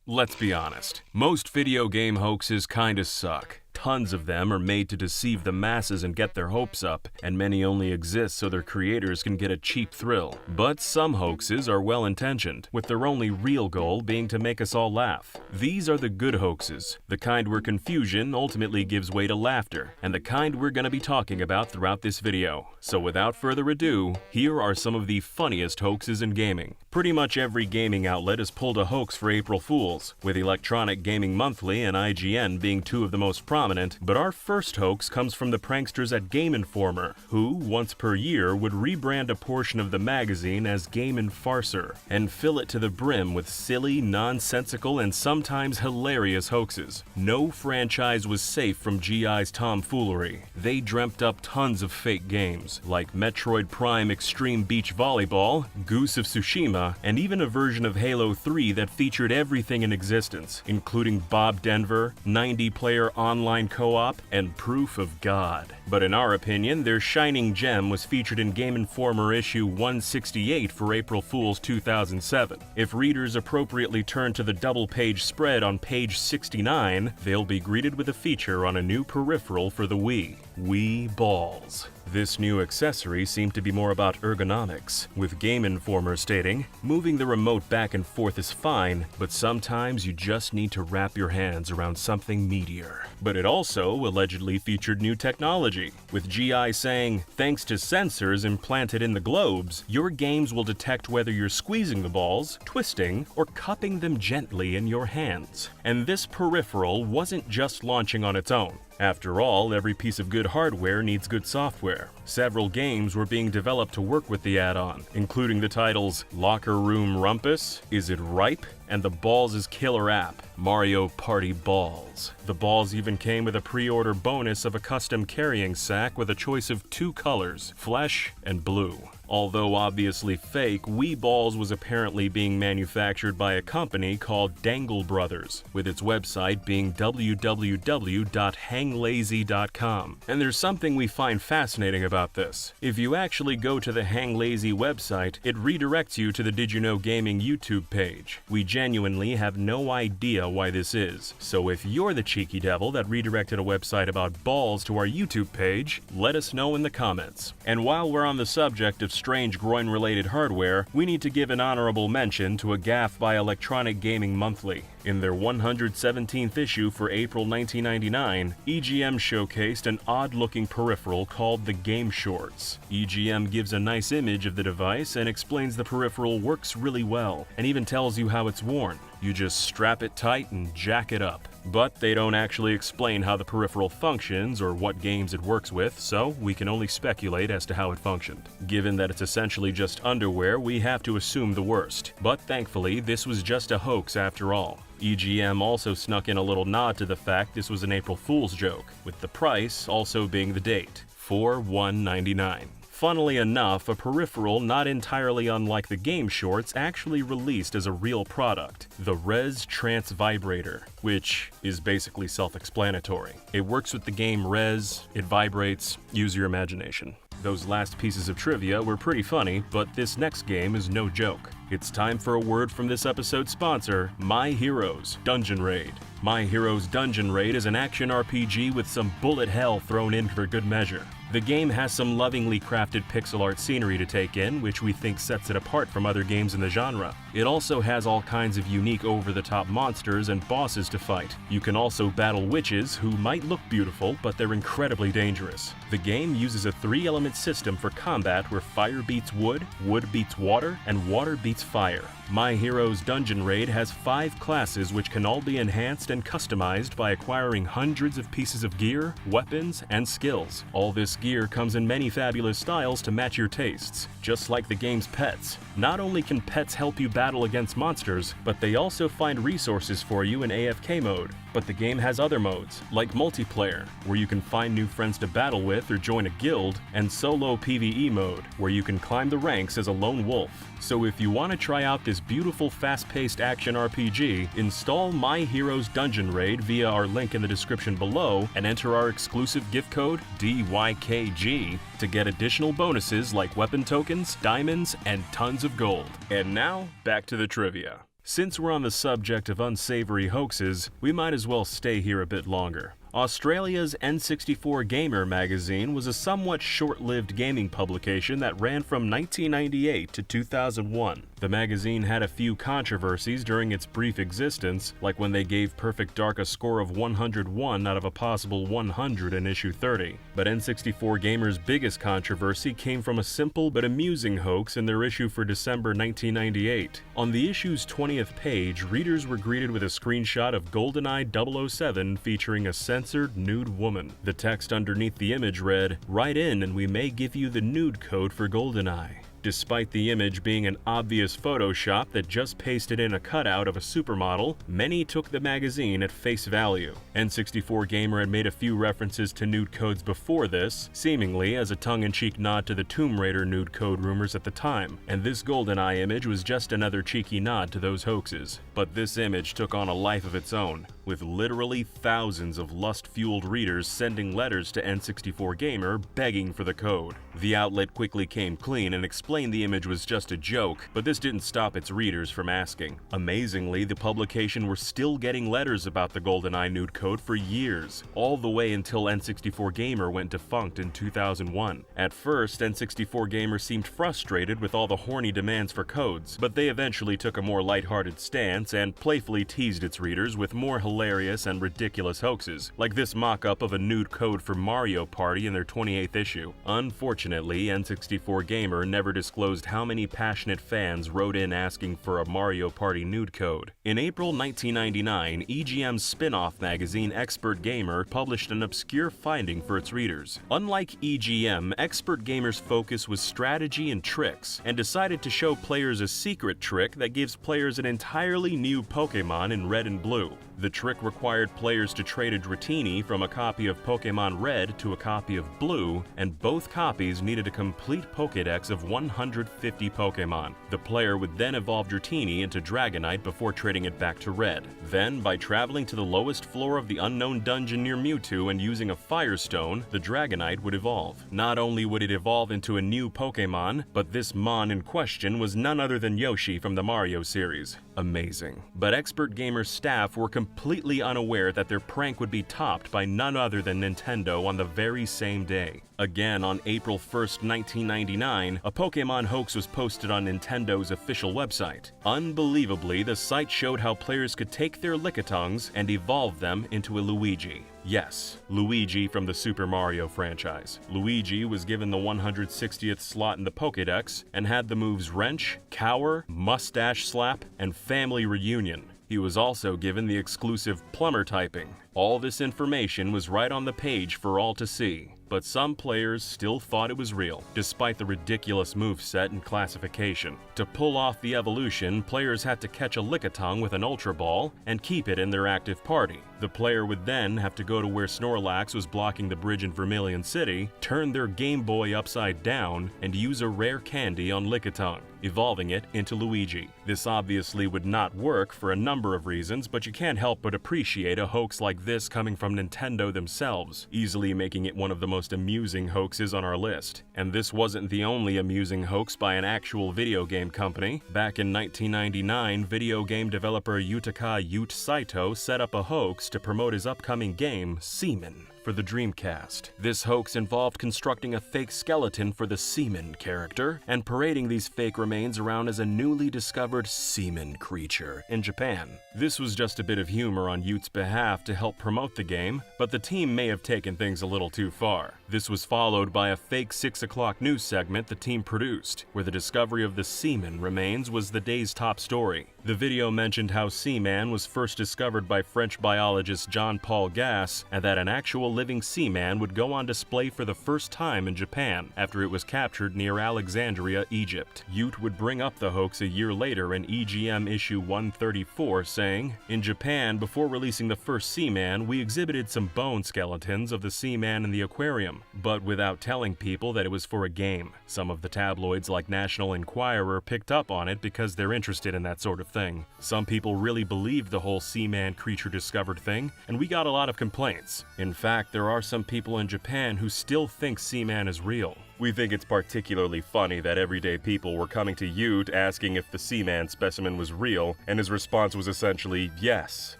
Let's be honest, most video game hoaxes kinda suck. Tons of them are made to deceive the masses and get their hopes up, and many only exist so their creators can get a cheap thrill. But some hoaxes are well-intentioned, with their only real goal being to make us all laugh. These are the good hoaxes, the kind where confusion ultimately gives way to laughter, and the kind we're gonna be talking about throughout this video. So without further ado, here are some of the funniest hoaxes in gaming. Pretty much every gaming outlet has pulled a hoax for April Fools, with Electronic Gaming Monthly and IGN being two of the most prominent, but our first hoax comes from the pranksters at Game Informer, who, once per year, would rebrand a portion of the magazine as Game Infarcer, and fill it to the brim with silly, nonsensical, and sometimes hilarious hoaxes. No franchise was safe from GI's tomfoolery. They dreamt up tons of fake games, like Metroid Prime Extreme Beach Volleyball, Goose of Tsushima, and even a version of Halo 3 that featured everything in existence, including Bob Denver, 90-player online co-op, and proof of God. But in our opinion, their shining gem was featured in Game Informer issue 168 for April Fools 2007. If readers appropriately turn to the double-page spread on page 69, they'll be greeted with a feature on a new peripheral for the Wii, Wii Balls. This new accessory seemed to be more about ergonomics, with Game Informer stating, "Moving the remote back and forth is fine, but sometimes you just need to wrap your hands around something meatier." But it also allegedly featured new technology, with GI saying, "Thanks to sensors implanted in the globes, your games will detect whether you're squeezing the balls, twisting, or cupping them gently in your hands." And this peripheral wasn't just launching on its own. After all, every piece of good hardware needs good software. Several games were being developed to work with the add-on, including the titles Locker Room Rumpus, Is It Ripe?, and the Balls' killer app, Mario Party Balls. The balls even came with a pre-order bonus of a custom carrying sack with a choice of two colors, flesh and blue. Although obviously fake, Wii Balls was apparently being manufactured by a company called Dangle Brothers, with its website being www.hanglazy.com. And there's something we find fascinating about this. If you actually go to the Hang Lazy website, it redirects you to the Did You Know Gaming YouTube page. We genuinely have no idea why this is, so if you're the cheeky devil that redirected a website about balls to our YouTube page, let us know in the comments. And while we're on the subject of strange groin-related hardware, we need to give an honorable mention to a gaffe by Electronic Gaming Monthly. In their 117th issue for April 1999, EGM showcased an odd-looking peripheral called the Game Shorts. EGM gives a nice image of the device and explains the peripheral works really well, and even tells you how it's worn. You just strap it tight and jack it up. But they don't actually explain how the peripheral functions or what games it works with, so we can only speculate as to how it functioned. Given that it's essentially just underwear, we have to assume the worst. But thankfully, this was just a hoax after all. EGM also snuck in a little nod to the fact this was an April Fool's joke, with the price also being the date, $4/199. Funnily enough, a peripheral not entirely unlike the Game Shorts actually released as a real product, the Res Trance Vibrator, which is basically self-explanatory. It works with the game Res, it vibrates, use your imagination. Those last pieces of trivia were pretty funny, but this next game is no joke. It's time for a word from this episode's sponsor, My Heroes Dungeon Raid. My Heroes Dungeon Raid is an action RPG with some bullet hell thrown in for good measure. The game has some lovingly crafted pixel art scenery to take in, which we think sets it apart from other games in the genre. It also has all kinds of unique over-the-top monsters and bosses to fight. You can also battle witches who might look beautiful, but they're incredibly dangerous. The game uses a 3-element system for combat where fire beats wood, wood beats water, and water beats fire. My Heroes Dungeon Raid has 5 classes which can all be enhanced and customized by acquiring hundreds of pieces of gear, weapons, and skills. All this gear comes in many fabulous styles to match your tastes, just like the game's pets. Not only can pets help you battle against monsters, but they also find resources for you in AFK mode. But the game has other modes, like multiplayer, where you can find new friends to battle with or join a guild, and solo PvE mode, where you can climb the ranks as a lone wolf. So if you want to try out this beautiful fast-paced action RPG, install My Heroes Dungeon Raid via our link in the description below and enter our exclusive gift code DYKG to get additional bonuses like weapon tokens, diamonds, and tons of gold. And now, back to the trivia. Since we're on the subject of unsavory hoaxes, we might as well stay here a bit longer. Australia's N64 Gamer magazine was a somewhat short-lived gaming publication that ran from 1998 to 2001. The magazine had a few controversies during its brief existence, like when they gave Perfect Dark a score of 101 out of a possible 100 in issue 30. But N64 Gamer's biggest controversy came from a simple but amusing hoax in their issue for December 1998. On the issue's 20th page, readers were greeted with a screenshot of GoldenEye 007 featuring a censored nude woman. The text underneath the image read, "Write in and we may give you the nude code for GoldenEye." Despite the image being an obvious Photoshop that just pasted in a cutout of a supermodel, many took the magazine at face value. N64 Gamer had made a few references to nude codes before this, seemingly as a tongue-in-cheek nod to the Tomb Raider nude code rumors at the time, and this GoldenEye image was just another cheeky nod to those hoaxes. But this image took on a life of its own, with literally thousands of lust-fueled readers sending letters to N64 Gamer begging for the code. The outlet quickly came clean and explained the image was just a joke, but this didn't stop its readers from asking. Amazingly, the publication were still getting letters about the GoldenEye nude code for years, all the way until N64 Gamer went defunct in 2001. At first, N64 Gamer seemed frustrated with all the horny demands for codes, but they eventually took a more lighthearted stance and playfully teased its readers with more hilarious and ridiculous hoaxes, like this mock-up of a nude code for Mario Party in their 28th issue. Unfortunately, N64 Gamer never disclosed how many passionate fans wrote in asking for a Mario Party nude code. In April 1999, EGM's spin-off magazine Expert Gamer published an obscure finding for its readers. Unlike EGM, Expert Gamer's focus was strategy and tricks, and decided to show players a secret trick that gives players an entirely new Pokémon in Red and Blue. The trick required players to trade a Dratini from a copy of Pokémon Red to a copy of Blue, and both copies needed a complete Pokédex of 150 Pokémon. The player would then evolve Dratini into Dragonite before trading it back to Red. Then, by traveling to the lowest floor of the unknown dungeon near Mewtwo and using a Firestone, the Dragonite would evolve. Not only would it evolve into a new Pokémon, but this Mon in question was none other than Yoshi from the Mario series. Amazing. But Expert Gamer's staff were completely unaware that their prank would be topped by none other than Nintendo on the very same day. Again, on April 1st, 1999, a Pokémon hoax was posted on Nintendo's official website. Unbelievably, the site showed how players could take their Lickitungs and evolve them into a Luigi. Yes, Luigi from the Super Mario franchise. Luigi was given the 160th slot in the Pokédex and had the moves Wrench, Cower, Mustache Slap, and Family Reunion. He was also given the exclusive Plumber typing. All this information was right on the page for all to see, but some players still thought it was real, despite the ridiculous moveset and classification. To pull off the evolution, players had to catch a Lickitung with an Ultra Ball and keep it in their active party. The player would then have to go to where Snorlax was blocking the bridge in Vermilion City, turn their Game Boy upside down, and use a rare candy on Lickitung, evolving it into Luigi. This obviously would not work for a number of reasons, but you can't help but appreciate a hoax like this coming from Nintendo themselves, easily making it one of the most amusing hoaxes on our list. And this wasn't the only amusing hoax by an actual video game company. Back in 1999, video game developer Yutaka Ute Saito set up a hoax to promote his upcoming game, Seaman, for the Dreamcast. This hoax involved constructing a fake skeleton for the Seaman character and parading these fake remains around as a newly discovered seaman creature in Japan. This was just a bit of humor on Ute's behalf to help promote the game, but the team may have taken things a little too far. This was followed by a fake 6 o'clock news segment the team produced, where the discovery of the Seaman remains was the day's top story. The video mentioned how Seaman was first discovered by French biologist Jean-Paul Gass, and that an actual living seaman would go on display for the first time in Japan after it was captured near Alexandria, Egypt. Ute would bring up the hoax a year later in EGM issue 134, saying, "In Japan, before releasing the first seaman, we exhibited some bone skeletons of the seaman in the aquarium, but without telling people that it was for a game. Some of the tabloids like National Enquirer picked up on it because they're interested in that sort of thing. Some people really believed the whole seaman creature discovered thing, and we got a lot of complaints. In fact, fact, there are some people in Japan who still think Seaman is real. We think it's particularly funny that everyday people were coming to you asking if the Seaman specimen was real, and his response was essentially yes,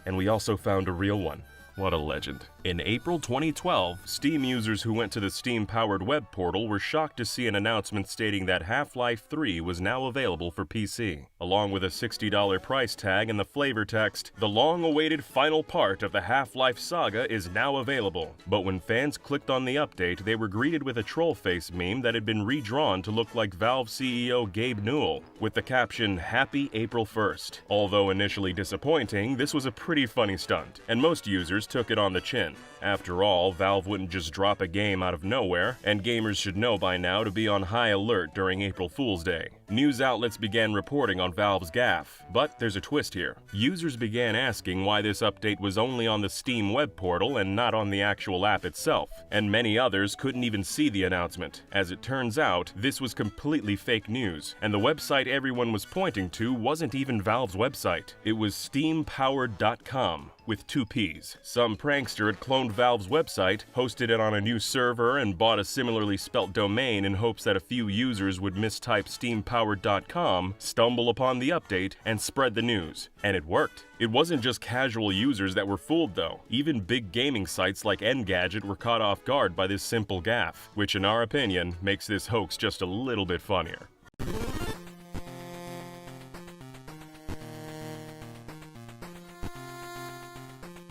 and we also found a real one. What a legend. In April 2012, Steam users who went to the Steam-powered web portal were shocked to see an announcement stating that Half-Life 3 was now available for PC, along with a $60 price tag and the flavor text, "The long-awaited final part of the Half-Life saga is now available." But when fans clicked on the update, they were greeted with a troll face meme that had been redrawn to look like Valve CEO Gabe Newell, with the caption, "Happy April 1st." Although initially disappointing, this was a pretty funny stunt, and most users took it on the chin. After all, Valve wouldn't just drop a game out of nowhere, and gamers should know by now to be on high alert during April Fool's Day. News outlets began reporting on Valve's gaffe, but there's a twist here. Users began asking why this update was only on the Steam web portal and not on the actual app itself, and many others couldn't even see the announcement. As it turns out, this was completely fake news, and the website everyone was pointing to wasn't even Valve's website. It was steampowered.com. With 2 P's. Some prankster had cloned Valve's website, hosted it on a new server, and bought a similarly spelt domain in hopes that a few users would mistype steampowered.com, stumble upon the update, and spread the news. And it worked. It wasn't just casual users that were fooled though. Even big gaming sites like Engadget were caught off guard by this simple gaffe, which in our opinion makes this hoax just a little bit funnier.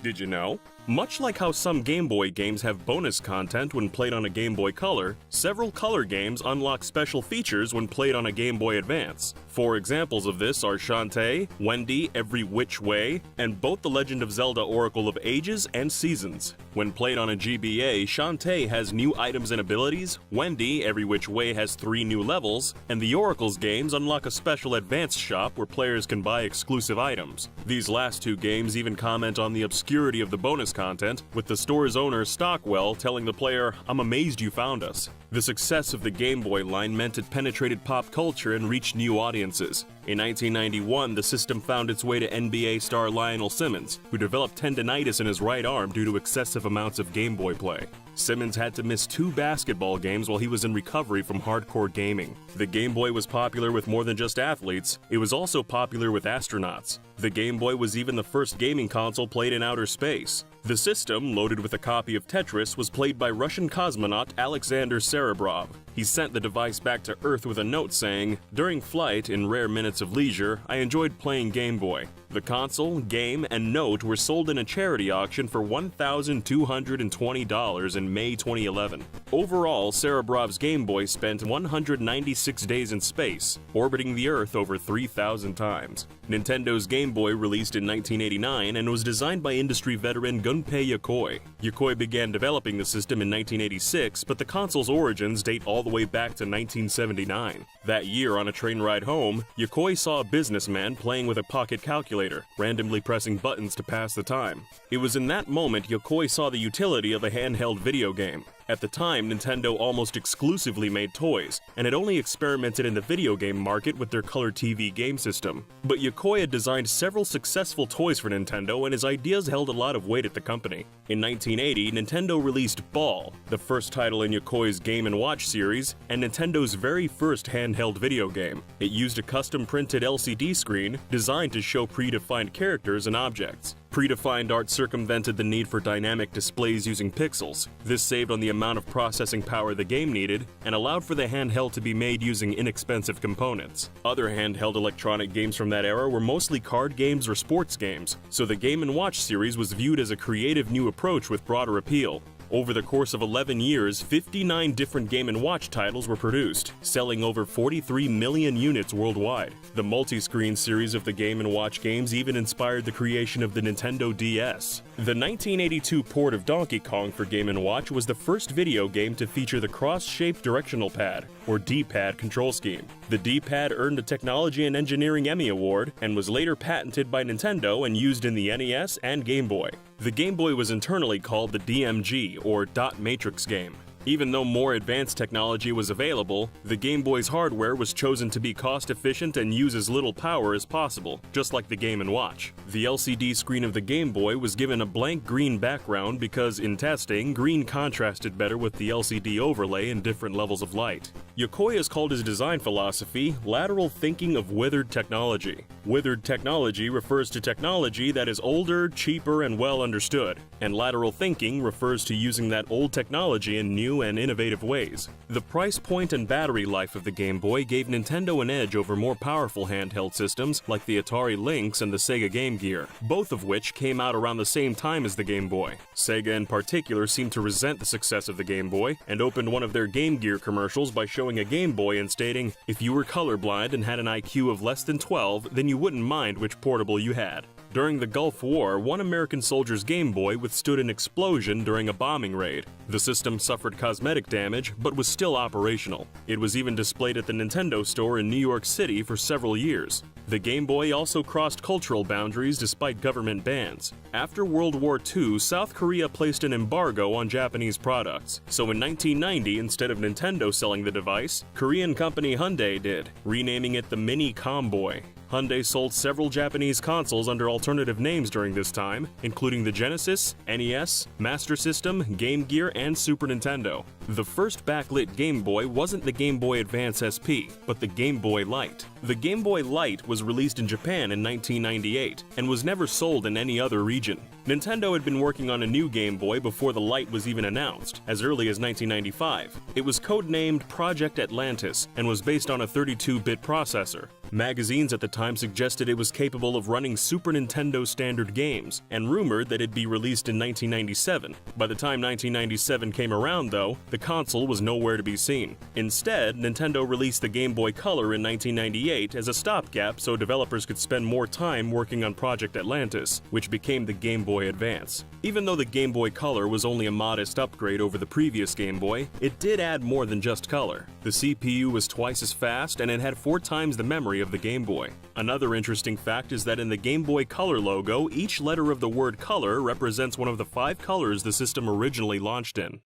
Did you know? Much like how some Game Boy games have bonus content when played on a Game Boy Color, several Color games unlock special features when played on a Game Boy Advance. 4 examples of this are Shantae, Wendy, Every Which Way, and both the Legend of Zelda Oracle of Ages and Seasons. When played on a GBA, Shantae has new items and abilities, Wendy, Every Which Way has 3 new levels, and the Oracle's games unlock a special advanced shop where players can buy exclusive items. These last 2 games even comment on the obscurity of the bonus content, with the store's owner Stockwell telling the player, "I'm amazed you found us." The success of the Game Boy line meant it penetrated pop culture and reached new audiences. In 1991, the system found its way to NBA star Lionel Simmons, who developed tendinitis in his right arm due to excessive amounts of Game Boy play. Simmons had to miss 2 basketball games while he was in recovery from hardcore gaming. The Game Boy was popular with more than just athletes, it was also popular with astronauts. The Game Boy was even the first gaming console played in outer space. The system, loaded with a copy of Tetris, was played by Russian cosmonaut Alexander Serebrov. He sent the device back to Earth with a note saying, "During flight, in rare minutes of leisure, I enjoyed playing Game Boy." The console, game, and note were sold in a charity auction for $1,220 in May 2011. Overall, Serebrov's Game Boy spent 196 days in space, orbiting the Earth over 3,000 times. Nintendo's Game Boy released in 1989 and was designed by industry veteran Gunpei Yokoi. Yokoi began developing the system in 1986, but the console's origins date all the way back to 1979. That year, on a train ride home, Yokoi saw a businessman playing with a pocket calculator, randomly pressing buttons to pass the time. It was in that moment Yokoi saw the utility of a handheld video game. At the time, Nintendo almost exclusively made toys, and had only experimented in the video game market with their Color TV game system. But Yokoi had designed several successful toys for Nintendo, and his ideas held a lot of weight at the company. In 1980, Nintendo released Ball, the first title in Yokoi's Game & Watch series, and Nintendo's very first handheld video game. It used a custom-printed LCD screen designed to show predefined characters and objects. Predefined art circumvented the need for dynamic displays using pixels. This saved on the amount of processing power the game needed, and allowed for the handheld to be made using inexpensive components. Other handheld electronic games from that era were mostly card games or sports games, so the Game & Watch series was viewed as a creative new approach with broader appeal. Over the course of 11 years, 59 different Game & Watch titles were produced, selling over 43 million units worldwide. The multi-screen series of the Game & Watch games even inspired the creation of the Nintendo DS. The 1982 port of Donkey Kong for Game & Watch was the first video game to feature the cross-shaped directional pad, or D-pad control scheme. The D-pad earned a Technology and Engineering Emmy Award, and was later patented by Nintendo and used in the NES and Game Boy. The Game Boy was internally called the DMG, or Dot Matrix game. Even though more advanced technology was available, the Game Boy's hardware was chosen to be cost-efficient and use as little power as possible, just like the Game & Watch. The LCD screen of the Game Boy was given a blank green background because, in testing, green contrasted better with the LCD overlay in different levels of light. Yokoi has called his design philosophy lateral thinking of withered technology. Withered technology refers to technology that is older, cheaper, and well understood, and lateral thinking refers to using that old technology in new and innovative ways. The price point and battery life of the Game Boy gave Nintendo an edge over more powerful handheld systems like the Atari Lynx and the Sega Game Gear, both of which came out around the same time as the Game Boy. Sega in particular seemed to resent the success of the Game Boy and opened one of their Game Gear commercials by showing a Game Boy and stating, "If you were colorblind and had an IQ of less than 12, then you wouldn't mind which portable you had." During the Gulf War, one American soldier's Game Boy withstood an explosion during a bombing raid. The system suffered cosmetic damage, but was still operational. It was even displayed at the Nintendo store in New York City for several years. The Game Boy also crossed cultural boundaries despite government bans. After World War II, South Korea placed an embargo on Japanese products. So in 1990, instead of Nintendo selling the device, Korean company Hyundai did, renaming it the Mini Comboy. Hyundai sold several Japanese consoles under alternative names during this time, including the Genesis, NES, Master System, Game Gear, and Super Nintendo. The first backlit Game Boy wasn't the Game Boy Advance SP, but the Game Boy Light. The Game Boy Light was released in Japan in 1998 and was never sold in any other region. Nintendo had been working on a new Game Boy before the Light was even announced, as early as 1995. It was codenamed Project Atlantis and was based on a 32-bit processor. Magazines at the time suggested it was capable of running Super Nintendo standard games, and rumored that it'd be released in 1997. By the time 1997 came around, though, the console was nowhere to be seen. Instead, Nintendo released the Game Boy Color in 1998 as a stopgap so developers could spend more time working on Project Atlantis, which became the Game Boy Advance. Even though the Game Boy Color was only a modest upgrade over the previous Game Boy, it did add more than just color. The CPU was twice as fast, and it had 4 times the memory of the Game Boy. Another interesting fact is that in the Game Boy Color logo, each letter of the word color represents one of the 5 colors the system originally launched in.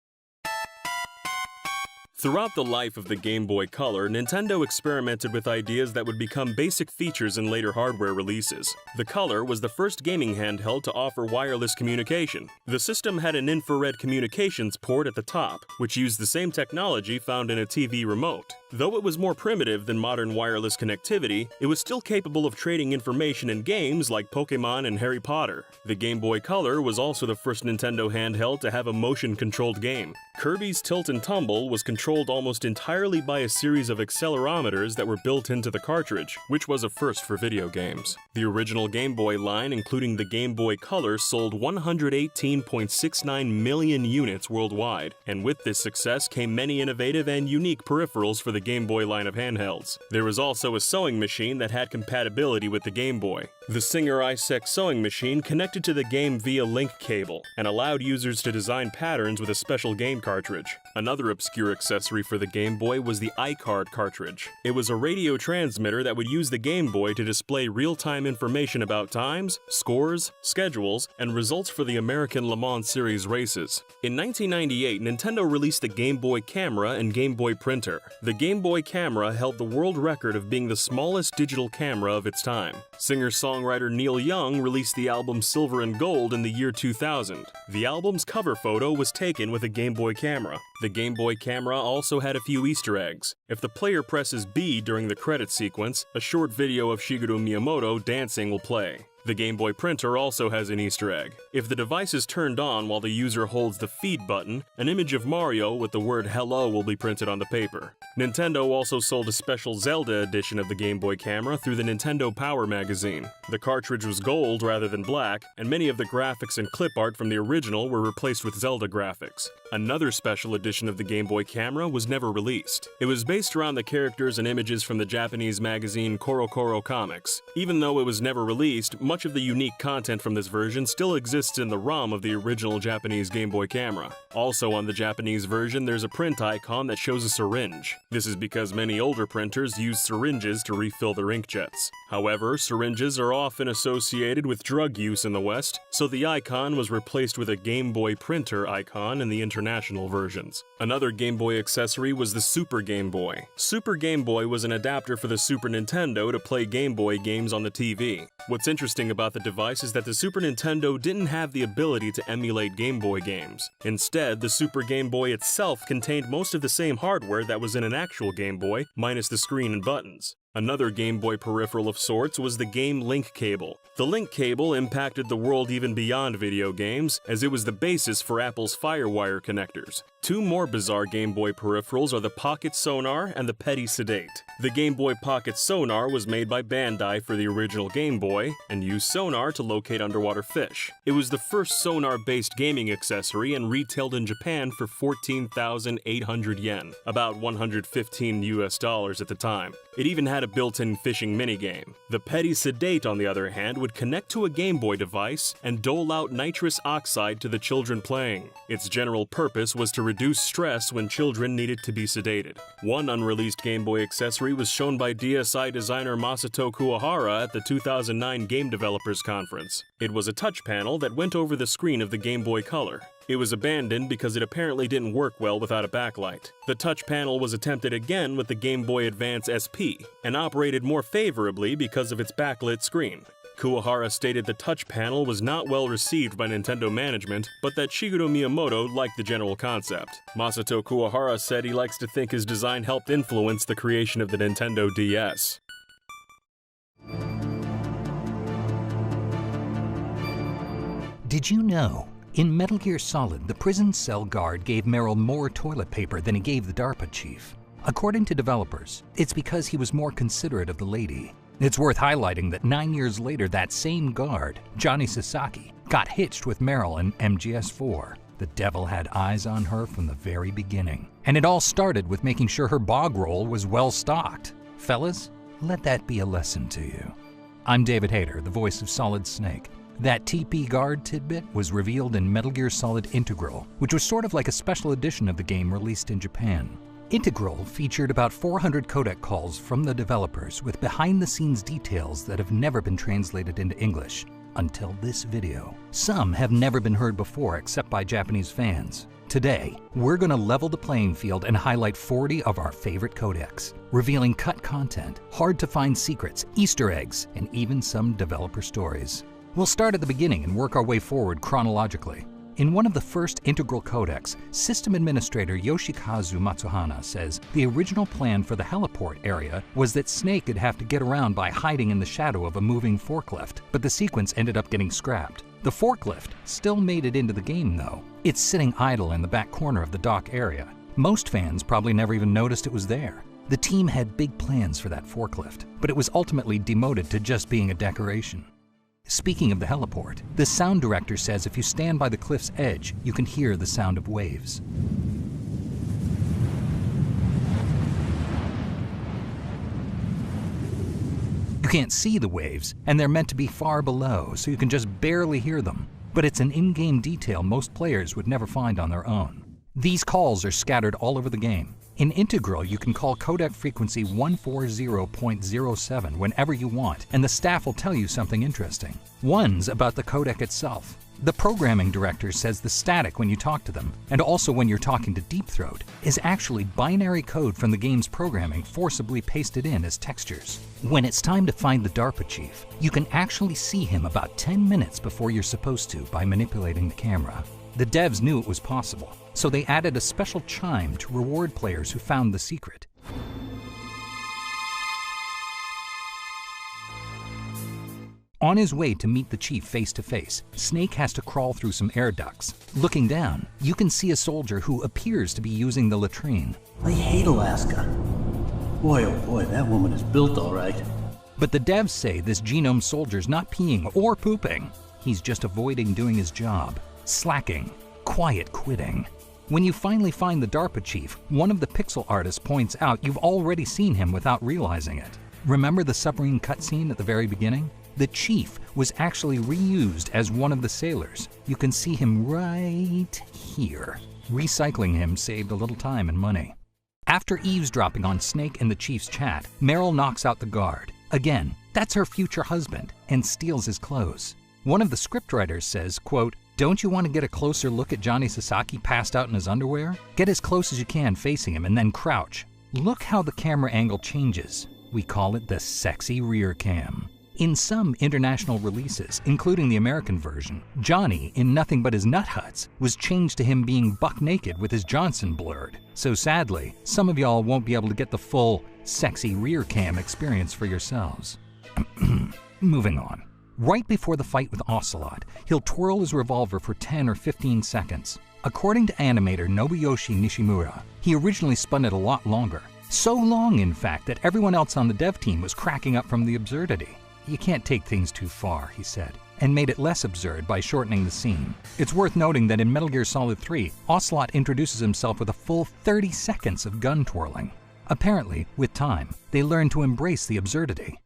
Throughout the life of the Game Boy Color, Nintendo experimented with ideas that would become basic features in later hardware releases. The Color was the first gaming handheld to offer wireless communication. The system had an infrared communications port at the top, which used the same technology found in a TV remote. Though it was more primitive than modern wireless connectivity, it was still capable of trading information in games like Pokémon and Harry Potter. The Game Boy Color was also the first Nintendo handheld to have a motion-controlled game. Kirby's Tilt and Tumble was controlled almost entirely by a series of accelerometers that were built into the cartridge, which was a first for video games. The original Game Boy line, including the Game Boy Color, sold 118.69 million units worldwide, and with this success came many innovative and unique peripherals for the Game Boy line of handhelds. There was also a sewing machine that had compatibility with the Game Boy. The Singer iSec sewing machine connected to the game via link cable, and allowed users to design patterns with a special game cartridge. Another obscure accessory for the Game Boy was the iCard cartridge. It was a radio transmitter that would use the Game Boy to display real-time information about times, scores, schedules, and results for the American Le Mans Series races. In 1998, Nintendo released the Game Boy Camera and Game Boy Printer. The Game Boy Camera held the world record of being the smallest digital camera of its time. Singer-songwriter Neil Young released the album Silver and Gold in the year 2000. The album's cover photo was taken with a Game Boy camera. The Game Boy camera also had a few Easter eggs. If the player presses B during the credit sequence, a short video of Shigeru Miyamoto dancing will play. The Game Boy Printer also has an Easter egg. If the device is turned on while the user holds the feed button, an image of Mario with the word hello will be printed on the paper. Nintendo also sold a special Zelda edition of the Game Boy camera through the Nintendo Power magazine. The cartridge was gold rather than black, and many of the graphics and clip art from the original were replaced with Zelda graphics. Another special edition of the Game Boy camera was never released. It was based around the characters and images from the Japanese magazine CoroCoro Comics. Even though it was never released, much much of the unique content from this version still exists in the ROM of the original Japanese Game Boy camera. Also on the Japanese version, there's a print icon that shows a syringe. This is because many older printers use syringes to refill their inkjets. However, syringes are often associated with drug use in the West, so the icon was replaced with a Game Boy printer icon in the international versions. Another Game Boy accessory was the Super Game Boy. Super Game Boy was an adapter for the Super Nintendo to play Game Boy games on the TV. What's interesting about the device is that the Super Nintendo didn't have the ability to emulate Game Boy games. Instead, the Super Game Boy itself contained most of the same hardware that was in an actual Game Boy, minus the screen and buttons. Another Game Boy peripheral of sorts was the Game Link cable. The Link cable impacted the world even beyond video games, as it was the basis for Apple's FireWire connectors. Two more bizarre Game Boy peripherals are the Pocket Sonar and the Petty Sedate. The Game Boy Pocket Sonar was made by Bandai for the original Game Boy, and used sonar to locate underwater fish. It was the first sonar-based gaming accessory and retailed in Japan for 14,800 yen, about $115 at the time. It even had a built-in fishing minigame. The Petty Sedate, on the other hand, would connect to a Game Boy device and dole out nitrous oxide to the children playing. Its general purpose was to reduce stress when children needed to be sedated. One unreleased Game Boy accessory was shown by DSi designer Masato Kuwahara at the 2009 Game Developers Conference. It was a touch panel that went over the screen of the Game Boy Color. It was abandoned because it apparently didn't work well without a backlight. The touch panel was attempted again with the Game Boy Advance SP, and operated more favorably because of its backlit screen. Kuwahara stated the touch panel was not well received by Nintendo management, but that Shigeru Miyamoto liked the general concept. Masato Kuwahara said he likes to think his design helped influence the creation of the Nintendo DS. Did you know? In Metal Gear Solid, the prison cell guard gave Meryl more toilet paper than he gave the DARPA chief. According to developers, it's because he was more considerate of the lady. It's worth highlighting that 9 years later, that same guard, Johnny Sasaki, got hitched with Meryl in MGS4. The devil had eyes on her from the very beginning. And it all started with making sure her bog roll was well stocked. Fellas, let that be a lesson to you. I'm David Hayter, the voice of Solid Snake. That TP guard tidbit was revealed in Metal Gear Solid Integral, which was sort of like a special edition of the game released in Japan. Integral featured about 400 codec calls from the developers with behind-the-scenes details that have never been translated into English until this video. Some have never been heard before except by Japanese fans. Today, we're going to level the playing field and highlight 40 of our favorite codecs, revealing cut content, hard-to-find secrets, Easter eggs, and even some developer stories. We'll start at the beginning and work our way forward chronologically. In one of the first Integral codecs, system administrator Yoshikazu Matsuhana says the original plan for the heliport area was that Snake would have to get around by hiding in the shadow of a moving forklift, but the sequence ended up getting scrapped. The forklift still made it into the game though. It's sitting idle in the back corner of the dock area. Most fans probably never even noticed it was there. The team had big plans for that forklift, but it was ultimately demoted to just being a decoration. Speaking of the heliport, the sound director says if you stand by the cliff's edge, you can hear the sound of waves. You can't see the waves, and they're meant to be far below, so you can just barely hear them. But it's an in-game detail most players would never find on their own. These calls are scattered all over the game. In Integral, you can call codec frequency 140.07 whenever you want, and the staff will tell you something interesting. One's about the codec itself. The programming director says the static when you talk to them, and also when you're talking to Deep Throat, is actually binary code from the game's programming forcibly pasted in as textures. When it's time to find the DARPA chief, you can actually see him about 10 minutes before you're supposed to by manipulating the camera. The devs knew it was possible, so they added a special chime to reward players who found the secret. On his way to meet the chief face-to-face, Snake has to crawl through some air ducts. Looking down, you can see a soldier who appears to be using the latrine. I hate Alaska. Boy, oh boy, that woman is built all right. But the devs say this genome soldier's not peeing or pooping. He's just avoiding doing his job. Slacking. Quiet quitting. When you finally find the DARPA chief, one of the pixel artists points out you've already seen him without realizing it. Remember the submarine cutscene at the very beginning? The chief was actually reused as one of the sailors. You can see him right here. Recycling him saved a little time and money. After eavesdropping on Snake and the chief's chat, Meryl knocks out the guard. Again, that's her future husband, and steals his clothes. One of the scriptwriters says, quote, "Don't you want to get a closer look at Johnny Sasaki passed out in his underwear? Get as close as you can facing him and then crouch. Look how the camera angle changes. We call it the sexy rear cam." In some international releases, including the American version, Johnny, in nothing but his nut huts, was changed to him being buck naked with his Johnson blurred. So sadly, some of y'all won't be able to get the full sexy rear cam experience for yourselves. Moving on. Right before the fight with Ocelot, he'll twirl his revolver for 10 or 15 seconds. According to animator Nobuyoshi Nishimura, he originally spun it a lot longer. So long, in fact, that everyone else on the dev team was cracking up from the absurdity. "You can't take things too far," he said, and made it less absurd by shortening the scene. It's worth noting that in Metal Gear Solid 3, Ocelot introduces himself with a full 30 seconds of gun twirling. Apparently, with time, they learned to embrace the absurdity.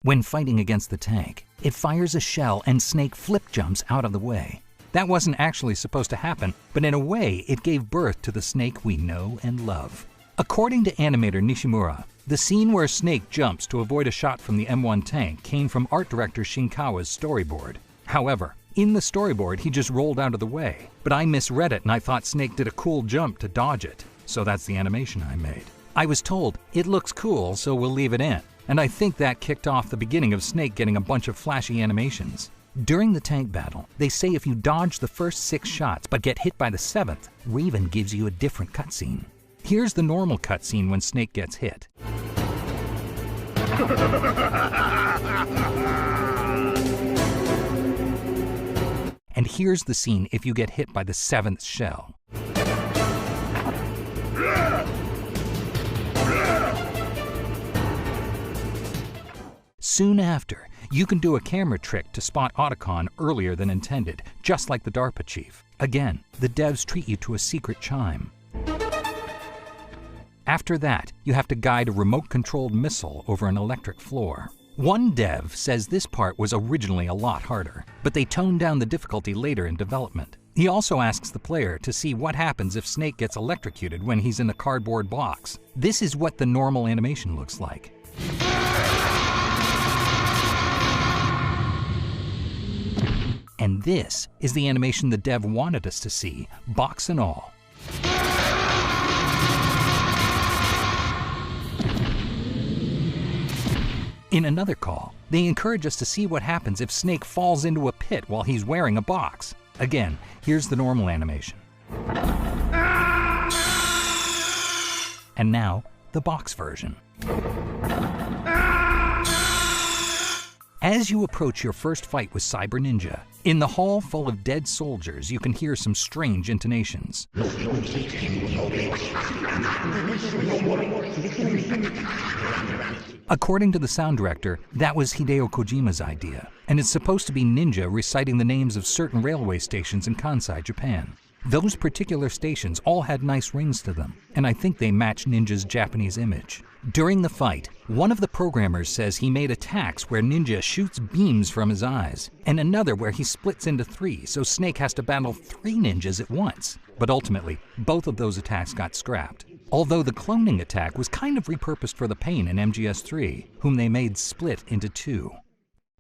When fighting against the tank, it fires a shell and Snake flip jumps out of the way. That wasn't actually supposed to happen, but in a way, it gave birth to the Snake we know and love. According to animator Nishimura, the scene where Snake jumps to avoid a shot from the M1 tank came from art director Shinkawa's storyboard. However, in the storyboard, he just rolled out of the way, but I misread it and I thought Snake did a cool jump to dodge it, so that's the animation I made. I was told, "It looks cool, so we'll leave it in," and I think that kicked off the beginning of Snake getting a bunch of flashy animations. During the tank battle, they say if you dodge the first 6 shots but get hit by the 7th, Raven gives you a different cutscene. Here's the normal cutscene when Snake gets hit. And here's the scene if you get hit by the 7th shell. Soon after, you can do a camera trick to spot Otacon earlier than intended, just like the DARPA chief. Again, the devs treat you to a secret chime. After that, you have to guide a remote-controlled missile over an electric floor. One dev says this part was originally a lot harder, but they toned down the difficulty later in development. He also asks the player to see what happens if Snake gets electrocuted when he's in a cardboard box. This is what the normal animation looks like. And this is the animation the dev wanted us to see, box and all. In another call, they encourage us to see what happens if Snake falls into a pit while he's wearing a box. Again, here's the normal animation. And now, the box version. As you approach your first fight with Cyber Ninja, in the hall full of dead soldiers, you can hear some strange intonations. According to the sound director, that was Hideo Kojima's idea, and it's supposed to be Ninja reciting the names of certain railway stations in Kansai, Japan. Those particular stations all had nice rings to them, and I think they match Ninja's Japanese image. During the fight, one of the programmers says he made attacks where Ninja shoots beams from his eyes, and another where he splits into 3, so Snake has to battle 3 ninjas at once. But ultimately, both of those attacks got scrapped. Although the cloning attack was kind of repurposed for the Pain in MGS3, whom they made split into 2.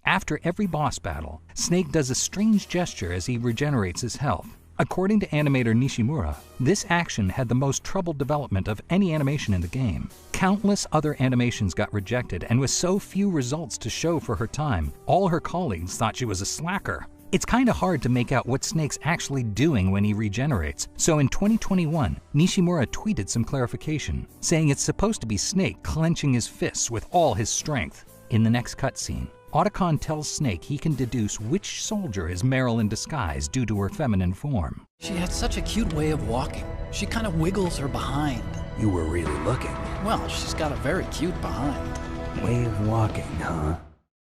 After every boss battle, Snake does a strange gesture as he regenerates his health. According to animator Nishimura, this action had the most troubled development of any animation in the game. Countless other animations got rejected, and with so few results to show for her time, all her colleagues thought she was a slacker. It's kinda hard to make out what Snake's actually doing when he regenerates, so in 2021, Nishimura tweeted some clarification, saying it's supposed to be Snake clenching his fists with all his strength. In the next cutscene, Otacon tells Snake he can deduce which soldier is Meryl in disguise due to her feminine form. She had such a cute way of walking. She kind of wiggles her behind. You were really looking. Well, she's got a very cute behind. Way of walking, huh?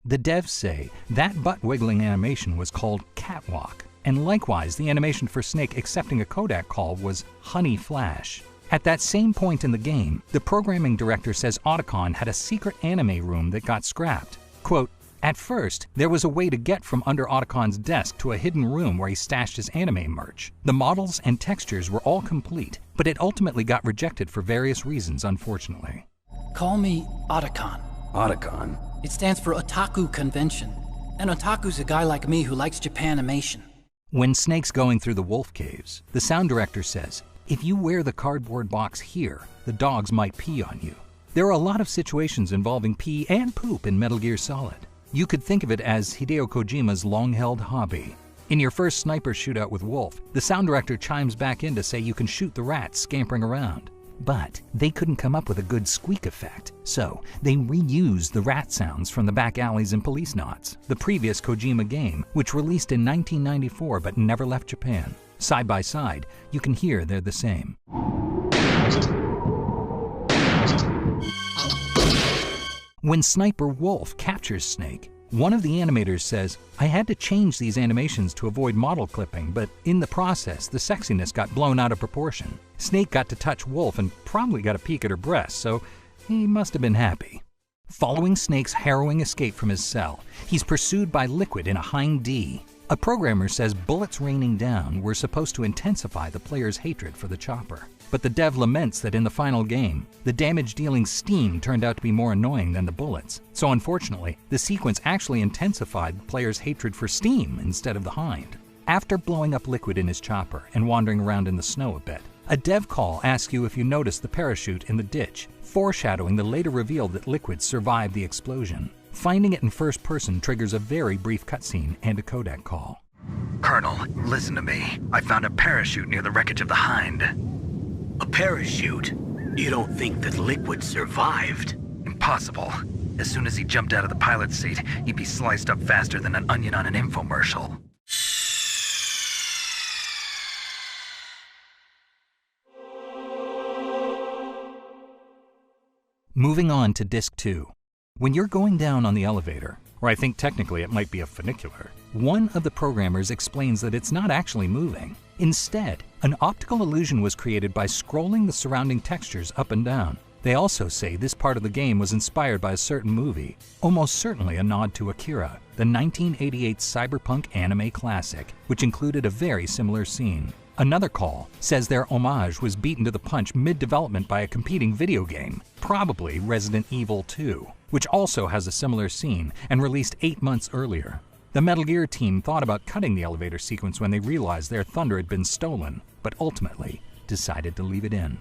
The devs say that butt-wiggling animation was called Catwalk, and likewise the animation for Snake accepting a Kodak call was Honey Flash. At that same point in the game, the programming director says Otacon had a secret anime room that got scrapped. Quote, At first, there was a way to get from under Otacon's desk to a hidden room where he stashed his anime merch. The models and textures were all complete, but it ultimately got rejected for various reasons, unfortunately. Call me Otacon. Otacon? It stands for Otaku Convention. And otaku's a guy like me who likes Japanimation. When Snake's going through the wolf caves, the sound director says, if you wear the cardboard box here, the dogs might pee on you. There are a lot of situations involving pee and poop in Metal Gear Solid. You could think of it as Hideo Kojima's long-held hobby. In your first sniper shootout with Wolf, the sound director chimes back in to say you can shoot the rats scampering around. But they couldn't come up with a good squeak effect, so they reused the rat sounds from the back alleys in Police Knots, the previous Kojima game, which released in 1994 but never left Japan. Side by side, you can hear they're the same. When Sniper Wolf captures Snake, one of the animators says, I had to change these animations to avoid model clipping, but in the process, the sexiness got blown out of proportion. Snake got to touch Wolf and probably got a peek at her breasts, so he must have been happy. Following Snake's harrowing escape from his cell, he's pursued by Liquid in a Hind D. A programmer says bullets raining down were supposed to intensify the player's hatred for the chopper. But the dev laments that in the final game, the damage-dealing steam turned out to be more annoying than the bullets. So unfortunately, the sequence actually intensified the player's hatred for steam instead of the Hind. After blowing up Liquid in his chopper and wandering around in the snow a bit, a dev call asks you if you noticed the parachute in the ditch, foreshadowing the later reveal that Liquid survived the explosion. Finding it in first person triggers a very brief cutscene and a codec call. Colonel, listen to me. I found a parachute near the wreckage of the Hind. A parachute? You don't think that Liquid survived? Impossible. As soon as he jumped out of the pilot's seat, he'd be sliced up faster than an onion on an infomercial. Moving on to Disc 2. When you're going down on the elevator, or I think technically it might be a funicular, one of the programmers explains that it's not actually moving. Instead, an optical illusion was created by scrolling the surrounding textures up and down. They also say this part of the game was inspired by a certain movie, almost certainly a nod to Akira, the 1988 cyberpunk anime classic, which included a very similar scene. Another call says their homage was beaten to the punch mid-development by a competing video game, probably Resident Evil 2, which also has a similar scene and released 8 months earlier. The Metal Gear team thought about cutting the elevator sequence when they realized their thunder had been stolen, but ultimately decided to leave it in.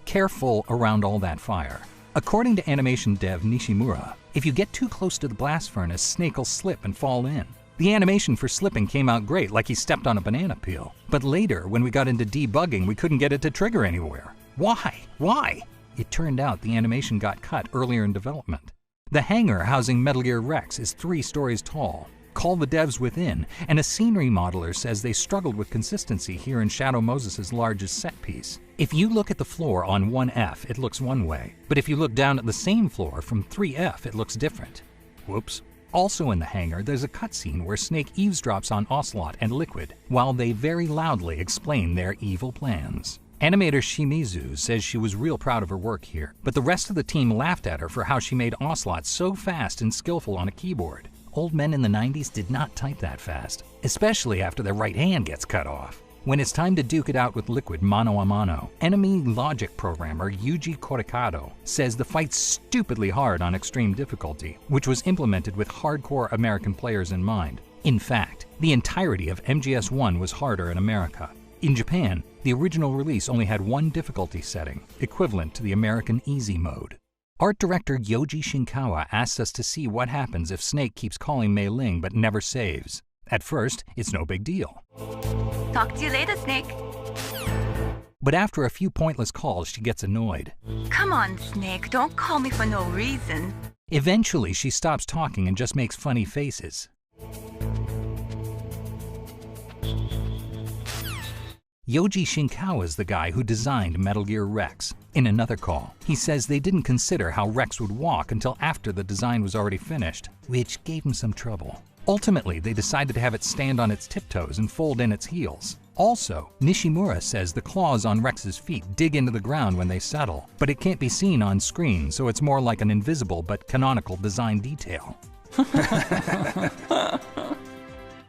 Careful around all that fire. According to animation dev Nishimura, if you get too close to the blast furnace, Snake will slip and fall in. The animation for slipping came out great, like he stepped on a banana peel. But later, when we got into debugging, we couldn't get it to trigger anywhere. Why? Why? It turned out the animation got cut earlier in development. The hangar housing Metal Gear Rex is 3 stories tall. Call the devs within, and a scenery modeler says they struggled with consistency here in Shadow Moses' largest set piece. If you look at the floor on 1F, it looks one way, but if you look down at the same floor from 3F, it looks different. Whoops. Also in the hangar, there's a cutscene where Snake eavesdrops on Ocelot and Liquid while they very loudly explain their evil plans. Animator Shimizu says she was real proud of her work here, but the rest of the team laughed at her for how she made Ocelot so fast and skillful on a keyboard. Old men in the 90s did not type that fast, especially after their right hand gets cut off. When it's time to duke it out with Liquid mano a mano, enemy logic programmer Yuji Korikado says the fight's stupidly hard on extreme difficulty, which was implemented with hardcore American players in mind. In fact, the entirety of MGS1 was harder in America. In Japan, the original release only had 1 difficulty setting, equivalent to the American Easy mode. Art director Yoji Shinkawa asks us to see what happens if Snake keeps calling Mei Ling but never saves. At first, it's no big deal. Talk to you later, Snake. But after a few pointless calls, she gets annoyed. Come on, Snake, don't call me for no reason. Eventually, she stops talking and just makes funny faces. Yoji Shinkawa is the guy who designed Metal Gear Rex. In another call, he says they didn't consider how Rex would walk until after the design was already finished, which gave him some trouble. Ultimately, they decided to have it stand on its tiptoes and fold in its heels. Also, Nishimura says the claws on Rex's feet dig into the ground when they settle, but it can't be seen on screen, so it's more like an invisible but canonical design detail.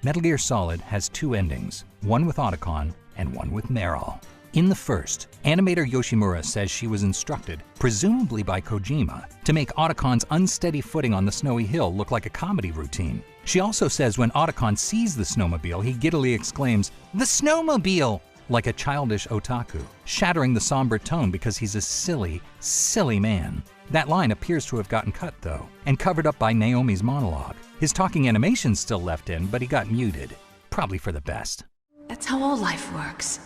Metal Gear Solid has two endings, one with Otacon and one with Meryl. In the first, animator Yoshimura says she was instructed, presumably by Kojima, to make Otacon's unsteady footing on the snowy hill look like a comedy routine. She also says when Otacon sees the snowmobile, he giddily exclaims, "The snowmobile!" like a childish otaku, shattering the somber tone because he's a silly, silly man. That line appears to have gotten cut, though, and covered up by Naomi's monologue. His talking animation's still left in, but he got muted. Probably for the best. That's how all life works.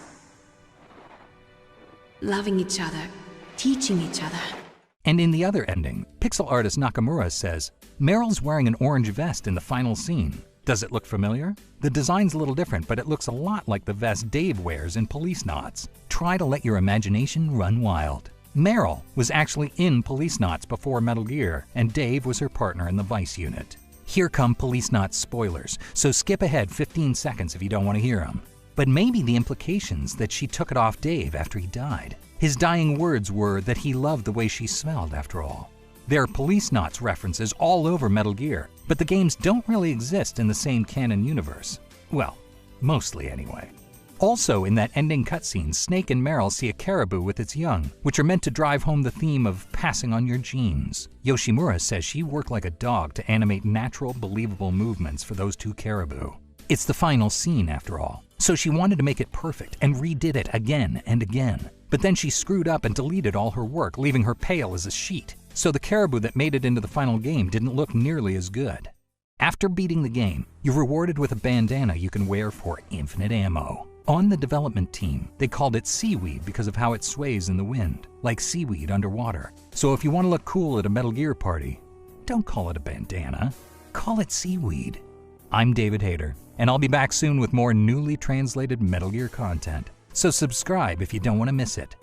Loving each other, teaching each other. And in the other ending, pixel artist Nakamura says, Meryl's wearing an orange vest in the final scene. Does it look familiar? The design's a little different, but it looks a lot like the vest Dave wears in Police Knots. Try to let your imagination run wild. Meryl was actually in Police Knots before Metal Gear, and Dave was her partner in the Vice unit. Here come Police Knots spoilers, so skip ahead 15 seconds if you don't want to hear them. But maybe the implications that she took it off Dave after he died. His dying words were that he loved the way she smelled after all. There are Police Knots references all over Metal Gear, but the games don't really exist in the same canon universe. Well, mostly anyway. Also in that ending cutscene, Snake and Meryl see a caribou with its young, which are meant to drive home the theme of passing on your genes. Yoshimura says she worked like a dog to animate natural, believable movements for those two caribou. It's the final scene after all, so she wanted to make it perfect and redid it again and again. But then she screwed up and deleted all her work, leaving her pale as a sheet. So the caribou that made it into the final game didn't look nearly as good. After beating the game, you're rewarded with a bandana you can wear for infinite ammo. On the development team, they called it seaweed because of how it sways in the wind, like seaweed underwater. So if you want to look cool at a Metal Gear party, don't call it a bandana, call it seaweed. I'm David Hayter, and I'll be back soon with more newly translated Metal Gear content. So subscribe if you don't want to miss it.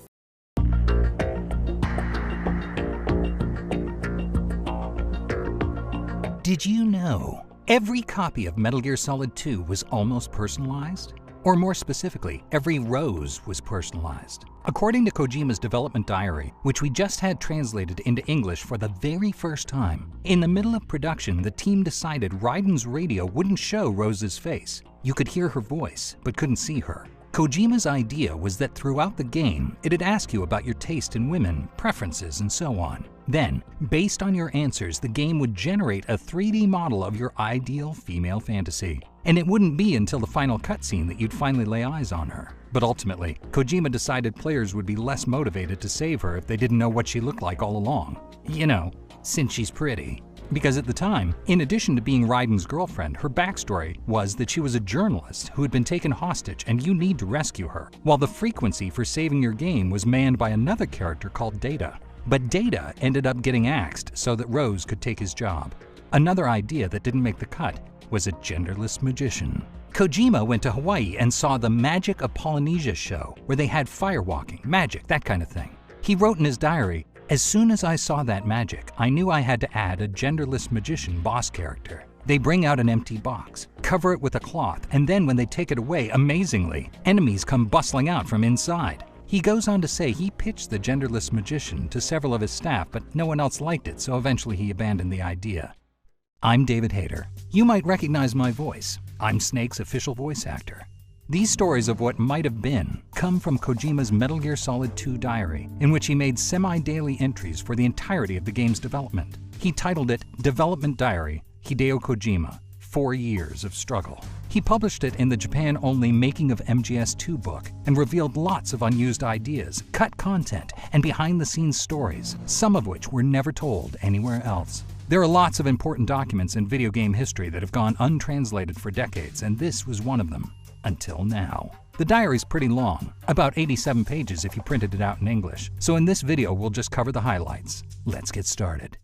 Did you know every copy of Metal Gear Solid 2 was almost personalized? Or more specifically, every rose was personalized. According to Kojima's development diary, which we just had translated into English for the very first time, in the middle of production, the team decided Raiden's radio wouldn't show Rose's face. You could hear her voice, but couldn't see her. Kojima's idea was that throughout the game, it'd ask you about your taste in women, preferences, and so on. Then, based on your answers, the game would generate a 3D model of your ideal female fantasy. And it wouldn't be until the final cutscene that you'd finally lay eyes on her. But ultimately, Kojima decided players would be less motivated to save her if they didn't know what she looked like all along. You know, since she's pretty. Because at the time, in addition to being Raiden's girlfriend, her backstory was that she was a journalist who had been taken hostage and you need to rescue her, while the frequency for saving your game was manned by another character called Data. But Data ended up getting axed so that Rose could take his job. Another idea that didn't make the cut was a genderless magician. Kojima went to Hawaii and saw the Magic of Polynesia show, where they had firewalking, magic, that kind of thing. He wrote in his diary, "As soon as I saw that magic, I knew I had to add a genderless magician boss character. They bring out an empty box, cover it with a cloth, and then when they take it away, amazingly, enemies come bustling out from inside." He goes on to say he pitched the genderless magician to several of his staff, but no one else liked it, so eventually he abandoned the idea. I'm David Hayter. You might recognize my voice. I'm Snake's official voice actor. These stories of what might have been come from Kojima's Metal Gear Solid 2 diary, in which he made semi-daily entries for the entirety of the game's development. He titled it Development Diary, Hideo Kojima, 4 Years of Struggle. He published it in the Japan-only Making of MGS2 book and revealed lots of unused ideas, cut content, and behind-the-scenes stories, some of which were never told anywhere else. There are lots of important documents in video game history that have gone untranslated for decades, and this was one of them. Until now. The diary's pretty long, about 87 pages if you printed it out in English, so in this video we'll just cover the highlights. Let's get started.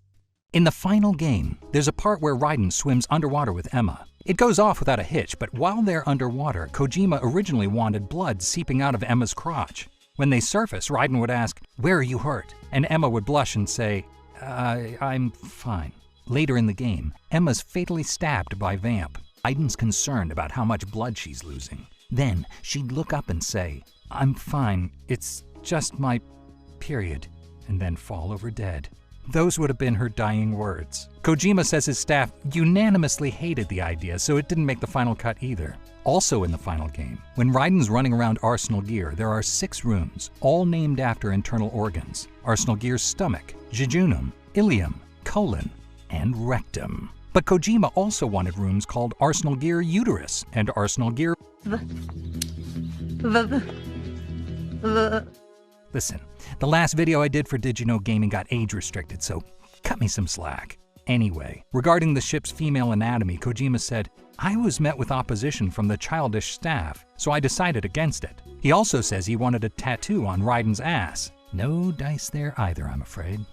In the final game, there's a part where Raiden swims underwater with Emma. It goes off without a hitch, but while they're underwater, Kojima originally wanted blood seeping out of Emma's crotch. When they surface, Raiden would ask, "Where are you hurt?" And Emma would blush and say, I'm fine. Later in the game, Emma's fatally stabbed by Vamp. Raiden's concerned about how much blood she's losing. Then she'd look up and say, "I'm fine, it's just my period," and then fall over dead. Those would have been her dying words. Kojima says his staff unanimously hated the idea, so it didn't make the final cut either. Also in the final game, when Raiden's running around Arsenal Gear, there are 6 rooms, all named after internal organs. Arsenal Gear's stomach, jejunum, ileum, colon, and rectum. But Kojima also wanted rooms called Arsenal Gear Uterus and Arsenal Gear... Listen, the last video I did for Did You Know Gaming got age restricted, so cut me some slack. Anyway, regarding the ship's female anatomy, Kojima said, I was met with opposition from the childish staff, so I decided against it. He also says he wanted a tattoo on Raiden's ass. No dice there either, I'm afraid.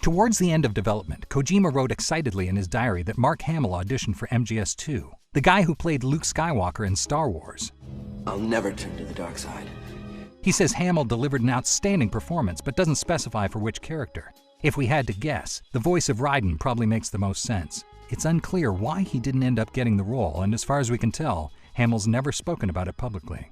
Towards the end of development, Kojima wrote excitedly in his diary that Mark Hamill auditioned for MGS2, the guy who played Luke Skywalker in Star Wars. I'll never turn to the dark side. He says Hamill delivered an outstanding performance, but doesn't specify for which character. If we had to guess, the voice of Raiden probably makes the most sense. It's unclear why he didn't end up getting the role, and as far as we can tell, Hamill's never spoken about it publicly.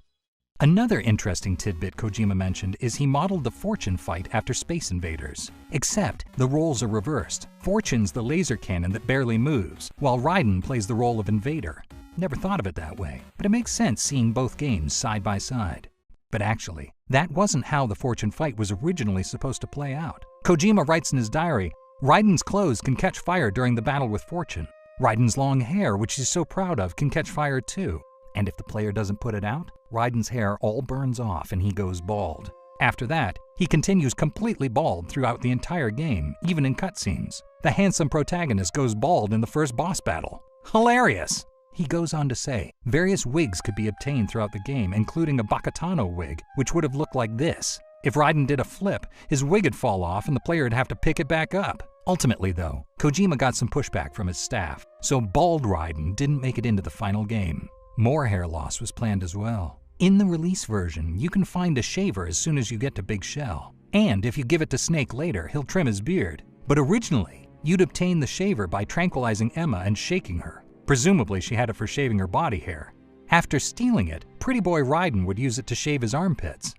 Another interesting tidbit Kojima mentioned is he modeled the Fortune fight after Space Invaders. Except, the roles are reversed. Fortune's the laser cannon that barely moves, while Raiden plays the role of Invader. Never thought of it that way, but it makes sense seeing both games side by side. But actually, that wasn't how the Fortune fight was originally supposed to play out. Kojima writes in his diary, Raiden's clothes can catch fire during the battle with Fortune. Raiden's long hair, which he's so proud of, can catch fire too. And if the player doesn't put it out, Raiden's hair all burns off and he goes bald. After that, he continues completely bald throughout the entire game, even in cutscenes. The handsome protagonist goes bald in the first boss battle. Hilarious! He goes on to say, various wigs could be obtained throughout the game, including a Bakatano wig, which would have looked like this. If Raiden did a flip, his wig would fall off and the player would have to pick it back up. Ultimately though, Kojima got some pushback from his staff, so bald Raiden didn't make it into the final game. More hair loss was planned as well. In the release version, you can find a shaver as soon as you get to Big Shell. And if you give it to Snake later, he'll trim his beard. But originally, you'd obtain the shaver by tranquilizing Emma and shaking her. Presumably she had it for shaving her body hair. After stealing it, Pretty Boy Raiden would use it to shave his armpits.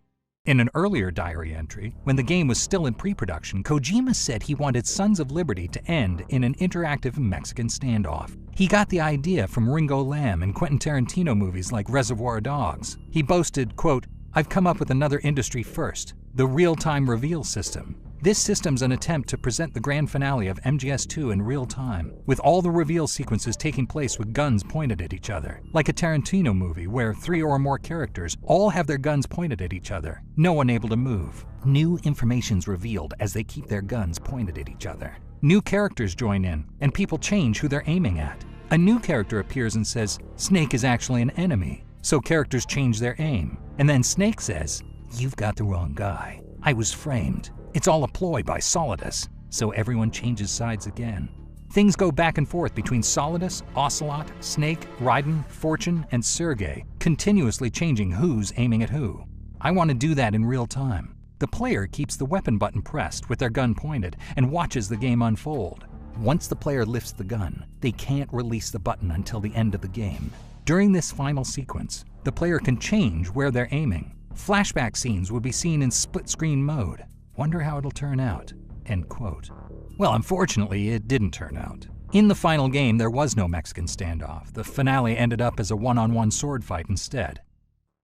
In an earlier diary entry, when the game was still in pre-production, Kojima said he wanted Sons of Liberty to end in an interactive Mexican standoff. He got the idea from Ringo Lam and Quentin Tarantino movies like Reservoir Dogs. He boasted, quote, I've come up with another industry first, the real-time reveal system. This system's an attempt to present the grand finale of MGS2 in real time, with all the reveal sequences taking place with guns pointed at each other, like a Tarantino movie where 3 or more characters all have their guns pointed at each other, no one able to move. New information's revealed as they keep their guns pointed at each other. New characters join in, and people change who they're aiming at. A new character appears and says, Snake is actually an enemy, so characters change their aim. And then Snake says, you've got the wrong guy. I was framed. It's all a ploy by Solidus, so everyone changes sides again. Things go back and forth between Solidus, Ocelot, Snake, Raiden, Fortune, and Sergei, continuously changing who's aiming at who. I want to do that in real time. The player keeps the weapon button pressed with their gun pointed and watches the game unfold. Once the player lifts the gun, they can't release the button until the end of the game. During this final sequence, the player can change where they're aiming. Flashback scenes would be seen in split-screen mode. Wonder how it'll turn out, end quote. Well, unfortunately, it didn't turn out. In the final game, there was no Mexican standoff. The finale ended up as a one-on-one sword fight instead.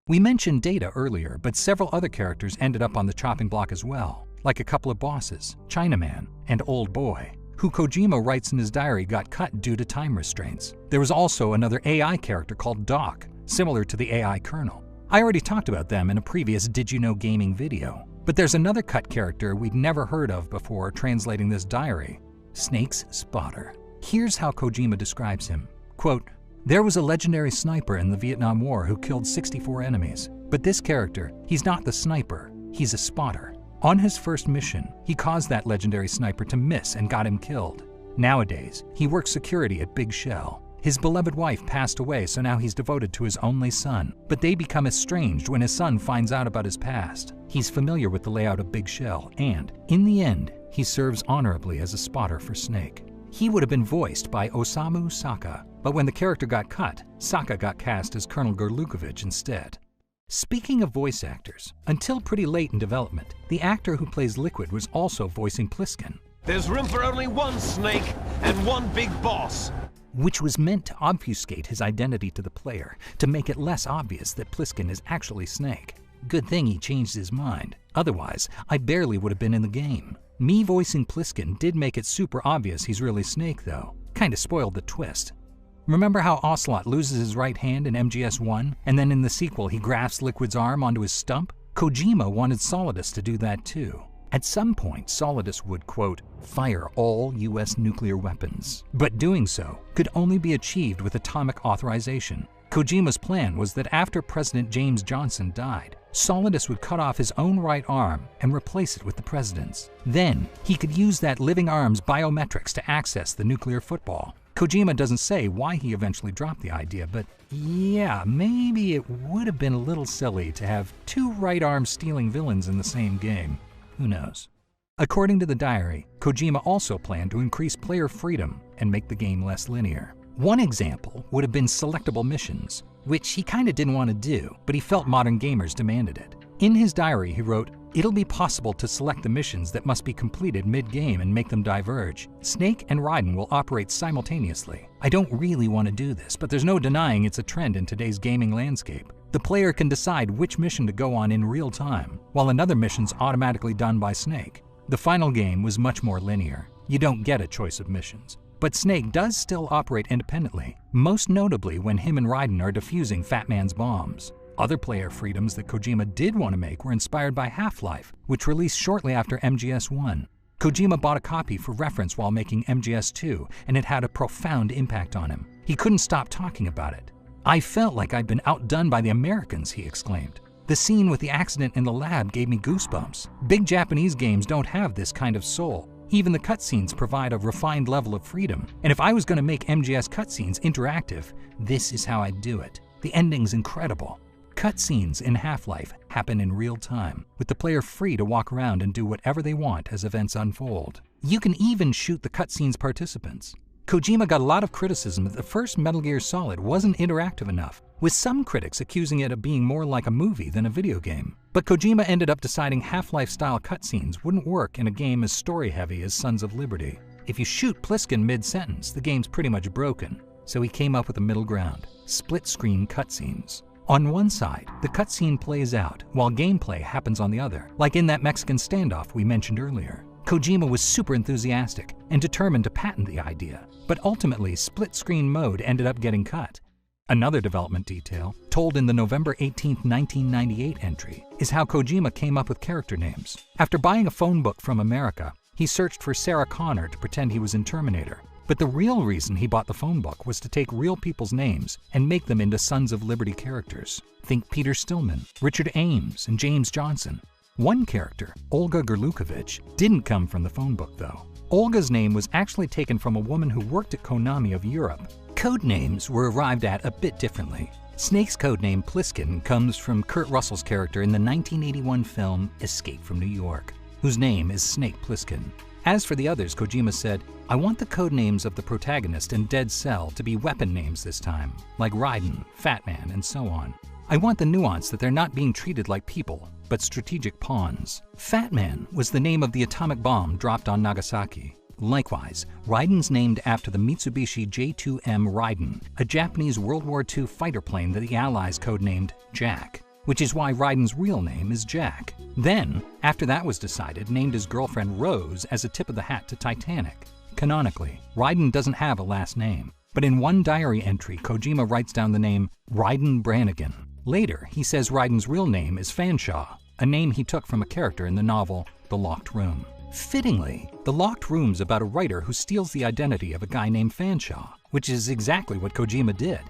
We mentioned Data earlier, but several other characters ended up on the chopping block as well, like a couple of bosses, Chinaman and Old Boy, who Kojima writes in his diary got cut due to time restraints. There was also another AI character called Doc, similar to the AI Colonel. I already talked about them in a previous Did You Know Gaming video. But there's another cut character we'd never heard of before translating this diary, Snake's spotter. Here's how Kojima describes him. Quote, there was a legendary sniper in the Vietnam War who killed 64 enemies. But this character, he's not the sniper, he's a spotter. On his first mission, he caused that legendary sniper to miss and got him killed. Nowadays, he works security at Big Shell. His beloved wife passed away, so now he's devoted to his only son. But they become estranged when his son finds out about his past. He's familiar with the layout of Big Shell, and, in the end, he serves honorably as a spotter for Snake. He would have been voiced by Osamu Saka, but when the character got cut, Saka got cast as Colonel Gorlukovich instead. Speaking of voice actors, until pretty late in development, the actor who plays Liquid was also voicing Pliskin. There's room for only one Snake and one big boss. Which was meant to obfuscate his identity to the player, to make it less obvious that Pliskin is actually Snake. Good thing he changed his mind. Otherwise, I barely would have been in the game. Me voicing Pliskin did make it super obvious he's really Snake, though. Kinda spoiled the twist. Remember how Ocelot loses his right hand in MGS1, and then in the sequel he grafts Liquid's arm onto his stump? Kojima wanted Solidus to do that too. At some point, Solidus would, quote, fire all US nuclear weapons. But doing so could only be achieved with atomic authorization. Kojima's plan was that after President James Johnson died, Solidus would cut off his own right arm and replace it with the president's. Then, he could use that living arm's biometrics to access the nuclear football. Kojima doesn't say why he eventually dropped the idea, but yeah, maybe it would have been a little silly to have two right-arm stealing villains in the same game. Who knows? According to the diary, Kojima also planned to increase player freedom and make the game less linear. One example would have been selectable missions, which he kinda didn't want to do, but he felt modern gamers demanded it. In his diary, he wrote, "It'll be possible to select the missions that must be completed mid-game and make them diverge. Snake and Raiden will operate simultaneously. I don't really want to do this, but there's no denying it's a trend in today's gaming landscape. The player can decide which mission to go on in real time, while another mission's automatically done by Snake." The final game was much more linear. You don't get a choice of missions. But Snake does still operate independently, most notably when him and Raiden are defusing Fat Man's bombs. Other player freedoms that Kojima did want to make were inspired by Half-Life, which released shortly after MGS1. Kojima bought a copy for reference while making MGS2, and it had a profound impact on him. He couldn't stop talking about it. "I felt like I'd been outdone by the Americans," he exclaimed. "The scene with the accident in the lab gave me goosebumps. Big Japanese games don't have this kind of soul. Even the cutscenes provide a refined level of freedom. And if I was going to make MGS cutscenes interactive, this is how I'd do it. The ending's incredible." Cutscenes in Half-Life happen in real time, with the player free to walk around and do whatever they want as events unfold. You can even shoot the cutscene's participants. Kojima got a lot of criticism that the first Metal Gear Solid wasn't interactive enough, with some critics accusing it of being more like a movie than a video game. But Kojima ended up deciding Half-Life-style cutscenes wouldn't work in a game as story-heavy as Sons of Liberty. If you shoot Pliskin mid-sentence, the game's pretty much broken. So he came up with a middle ground: split-screen cutscenes. On one side, the cutscene plays out, while gameplay happens on the other, like in that Mexican standoff we mentioned earlier. Kojima was super enthusiastic and determined to patent the idea, but ultimately split-screen mode ended up getting cut. Another development detail, told in the November 18, 1998 entry, is how Kojima came up with character names. After buying a phone book from America, he searched for Sarah Connor to pretend he was in Terminator. But the real reason he bought the phone book was to take real people's names and make them into Sons of Liberty characters. Think Peter Stillman, Richard Ames, and James Johnson. One character, Olga Gerlukovich, didn't come from the phone book though. Olga's name was actually taken from a woman who worked at Konami of Europe. Code names were arrived at a bit differently. Snake's codename Pliskin comes from Kurt Russell's character in the 1981 film Escape from New York, whose name is Snake Pliskin. As for the others, Kojima said, "I want the codenames of the protagonist and Dead Cell to be weapon names this time, like Raiden, Fat Man, and so on. I want the nuance that they're not being treated like people, but strategic pawns." Fat Man was the name of the atomic bomb dropped on Nagasaki. Likewise, Raiden's named after the Mitsubishi J2M Raiden, a Japanese World War II fighter plane that the Allies codenamed Jack, which is why Raiden's real name is Jack. Then, after that was decided, named his girlfriend Rose as a tip of the hat to Titanic. Canonically, Raiden doesn't have a last name, but in one diary entry, Kojima writes down the name Raiden Brannigan. Later, he says Raiden's real name is Fanshawe, a name he took from a character in the novel The Locked Room. Fittingly, The Locked Room's about a writer who steals the identity of a guy named Fanshawe, which is exactly what Kojima did.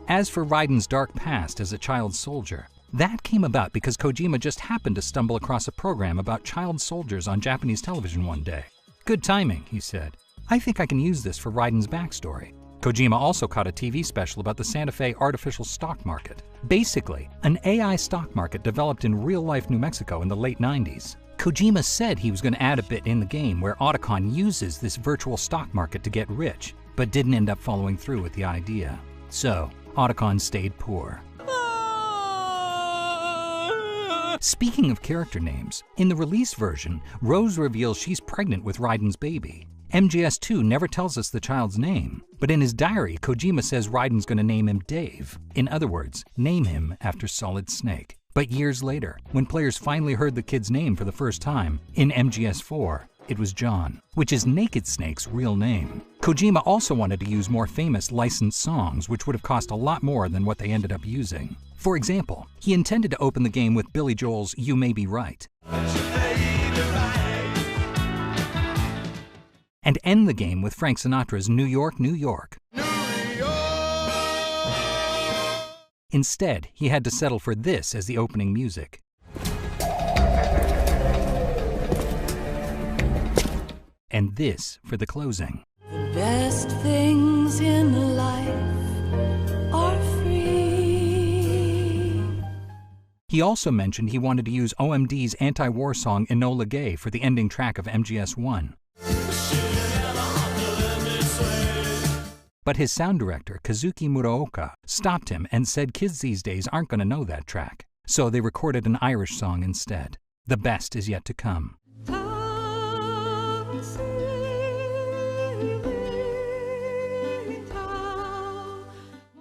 As for Raiden's dark past as a child soldier, that came about because Kojima just happened to stumble across a program about child soldiers on Japanese television one day. "Good timing," he said. "I think I can use this for Raiden's backstory." Kojima also caught a TV special about the Santa Fe artificial stock market. Basically, an AI stock market developed in real-life New Mexico in the late 90s. Kojima said he was going to add a bit in the game where Otacon uses this virtual stock market to get rich, but didn't end up following through with the idea. So, Otacon stayed poor. Speaking of character names, in the release version, Rose reveals she's pregnant with Raiden's baby. MGS2 never tells us the child's name, but in his diary, Kojima says Raiden's going to name him Dave. In other words, name him after Solid Snake. But years later, when players finally heard the kid's name for the first time, in MGS4, it was John, which is Naked Snake's real name. Kojima also wanted to use more famous licensed songs, which would have cost a lot more than what they ended up using. For example, he intended to open the game with Billy Joel's You May Be Right, and end the game with Frank Sinatra's New York, New York. Instead, he had to settle for this as the opening music. And this for the closing. The best things in life are free. He also mentioned he wanted to use OMD's anti-war song Enola Gay for the ending track of MGS1. But his sound director, Kazuki Muraoka, stopped him and said kids these days aren't going to know that track. So they recorded an Irish song instead. The best is yet to come.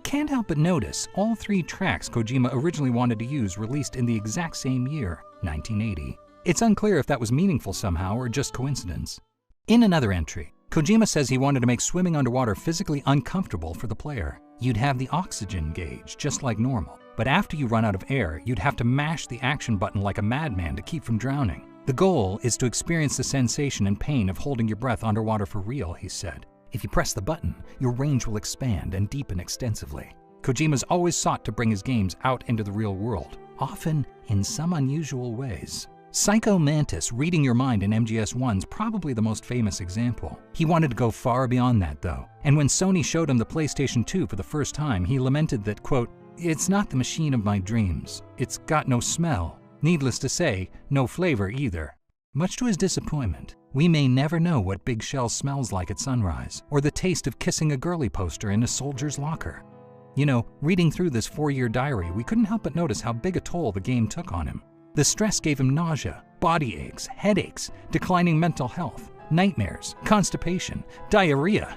Can't help but notice all three tracks Kojima originally wanted to use released in the exact same year, 1980. It's unclear if that was meaningful somehow or just coincidence. In another entry, Kojima says he wanted to make swimming underwater physically uncomfortable for the player. You'd have the oxygen gauge, just like normal, but after you run out of air, you'd have to mash the action button like a madman to keep from drowning. The goal is to experience the sensation and pain of holding your breath underwater for real, he said. If you press the button, your range will expand and deepen extensively. Kojima's always sought to bring his games out into the real world, often in some unusual ways. Psycho Mantis reading your mind in MGS1's probably the most famous example. He wanted to go far beyond that though, and when Sony showed him the PlayStation 2 for the first time, he lamented that, quote, "It's not the machine of my dreams. It's got no smell. Needless to say, no flavor either." Much to his disappointment, we may never know what Big Shell smells like at sunrise, or the taste of kissing a girly poster in a soldier's locker. You know, reading through this 4-year diary, we couldn't help but notice how big a toll the game took on him. The stress gave him nausea, body aches, headaches, declining mental health, nightmares, constipation, diarrhea.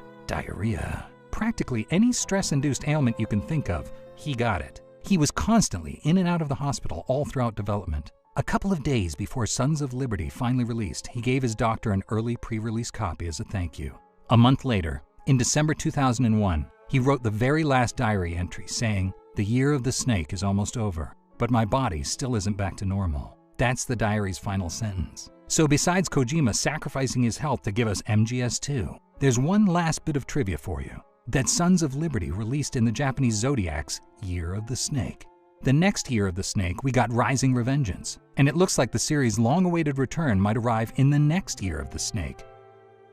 Practically any stress-induced ailment you can think of, he got it. He was constantly in and out of the hospital all throughout development. A couple of days before Sons of Liberty finally released, he gave his doctor an early pre-release copy as a thank you. A month later, in December 2001, he wrote the very last diary entry saying, "The year of the snake is almost over, but my body still isn't back to normal." That's the diary's final sentence. So besides Kojima sacrificing his health to give us MGS2, there's one last bit of trivia for you. That Sons of Liberty released in the Japanese Zodiac's Year of the Snake. The next Year of the Snake, we got Rising Revengeance, and it looks like the series' long-awaited return might arrive in the next Year of the Snake.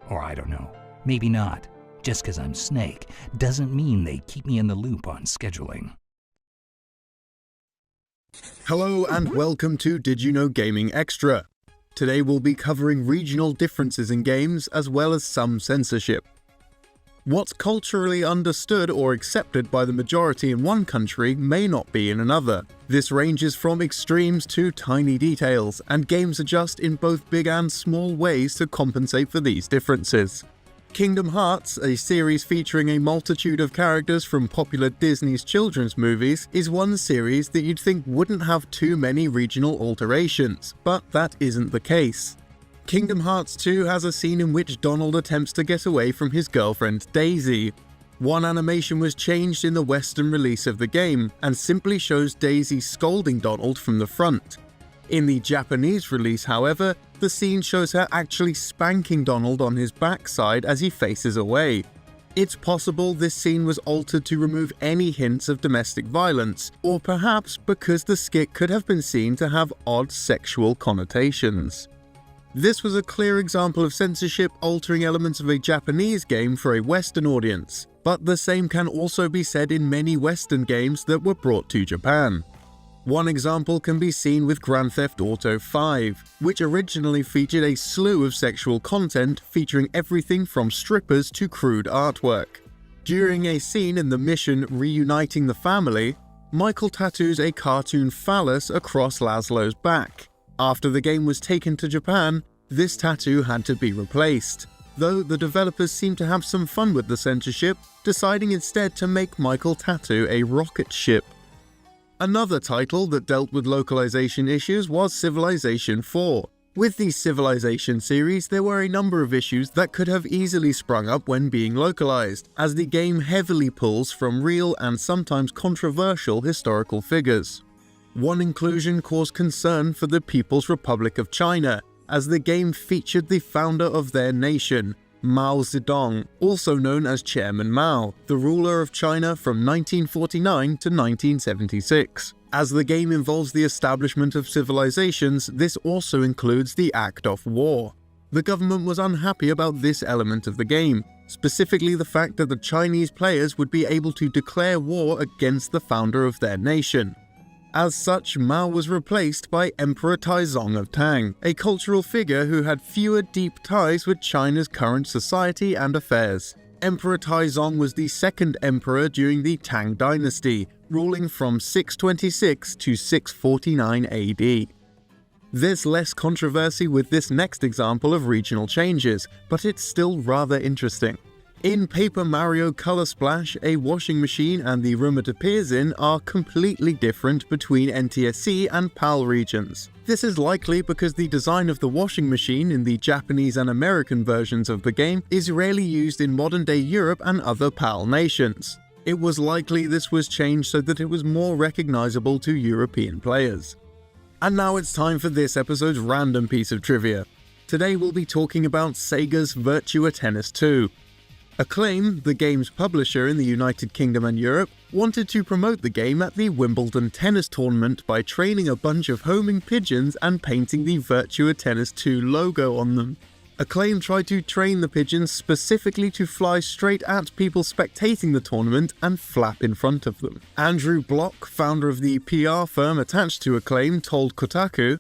Or I don't know, maybe not. Just because I'm Snake doesn't mean they keep me in the loop on scheduling. Hello and welcome to Did You Know Gaming Extra. Today we'll be covering regional differences in games as well as some censorship. What's culturally understood or accepted by the majority in one country may not be in another. This ranges from extremes to tiny details, and games adjust in both big and small ways to compensate for these differences. Kingdom Hearts, a series featuring a multitude of characters from popular Disney's children's movies, is one series that you'd think wouldn't have too many regional alterations, but that isn't the case. Kingdom Hearts 2 has a scene in which Donald attempts to get away from his girlfriend Daisy. One animation was changed in the Western release of the game, and simply shows Daisy scolding Donald from the front. In the Japanese release, however, the scene shows her actually spanking Donald on his backside as he faces away. It's possible this scene was altered to remove any hints of domestic violence, or perhaps because the skit could have been seen to have odd sexual connotations. This was a clear example of censorship altering elements of a Japanese game for a Western audience, but the same can also be said in many Western games that were brought to Japan. One example can be seen with Grand Theft Auto 5, which originally featured a slew of sexual content featuring everything from strippers to crude artwork. During a scene in the mission Reuniting the Family, Michael tattoos a cartoon phallus across Laszlo's back. After the game was taken to Japan, this tattoo had to be replaced, though the developers seemed to have some fun with the censorship, deciding instead to make Michael tattoo a rocket ship. Another title that dealt with localization issues was Civilization 4. With the Civilization series, there were a number of issues that could have easily sprung up when being localized, as the game heavily pulls from real and sometimes controversial historical figures. One inclusion caused concern for the People's Republic of China, as the game featured the founder of their nation, Mao Zedong, also known as Chairman Mao, the ruler of China from 1949 to 1976. As the game involves the establishment of civilizations, this also includes the act of war. The government was unhappy about this element of the game, specifically the fact that the Chinese players would be able to declare war against the founder of their nation. As such, Mao was replaced by Emperor Taizong of Tang, a cultural figure who had fewer deep ties with China's current society and affairs. Emperor Taizong was the second emperor during the Tang dynasty, ruling from 626 to 649 AD. There's less controversy with this next example of regional changes, but it's still rather interesting. In Paper Mario Color Splash, a washing machine and the room it appears in are completely different between NTSC and PAL regions. This is likely because the design of the washing machine in the Japanese and American versions of the game is rarely used in modern-day Europe and other PAL nations. It was likely this was changed so that it was more recognizable to European players. And now it's time for this episode's random piece of trivia. Today we'll be talking about Sega's Virtua Tennis 2. Acclaim, the game's publisher in the United Kingdom and Europe, wanted to promote the game at the Wimbledon tennis tournament by training a bunch of homing pigeons and painting the Virtua Tennis 2 logo on them. Acclaim tried to train the pigeons specifically to fly straight at people spectating the tournament and flap in front of them. Andrew Block, founder of the PR firm attached to Acclaim, told Kotaku,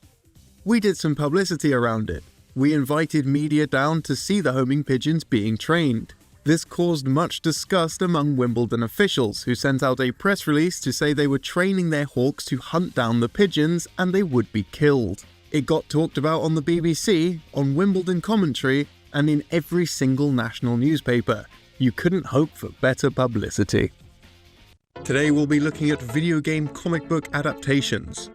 "We did some publicity around it. We invited media down to see the homing pigeons being trained. This caused much disgust among Wimbledon officials, who sent out a press release to say they were training their hawks to hunt down the pigeons and they would be killed. It got talked about on the BBC, on Wimbledon commentary, and in every single national newspaper. You couldn't hope for better publicity." Today we'll be looking at video game comic book adaptations.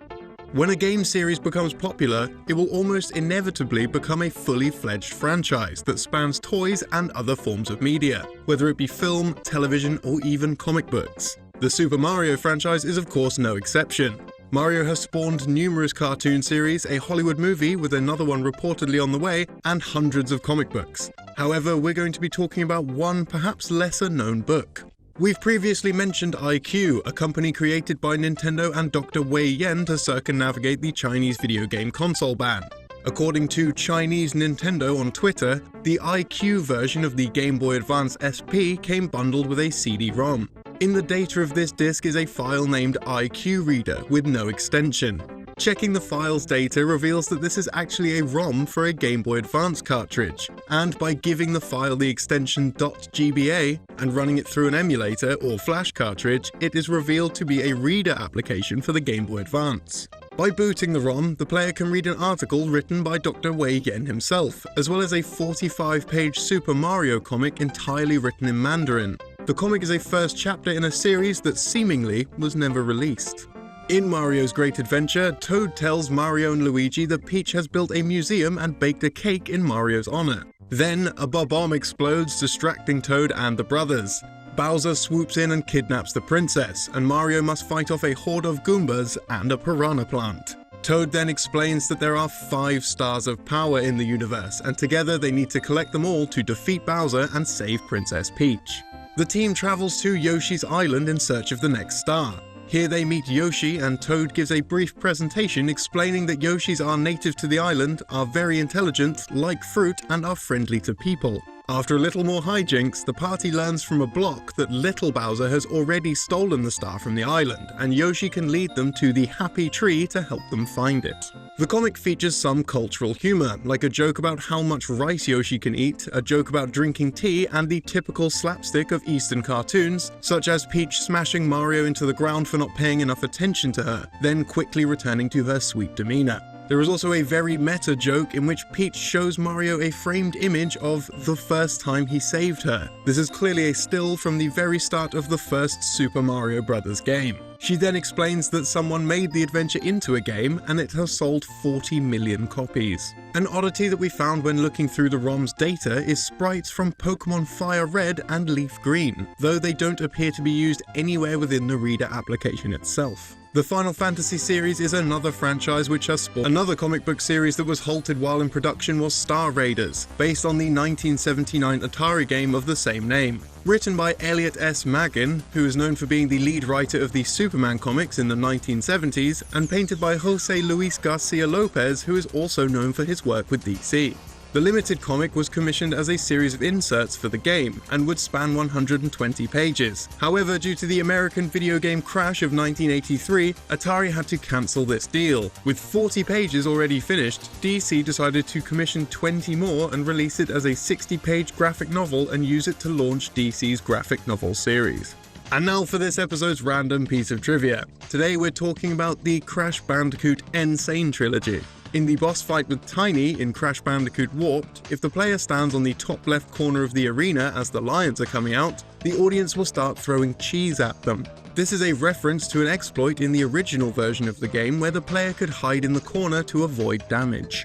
When a game series becomes popular, it will almost inevitably become a fully fledged franchise that spans toys and other forms of media, whether it be film, television, or even comic books. The Super Mario franchise is of course no exception. Mario has spawned numerous cartoon series, a Hollywood movie with another one reportedly on the way, and hundreds of comic books. However, we're going to be talking about one perhaps lesser known book. We've previously mentioned iQ, a company created by Nintendo and Dr. Wei Yan to circumnavigate the Chinese video game console ban. According to Chinese Nintendo on Twitter, the iQ version of the Game Boy Advance SP came bundled with a CD-ROM. In the data of this disc is a file named iQ Reader with no extension. Checking the file's data reveals that this is actually a ROM for a Game Boy Advance cartridge, and by giving the file the extension .gba and running it through an emulator or flash cartridge, it is revealed to be a reader application for the Game Boy Advance. By booting the ROM, the player can read an article written by Dr. Wei Yan himself, as well as a 45-page Super Mario comic entirely written in Mandarin. The comic is a first chapter in a series that seemingly was never released. In Mario's Great Adventure, Toad tells Mario and Luigi that Peach has built a museum and baked a cake in Mario's honor. Then, a bomb explodes, distracting Toad and the brothers. Bowser swoops in and kidnaps the princess, and Mario must fight off a horde of Goombas and a piranha plant. Toad then explains that there are 5 stars of power in the universe, and together they need to collect them all to defeat Bowser and save Princess Peach. The team travels to Yoshi's Island in search of the next star. Here they meet Yoshi, and Toad gives a brief presentation explaining that Yoshis are native to the island, are very intelligent, like fruit, and are friendly to people. After a little more hijinks, the party learns from a block that little Bowser has already stolen the star from the island, and Yoshi can lead them to the Happy Tree to help them find it. The comic features some cultural humor, like a joke about how much rice Yoshi can eat, a joke about drinking tea, and the typical slapstick of Eastern cartoons, such as Peach smashing Mario into the ground for not paying enough attention to her, then quickly returning to her sweet demeanor. There is also a very meta joke in which Peach shows Mario a framed image of the first time he saved her. This is clearly a still from the very start of the first Super Mario Bros. Game. She then explains that someone made the adventure into a game and it has sold 40 million copies. An oddity that we found when looking through the ROM's data is sprites from Pokemon Fire Red and Leaf Green, though they don't appear to be used anywhere within the Reader application itself. The Final Fantasy series is another franchise which has spawned. Another comic book series that was halted while in production was Star Raiders, based on the 1979 Atari game of the same name. Written by Elliot S. Maggin, who is known for being the lead writer of the Superman comics in the 1970s, and painted by Jose Luis Garcia Lopez, who is also known for his work with DC. The limited comic was commissioned as a series of inserts for the game, and would span 120 pages. However, due to the American video game crash of 1983, Atari had to cancel this deal. With 40 pages already finished, DC decided to commission 20 more and release it as a 60-page graphic novel and use it to launch DC's graphic novel series. And now for this episode's random piece of trivia. Today we're talking about the Crash Bandicoot N. Sane trilogy. In the boss fight with Tiny in Crash Bandicoot Warped, if the player stands on the top left corner of the arena as the lions are coming out, the audience will start throwing cheese at them. This is a reference to an exploit in the original version of the game where the player could hide in the corner to avoid damage.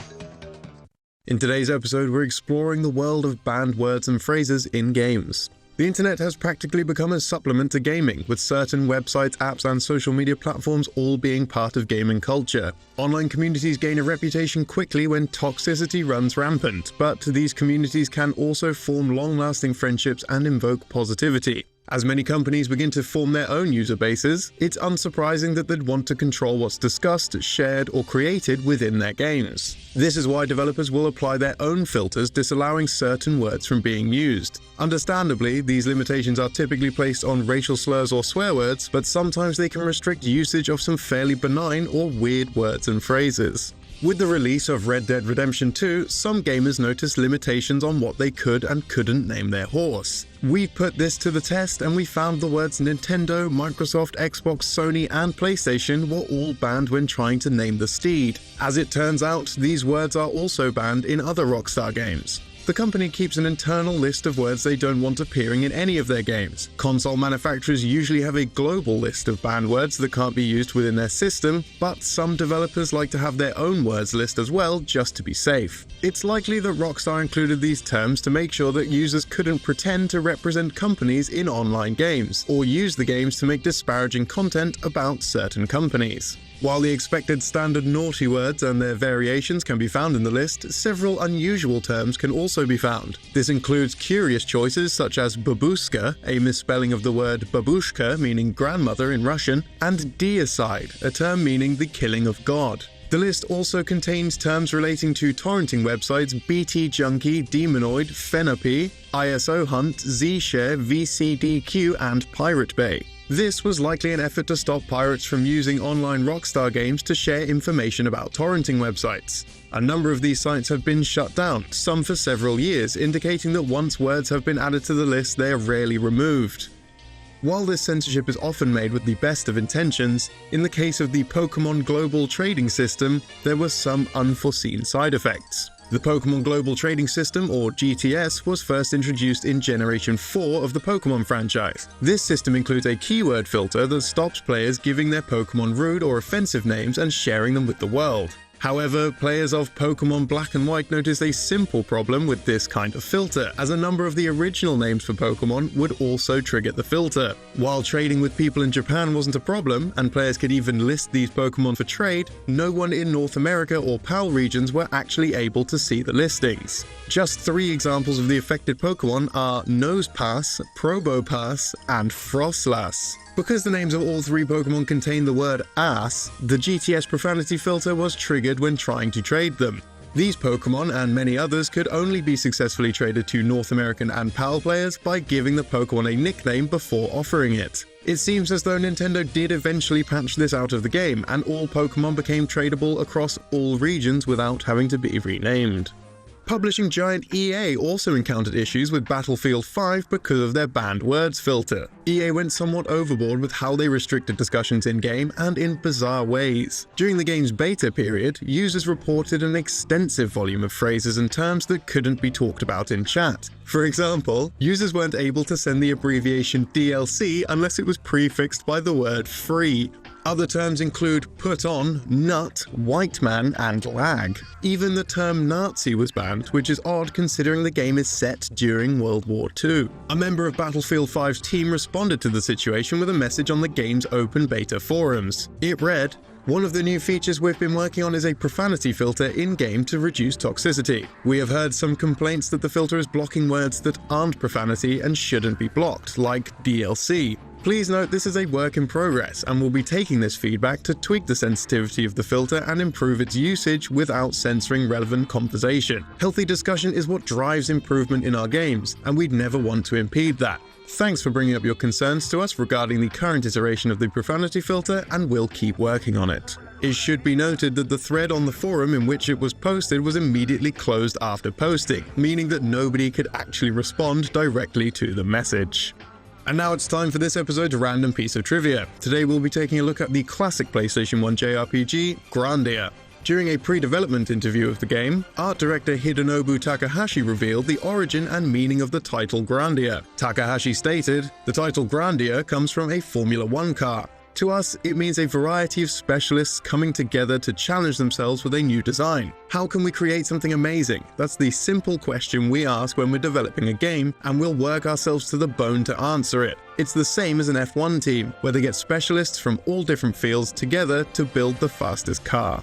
In today's episode, we're exploring the world of banned words and phrases in games. The internet has practically become a supplement to gaming, with certain websites, apps, and social media platforms all being part of gaming culture. Online communities gain a reputation quickly when toxicity runs rampant, but these communities can also form long-lasting friendships and invoke positivity. As many companies begin to form their own user bases, it's unsurprising that they'd want to control what's discussed, shared, or created within their games. This is why developers will apply their own filters disallowing certain words from being used. Understandably, these limitations are typically placed on racial slurs or swear words, but sometimes they can restrict usage of some fairly benign or weird words and phrases. With the release of Red Dead Redemption 2, some gamers noticed limitations on what they could and couldn't name their horse. We put this to the test and we found the words Nintendo, Microsoft, Xbox, Sony, and PlayStation were all banned when trying to name the steed. As it turns out, these words are also banned in other Rockstar games. The company keeps an internal list of words they don't want appearing in any of their games. Console manufacturers usually have a global list of banned words that can't be used within their system, but some developers like to have their own words list as well, just to be safe. It's likely that Rockstar included these terms to make sure that users couldn't pretend to represent companies in online games, or use the games to make disparaging content about certain companies. While the expected standard naughty words and their variations can be found in the list, several unusual terms can also be found. This includes curious choices such as babushka, a misspelling of the word babushka meaning grandmother in Russian, and deicide, a term meaning the killing of God. The list also contains terms relating to torrenting websites BT Junkie, Demonoid, Fenopy, ISO Hunt, Zshare, VCDQ, and Pirate Bay. This was likely an effort to stop pirates from using online Rockstar games to share information about torrenting websites. A number of these sites have been shut down, some for several years, indicating that once words have been added to the list, they are rarely removed. While this censorship is often made with the best of intentions, in the case of the Pokemon Global Trading System, there were some unforeseen side effects. The Pokemon Global Trading System, or GTS, was first introduced in Generation 4 of the Pokemon franchise. This system includes a keyword filter that stops players giving their Pokemon rude or offensive names and sharing them with the world. However, players of Pokemon Black and White noticed a simple problem with this kind of filter, as a number of the original names for Pokemon would also trigger the filter. While trading with people in Japan wasn't a problem, and players could even list these Pokemon for trade, no one in North America or PAL regions were actually able to see the listings. Just 3 examples of the affected Pokemon are Nosepass, Probopass, and Frostlass. Because the names of all 3 Pokemon contain the word ass, the GTS profanity filter was triggered when trying to trade them. These Pokemon and many others could only be successfully traded to North American and PAL players by giving the Pokemon a nickname before offering it. It seems as though Nintendo did eventually patch this out of the game, and all Pokemon became tradable across all regions without having to be renamed. Publishing giant EA also encountered issues with Battlefield 5 because of their banned words filter. EA went somewhat overboard with how they restricted discussions in-game and in bizarre ways. During the game's beta period, users reported an extensive volume of phrases and terms that couldn't be talked about in chat. For example, users weren't able to send the abbreviation DLC unless it was prefixed by the word free. Other terms include put on, nut, white man, and lag. Even the term Nazi was banned, which is odd considering the game is set during World War II. A member of Battlefield 5's team responded to the situation with a message on the game's open beta forums. It read, "One of the new features we've been working on is a profanity filter in-game to reduce toxicity. We have heard some complaints that the filter is blocking words that aren't profanity and shouldn't be blocked, like DLC. Please note this is a work in progress, and we'll be taking this feedback to tweak the sensitivity of the filter and improve its usage without censoring relevant conversation. Healthy discussion is what drives improvement in our games, and we'd never want to impede that. Thanks for bringing up your concerns to us regarding the current iteration of the profanity filter, and we'll keep working on it." It should be noted that the thread on the forum in which it was posted was immediately closed after posting, meaning that nobody could actually respond directly to the message. And now it's time for this episode's random piece of trivia. Today we'll be taking a look at the classic PlayStation 1 JRPG, Grandia. During a pre-development interview of the game, art director Hidenobu Takahashi revealed the origin and meaning of the title Grandia. Takahashi stated, "The title Grandia comes from a Formula 1 car. To us, it means a variety of specialists coming together to challenge themselves with a new design. How can we create something amazing? That's the simple question we ask when we're developing a game, and we'll work ourselves to the bone to answer it. It's the same as an F1 team, where they get specialists from all different fields together to build the fastest car."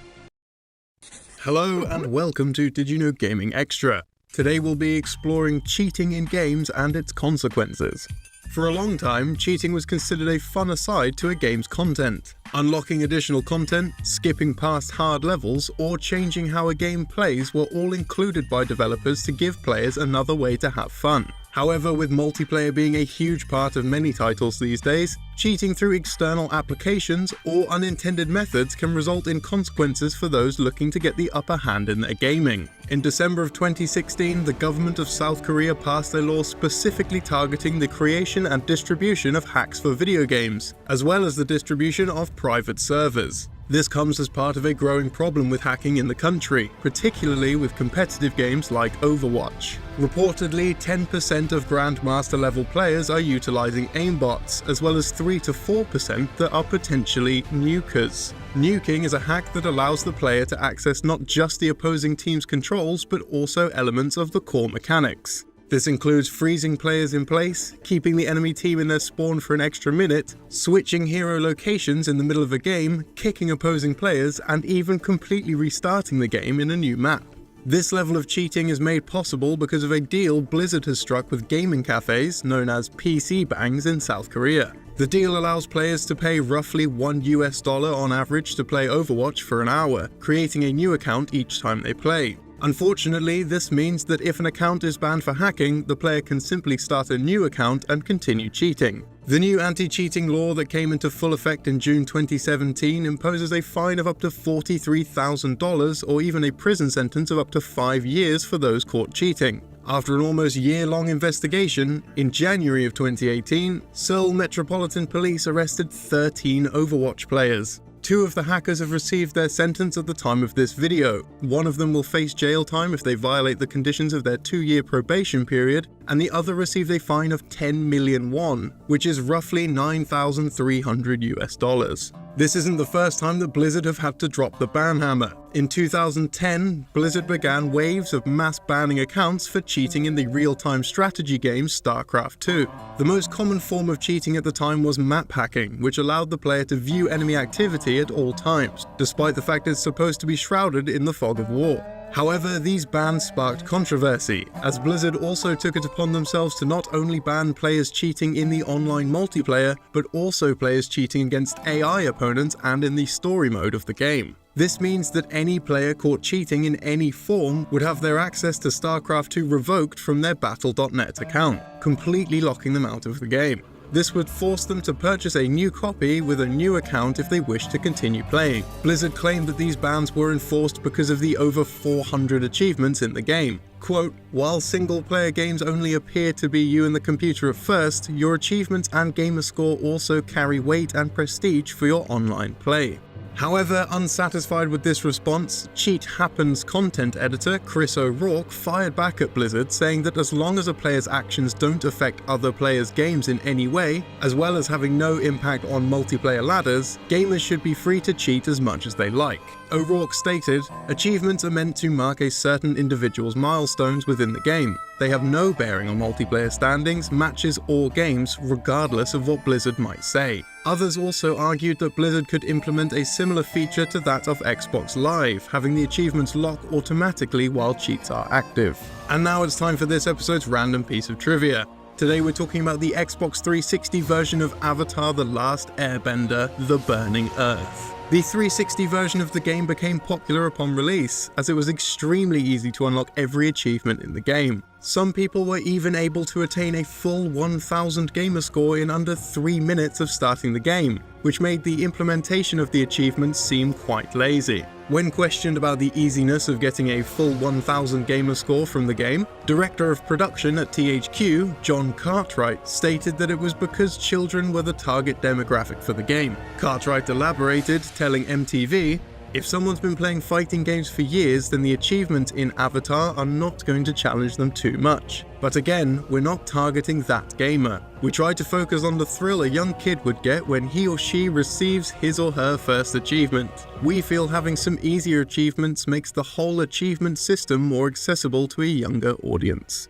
Hello and welcome to Did You Know Gaming Extra. Today we'll be exploring cheating in games and its consequences. For a long time, cheating was considered a fun aside to a game's content. Unlocking additional content, skipping past hard levels, or changing how a game plays were all included by developers to give players another way to have fun. However, with multiplayer being a huge part of many titles these days, cheating through external applications or unintended methods can result in consequences for those looking to get the upper hand in their gaming. In December of 2016, the government of South Korea passed a law specifically targeting the creation and distribution of hacks for video games, as well as the distribution of private servers. This comes as part of a growing problem with hacking in the country, particularly with competitive games like Overwatch. Reportedly, 10% of Grandmaster level players are utilizing aimbots, as well as 3 to 4% that are potentially nukers. Nuking is a hack that allows the player to access not just the opposing team's controls, but also elements of the core mechanics. This includes freezing players in place, keeping the enemy team in their spawn for an extra minute, switching hero locations in the middle of a game, kicking opposing players, and even completely restarting the game in a new map. This level of cheating is made possible because of a deal Blizzard has struck with gaming cafes known as PC Bangs in South Korea. The deal allows players to pay roughly $1 on average to play Overwatch for an hour, creating a new account each time they play. Unfortunately, this means that if an account is banned for hacking, the player can simply start a new account and continue cheating. The new anti-cheating law that came into full effect in June 2017 imposes a fine of up to $43,000 or even a prison sentence of up to 5 years for those caught cheating. After an almost year-long investigation, in January of 2018, Seoul Metropolitan Police arrested 13 Overwatch players. 2 of the hackers have received their sentence at the time of this video. One of them will face jail time if they violate the conditions of their 2-year probation period, and the other received a fine of 10 million won, which is roughly $9,300 US. This isn't the first time that Blizzard have had to drop the ban hammer. In 2010, Blizzard began waves of mass banning accounts for cheating in the real-time strategy game StarCraft 2. The most common form of cheating at the time was map hacking, which allowed the player to view enemy activity at all times, despite the fact it's supposed to be shrouded in the fog of war. However, these bans sparked controversy, as Blizzard also took it upon themselves to not only ban players cheating in the online multiplayer, but also players cheating against AI opponents and in the story mode of the game. This means that any player caught cheating in any form would have their access to StarCraft 2 revoked from their Battle.net account, completely locking them out of the game. This would force them to purchase a new copy with a new account if they wished to continue playing. Blizzard claimed that these bans were enforced because of the over 400 achievements in the game. Quote, "While single-player games only appear to be you and the computer at first, your achievements and gamer score also carry weight and prestige for your online play." However, unsatisfied with this response, Cheat Happens content editor Chris O'Rourke fired back at Blizzard, saying that as long as a player's actions don't affect other players' games in any way, as well as having no impact on multiplayer ladders, gamers should be free to cheat as much as they like. O'Rourke stated, "Achievements are meant to mark a certain individual's milestones within the game. They have no bearing on multiplayer standings, matches, or games, regardless of what Blizzard might say." Others also argued that Blizzard could implement a similar feature to that of Xbox Live, having the achievements lock automatically while cheats are active. And now it's time for this episode's random piece of trivia. Today we're talking about the Xbox 360 version of Avatar: The Last Airbender, The Burning Earth. The 360 version of the game became popular upon release, as it was extremely easy to unlock every achievement in the game. Some people were even able to attain a full 1000 gamer score in under 3 minutes of starting the game, which made the implementation of the achievements seem quite lazy. When questioned about the easiness of getting a full 1000 gamer score from the game, Director of Production at THQ, John Cartwright, stated that it was because children were the target demographic for the game. Cartwright elaborated, telling MTV, "If someone's been playing fighting games for years, then the achievements in Avatar are not going to challenge them too much. But again, we're not targeting that gamer. We try to focus on the thrill a young kid would get when he or she receives his or her first achievement. We feel having some easier achievements makes the whole achievement system more accessible to a younger audience."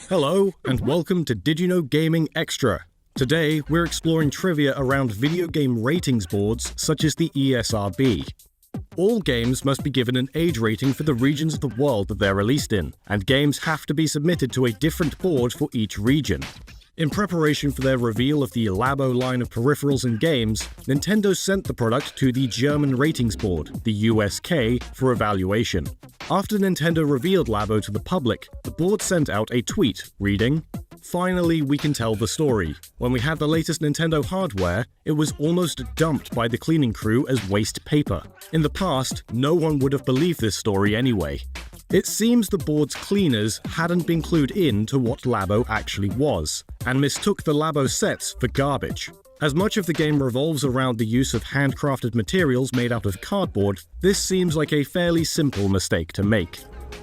Hello, and welcome to Did You Know Gaming Extra. Today, we're exploring trivia around video game ratings boards such as the ESRB. All games must be given an age rating for the regions of the world that they're released in, and games have to be submitted to a different board for each region. In preparation for their reveal of the Labo line of peripherals and games, Nintendo sent the product to the German ratings board, the USK, for evaluation. After Nintendo revealed Labo to the public, the board sent out a tweet reading, "Finally, we can tell the story. When we had the latest Nintendo hardware, it was almost dumped by the cleaning crew as waste paper. In the past, no one would have believed this story anyway." It seems the board's cleaners hadn't been clued in to what Labo actually was, and mistook the Labo sets for garbage. As much of the game revolves around the use of handcrafted materials made out of cardboard, this seems like a fairly simple mistake to make.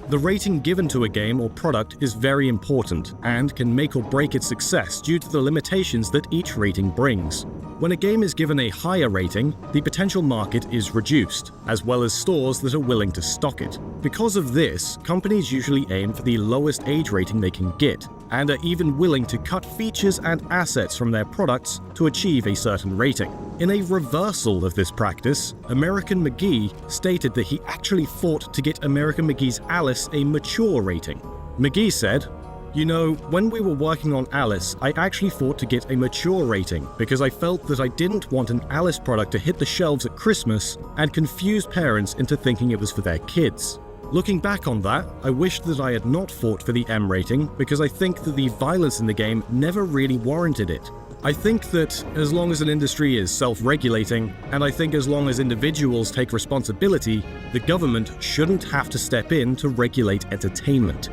The rating given to a game or product is very important, and can make or break its success due to the limitations that each rating brings. When a game is given a higher rating, the potential market is reduced, as well as stores that are willing to stock it. Because of this, companies usually aim for the lowest age rating they can get, and are even willing to cut features and assets from their products to achieve a certain rating. In a reversal of this practice, American McGee stated that he actually fought to get American McGee's Alice a mature rating. McGee said, "You know, when we were working on Alice, I actually fought to get a mature rating because I felt that I didn't want an Alice product to hit the shelves at Christmas and confuse parents into thinking it was for their kids." Looking back on that, I wished that I had not fought for the M rating because I think that the violence in the game never really warranted it. I think that as long as an industry is self-regulating, and I think as long as individuals take responsibility, the government shouldn't have to step in to regulate entertainment.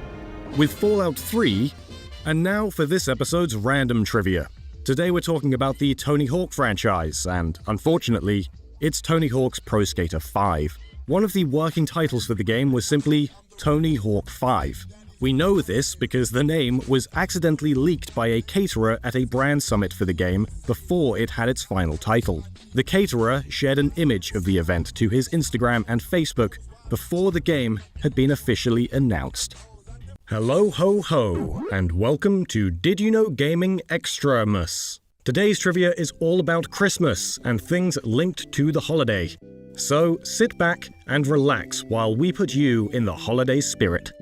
With Fallout 3, and now for this episode's random trivia. Today we're talking about the Tony Hawk franchise, and unfortunately, it's Tony Hawk's Pro Skater 5. One of the working titles for the game was simply Tony Hawk 5. We know this because the name was accidentally leaked by a caterer at a brand summit for the game before it had its final title. The caterer shared an image of the event to his Instagram and Facebook before the game had been officially announced. Hello ho ho, and welcome to Did You Know Gaming Extramus. Today's trivia is all about Christmas and things linked to the holiday. So sit back and relax while we put you in the holiday spirit.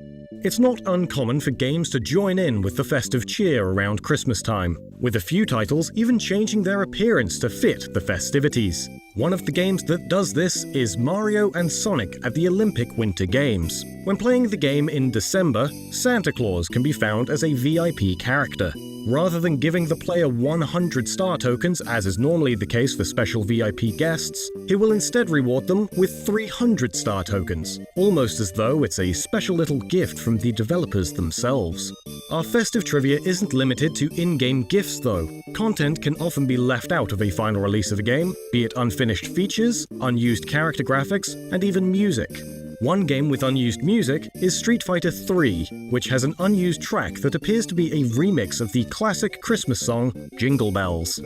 It's not uncommon for games to join in with the festive cheer around Christmas time, with a few titles even changing their appearance to fit the festivities. One of the games that does this is Mario and Sonic at the Olympic Winter Games. When playing the game in December, Santa Claus can be found as a VIP character. Rather than giving the player 100 star tokens, as is normally the case for special VIP guests, he will instead reward them with 300 star tokens, almost as though it's a special little gift from the developers themselves. Our festive trivia isn't limited to in-game gifts though. Content can often be left out of a final release of a game, be it unfinished features, unused character graphics, and even music. One game with unused music is Street Fighter III, which has an unused track that appears to be a remix of the classic Christmas song, Jingle Bells.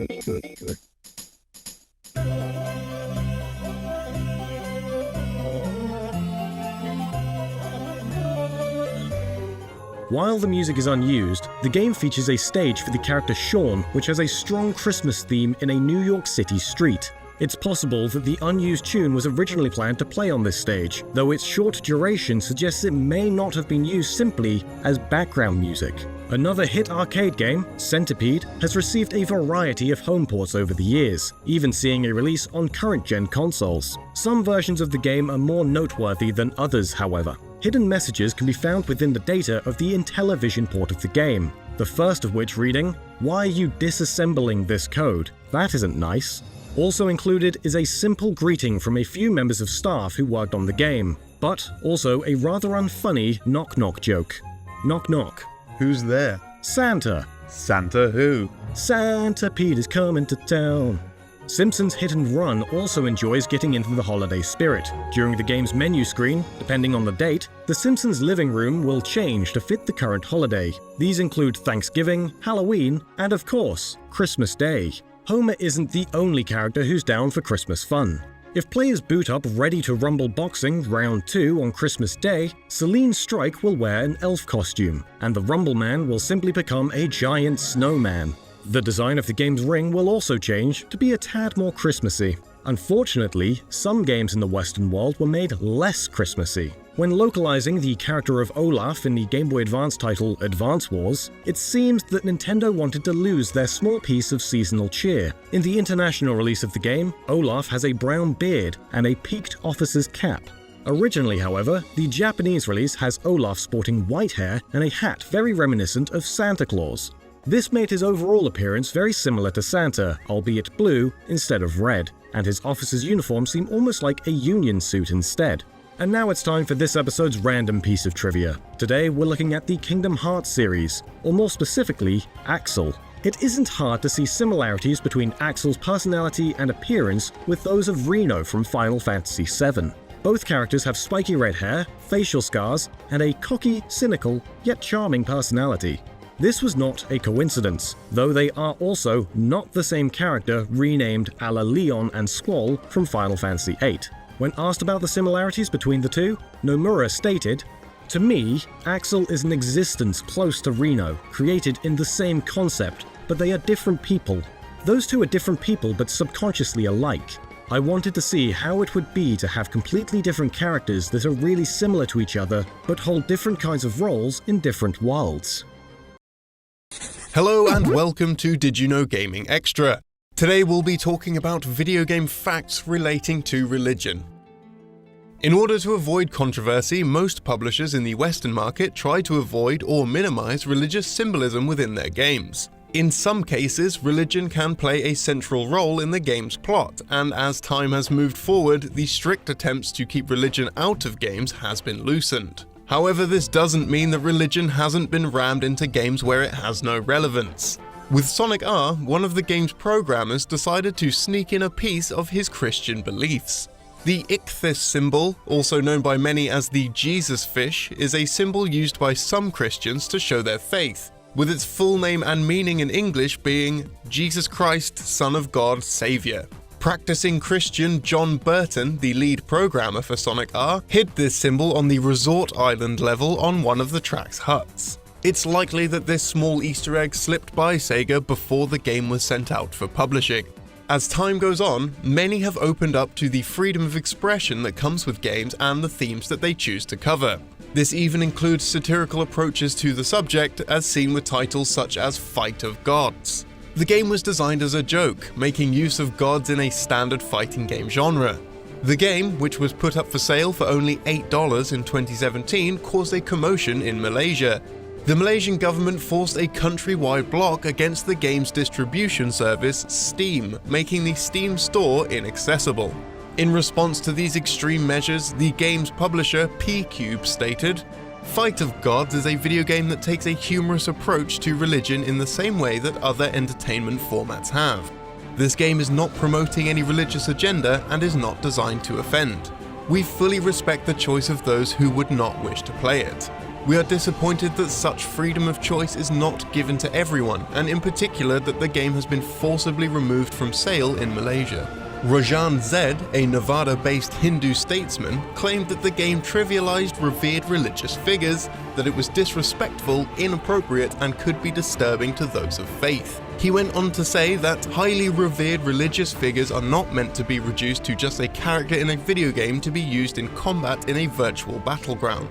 While the music is unused, the game features a stage for the character Sean, which has a strong Christmas theme in a New York City street. It's possible that the unused tune was originally planned to play on this stage, though its short duration suggests it may not have been used simply as background music. Another hit arcade game, Centipede, has received a variety of home ports over the years, even seeing a release on current-gen consoles. Some versions of the game are more noteworthy than others, however. Hidden messages can be found within the data of the Intellivision port of the game, the first of which reading, "Why are you disassembling this code? That isn't nice." Also included is a simple greeting from a few members of staff who worked on the game, but also a rather unfunny knock-knock joke. Knock knock. Who's there? Santa. Santa who? Santa Pete is coming to town. Simpsons Hit and Run also enjoys getting into the holiday spirit. During the game's menu screen, depending on the date, the Simpsons living room will change to fit the current holiday. These include Thanksgiving, Halloween, and of course, Christmas Day. Homer isn't the only character who's down for Christmas fun. If players boot up Ready to Rumble Boxing Round 2 on Christmas Day, Celine Strike will wear an elf costume, and the Rumble Man will simply become a giant snowman. The design of the game's ring will also change to be a tad more Christmassy. Unfortunately, some games in the Western world were made less Christmassy. When localizing the character of Olaf in the Game Boy Advance title Advance Wars, it seems that Nintendo wanted to lose their small piece of seasonal cheer. In the international release of the game, Olaf has a brown beard and a peaked officer's cap. Originally, however, the Japanese release has Olaf sporting white hair and a hat very reminiscent of Santa Claus. This made his overall appearance very similar to Santa, albeit blue instead of red, and his officer's uniform seemed almost like a union suit instead. And now it's time for this episode's random piece of trivia. Today we're looking at the Kingdom Hearts series, or more specifically, Axel. It isn't hard to see similarities between Axel's personality and appearance with those of Reno from Final Fantasy VII. Both characters have spiky red hair, facial scars, and a cocky, cynical, yet charming personality. This was not a coincidence, though they are also not the same character renamed a la Leon and Squall from Final Fantasy VIII. When asked about the similarities between the two, Nomura stated, "To me, Axel is an existence close to Reno, created in the same concept, but they are different people. Those two are different people but subconsciously alike. I wanted to see how it would be to have completely different characters that are really similar to each other, but hold different kinds of roles in different worlds." Hello and welcome to Did You Know Gaming Extra. Today we'll be talking about video game facts relating to religion. In order to avoid controversy, most publishers in the Western market try to avoid or minimize religious symbolism within their games. In some cases, religion can play a central role in the game's plot, and as time has moved forward, the strict attempts to keep religion out of games has been loosened. However, this doesn't mean that religion hasn't been rammed into games where it has no relevance. With Sonic R, one of the game's programmers decided to sneak in a piece of his Christian beliefs. The ichthys symbol, also known by many as the Jesus fish, is a symbol used by some Christians to show their faith, with its full name and meaning in English being Jesus Christ, Son of God, Savior. Practicing Christian John Burton, the lead programmer for Sonic R, hid this symbol on the resort island level on one of the track's huts. It's likely that this small Easter egg slipped by Sega before the game was sent out for publishing. As time goes on, many have opened up to the freedom of expression that comes with games and the themes that they choose to cover. This even includes satirical approaches to the subject, as seen with titles such as Fight of Gods. The game was designed as a joke, making use of gods in a standard fighting game genre. The game, which was put up for sale for only $8 in 2017, caused a commotion in Malaysia. The Malaysian government forced a countrywide block against the game's distribution service, Steam, making the Steam store inaccessible. In response to these extreme measures, the game's publisher, P-Cube, stated, "Fight of Gods is a video game that takes a humorous approach to religion in the same way that other entertainment formats have. This game is not promoting any religious agenda and is not designed to offend. We fully respect the choice of those who would not wish to play it. We are disappointed that such freedom of choice is not given to everyone, and in particular that the game has been forcibly removed from sale in Malaysia." Rajan Zed, a Nevada-based Hindu statesman, claimed that the game trivialized revered religious figures, that it was disrespectful, inappropriate, and could be disturbing to those of faith. He went on to say that highly revered religious figures are not meant to be reduced to just a character in a video game to be used in combat in a virtual battleground.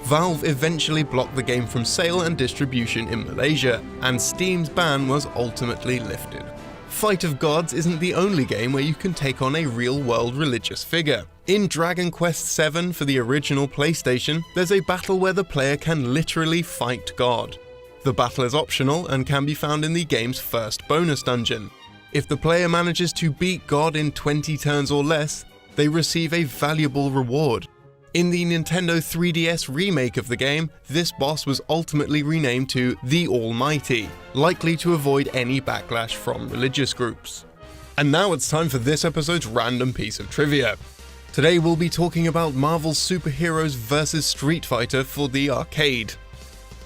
Valve eventually blocked the game from sale and distribution in Malaysia, and Steam's ban was ultimately lifted. Fight of Gods isn't the only game where you can take on a real-world religious figure. In Dragon Quest VII for the original PlayStation, there's a battle where the player can literally fight God. The battle is optional and can be found in the game's first bonus dungeon. If the player manages to beat God in 20 turns or less, they receive a valuable reward. In the Nintendo 3DS remake of the game, this boss was ultimately renamed to the Almighty, likely to avoid any backlash from religious groups. And now it's time for this episode's random piece of trivia. Today we'll be talking about Marvel's Superheroes vs. Street Fighter for the arcade.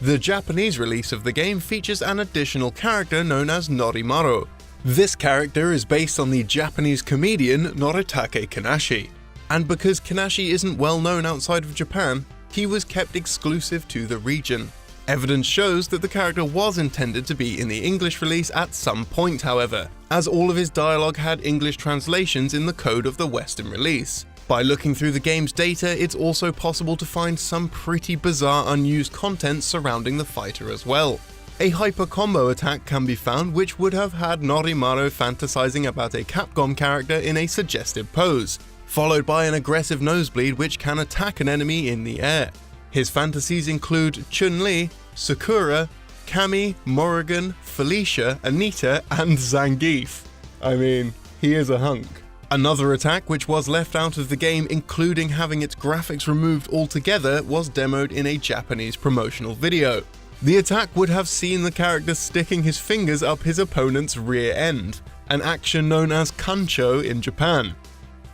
The Japanese release of the game features an additional character known as Norimaru. This character is based on the Japanese comedian Noritake Kanashi. And because Kanashi isn't well known outside of Japan, he was kept exclusive to the region. Evidence shows that the character was intended to be in the English release at some point, however, as all of his dialogue had English translations in the code of the Western release. By looking through the game's data, it's also possible to find some pretty bizarre unused content surrounding the fighter as well. A hyper combo attack can be found which would have had Norimaru fantasizing about a Capcom character in a suggestive pose, followed by an aggressive nosebleed which can attack an enemy in the air. His fantasies include Chun-Li, Sakura, Cammy, Morrigan, Felicia, Anita, and Zangief. I mean, he is a hunk. Another attack which was left out of the game, including having its graphics removed altogether, was demoed in a Japanese promotional video. The attack would have seen the character sticking his fingers up his opponent's rear end, an action known as kancho in Japan.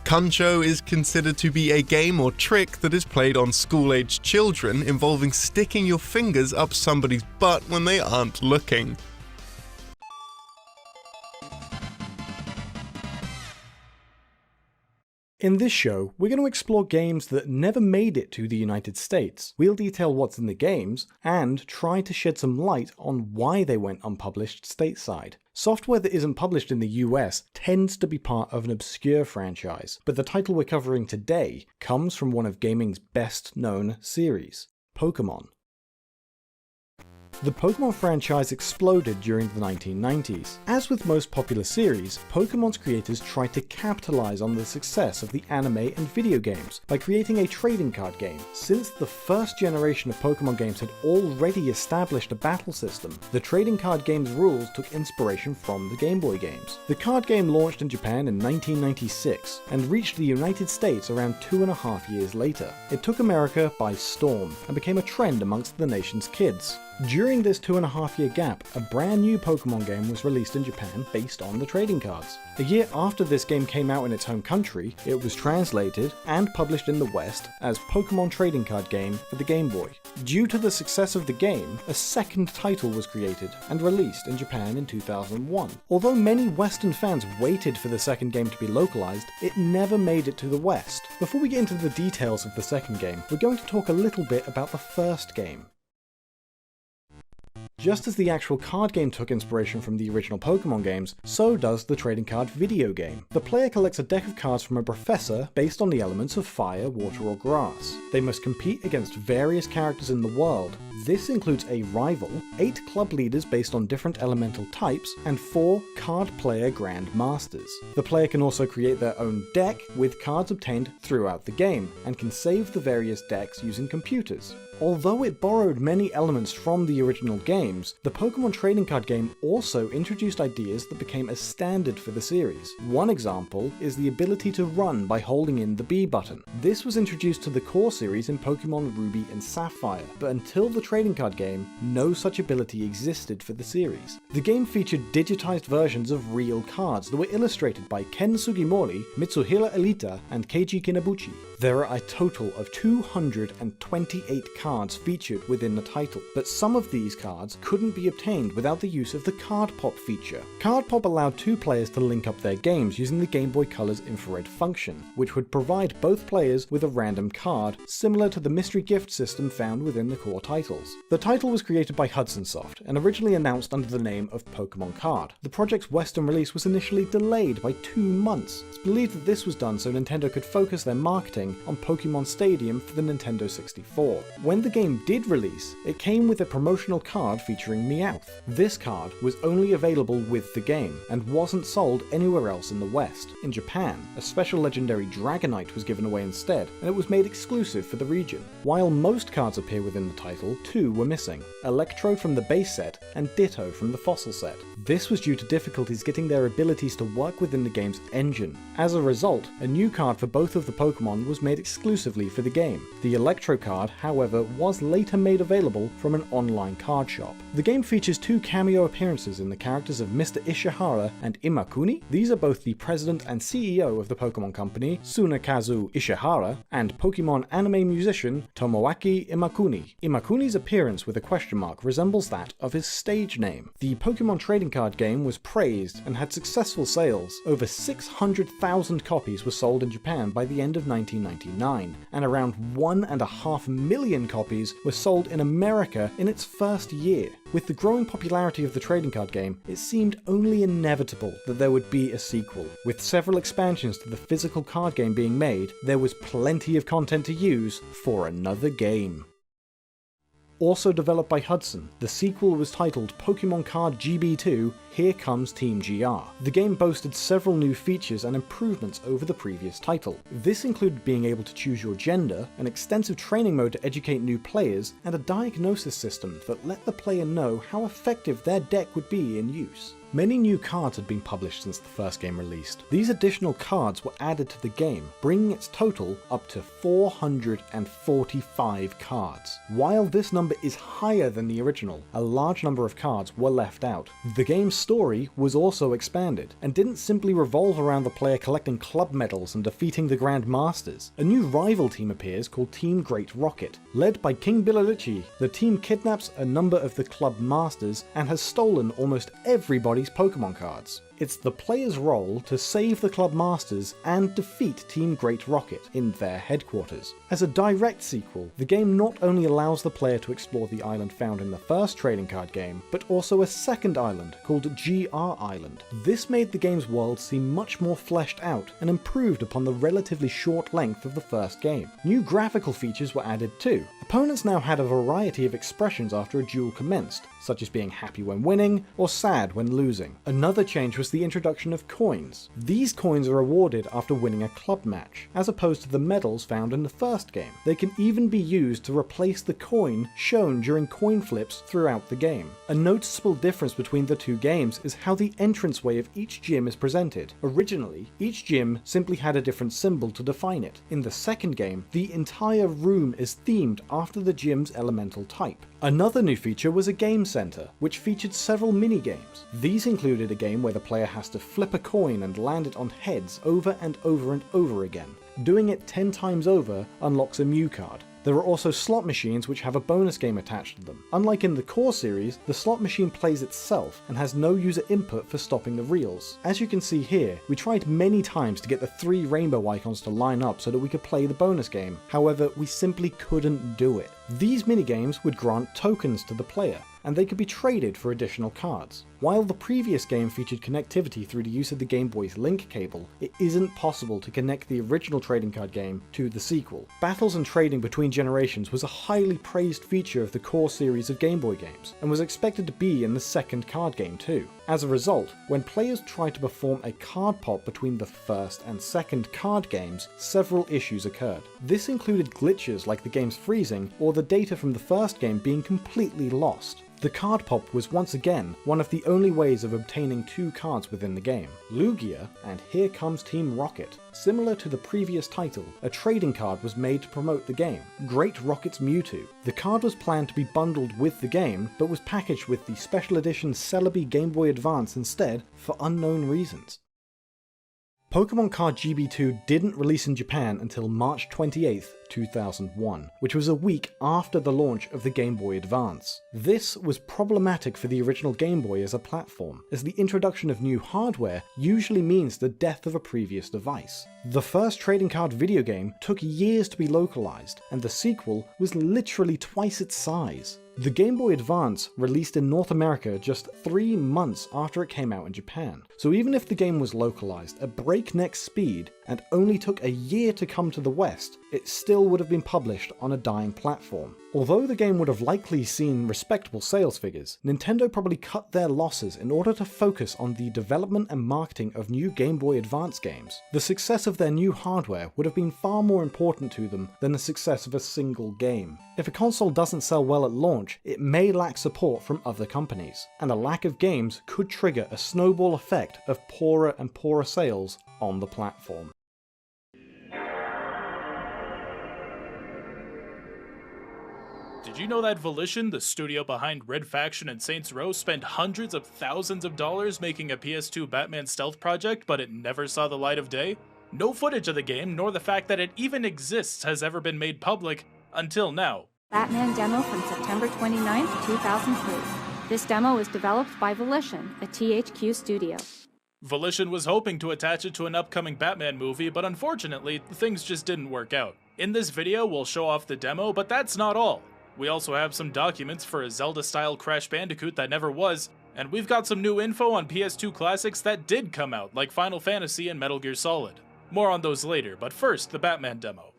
Kancho is considered to be a game or trick that is played on school-aged children involving sticking your fingers up somebody's butt when they aren't looking. In this show, we're going to explore games that never made it to the United States. We'll detail what's in the games, and try to shed some light on why they went unpublished stateside. Software that isn't published in the US tends to be part of an obscure franchise, but the title we're covering today comes from one of gaming's best known series, Pokémon. The Pokémon franchise exploded during the 1990s. As with most popular series, Pokémon's creators tried to capitalize on the success of the anime and video games by creating a trading card game. Since the first generation of Pokémon games had already established a battle system, the trading card game's rules took inspiration from the Game Boy games. The card game launched in Japan in 1996 and reached the United States around 2.5 years later. It took America by storm and became a trend amongst the nation's kids. During this 2.5-year gap, a brand new Pokémon game was released in Japan based on the trading cards. A year after this game came out in its home country, it was translated and published in the West as Pokémon Trading Card Game for the Game Boy. Due to the success of the game, a second title was created and released in Japan in 2001. Although many Western fans waited for the second game to be localized, it never made it to the West. Before we get into the details of the second game, we're going to talk a little bit about the first game. Just as the actual card game took inspiration from the original Pokemon games, so does the trading card video game. The player collects a deck of cards from a professor based on the elements of fire, water, or grass. They must compete against various characters in the world. This includes a rival, 8 club leaders based on different elemental types, and 4 card player Grand Masters. The player can also create their own deck with cards obtained throughout the game, and can save the various decks using computers. Although it borrowed many elements from the original games, the Pokemon trading card game also introduced ideas that became a standard for the series. One example is the ability to run by holding in the B button. This was introduced to the core series in Pokemon Ruby and Sapphire, but until the trading card game, no such ability existed for the series. The game featured digitized versions of real cards that were illustrated by Ken Sugimori, Mitsuhira Elita, and Keiji Kinabuchi. There are a total of 228 cards featured within the title, but some of these cards couldn't be obtained without the use of the Card Pop feature. Card Pop allowed 2 players to link up their games using the Game Boy Color's infrared function, which would provide both players with a random card, similar to the mystery gift system found within the core titles. The title was created by Hudson Soft, and originally announced under the name of Pokemon Card. The project's Western release was initially delayed by 2 months. It's believed that this was done so Nintendo could focus their marketing on Pokemon Stadium for the Nintendo 64. When the game did release, it came with a promotional card featuring Meowth. This card was only available with the game, and wasn't sold anywhere else in the West. In Japan, a special legendary Dragonite was given away instead, and it was made exclusive for the region. While most cards appear within the title, 2 were missing: Electrode from the base set, and Ditto from the fossil set. This was due to difficulties getting their abilities to work within the game's engine. As a result, a new card for both of the Pokemon was made exclusively for the game. The Electro card, however, was later made available from an online card shop. The game features 2 cameo appearances in the characters of Mr. Ishihara and Imakuni. These are both the president and CEO of the Pokemon Company, Tsunekazu Ishihara, and Pokemon anime musician Tomoaki Imakuni. Imakuni's appearance with a question mark resembles that of his stage name. The Pokemon trading card game was praised and had successful sales. Over 600,000 copies were sold in Japan by the end of 1999, and around 1.5 million copies were sold in America in its first year. With the growing popularity of the trading card game, it seemed only inevitable that there would be a sequel. With several expansions to the physical card game being made, there was plenty of content to use for another game. Also developed by Hudson, the sequel was titled Pokemon Card GB2 Here Comes Team GR. The game boasted several new features and improvements over the previous title. This included being able to choose your gender, an extensive training mode to educate new players, and a diagnosis system that let the player know how effective their deck would be in use. Many new cards had been published since the first game released. These additional cards were added to the game, bringing its total up to 445 cards. While this number is higher than the original, a large number of cards were left out. The game's story was also expanded, and didn't simply revolve around the player collecting club medals and defeating the Grand Masters. A new rival team appears called Team Great Rocket. Led by King Bilalichi, the team kidnaps a number of the club masters and has stolen almost everybody's Pokemon cards. It's the player's role to save the club masters and defeat Team Great Rocket in their headquarters. As a direct sequel, the game not only allows the player to explore the island found in the first trading card game, but also a second island called GR Island. This made the game's world seem much more fleshed out and improved upon the relatively short length of the first game. New graphical features were added too. Opponents now had a variety of expressions after a duel commenced, such as being happy when winning or sad when losing. Another change was the introduction of coins. These coins are awarded after winning a club match, as opposed to the medals found in the first game. They can even be used to replace the coin shown during coin flips throughout the game. A noticeable difference between the two games is how the entranceway of each gym is presented. Originally, each gym simply had a different symbol to define it. In the second game, the entire room is themed after the gym's elemental type. Another new feature was a game center, which featured several mini-games. These included a game where the player has to flip a coin and land it on heads over and over and over again. Doing it 10 times over unlocks a Mew card. There are also slot machines which have a bonus game attached to them. Unlike in the core series, the slot machine plays itself and has no user input for stopping the reels. As you can see here, we tried many times to get the 3 rainbow icons to line up so that we could play the bonus game. However, we simply couldn't do it. These minigames would grant tokens to the player. and they could be traded for additional cards. While the previous game featured connectivity through the use of the Game Boy's link cable, it isn't possible to connect the original trading card game to the sequel. Battles and trading between generations was a highly praised feature of the core series of Game Boy games, and was expected to be in the second card game too. As a result, when players tried to perform a card pop between the first and second card games, several issues occurred. This included glitches like the game's freezing, or the data from the first game being completely lost. The card pop was once again one of the only ways of obtaining two cards within the game, Lugia and Here Comes Team Rocket. Similar to the previous title, a trading card was made to promote the game, Great Rocket's Mewtwo. The card was planned to be bundled with the game, but was packaged with the special edition Celebi Game Boy Advance instead for unknown reasons. Pokemon Card GB2 didn't release in Japan until March 28th, 2001, which was a week after the launch of the Game Boy Advance. This was problematic for the original Game Boy as a platform, as the introduction of new hardware usually means the death of a previous device. The first trading card video game took years to be localized, and the sequel was literally twice its size. The Game Boy Advance released in North America just 3 months after it came out in Japan, so even if the game was localized at breakneck speed and only took a year to come to the West, it still would have been published on a dying platform. Although the game would have likely seen respectable sales figures, Nintendo probably cut their losses in order to focus on the development and marketing of new Game Boy Advance games. The success of their new hardware would have been far more important to them than the success of a single game. If a console doesn't sell well at launch, it may lack support from other companies, and a lack of games could trigger a snowball effect of poorer and poorer sales on the platform. Did you know that Volition, the studio behind Red Faction and Saints Row, spent hundreds of thousands of dollars making a PS2 Batman stealth project, but it never saw the light of day? No footage of the game, nor the fact that it even exists, has ever been made public until now. Batman demo from September 29, 2003. This demo was developed by Volition, a THQ studio. Volition was hoping to attach it to an upcoming Batman movie, but unfortunately, things just didn't work out. In this video, we'll show off the demo, but that's not all. We also have some documents for a Zelda-style Crash Bandicoot that never was, and we've got some new info on PS2 classics that did come out, like Final Fantasy and Metal Gear Solid. More on those later, but first, the Batman demo.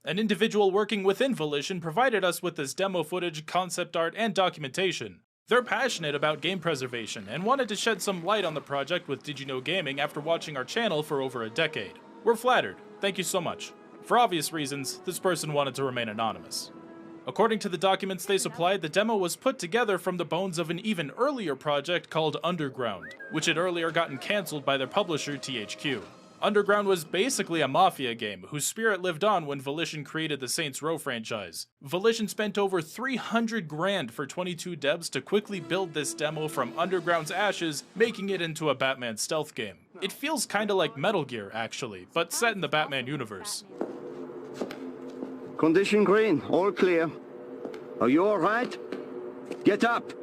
An individual working within Volition provided us with this demo footage, concept art, and documentation. They're passionate about game preservation and wanted to shed some light on the project with Did You Know Gaming after watching our channel for over a decade. We're flattered. Thank you so much. For obvious reasons, this person wanted to remain anonymous. According to the documents they supplied, the demo was put together from the bones of an even earlier project called Underground, which had earlier gotten cancelled by their publisher THQ. Underground was basically a mafia game, whose spirit lived on when Volition created the Saints Row franchise. Volition spent over 300 grand for 22 devs to quickly build this demo from Underground's ashes, making it into a Batman stealth game. It feels kinda like Metal Gear, actually, but set in the Batman universe. Condition green, all clear. Are you alright? Get up!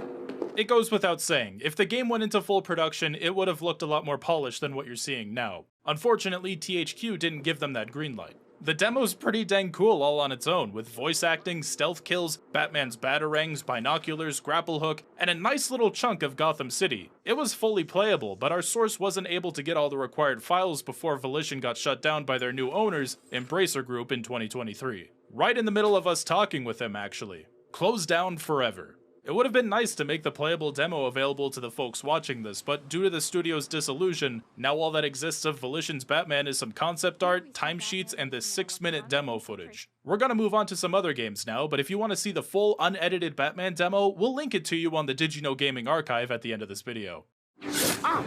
It goes without saying, if the game went into full production, it would have looked a lot more polished than what you're seeing now. Unfortunately, THQ didn't give them that green light. The demo's pretty dang cool all on its own, with voice acting, stealth kills, Batman's batarangs, binoculars, grapple hook, and a nice little chunk of Gotham City. It was fully playable, but our source wasn't able to get all the required files before Volition got shut down by their new owners, Embracer Group, in 2023. Right in the middle of us talking with them, actually. Closed down forever. It would have been nice to make the playable demo available to the folks watching this, but due to the studio's dissolution, now all that exists of Volition's Batman is some concept art, timesheets, and this 6-minute demo footage. We're gonna move on to some other games now, but if you want to see the full unedited Batman demo, we'll link it to you on the Did You Know Gaming archive at the end of this video. Ah!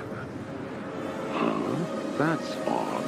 That's odd.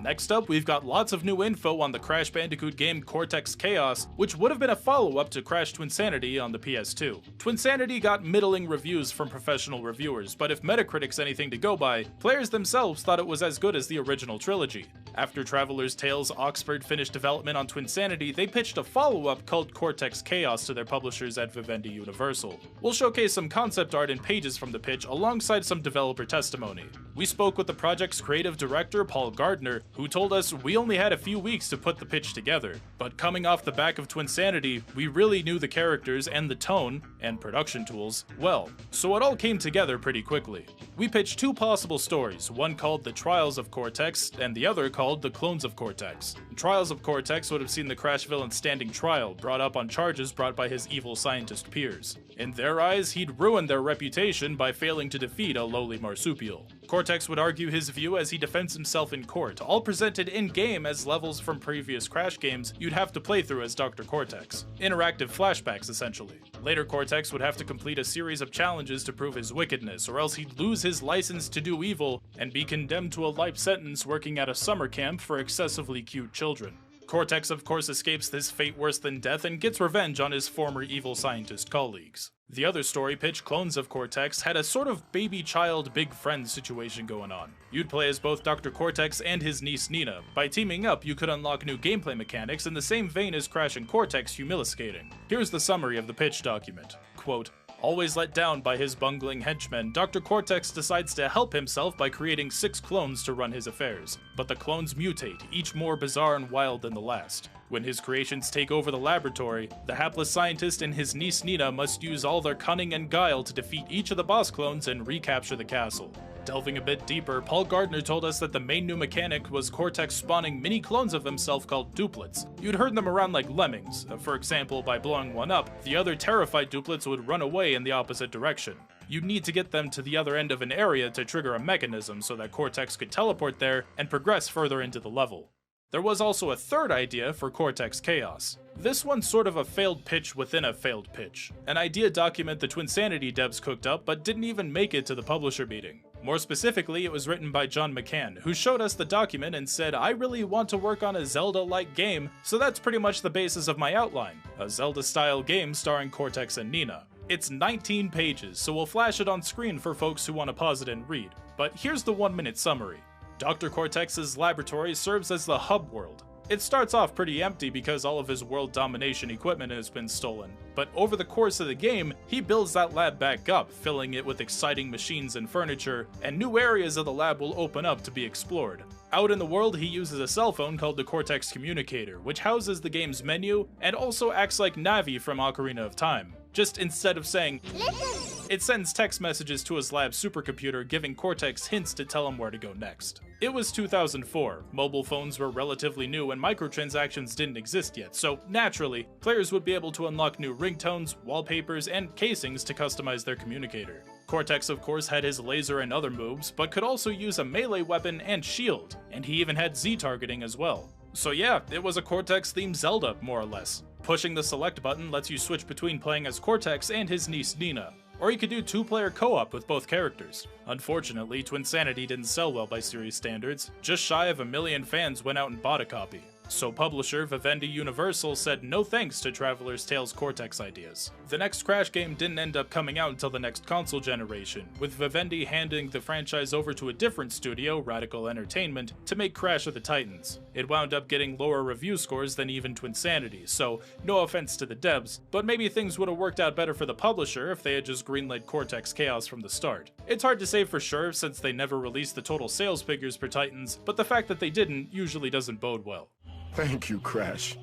Next up, we've got lots of new info on the Crash Bandicoot game Cortex Chaos, which would have been a follow-up to Crash Twinsanity on the PS2. Twinsanity got middling reviews from professional reviewers, but if Metacritic's anything to go by, players themselves thought it was as good as the original trilogy. After Traveler's Tales Oxford finished development on Twinsanity, they pitched a follow-up called Cortex Chaos to their publishers at Vivendi Universal. We'll showcase some concept art and pages from the pitch alongside some developer testimony. We spoke with the project's creative director, Paul Gardner, who told us we only had a few weeks to put the pitch together, but coming off the back of Twinsanity, we really knew the characters and the tone, and production tools, well, so it all came together pretty quickly. We pitched two possible stories, one called The Trials of Cortex, and the other called The Clones of Cortex. Trials of Cortex would have seen the Crash villain standing trial, brought up on charges brought by his evil scientist peers. In their eyes, he'd ruined their reputation by failing to defeat a lowly marsupial. Cortex would argue his view as he defends himself in court, all presented in-game as levels from previous Crash games you'd have to play through as Dr. Cortex. Interactive flashbacks, essentially. Later, Cortex would have to complete a series of challenges to prove his wickedness, or else he'd lose his license to do evil and be condemned to a life sentence working at a summer camp for excessively cute children. Cortex, of course, escapes this fate worse than death and gets revenge on his former evil scientist colleagues. The other story pitch, Clones of Cortex, had a sort of baby child big friend situation going on. You'd play as both Dr. Cortex and his niece Nina. By teaming up, you could unlock new gameplay mechanics in the same vein as Crash and Cortex humiliskating. Here's the summary of the pitch document. Quote, always let down by his bungling henchmen, Dr. Cortex decides to help himself by creating 6 clones to run his affairs. But the clones mutate, each more bizarre and wild than the last. When his creations take over the laboratory, the hapless scientist and his niece Nina must use all their cunning and guile to defeat each of the boss clones and recapture the castle. Delving a bit deeper, Paul Gardner told us that the main new mechanic was Cortex spawning mini clones of himself called duplets. You'd herd them around like lemmings. For example, by blowing one up, the other terrified duplets would run away in the opposite direction. You'd need to get them to the other end of an area to trigger a mechanism so that Cortex could teleport there and progress further into the level. There was also a third idea for Cortex Chaos. This one's sort of a failed pitch within a failed pitch. An idea document the Twinsanity devs cooked up but didn't even make it to the publisher meeting. More specifically, it was written by John McCann, who showed us the document and said, I really want to work on a Zelda-like game, so that's pretty much the basis of my outline. A Zelda-style game starring Cortex and Nina. It's 19 pages, so we'll flash it on screen for folks who want to pause it and read. But here's the 1-minute summary. Dr. Cortex's laboratory serves as the hub world. It starts off pretty empty because all of his world domination equipment has been stolen, but over the course of the game, he builds that lab back up, filling it with exciting machines and furniture, and new areas of the lab will open up to be explored. Out in the world, he uses a cell phone called the Cortex Communicator, which houses the game's menu and also acts like Navi from Ocarina of Time. Just instead of saying, "Listen," it sends text messages to his lab supercomputer, giving Cortex hints to tell him where to go next. It was 2004, mobile phones were relatively new and microtransactions didn't exist yet, so naturally, players would be able to unlock new ringtones, wallpapers, and casings to customize their communicator. Cortex of course had his laser and other moves, but could also use a melee weapon and shield, and he even had Z-targeting as well. So yeah, it was a Cortex-themed Zelda, more or less. Pushing the select button lets you switch between playing as Cortex and his niece Nina, or you could do 2-player co-op with both characters. Unfortunately, Twinsanity didn't sell well by series standards. Just shy of 1 million fans went out and bought a copy. So publisher Vivendi Universal said no thanks to Traveler's Tales Cortex ideas. The next Crash game didn't end up coming out until the next console generation, with Vivendi handing the franchise over to a different studio, Radical Entertainment, to make Crash of the Titans. It wound up getting lower review scores than even Twinsanity, so no offense to the devs, but maybe things would have worked out better for the publisher if they had just greenlit Cortex Chaos from the start. It's hard to say for sure since they never released the total sales figures for Titans, but the fact that they didn't usually doesn't bode well. Thank you, Crash.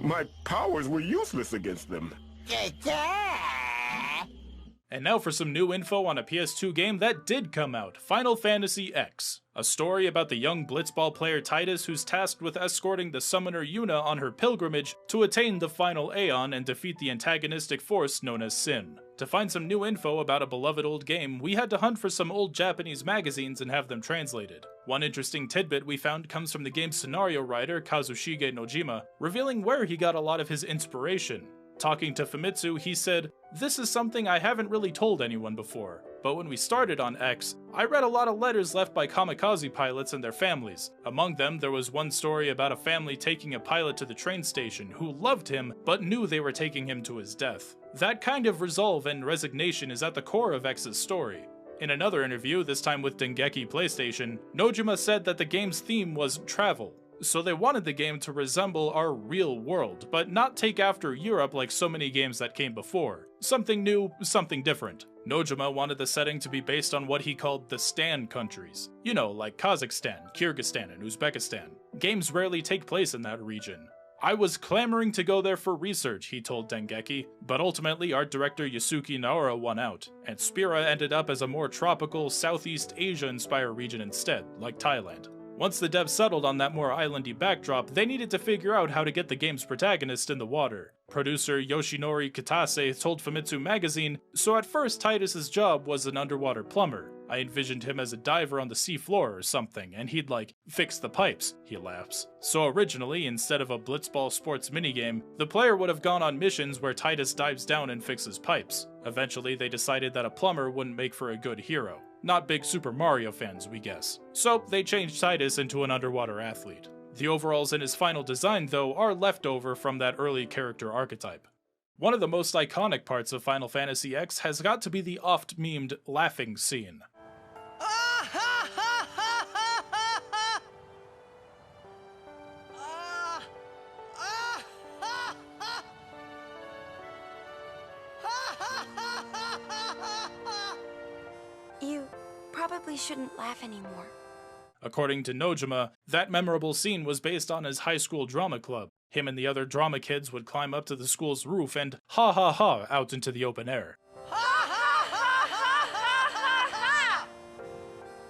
My powers were useless against them. And now for some new info on a PS2 game that did come out, Final Fantasy X. A story about the young blitzball player Titus who's tasked with escorting the summoner Yuna on her pilgrimage to attain the final Aeon and defeat the antagonistic force known as Sin. To find some new info about a beloved old game, we had to hunt for some old Japanese magazines and have them translated. One interesting tidbit we found comes from the game's scenario writer Kazushige Nojima, revealing where he got a lot of his inspiration. Talking to Famitsu, he said, "This is something I haven't really told anyone before, but when we started on X, I read a lot of letters left by kamikaze pilots and their families. Among them, there was one story about a family taking a pilot to the train station who loved him, but knew they were taking him to his death. That kind of resolve and resignation is at the core of X's story. In another interview, this time with Dengeki PlayStation, Nojima said that the game's theme was travel. So they wanted the game to resemble our real world, but not take after Europe like so many games that came before. Something new, something different. Nojima wanted the setting to be based on what he called the Stan countries. You know, like Kazakhstan, Kyrgyzstan, and Uzbekistan. Games rarely take place in that region. I was clamoring to go there for research, he told Dengeki, but ultimately art director Yasuki Naora won out, and Spira ended up as a more tropical, Southeast Asia-inspired region instead, like Thailand. Once the devs settled on that more islandy backdrop, they needed to figure out how to get the game's protagonist in the water. Producer Yoshinori Kitase told Famitsu magazine, "So at first Titus's job was an underwater plumber. I envisioned him as a diver on the seafloor or something, and he'd fix the pipes," he laughs. So originally, instead of a blitzball sports minigame, the player would have gone on missions where Titus dives down and fixes pipes. Eventually they decided that a plumber wouldn't make for a good hero. Not big Super Mario fans, we guess. So they changed Titus into an underwater athlete. The overalls in his final design, though, are left over from that early character archetype. One of the most iconic parts of Final Fantasy X has got to be the oft-memed laughing scene. You probably shouldn't laugh anymore. According to Nojima, that memorable scene was based on his high school drama club. Him and the other drama kids would climb up to the school's roof and ha ha ha out into the open air.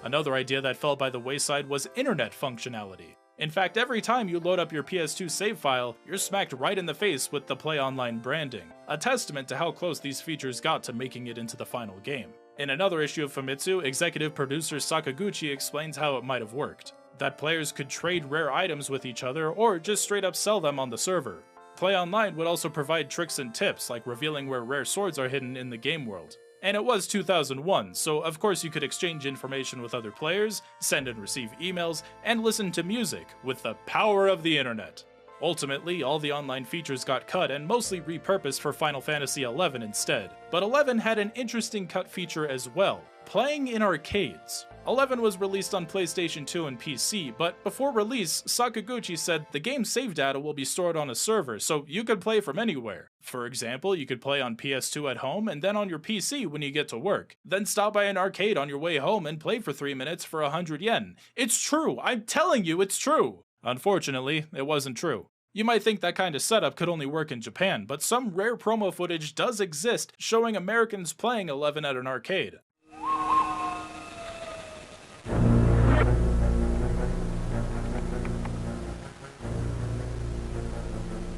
Another idea that fell by the wayside was internet functionality. In fact, every time you load up your PS2 save file, you're smacked right in the face with the Play Online branding, a testament to how close these features got to making it into the final game. In another issue of Famitsu, executive producer Sakaguchi explains how it might have worked. That players could trade rare items with each other or just straight up sell them on the server. Play Online would also provide tricks and tips like revealing where rare swords are hidden in the game world. And it was 2001, so of course you could exchange information with other players, send and receive emails, and listen to music with the power of the internet. Ultimately, all the online features got cut and mostly repurposed for Final Fantasy XI instead. But 11 had an interesting cut feature as well, playing in arcades. 11 was released on PlayStation 2 and PC, but before release, Sakaguchi said the game's save data will be stored on a server, so you could play from anywhere. For example, you could play on PS2 at home and then on your PC when you get to work. Then stop by an arcade on your way home and play for 3 minutes for 100 yen. It's true! I'm telling you, it's true! Unfortunately, it wasn't true. You might think that kind of setup could only work in Japan, but some rare promo footage does exist showing Americans playing 11 at an arcade.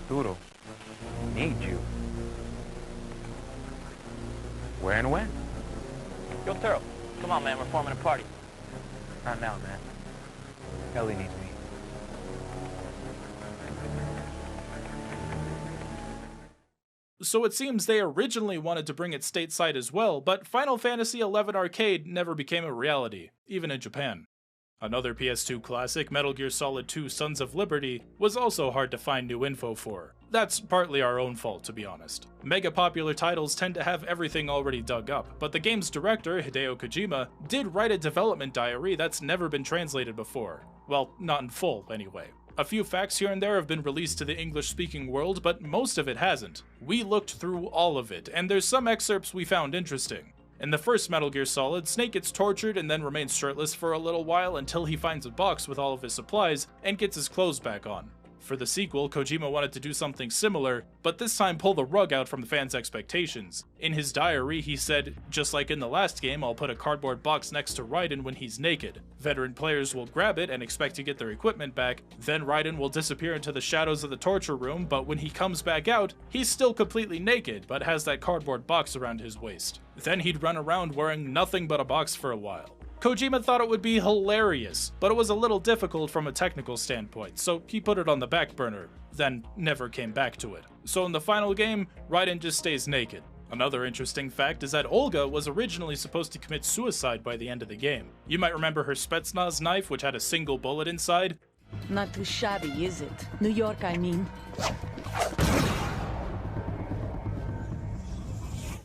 Doodle, need you. Where and when? Yo, Turtle, come on, man, we're forming a party. Not now, man. Ellie needs me. So it seems they originally wanted to bring it stateside as well, but Final Fantasy XI Arcade never became a reality, even in Japan. Another PS2 classic, Metal Gear Solid 2 Sons of Liberty, was also hard to find new info for. That's partly our own fault, to be honest. Mega popular titles tend to have everything already dug up, but the game's director, Hideo Kojima, did write a development diary that's never been translated before. Well, not in full, anyway. A few facts here and there have been released to the English-speaking world, but most of it hasn't. We looked through all of it, and there's some excerpts we found interesting. In the first Metal Gear Solid, Snake gets tortured and then remains shirtless for a little while until he finds a box with all of his supplies and gets his clothes back on. For the sequel, Kojima wanted to do something similar, but this time pull the rug out from the fans' expectations. In his diary, he said, "Just like in the last game, I'll put a cardboard box next to Raiden when he's naked. Veteran players will grab it and expect to get their equipment back, then Raiden will disappear into the shadows of the torture room, but when he comes back out, he's still completely naked, but has that cardboard box around his waist. Then he'd run around wearing nothing but a box for a while." Kojima thought it would be hilarious, but it was a little difficult from a technical standpoint, so he put it on the back burner, then never came back to it. So in the final game, Raiden just stays naked. Another interesting fact is that Olga was originally supposed to commit suicide by the end of the game. You might remember her Spetsnaz knife, which had a single bullet inside. Not too shabby, is it? New York, I mean.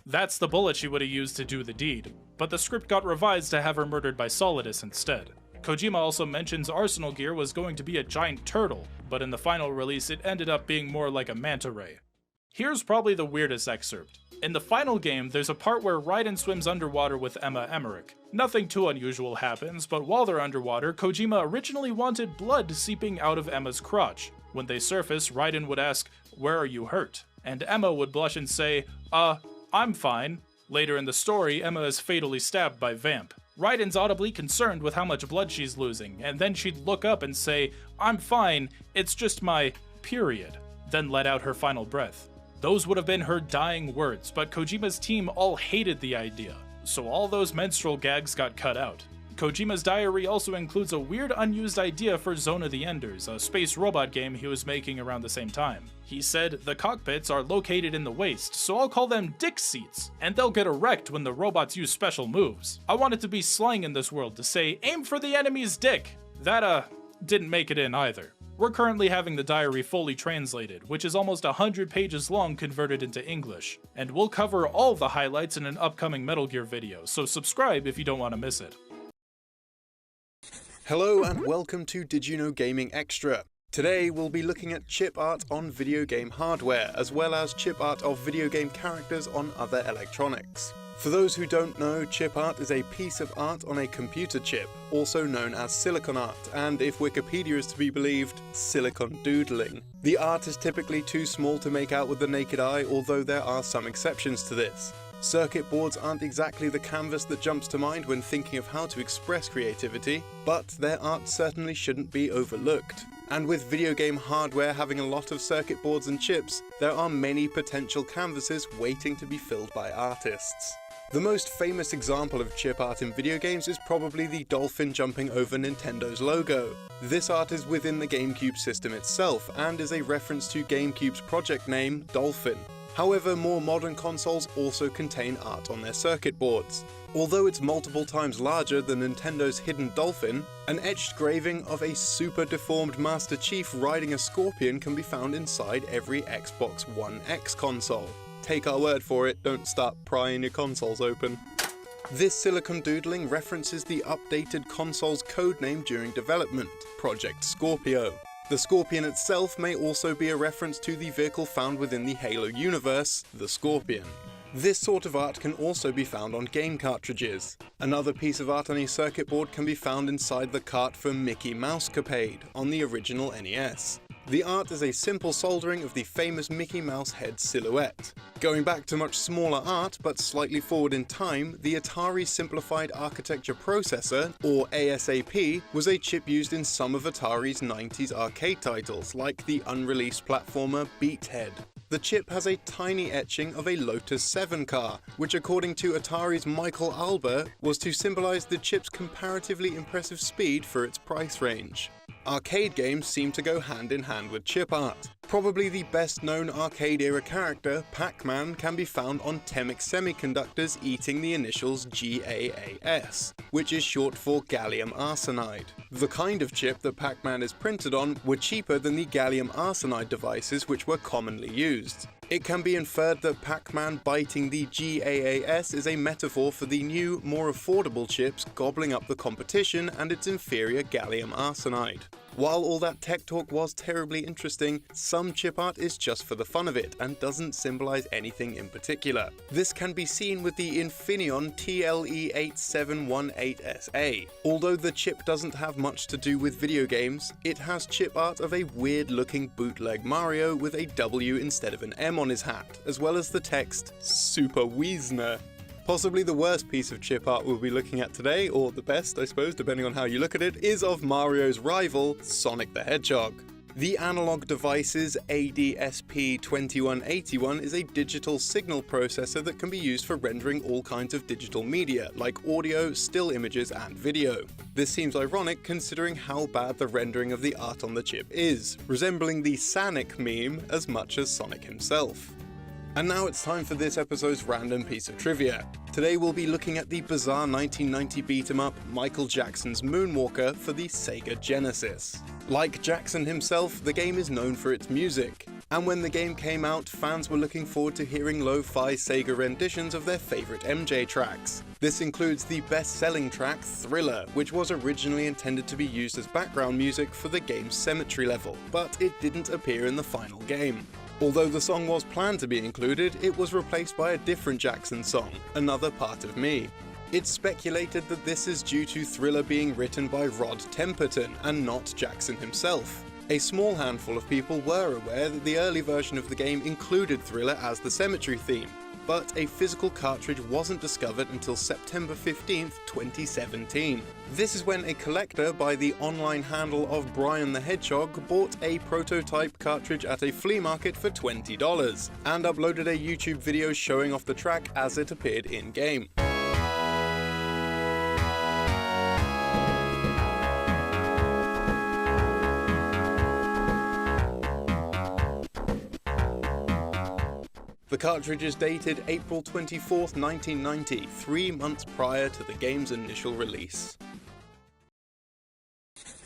That's the bullet she would have used to do the deed. but the script got revised to have her murdered by Solidus instead. Kojima also mentions Arsenal gear was going to be a giant turtle, but in the final release it ended up being more like a manta ray. Here's probably the weirdest excerpt. In the final game, there's a part where Raiden swims underwater with Emma Emmerich. Nothing too unusual happens, but while they're underwater, Kojima originally wanted blood seeping out of Emma's crotch. When they surface, Raiden would ask, "Where are you hurt?" And Emma would blush and say, I'm fine." Later in the story, Emma is fatally stabbed by Vamp. Raiden's audibly concerned with how much blood she's losing, and then she'd look up and say, "I'm fine, it's just my period," then let out her final breath. Those would have been her dying words, but Kojima's team all hated the idea, so all those menstrual gags got cut out. Kojima's diary also includes a weird unused idea for Zone of the Enders, a space robot game he was making around the same time. He said, "The cockpits are located in the waist, so I'll call them dick seats, and they'll get erect when the robots use special moves. I want it to be slang in this world to say, 'Aim for the enemy's dick.'" That, didn't make it in either. We're currently having the diary fully translated, which is almost 100 pages long converted into English, and we'll cover all the highlights in an upcoming Metal Gear video, so subscribe if you don't want to miss it. Hello and welcome to Did You Know Gaming Extra. Today we'll be looking at chip art on video game hardware, as well as chip art of video game characters on other electronics. For those who don't know, chip art is a piece of art on a computer chip, also known as silicon art, and if Wikipedia is to be believed, silicon doodling. The art is typically too small to make out with the naked eye, although there are some exceptions to this. Circuit boards aren't exactly the canvas that jumps to mind when thinking of how to express creativity, but their art certainly shouldn't be overlooked. And with video game hardware having a lot of circuit boards and chips, there are many potential canvases waiting to be filled by artists. The most famous example of chip art in video games is probably the dolphin jumping over Nintendo's logo. This art is within the GameCube system itself, and is a reference to GameCube's project name, Dolphin. However, more modern consoles also contain art on their circuit boards. Although it's multiple times larger than Nintendo's hidden dolphin, an etched graving of a super deformed Master Chief riding a scorpion can be found inside every Xbox One X console. Take our word for it, don't start prying your consoles open. This silicon doodling references the updated console's codename during development, Project Scorpio. The Scorpion itself may also be a reference to the vehicle found within the Halo universe, the Scorpion. This sort of art can also be found on game cartridges. Another piece of art on a circuit board can be found inside the cart for Mickey Mouse Capade on the original NES. The art is a simple soldering of the famous Mickey Mouse head silhouette. Going back to much smaller art, but slightly forward in time, the Atari Simplified Architecture Processor, or ASAP, was a chip used in some of Atari's 90s arcade titles, like the unreleased platformer Beathead. The chip has a tiny etching of a Lotus 7 car, which according to Atari's Michael Alber, was to symbolize the chip's comparatively impressive speed for its price range. Arcade games seem to go hand in hand with chip art. Probably the best known arcade-era character, Pac-Man, can be found on Temec semiconductors eating the initials GAAS, which is short for gallium arsenide. The kind of chip that Pac-Man is printed on were cheaper than the gallium arsenide devices which were commonly used. It can be inferred that Pac-Man biting the GAAS is a metaphor for the new, more affordable chips gobbling up the competition and its inferior gallium arsenide. While all that tech talk was terribly interesting, some chip art is just for the fun of it and doesn't symbolize anything in particular. This can be seen with the Infineon TLE8718SA. Although the chip doesn't have much to do with video games, it has chip art of a weird looking bootleg Mario with a W instead of an M on his hat, as well as the text, Super Wiesner. Possibly the worst piece of chip art we'll be looking at today, or the best I suppose depending on how you look at it, is of Mario's rival, Sonic the Hedgehog. The Analog Devices ADSP2181 is a digital signal processor that can be used for rendering all kinds of digital media, like audio, still images, and video. This seems ironic considering how bad the rendering of the art on the chip is, resembling the Sonic meme as much as Sonic himself. And now it's time for this episode's random piece of trivia. Today we'll be looking at the bizarre 1990 beat-em-up Michael Jackson's Moonwalker for the Sega Genesis. Like Jackson himself, the game is known for its music, and when the game came out, fans were looking forward to hearing lo-fi Sega renditions of their favourite MJ tracks. This includes the best-selling track Thriller, which was originally intended to be used as background music for the game's cemetery level, but it didn't appear in the final game. Although the song was planned to be included, it was replaced by a different Jackson song, Another Part of Me. It's speculated that this is due to Thriller being written by Rod Temperton and not Jackson himself. A small handful of people were aware that the early version of the game included Thriller as the cemetery theme, but a physical cartridge wasn't discovered until September 15th, 2017. This is when a collector by the online handle of Brian the Hedgehog bought a prototype cartridge at a flea market for $20 and uploaded a YouTube video showing off the track as it appeared in-game. The cartridge is dated April 24th, 1990, 3 months prior to the game's initial release.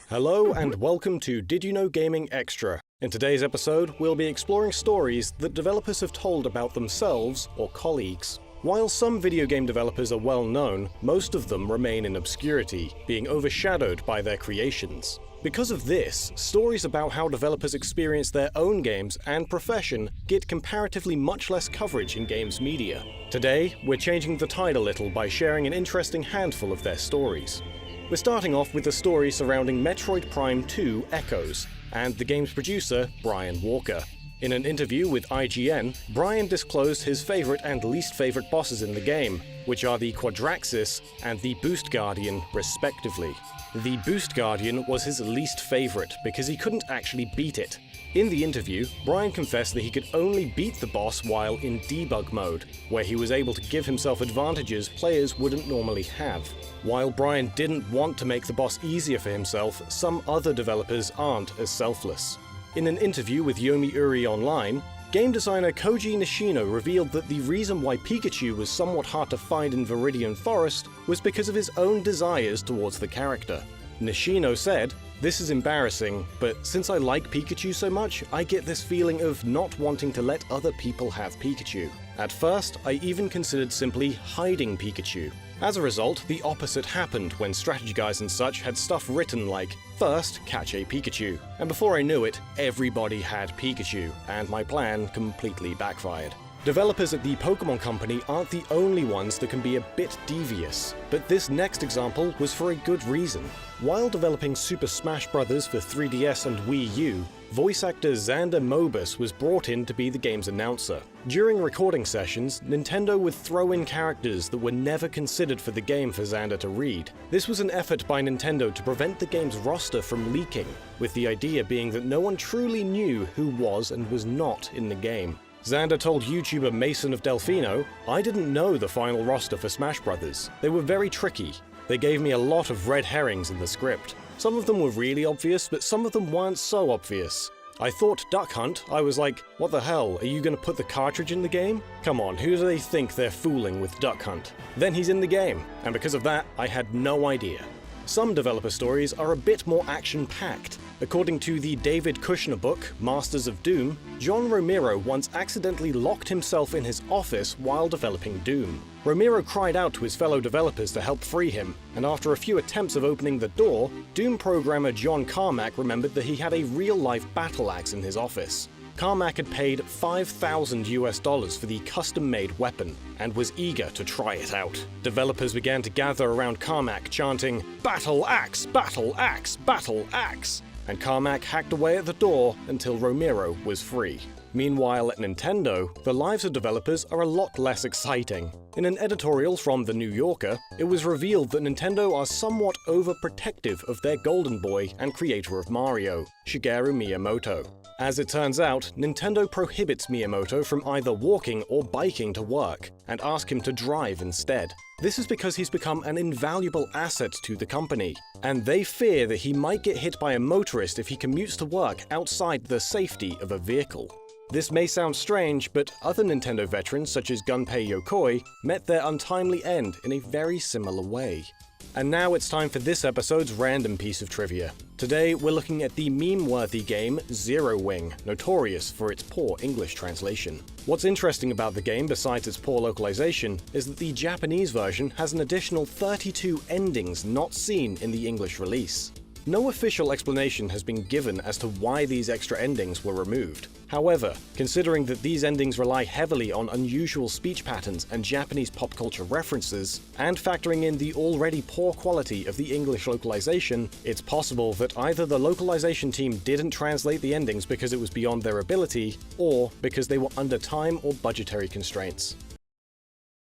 Hello and welcome to Did You Know Gaming Extra. In today's episode, we'll be exploring stories that developers have told about themselves or colleagues. While some video game developers are well known, most of them remain in obscurity, being overshadowed by their creations. Because of this, stories about how developers experience their own games and profession get comparatively much less coverage in games media. Today, we're changing the tide a little by sharing an interesting handful of their stories. We're starting off with the story surrounding Metroid Prime 2 Echoes, and the game's producer, Brian Walker. In an interview with IGN, Brian disclosed his favorite and least favorite bosses in the game, which are the Quadraxis and the Boost Guardian, respectively. The Boost Guardian was his least favorite because he couldn't actually beat it. In the interview, Brian confessed that he could only beat the boss while in debug mode, where he was able to give himself advantages players wouldn't normally have. While Brian didn't want to make the boss easier for himself, some other developers aren't as selfless. In an interview with Yomi Uri Online, game designer Koji Nishino revealed that the reason why Pikachu was somewhat hard to find in Viridian Forest was because of his own desires towards the character. Nishino said, "This is embarrassing, but since I like Pikachu so much, I get this feeling of not wanting to let other people have Pikachu. At first, I even considered simply hiding Pikachu. As a result, the opposite happened when strategy guides and such had stuff written like, first, catch a Pikachu. And before I knew it, everybody had Pikachu, and my plan completely backfired." Developers at the Pokemon Company aren't the only ones that can be a bit devious, but this next example was for a good reason. While developing Super Smash Bros. For 3DS and Wii U, voice actor Xander Mobus was brought in to be the game's announcer. During recording sessions, Nintendo would throw in characters that were never considered for the game for Xander to read. This was an effort by Nintendo to prevent the game's roster from leaking, with the idea being that no one truly knew who was and was not in the game. Xander told YouTuber Mason of Delfino, "I didn't know the final roster for Smash Bros. They were very tricky. They gave me a lot of red herrings in the script. Some of them were really obvious, but some of them weren't so obvious. I thought Duck Hunt, I was like, what the hell, are you gonna put the cartridge in the game? Come on, who do they think they're fooling with Duck Hunt?" Then he's in the game, and because of that, I had no idea. Some developer stories are a bit more action-packed. According to the David Kushner book, Masters of Doom, John Romero once accidentally locked himself in his office while developing Doom. Romero cried out to his fellow developers to help free him, and after a few attempts of opening the door, Doom programmer John Carmack remembered that he had a real-life battle axe in his office. Carmack had paid $5,000 for the custom-made weapon, and was eager to try it out. Developers began to gather around Carmack chanting, "Battle Axe! Battle Axe! Battle Axe!" and Carmack hacked away at the door until Romero was free. Meanwhile, at Nintendo, the lives of developers are a lot less exciting. In an editorial from The New Yorker, it was revealed that Nintendo are somewhat overprotective of their golden boy and creator of Mario, Shigeru Miyamoto. As it turns out, Nintendo prohibits Miyamoto from either walking or biking to work, and ask him to drive instead. This is because he's become an invaluable asset to the company, and they fear that he might get hit by a motorist if he commutes to work outside the safety of a vehicle. This may sound strange, but other Nintendo veterans such as Gunpei Yokoi met their untimely end in a very similar way. And now it's time for this episode's random piece of trivia. Today we're looking at the meme-worthy game Zero Wing, notorious for its poor English translation. What's interesting about the game, besides its poor localization, is that the Japanese version has an additional 32 endings not seen in the English release. No official explanation has been given as to why these extra endings were removed. However, considering that these endings rely heavily on unusual speech patterns and Japanese pop culture references, and factoring in the already poor quality of the English localization, it's possible that either the localization team didn't translate the endings because it was beyond their ability, or because they were under time or budgetary constraints.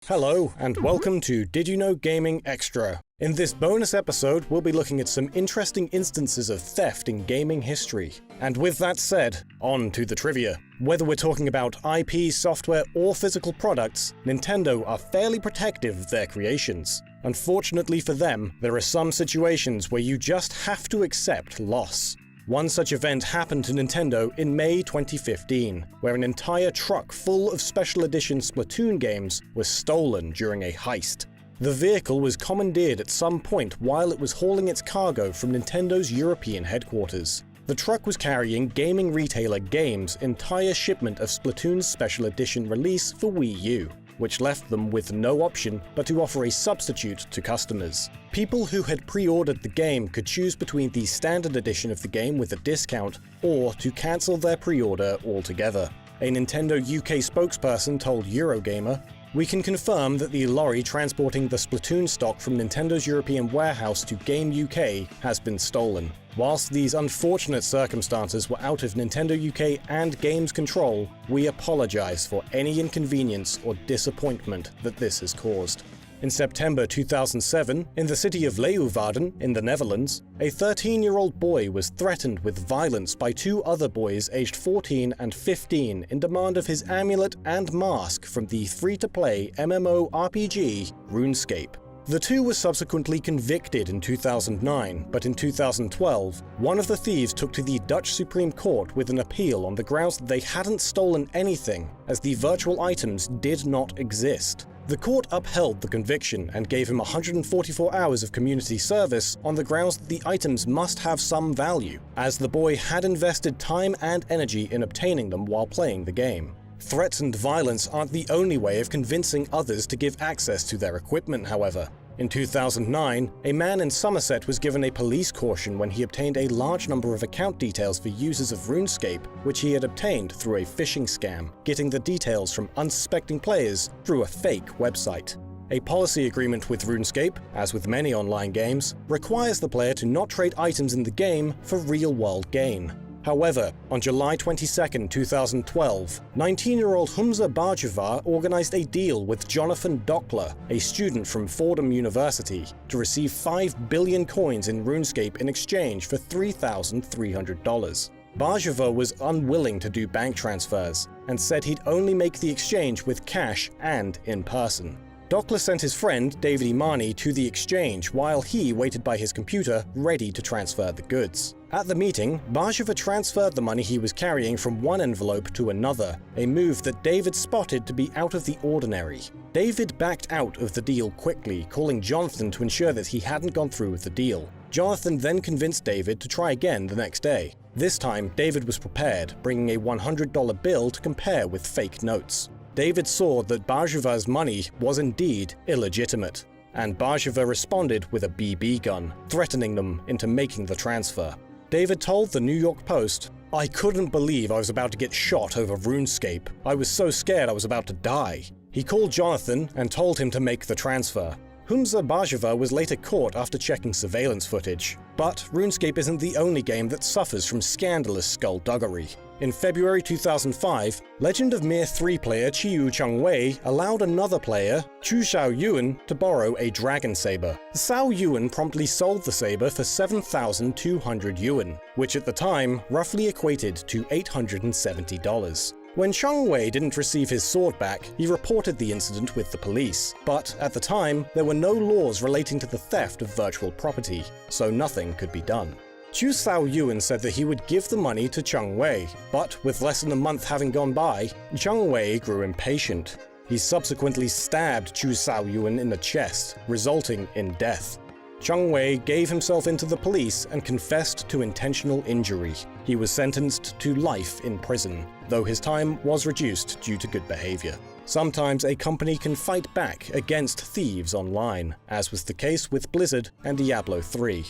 Hello, and welcome to Did You Know Gaming Extra. In this bonus episode, we'll be looking at some interesting instances of theft in gaming history. And with that said, on to the trivia. Whether we're talking about IP, software, or physical products, Nintendo are fairly protective of their creations. Unfortunately for them, there are some situations where you just have to accept loss. One such event happened to Nintendo in May 2015, where an entire truck full of special edition Splatoon games was stolen during a heist. The vehicle was commandeered at some point while it was hauling its cargo from Nintendo's European headquarters. The truck was carrying gaming retailer Game's entire shipment of Splatoon's special edition release for Wii U, which left them with no option but to offer a substitute to customers. People who had pre-ordered the game could choose between the standard edition of the game with a discount, or to cancel their pre-order altogether. A Nintendo UK spokesperson told Eurogamer, "We can confirm that the lorry transporting the Splatoon stock from Nintendo's European warehouse to Game UK has been stolen. Whilst these unfortunate circumstances were out of Nintendo UK and Game's control, we apologize for any inconvenience or disappointment that this has caused." In September 2007, in the city of Leeuwarden in the Netherlands, a 13-year-old boy was threatened with violence by two other boys aged 14 and 15 in demand of his amulet and mask from the free-to-play MMORPG RuneScape. The two were subsequently convicted in 2009, but in 2012, one of the thieves took to the Dutch Supreme Court with an appeal on the grounds that they hadn't stolen anything, as the virtual items did not exist. The court upheld the conviction and gave him 144 hours of community service on the grounds that the items must have some value, as the boy had invested time and energy in obtaining them while playing the game. Threats and violence aren't the only way of convincing others to give access to their equipment, however. In 2009, a man in Somerset was given a police caution when he obtained a large number of account details for users of RuneScape, which he had obtained through a phishing scam, getting the details from unsuspecting players through a fake website. A policy agreement with RuneScape, as with many online games, requires the player to not trade items in the game for real-world gain. However, on July 22, 2012, 19-year-old Humza Barjeva organized a deal with Jonathan Dockler, a student from Fordham University, to receive 5 billion coins in RuneScape in exchange for $3,300. Barjeva was unwilling to do bank transfers, and said he'd only make the exchange with cash and in person. Dockler sent his friend, David Imani, to the exchange while he waited by his computer, ready to transfer the goods. At the meeting, Barjeva transferred the money he was carrying from one envelope to another, a move that David spotted to be out of the ordinary. David backed out of the deal quickly, calling Jonathan to ensure that he hadn't gone through with the deal. Jonathan then convinced David to try again the next day. This time, David was prepared, bringing a $100 bill to compare with fake notes. David saw that Barjeva's money was indeed illegitimate, and Barjeva responded with a BB gun, threatening them into making the transfer. David told the New York Post, "I couldn't believe I was about to get shot over RuneScape. I was so scared I was about to die." He called Jonathan and told him to make the transfer. Humza Barjeva was later caught after checking surveillance footage. But RuneScape isn't the only game that suffers from scandalous skullduggery. In February 2005, Legend of Mir 3 player Chiyu Changwei allowed another player, Chu Xiao Yuan, to borrow a dragon saber. Xiao Yuan promptly sold the saber for 7,200 yuan, which at the time roughly equated to $870. When Changwei didn't receive his sword back, he reported the incident with the police. But at the time, there were no laws relating to the theft of virtual property, so nothing could be done. Chu Xiaoyuan said that he would give the money to Cheng Wei, but with less than a month having gone by, Cheng Wei grew impatient. He subsequently stabbed Chu Xiaoyuan in the chest, resulting in death. Cheng Wei gave himself into the police and confessed to intentional injury. He was sentenced to life in prison, though his time was reduced due to good behavior. Sometimes a company can fight back against thieves online, as was the case with Blizzard and Diablo 3.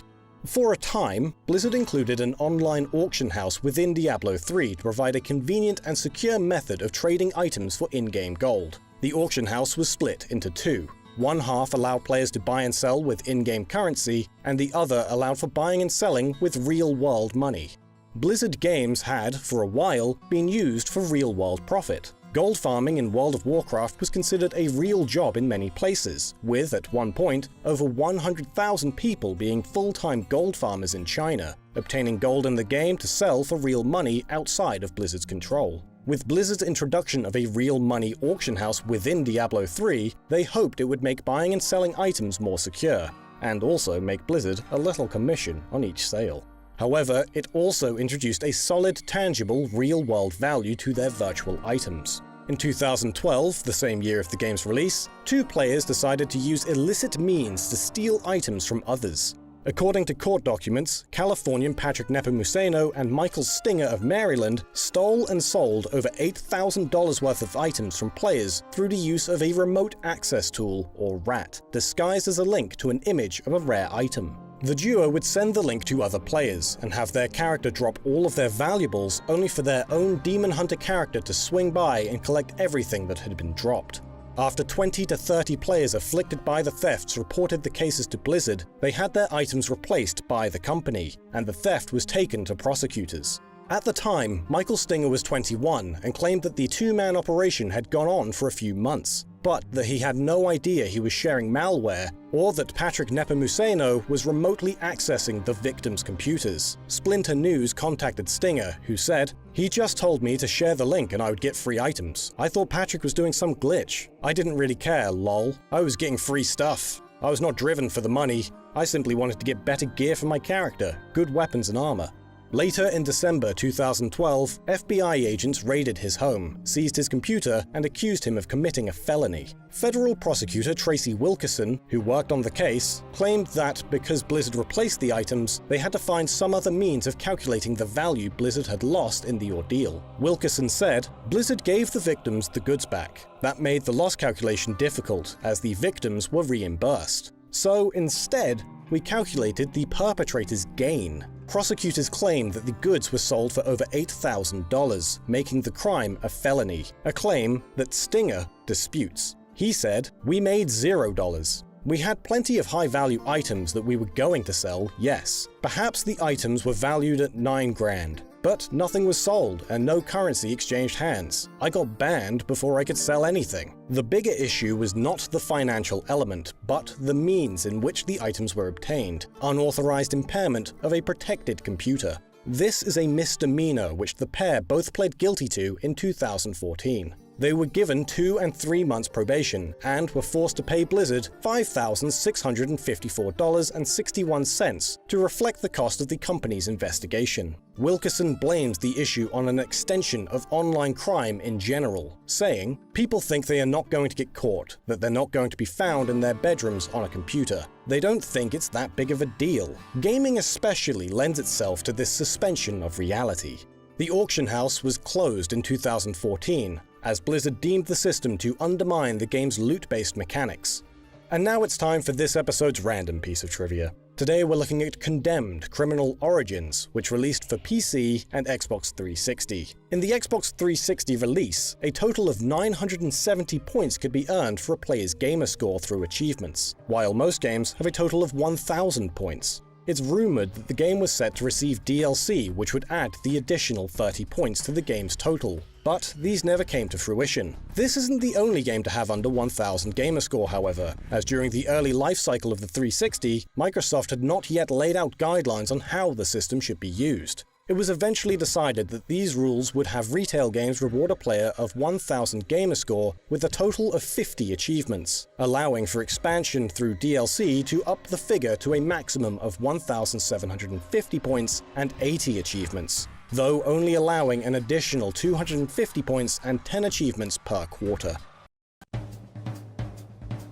For a time, Blizzard included an online auction house within Diablo 3 to provide a convenient and secure method of trading items for in-game gold. The auction house was split into two. One half allowed players to buy and sell with in-game currency, and the other allowed for buying and selling with real-world money. Blizzard games had, for a while, been used for real-world profit. Gold farming in World of Warcraft was considered a real job in many places, with, at one point, over 100,000 people being full-time gold farmers in China, obtaining gold in the game to sell for real money outside of Blizzard's control. With Blizzard's introduction of a real money auction house within Diablo 3, they hoped it would make buying and selling items more secure, and also make Blizzard a little commission on each sale. However, it also introduced a solid, tangible, real-world value to their virtual items. In 2012, the same year of the game's release, two players decided to use illicit means to steal items from others. According to court documents, Californian Patrick Nepomuceno and Michael Stinger of Maryland stole and sold over $8,000 worth of items from players through the use of a remote access tool, or RAT, disguised as a link to an image of a rare item. The duo would send the link to other players and have their character drop all of their valuables only for their own Demon Hunter character to swing by and collect everything that had been dropped. After 20 to 30 players afflicted by the thefts reported the cases to Blizzard, they had their items replaced by the company, and the theft was taken to prosecutors. At the time, Michael Stinger was 21 and claimed that the two-man operation had gone on for a few months, but that he had no idea he was sharing malware or that Patrick Nepomuceno was remotely accessing the victims' computers. Splinter News contacted Stinger, who said, "He just told me to share the link and I would get free items. I thought Patrick was doing some glitch. I didn't really care, lol. I was getting free stuff. I was not driven for the money. I simply wanted to get better gear for my character, good weapons and armor." Later in December 2012, FBI agents raided his home, seized his computer, and accused him of committing a felony. Federal prosecutor Tracy Wilkerson, who worked on the case, claimed that because Blizzard replaced the items, they had to find some other means of calculating the value Blizzard had lost in the ordeal. Wilkerson said, "Blizzard gave the victims the goods back. That made the loss calculation difficult, as the victims were reimbursed. So instead, we calculated the perpetrator's gain." Prosecutors claimed that the goods were sold for over $8,000, making the crime a felony, a claim that Stinger disputes. He said, "We made $0. We had plenty of high-value items that we were going to sell, yes. Perhaps the items were valued at $9 grand. But nothing was sold and no currency exchanged hands. I got banned before I could sell anything." The bigger issue was not the financial element, but the means in which the items were obtained, unauthorized impairment of a protected computer. This is a misdemeanor which the pair both pled guilty to in 2014. They were given 2 and 3 months probation and were forced to pay Blizzard $5,654.61 to reflect the cost of the company's investigation. Wilkerson blames the issue on an extension of online crime in general, saying, "People think they are not going to get caught, that they're not going to be found in their bedrooms on a computer. They don't think it's that big of a deal." Gaming especially lends itself to this suspension of reality. The auction house was closed in 2014, as Blizzard deemed the system to undermine the game's loot-based mechanics. And now it's time for this episode's random piece of trivia. Today we're looking at Condemned: Criminal Origins, which released for PC and Xbox 360. In the Xbox 360 release, a total of 970 points could be earned for a player's gamer score through achievements, while most games have a total of 1,000 points. It's rumored that the game was set to receive DLC, which would add the additional 30 points to the game's total. But these never came to fruition. This isn't the only game to have under 1,000 gamerscore, however, as during the early life cycle of the 360, Microsoft had not yet laid out guidelines on how the system should be used. It was eventually decided that these rules would have retail games reward a player of 1000 gamerscore with a total of 50 achievements, allowing for expansion through DLC to up the figure to a maximum of 1750 points and 80 achievements, though only allowing an additional 250 points and 10 achievements per quarter.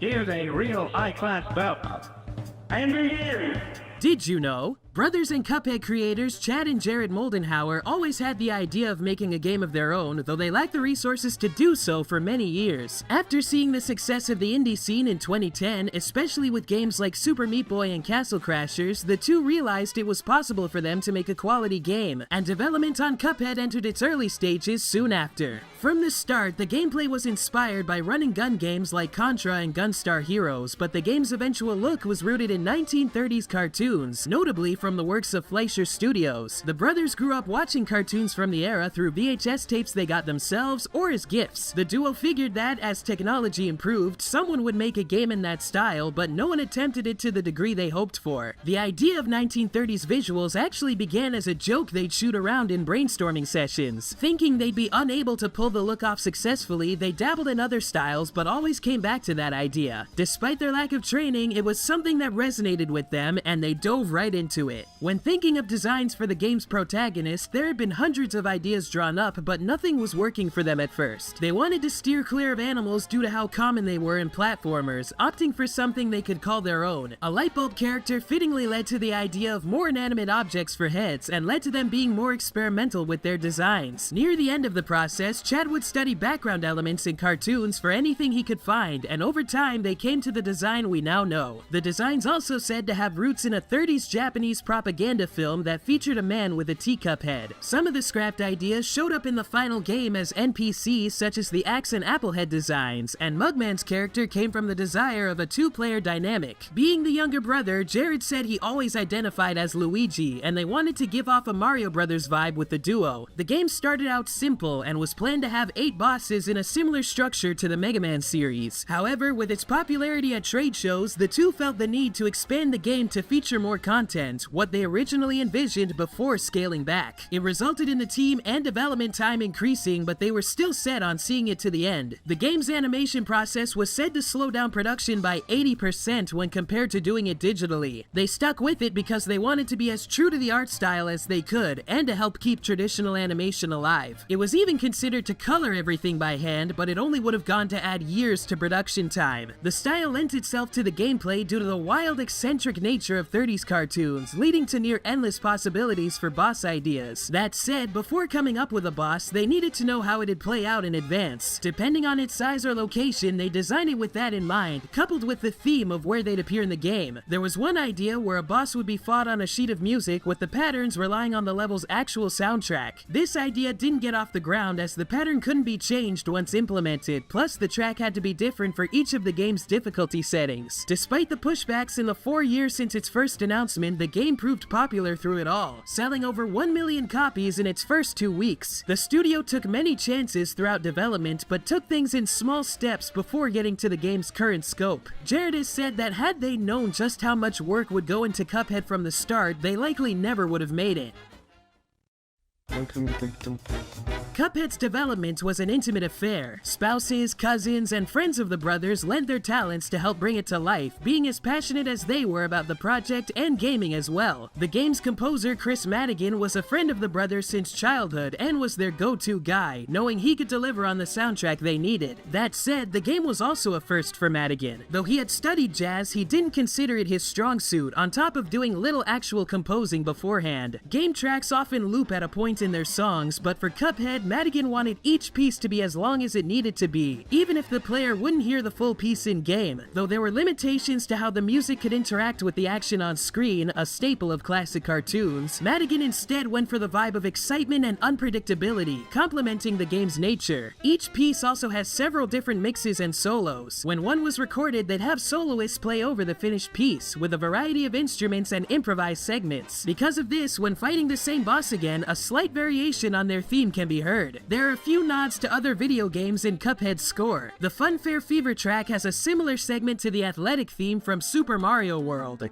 Here's a real high-class belt. And begin! Did you know? Brothers and Cuphead creators Chad and Jared Moldenhauer always had the idea of making a game of their own, though they lacked the resources to do so for many years. After seeing the success of the indie scene in 2010, especially with games like Super Meat Boy and Castle Crashers, the two realized it was possible for them to make a quality game, and development on Cuphead entered its early stages soon after. From the start, the gameplay was inspired by run-and-gun games like Contra and Gunstar Heroes, but the game's eventual look was rooted in 1930s cartoons, notably from the works of Fleischer Studios. The brothers grew up watching cartoons from the era through VHS tapes they got themselves or as gifts. The duo figured that, as technology improved, someone would make a game in that style, but no one attempted it to the degree they hoped for. The idea of 1930s visuals actually began as a joke they'd shoot around in brainstorming sessions. Thinking they'd be unable to pull the look off successfully, they dabbled in other styles, but always came back to that idea. Despite their lack of training, it was something that resonated with them, and they dove right into it. When thinking of designs for the game's protagonist, there had been hundreds of ideas drawn up, but nothing was working for them at first. They wanted to steer clear of animals due to how common they were in platformers, opting for something they could call their own. A lightbulb character fittingly led to the idea of more inanimate objects for heads, and led to them being more experimental with their designs. Near the end of the process, Chad would study background elements in cartoons for anything he could find, and over time they came to the design we now know. The design's also said to have roots in a 30s Japanese propaganda film that featured a man with a teacup head. Some of the scrapped ideas showed up in the final game as NPCs such as the Axe and Applehead designs, and Mugman's character came from the desire of a two-player dynamic. Being the younger brother, Jared said he always identified as Luigi, and they wanted to give off a Mario Brothers vibe with the duo. The game started out simple and was planned to have 8 bosses in a similar structure to the Megaman series. However, with its popularity at trade shows, the two felt the need to expand the game to feature more content, what they originally envisioned before scaling back. It resulted in the team and development time increasing, but they were still set on seeing it to the end. The game's animation process was said to slow down production by 80% when compared to doing it digitally. They stuck with it because they wanted to be as true to the art style as they could, and to help keep traditional animation alive. It was even considered to color everything by hand, but it only would have gone to add years to production time. The style lent itself to the gameplay due to the wild, eccentric nature of 30s cartoons, leading to near endless possibilities for boss ideas. That said, before coming up with a boss, they needed to know how it'd play out in advance. Depending on its size or location, they designed it with that in mind, coupled with the theme of where they'd appear in the game. There was one idea where a boss would be fought on a sheet of music, with the patterns relying on the level's actual soundtrack. This idea didn't get off the ground as the pattern couldn't be changed once implemented, plus the track had to be different for each of the game's difficulty settings. Despite the pushbacks in the 4 years since its first announcement, the game proved popular through it all, selling over 1 million copies in its first 2 weeks. The studio took many chances throughout development, but took things in small steps before getting to the game's current scope. Jared has said that had they known just how much work would go into Cuphead from the start, they likely never would have made it. Cuphead's development was an intimate affair. Spouses, cousins, and friends of the brothers lent their talents to help bring it to life, being as passionate as they were about the project and gaming as well. The game's composer, Chris Madigan, was a friend of the brothers since childhood and was their go-to guy, knowing he could deliver on the soundtrack they needed. That said, the game was also a first for Madigan. Though he had studied jazz, he didn't consider it his strong suit, on top of doing little actual composing beforehand. Game tracks often loop at a point in their songs, but for Cuphead, Madigan wanted each piece to be as long as it needed to be, even if the player wouldn't hear the full piece in-game. Though there were limitations to how the music could interact with the action on screen, a staple of classic cartoons, Madigan instead went for the vibe of excitement and unpredictability, complementing the game's nature. Each piece also has several different mixes and solos. When one was recorded, they'd have soloists play over the finished piece, with a variety of instruments and improvised segments. Because of this, when fighting the same boss again, a slight variation on their theme can be heard. There are a few nods to other video games in Cuphead's score. The Funfair Fever track has a similar segment to the athletic theme from Super Mario World.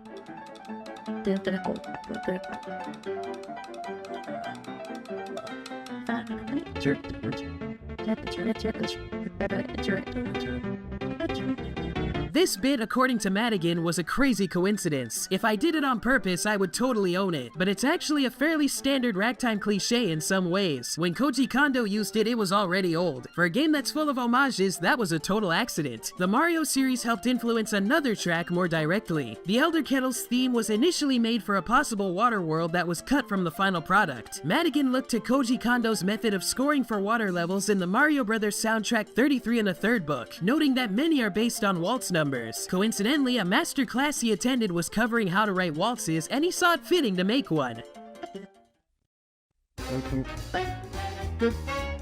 This bit, according to Madigan, was a crazy coincidence. If I did it on purpose, I would totally own it, but it's actually a fairly standard ragtime cliche in some ways. When Koji Kondo used it, it was already old. For a game that's full of homages, that was a total accident. The Mario series helped influence another track more directly. The Elder Kettle's theme was initially made for a possible water world that was cut from the final product. Madigan looked to Koji Kondo's method of scoring for water levels in the Mario Bros. Soundtrack 33 1/3 book, noting that many are based on waltz numbers. Coincidentally, a master class he attended was covering how to write waltzes, and he saw it fitting to make one.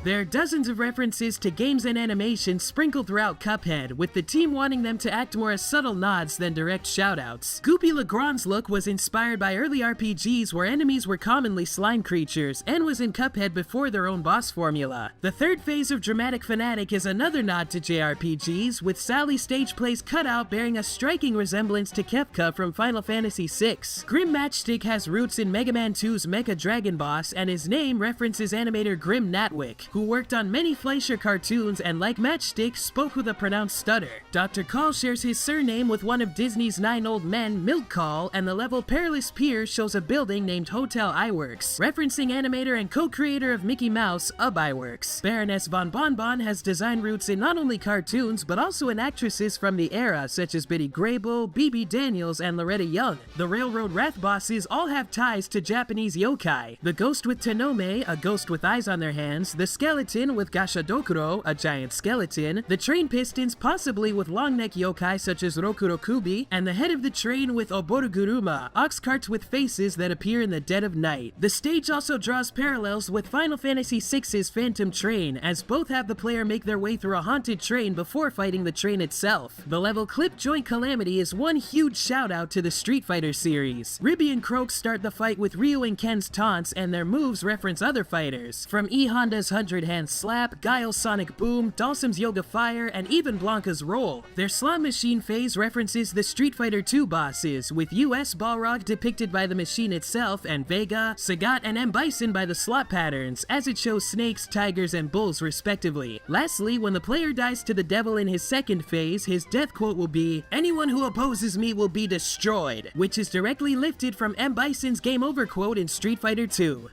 There are dozens of references to games and animations sprinkled throughout Cuphead, with the team wanting them to act more as subtle nods than direct shoutouts. Goopy Legrand's look was inspired by early RPGs where enemies were commonly slime creatures, and was in Cuphead before their own boss formula. The third phase of Dramatic Fanatic is another nod to JRPGs, with Sally's stage plays cutout bearing a striking resemblance to Kefka from Final Fantasy VI. Grim Matchstick has roots in Mega Man 2's Mecha Dragon Boss, and his name references animator Grim Natwick, who worked on many Fleischer cartoons and, like Matchstick, spoke with a pronounced stutter. Dr. Call shares his surname with one of Disney's 9 old men, Milk Call, and the level Perilous Pier shows a building named Hotel Iwerks, referencing animator and co-creator of Mickey Mouse, Ub Iwerks. Baroness von Bonbon has design roots in not only cartoons, but also in actresses from the era, such as Biddy Grable, Bibi Daniels, and Loretta Young. The Railroad Wrath bosses all have ties to Japanese yokai. The ghost with Tenome, a ghost with eyes on their hands, the skeleton with Gashadokuro, a giant skeleton, the train pistons possibly with long-neck yokai such as Rokurokubi, and the head of the train with Oboruguruma, ox carts with faces that appear in the dead of night. The stage also draws parallels with Final Fantasy VI's Phantom Train, as both have the player make their way through a haunted train before fighting the train itself. The level Clip Joint Calamity is one huge shout out to the Street Fighter series. Ribby and Croak start the fight with Ryu and Ken's taunts, and their moves reference other fighters, from E Honda's 100-hand slap, Guile's Sonic Boom, Dalsum's Yoga Fire, and even Blanca's Roll. Their slot machine phase references the Street Fighter II bosses, with US Balrog depicted by the machine itself, and Vega, Sagat, and M. Bison by the slot patterns, as it shows snakes, tigers, and bulls respectively. Lastly, when the player dies to the devil in his second phase, his death quote will be, "Anyone who opposes me will be destroyed," which is directly lifted from M. Bison's Game Over quote in Street Fighter II.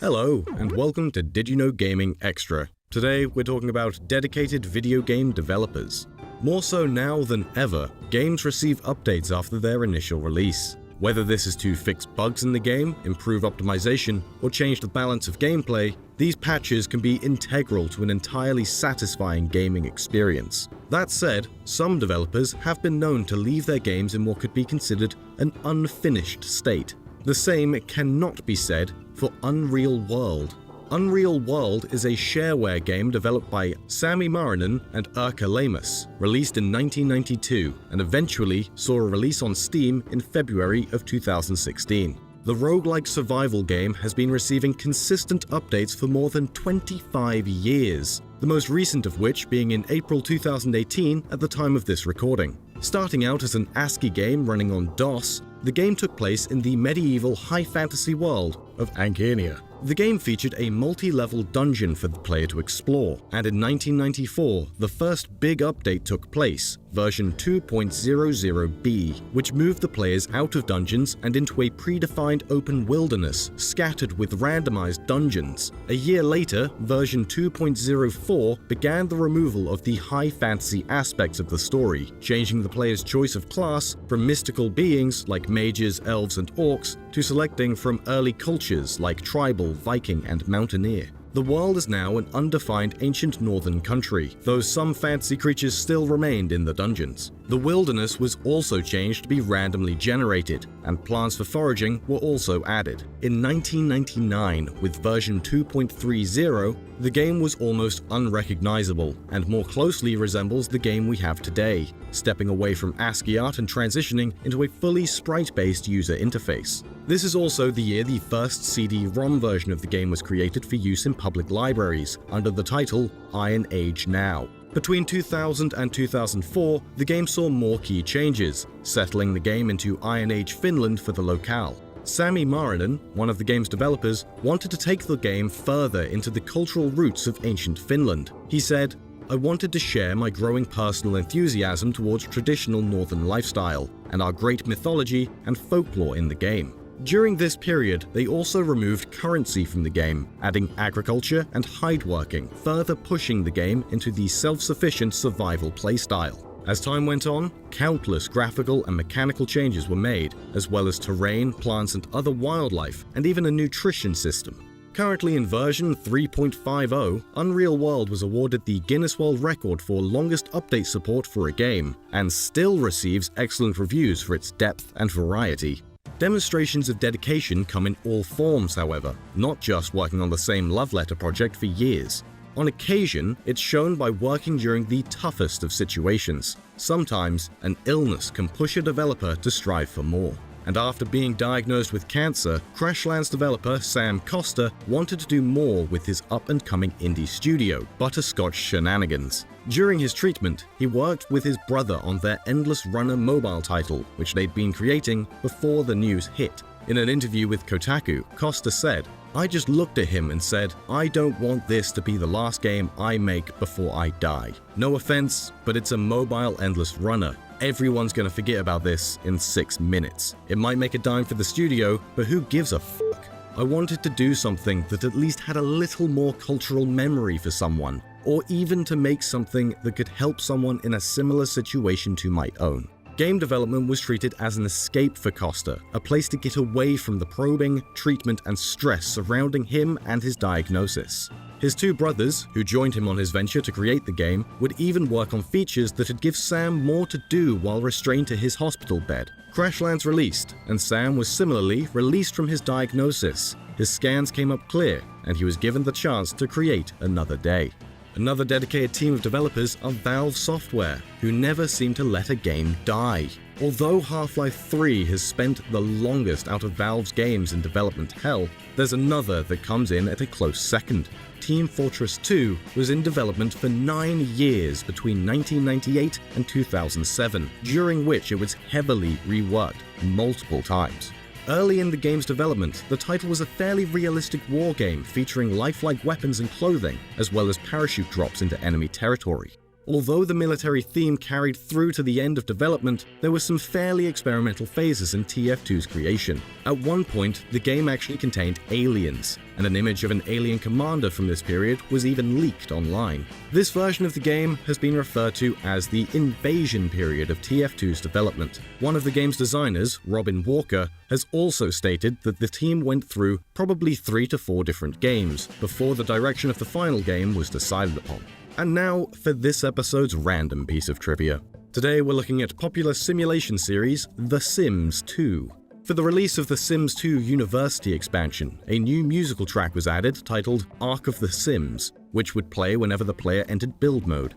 Hello, and welcome to Did You Know Gaming Extra. Today, we're talking about dedicated video game developers. More so now than ever, games receive updates after their initial release. Whether this is to fix bugs in the game, improve optimization, or change the balance of gameplay, these patches can be integral to an entirely satisfying gaming experience. That said, some developers have been known to leave their games in what could be considered an unfinished state. The same cannot be said for Unreal World. Unreal World is a shareware game developed by Sammy Marinen and Erka Lamus, released in 1992, and eventually saw a release on Steam in February of 2016. The roguelike survival game has been receiving consistent updates for more than 25 years, the most recent of which being in April 2018 at the time of this recording. Starting out as an ASCII game running on DOS, the game took place in the medieval high fantasy world of Ankenia. The game featured a multi-level dungeon for the player to explore, and in 1994, the first big update took place, version 2.00b, which moved the players out of dungeons and into a predefined open wilderness scattered with randomized dungeons. A year later, version 2.04 began the removal of the high fantasy aspects of the story, changing the player's choice of class from mystical beings like mages, elves, and orcs to selecting from early cultures like tribal, Viking, and mountaineer. The world is now an undefined ancient northern country, though some fantasy creatures still remained in the dungeons. The wilderness was also changed to be randomly generated, and plants for foraging were also added. In 1999, with version 2.30, the game was almost unrecognizable, and more closely resembles the game we have today, stepping away from ASCII art and transitioning into a fully sprite-based user interface. This is also the year the first CD-ROM version of the game was created for use in public libraries, under the title Iron Age Now. Between 2000 and 2004, the game saw more key changes, settling the game into Iron Age Finland for the locale. Sammy, one of the game's developers, wanted to take the game further into the cultural roots of ancient Finland. He said, "I wanted to share my growing personal enthusiasm towards traditional northern lifestyle, and our great mythology and folklore in the game." During this period, they also removed currency from the game, adding agriculture and hideworking, further pushing the game into the self-sufficient survival playstyle. As time went on, countless graphical and mechanical changes were made, as well as terrain, plants and other wildlife, and even a nutrition system. Currently in version 3.50, Unreal World was awarded the Guinness World Record for longest update support for a game, and still receives excellent reviews for its depth and variety. Demonstrations of dedication come in all forms, however, not just working on the same love letter project for years. On occasion, it's shown by working during the toughest of situations. Sometimes, an illness can push a developer to strive for more. And after being diagnosed with cancer, Crashlands developer Sam Costa wanted to do more with his up-and-coming indie studio, Butterscotch Shenanigans. During his treatment, he worked with his brother on their Endless Runner mobile title, which they'd been creating before the news hit. In an interview with Kotaku, Costa said, "I just looked at him and said, I don't want this to be the last game I make before I die. No offense, but it's a mobile Endless Runner. Everyone's gonna forget about this in 6 minutes. It might make a dime for the studio, but who gives a fuck? I wanted to do something that at least had a little more cultural memory for someone, or even to make something that could help someone in a similar situation to my own." Game development was treated as an escape for Costa, a place to get away from the probing, treatment, and stress surrounding him and his diagnosis. His two brothers, who joined him on his venture to create the game, would even work on features that would give Sam more to do while restrained to his hospital bed. Crashlands released, and Sam was similarly released from his diagnosis. His scans came up clear, and he was given the chance to create another day. Another dedicated team of developers are Valve Software, who never seem to let a game die. Although Half-Life 3 has spent the longest out of Valve's games in development hell, there's another that comes in at a close second. Team Fortress 2 was in development for 9 years between 1998 and 2007, during which it was heavily reworked multiple times. Early in the game's development, the title was a fairly realistic war game featuring lifelike weapons and clothing, as well as parachute drops into enemy territory. Although the military theme carried through to the end of development, there were some fairly experimental phases in TF2's creation. At one point, the game actually contained aliens, and an image of an alien commander from this period was even leaked online. This version of the game has been referred to as the invasion period of TF2's development. One of the game's designers, Robin Walker, has also stated that the team went through probably 3 to 4 different games before the direction of the final game was decided upon. And now for this episode's random piece of trivia. Today we're looking at popular simulation series The Sims 2. For the release of The Sims 2 University expansion, a new musical track was added titled Arc of the Sims, which would play whenever the player entered build mode.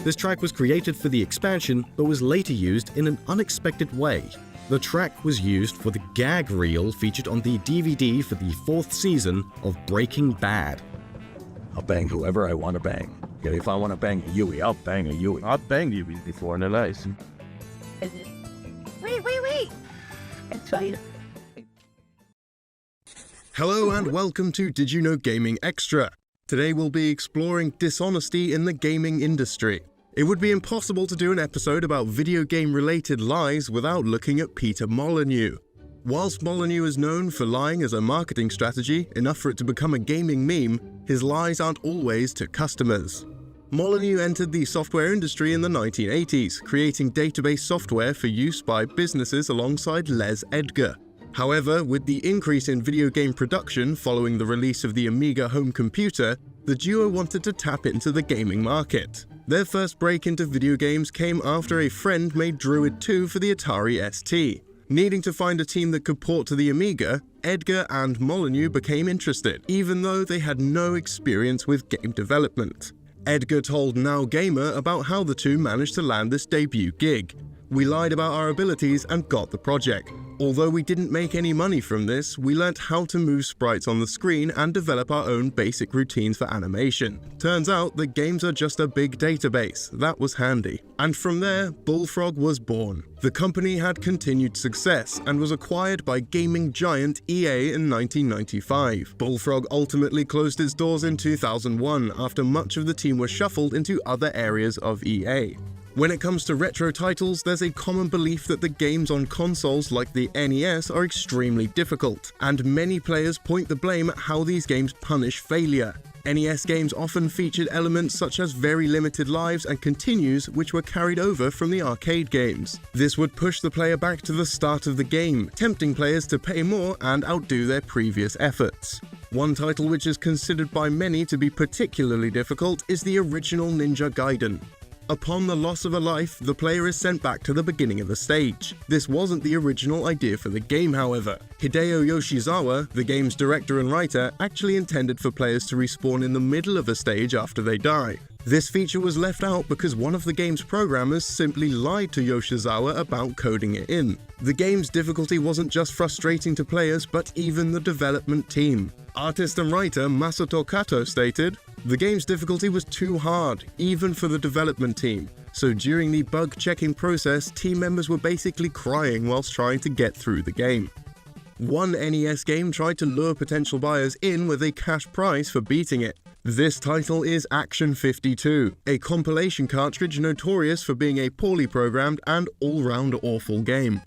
This track was created for the expansion, but was later used in an unexpected way. The track was used for the gag reel featured on the DVD for the 4th season of Breaking Bad. I'll bang whoever I want to bang. If I want to bang a Yui, I'll bang a Yui. I've banged Yui before in the life. Wait. It's fine. Hello and welcome to Did You Know Gaming Extra. Today we'll be exploring dishonesty in the gaming industry. It would be impossible to do an episode about video game related lies without looking at Peter Molyneux. Whilst Molyneux is known for lying as a marketing strategy, enough for it to become a gaming meme, his lies aren't always to customers. Molyneux entered the software industry in the 1980s, creating database software for use by businesses alongside Les Edgar. However, with the increase in video game production following the release of the Amiga home computer, the duo wanted to tap into the gaming market. Their first break into video games came after a friend made Druid 2 for the Atari ST. Needing to find a team that could port to the Amiga, Edgar and Molyneux became interested, even though they had no experience with game development. Edgar told Now Gamer about how the two managed to land this debut gig. "We lied about our abilities and got the project. Although we didn't make any money from this, we learnt how to move sprites on the screen and develop our own basic routines for animation. Turns out that games are just a big database. That was handy. And from there, Bullfrog was born. The company had continued success and was acquired by gaming giant EA in 1995. Bullfrog ultimately closed its doors in 2001 after much of the team was shuffled into other areas of EA. When it comes to retro titles, there's a common belief that the games on consoles like the NES are extremely difficult, and many players point the blame at how these games punish failure. NES games often featured elements such as very limited lives and continues which were carried over from the arcade games. This would push the player back to the start of the game, tempting players to pay more and outdo their previous efforts. One title which is considered by many to be particularly difficult is the original Ninja Gaiden. Upon the loss of a life, the player is sent back to the beginning of the stage. This wasn't the original idea for the game, however. Hideo Yoshizawa, the game's director and writer, actually intended for players to respawn in the middle of a stage after they die. This feature was left out because one of the game's programmers simply lied to Yoshizawa about coding it in. The game's difficulty wasn't just frustrating to players, but even the development team. Artist and writer Masato Kato stated, "The game's difficulty was too hard, even for the development team. So during the bug checking process, team members were basically crying whilst trying to get through the game." One NES game tried to lure potential buyers in with a cash prize for beating it. This title is Action 52, a compilation cartridge notorious for being a poorly programmed and all-round awful game.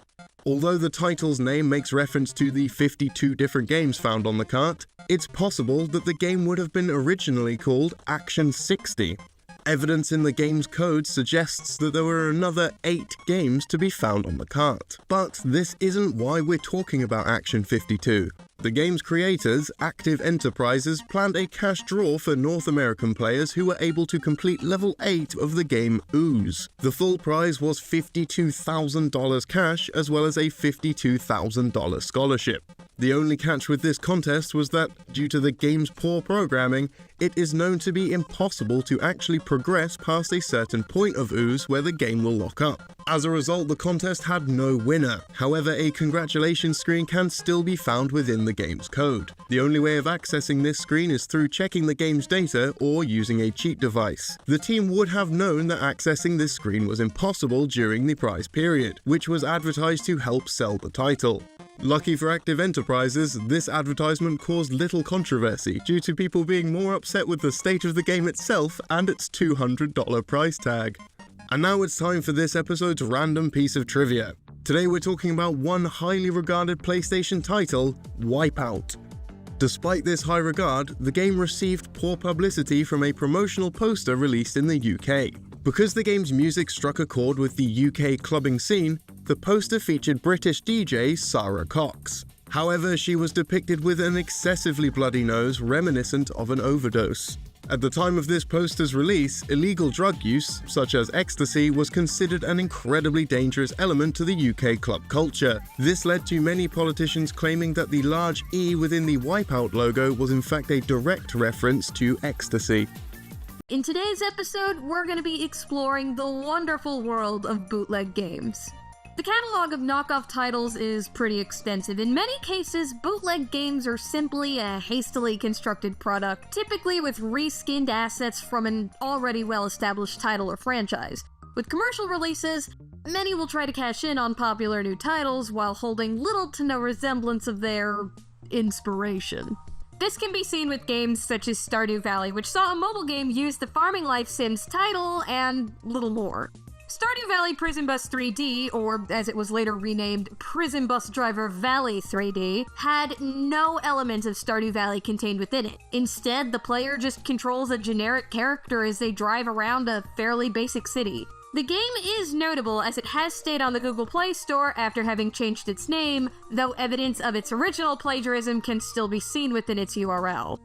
Although the title's name makes reference to the 52 different games found on the cart, it's possible that the game would have been originally called Action 60. Evidence in the game's code suggests that there were another 8 games to be found on the cart. But this isn't why we're talking about Action 52. The game's creators, Active Enterprises, planned a cash draw for North American players who were able to complete level 8 of the game Ooze. The full prize was $52,000 cash as well as a $52,000 scholarship. The only catch with this contest was that, due to the game's poor programming, it is known to be impossible to actually progress past a certain point of Ooze where the game will lock up. As a result, the contest had no winner. However, a congratulations screen can still be found within the game's code. The only way of accessing this screen is through checking the game's data or using a cheat device. The team would have known that accessing this screen was impossible during the prize period, which was advertised to help sell the title. Lucky for Active Enterprises, this advertisement caused little controversy due to people being more upset with the state of the game itself and its $200 price tag. And now it's time for this episode's random piece of trivia. Today we're talking about one highly regarded PlayStation title, Wipeout. Despite this high regard, the game received poor publicity from a promotional poster released in the UK. Because the game's music struck a chord with the UK clubbing scene, the poster featured British DJ Sarah Cox. However, she was depicted with an excessively bloody nose reminiscent of an overdose. At the time of this poster's release, illegal drug use, such as ecstasy, was considered an incredibly dangerous element to the UK club culture. This led to many politicians claiming that the large E within the Wipeout logo was in fact a direct reference to ecstasy. In today's episode, we're going to be exploring the wonderful world of bootleg games. The catalog of knockoff titles is pretty extensive. In many cases, bootleg games are simply a hastily constructed product, typically with reskinned assets from an already well-established title or franchise. With commercial releases, many will try to cash in on popular new titles while holding little to no resemblance of their inspiration. This can be seen with games such as Stardew Valley, which saw a mobile game use the Farming Life Sims title and little more. Stardew Valley Prison Bus 3D, or as it was later renamed, Prison Bus Driver Valley 3D, had no element of Stardew Valley contained within it. Instead, the player just controls a generic character as they drive around a fairly basic city. The game is notable as it has stayed on the Google Play Store after having changed its name, though evidence of its original plagiarism can still be seen within its URL.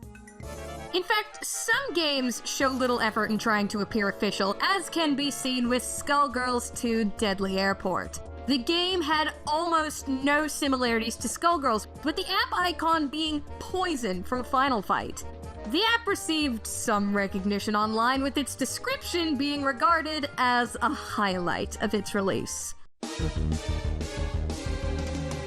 In fact, some games show little effort in trying to appear official, as can be seen with Skullgirls 2 Deadly Airport. The game had almost no similarities to Skullgirls, with the app icon being Poison from Final Fight. The app received some recognition online, with its description being regarded as a highlight of its release.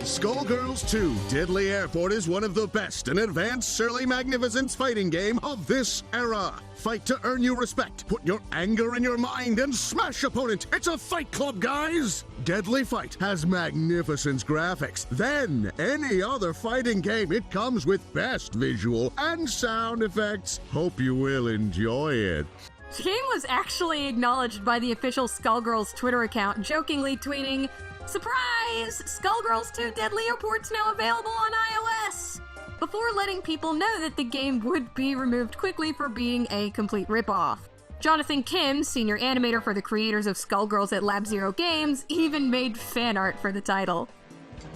Skullgirls 2 Deadly Airport is one of the best and advanced Surly Magnificent's fighting game of this era. Fight to earn your respect, put your anger in your mind, and smash opponent. It's a fight club, guys! Deadly Fight has magnificent graphics. Then, any other fighting game, it comes with best visual and sound effects. Hope you will enjoy it. The game was actually acknowledged by the official Skullgirls Twitter account, jokingly tweeting, "Surprise! Skullgirls 2 Deadly Airport's now available on iOS!" before letting people know that the game would be removed quickly for being a complete ripoff. Jonathan Kim, senior animator for the creators of Skullgirls at Lab Zero Games, even made fan art for the title.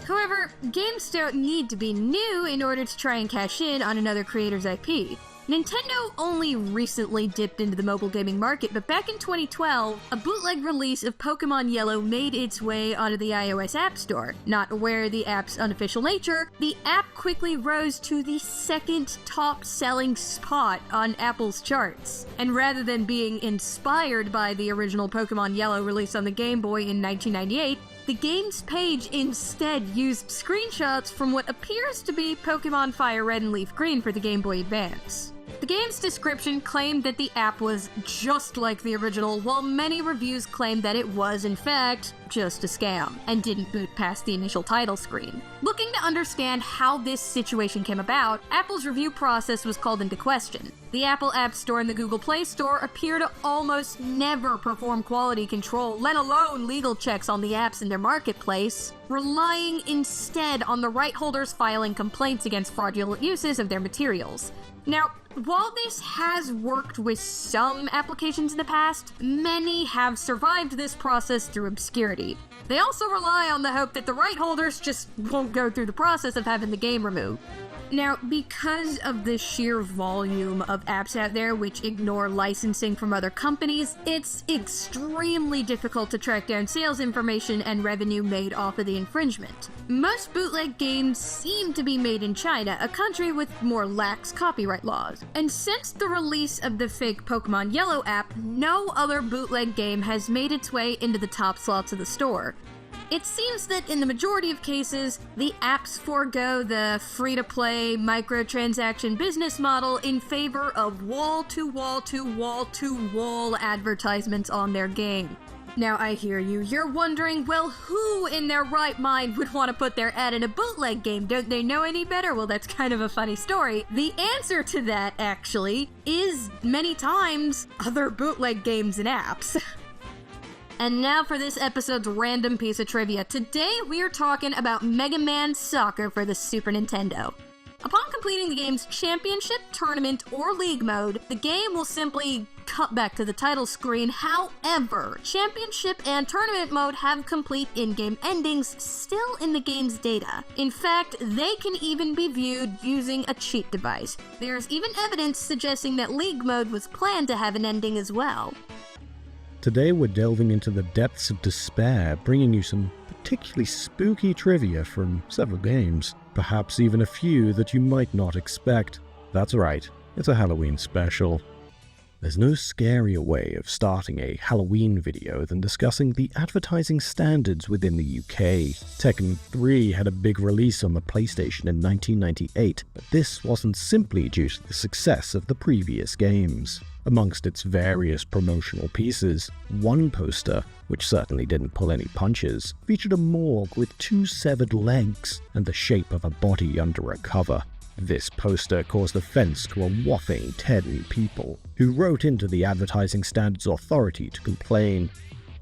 However, games don't need to be new in order to try and cash in on another creator's IP. Nintendo only recently dipped into the mobile gaming market, but back in 2012, a bootleg release of Pokemon Yellow made its way onto the iOS App Store. Not aware of the app's unofficial nature, the app quickly rose to the second top-selling spot on Apple's charts. And rather than being inspired by the original Pokemon Yellow released on the Game Boy in 1998, the game's page instead used screenshots from what appears to be Pokemon Fire Red and Leaf Green for the Game Boy Advance. The game's description claimed that the app was just like the original, while many reviews claimed that it was, in fact, just a scam, and didn't boot past the initial title screen. Looking to understand how this situation came about, Apple's review process was called into question. The Apple App Store and the Google Play Store appear to almost never perform quality control, let alone legal checks on the apps in their marketplace, relying instead on the right holders filing complaints against fraudulent uses of their materials. Now, while this has worked with some applications in the past, many have survived this process through obscurity. They also rely on the hope that the right holders just won't go through the process of having the game removed. Now, because of the sheer volume of apps out there which ignore licensing from other companies, it's extremely difficult to track down sales information and revenue made off of the infringement. Most bootleg games seem to be made in China, a country with more lax copyright laws. And since the release of the fake Pokemon Yellow app, no other bootleg game has made its way into the top slots of the store. It seems that in the majority of cases, the apps forego the free-to-play microtransaction business model in favor of wall-to-wall-to-wall-to-wall advertisements on their game. Now I hear you, you're wondering, well, who in their right mind would want to put their ad in a bootleg game? Don't they know any better? Well, that's kind of a funny story. The answer to that, actually, is many times other bootleg games and apps. And now for this episode's random piece of trivia. Today we are talking about Megaman Soccer for the Super Nintendo. Upon completing the game's championship, tournament, or league mode, the game will simply cut back to the title screen. However, championship and tournament mode have complete in-game endings still in the game's data. In fact, they can even be viewed using a cheat device. There's even evidence suggesting that league mode was planned to have an ending as well. Today we're delving into the depths of despair, bringing you some particularly spooky trivia from several games, perhaps even a few that you might not expect. That's right, it's a Halloween special. There's no scarier way of starting a Halloween video than discussing the advertising standards within the UK. Tekken 3 had a big release on the PlayStation in 1998, but this wasn't simply due to the success of the previous games. Amongst its various promotional pieces, one poster, which certainly didn't pull any punches, featured a morgue with 2 severed legs and the shape of a body under a cover. This poster caused offense to a whopping 10 people, who wrote into the Advertising Standards Authority to complain.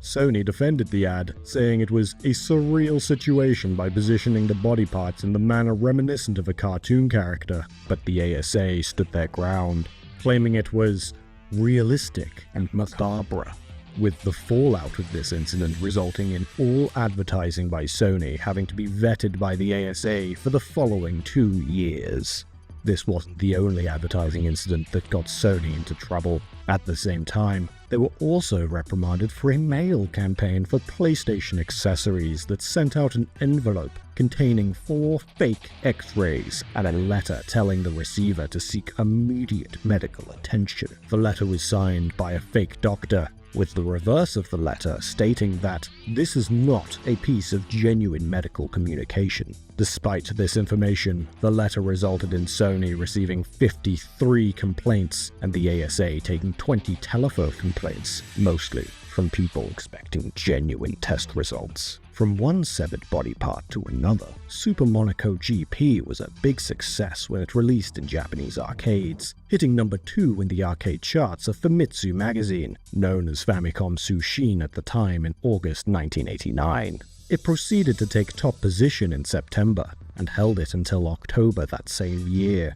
Sony defended the ad, saying it was a surreal situation by positioning the body parts in the manner reminiscent of a cartoon character, but the ASA stood their ground, claiming it was realistic and macabre, with the fallout of this incident resulting in all advertising by Sony having to be vetted by the ASA for the following 2 years. This wasn't the only advertising incident that got Sony into trouble. At the same time, they were also reprimanded for a mail campaign for PlayStation accessories that sent out an envelope containing 4 fake X-rays and a letter telling the receiver to seek immediate medical attention. The letter was signed by a fake doctor, with the reverse of the letter stating that this is not a piece of genuine medical communication. Despite this information, the letter resulted in Sony receiving 53 complaints and the ASA taking 20 telephone complaints, mostly from people expecting genuine test results. From one severed body part to another, Super Monaco GP was a big success when it released in Japanese arcades, hitting number 2 in the arcade charts of Famitsu magazine, known as Famicom Sushin at the time, in August 1989. It proceeded to take top position in September, and held it until October that same year.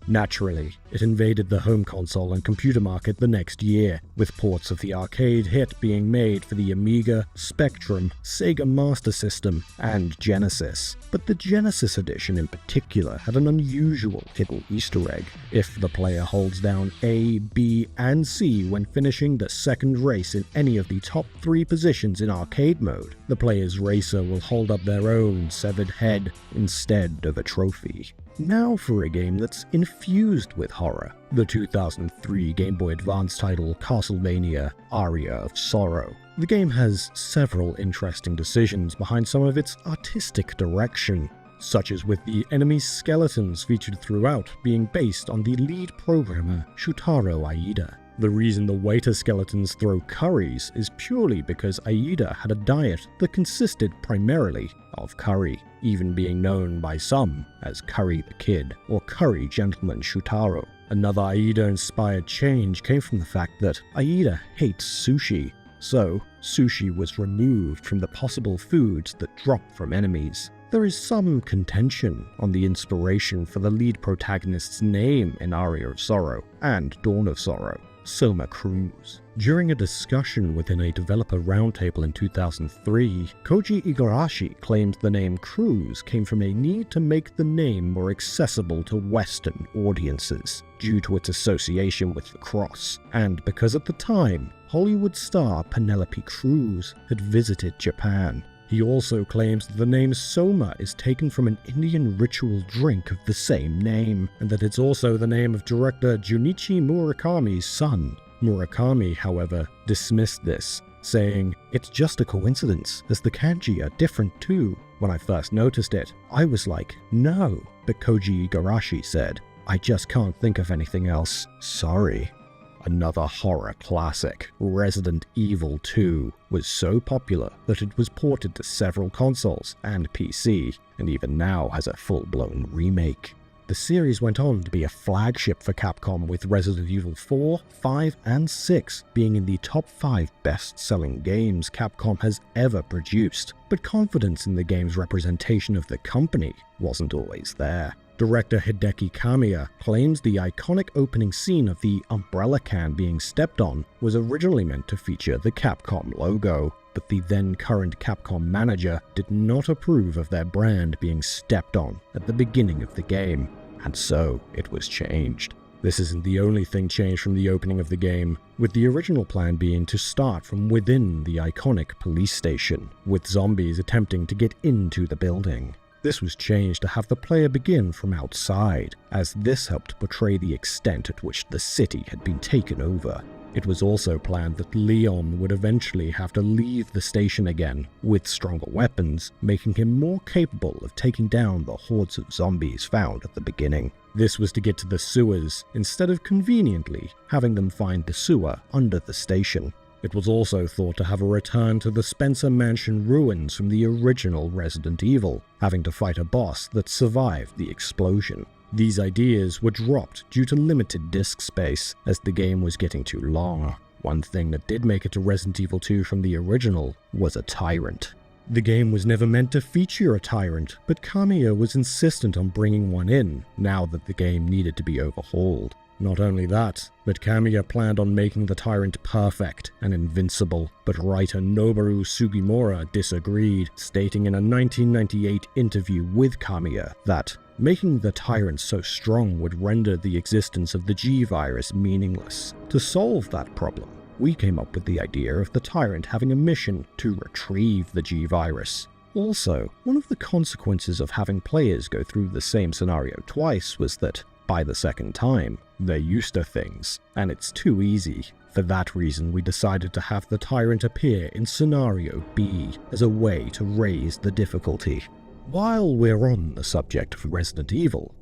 Naturally, it invaded the home console and computer market the next year, with ports of the arcade hit being made for the Amiga, Spectrum, Sega Master System, and Genesis. But the Genesis edition in particular had an unusual hidden Easter egg. If the player holds down A, B, and C when finishing the second race in any of the top 3 positions in arcade mode, the player's racer will hold up their own severed head instead of a trophy. Now for a game that's infused with horror. The 2003 Game Boy Advance title Castlevania Aria of Sorrow. The game has several interesting decisions behind some of its artistic direction, such as with the enemy skeletons featured throughout being based on the lead programmer Shutaro Aida. The reason the waiter skeletons throw curries is purely because Aida had a diet that consisted primarily of curry, even being known by some as Curry the Kid or Curry Gentleman Shutaro. Another Aida-inspired change came from the fact that Aida hates sushi, so sushi was removed from the possible foods that drop from enemies. There is some contention on the inspiration for the lead protagonist's name in Aria of Sorrow and Dawn of Sorrow, Soma Cruz. During a discussion within a developer roundtable in 2003, Koji Igarashi claimed the name Cruz came from a need to make the name more accessible to Western audiences, due to its association with the cross, and because at the time, Hollywood star Penelope Cruz had visited Japan. He also claims that the name Soma is taken from an Indian ritual drink of the same name, and that it's also the name of director Junichi Murakami's son. Murakami, however, dismissed this, saying, "It's just a coincidence, as the kanji are different too. When I first noticed it, I was like, no." But Koji Igarashi said, "I just can't think of anything else. Sorry." Another horror classic, Resident Evil 2, was so popular that it was ported to several consoles and PC, and even now has a full-blown remake. The series went on to be a flagship for Capcom, with Resident Evil 4, 5, and 6 being in the top 5 best-selling games Capcom has ever produced, but confidence in the game's representation of the company wasn't always there. Director Hideki Kamiya claims the iconic opening scene of the umbrella can being stepped on was originally meant to feature the Capcom logo, but the then current Capcom manager did not approve of their brand being stepped on at the beginning of the game, and so it was changed. This isn't the only thing changed from the opening of the game, with the original plan being to start from within the iconic police station, with zombies attempting to get into the building. This was changed to have the player begin from outside, as this helped portray the extent at which the city had been taken over. It was also planned that Leon would eventually have to leave the station again, with stronger weapons, making him more capable of taking down the hordes of zombies found at the beginning. This was to get to the sewers, instead of conveniently having them find the sewer under the station. It was also thought to have a return to the Spencer Mansion ruins from the original Resident Evil, having to fight a boss that survived the explosion. These ideas were dropped due to limited disk space, as the game was getting too long. One thing that did make it to Resident Evil 2 from the original was a tyrant. The game was never meant to feature a tyrant, but Kamiya was insistent on bringing one in, now that the game needed to be overhauled. Not only that, but Kamiya planned on making the tyrant perfect and invincible, but writer Noboru Sugimura disagreed, stating in a 1998 interview with Kamiya that making the tyrant so strong would render the existence of the G-Virus meaningless. To solve that problem, we came up with the idea of the tyrant having a mission to retrieve the G-Virus. Also, one of the consequences of having players go through the same scenario twice was that, by the second time, they're used to things, and it's too easy For that reason, we decided to have the tyrant appear in Scenario B as a way to raise the difficulty. While we're on the subject of Resident Evil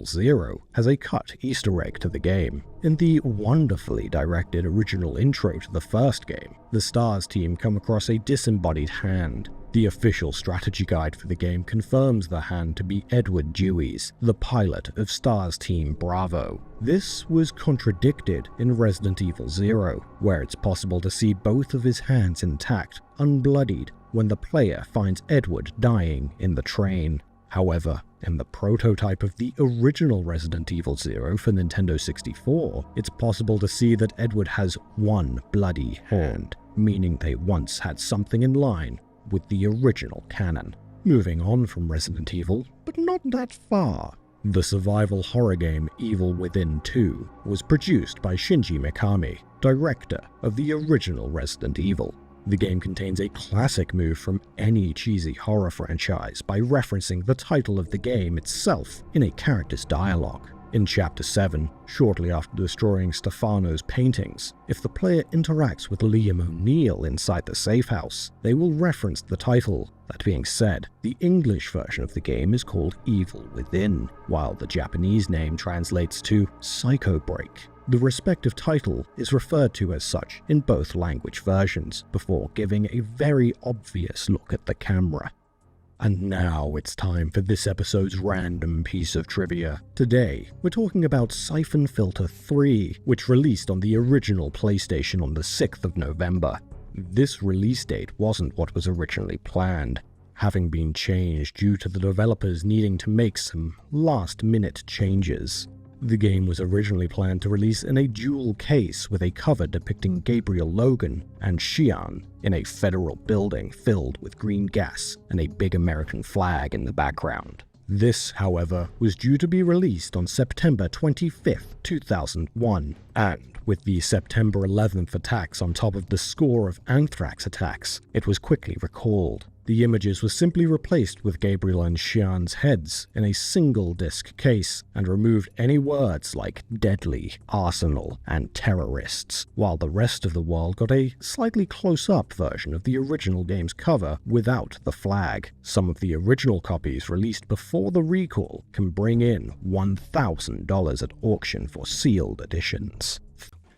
0 has a cut Easter egg to the game. In the wonderfully directed original intro to the first game, the STARS team come across a disembodied hand. The official strategy guide for the game confirms the hand to be Edward Dewey's, the pilot of STARS Team Bravo. This was contradicted in Resident Evil 0, where it's possible to see both of his hands intact, unbloodied, when the player finds Edward dying in the train. However, in the prototype of the original Resident Evil 0 for Nintendo 64, it's possible to see that Edward has one bloody hand, meaning they once had something in line with the original canon. Moving on from Resident Evil, but not that far. The survival horror game Evil Within 2 was produced by Shinji Mikami, director of the original Resident Evil. The game contains a classic move from any cheesy horror franchise by referencing the title of the game itself in a character's dialogue. In Chapter 7, shortly after destroying Stefano's paintings, if the player interacts with Liam O'Neill inside the safe house, they will reference the title. That being said, the English version of the game is called Evil Within, while the Japanese name translates to Psycho Break. The respective title is referred to as such in both language versions, before giving a very obvious look at the camera. And now it's time for this episode's random piece of trivia. Today, we're talking about Siphon Filter 3, which released on the original PlayStation on the 6th of November. This release date wasn't what was originally planned, having been changed due to the developers needing to make some last-minute changes. The game was originally planned to release in a dual case with a cover depicting Gabriel Logan and Xian in a federal building filled with green gas and a big American flag in the background. This, however, was due to be released on September 25th, 2001, and with the September 11th attacks on top of the score of anthrax attacks, it was quickly recalled. The images were simply replaced with Gabriel and Xian's heads in a single-disc case and removed any words like deadly, arsenal, and terrorists, while the rest of the world got a slightly close-up version of the original game's cover without the flag. Some of the original copies released before the recall can bring in $1,000 at auction for sealed editions.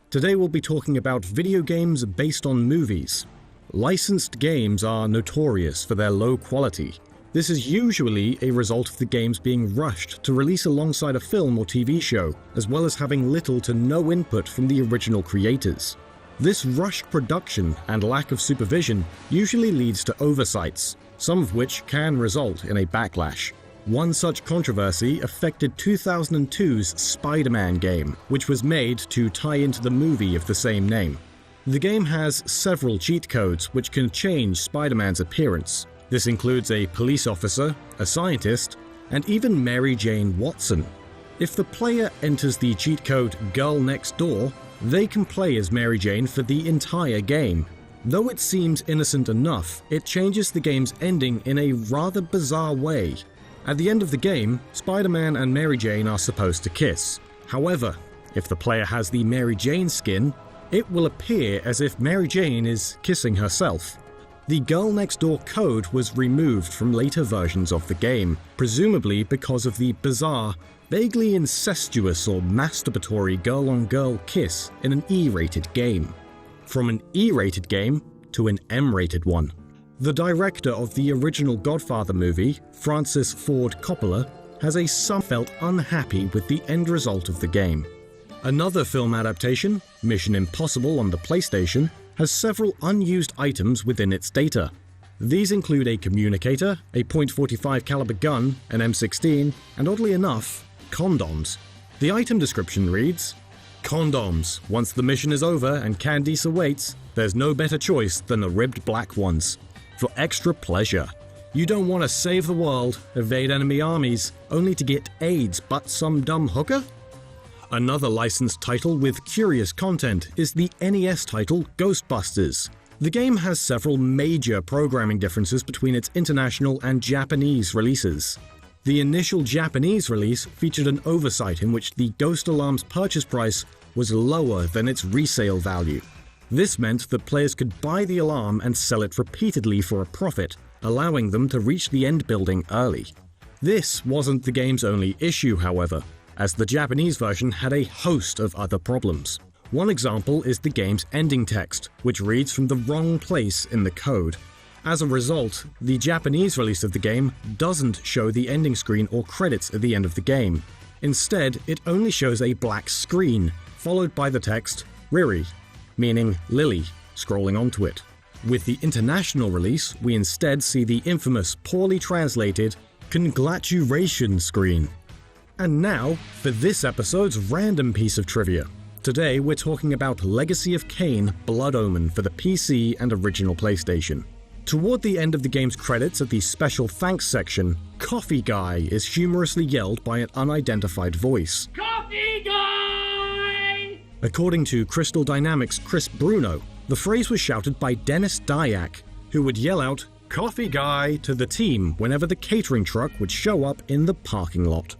Today we'll be talking about video games based on movies. Licensed games are notorious for their low quality. This is usually a result of the games being rushed to release alongside a film or TV show, as well as having little to no input from the original creators. This rushed production and lack of supervision usually leads to oversights, some of which can result in a backlash. One such controversy affected 2002's Spider-Man game, which was made to tie into the movie of the same name. The game has several cheat codes which can change Spider-Man's appearance. This includes a police officer, a scientist, and even Mary Jane Watson. If the player enters the cheat code Girl Next Door, they can play as Mary Jane for the entire game. Though it seems innocent enough, it changes the game's ending in a rather bizarre way. At the end of the game, Spider-Man and Mary Jane are supposed to kiss. However, if the player has the Mary Jane skin, it will appear as if Mary Jane is kissing herself. The Girl Next Door code was removed from later versions of the game, presumably because of the bizarre, vaguely incestuous or masturbatory girl-on-girl kiss in an E-rated game. From an E-rated game to an M-rated one. The director of the original Godfather movie, Francis Ford Coppola, has felt unhappy with the end result of the game. Another film adaptation, Mission Impossible on the PlayStation, has several unused items within its data. These include a communicator, a .45 caliber gun, an M16, and oddly enough, condoms. The item description reads, "Condoms. Once the mission is over and Candice awaits, there's no better choice than the ribbed black ones. For extra pleasure. You don't want to save the world, evade enemy armies, only to get AIDS but some dumb hooker?" Another licensed title with curious content is the NES title Ghostbusters. The game has several major programming differences between its international and Japanese releases. The initial Japanese release featured an oversight in which the Ghost Alarm's purchase price was lower than its resale value. This meant that players could buy the alarm and sell it repeatedly for a profit, allowing them to reach the end building early. This wasn't the game's only issue, however, as the Japanese version had a host of other problems. One example is the game's ending text, which reads from the wrong place in the code. As a result, the Japanese release of the game doesn't show the ending screen or credits at the end of the game. Instead, it only shows a black screen, followed by the text Riri, meaning Lily, scrolling onto it. With the international release, we instead see the infamous, poorly translated, Congratulation screen. And now, for this episode's random piece of trivia. Today, we're talking about Legacy of Kain: Blood Omen for the PC and original PlayStation. Toward the end of the game's credits at the special thanks section, Coffee Guy is humorously yelled by an unidentified voice. Coffee Guy! According to Crystal Dynamics' Chris Bruno, the phrase was shouted by Dennis Dyack, who would yell out, "Coffee Guy!" to the team whenever the catering truck would show up in the parking lot.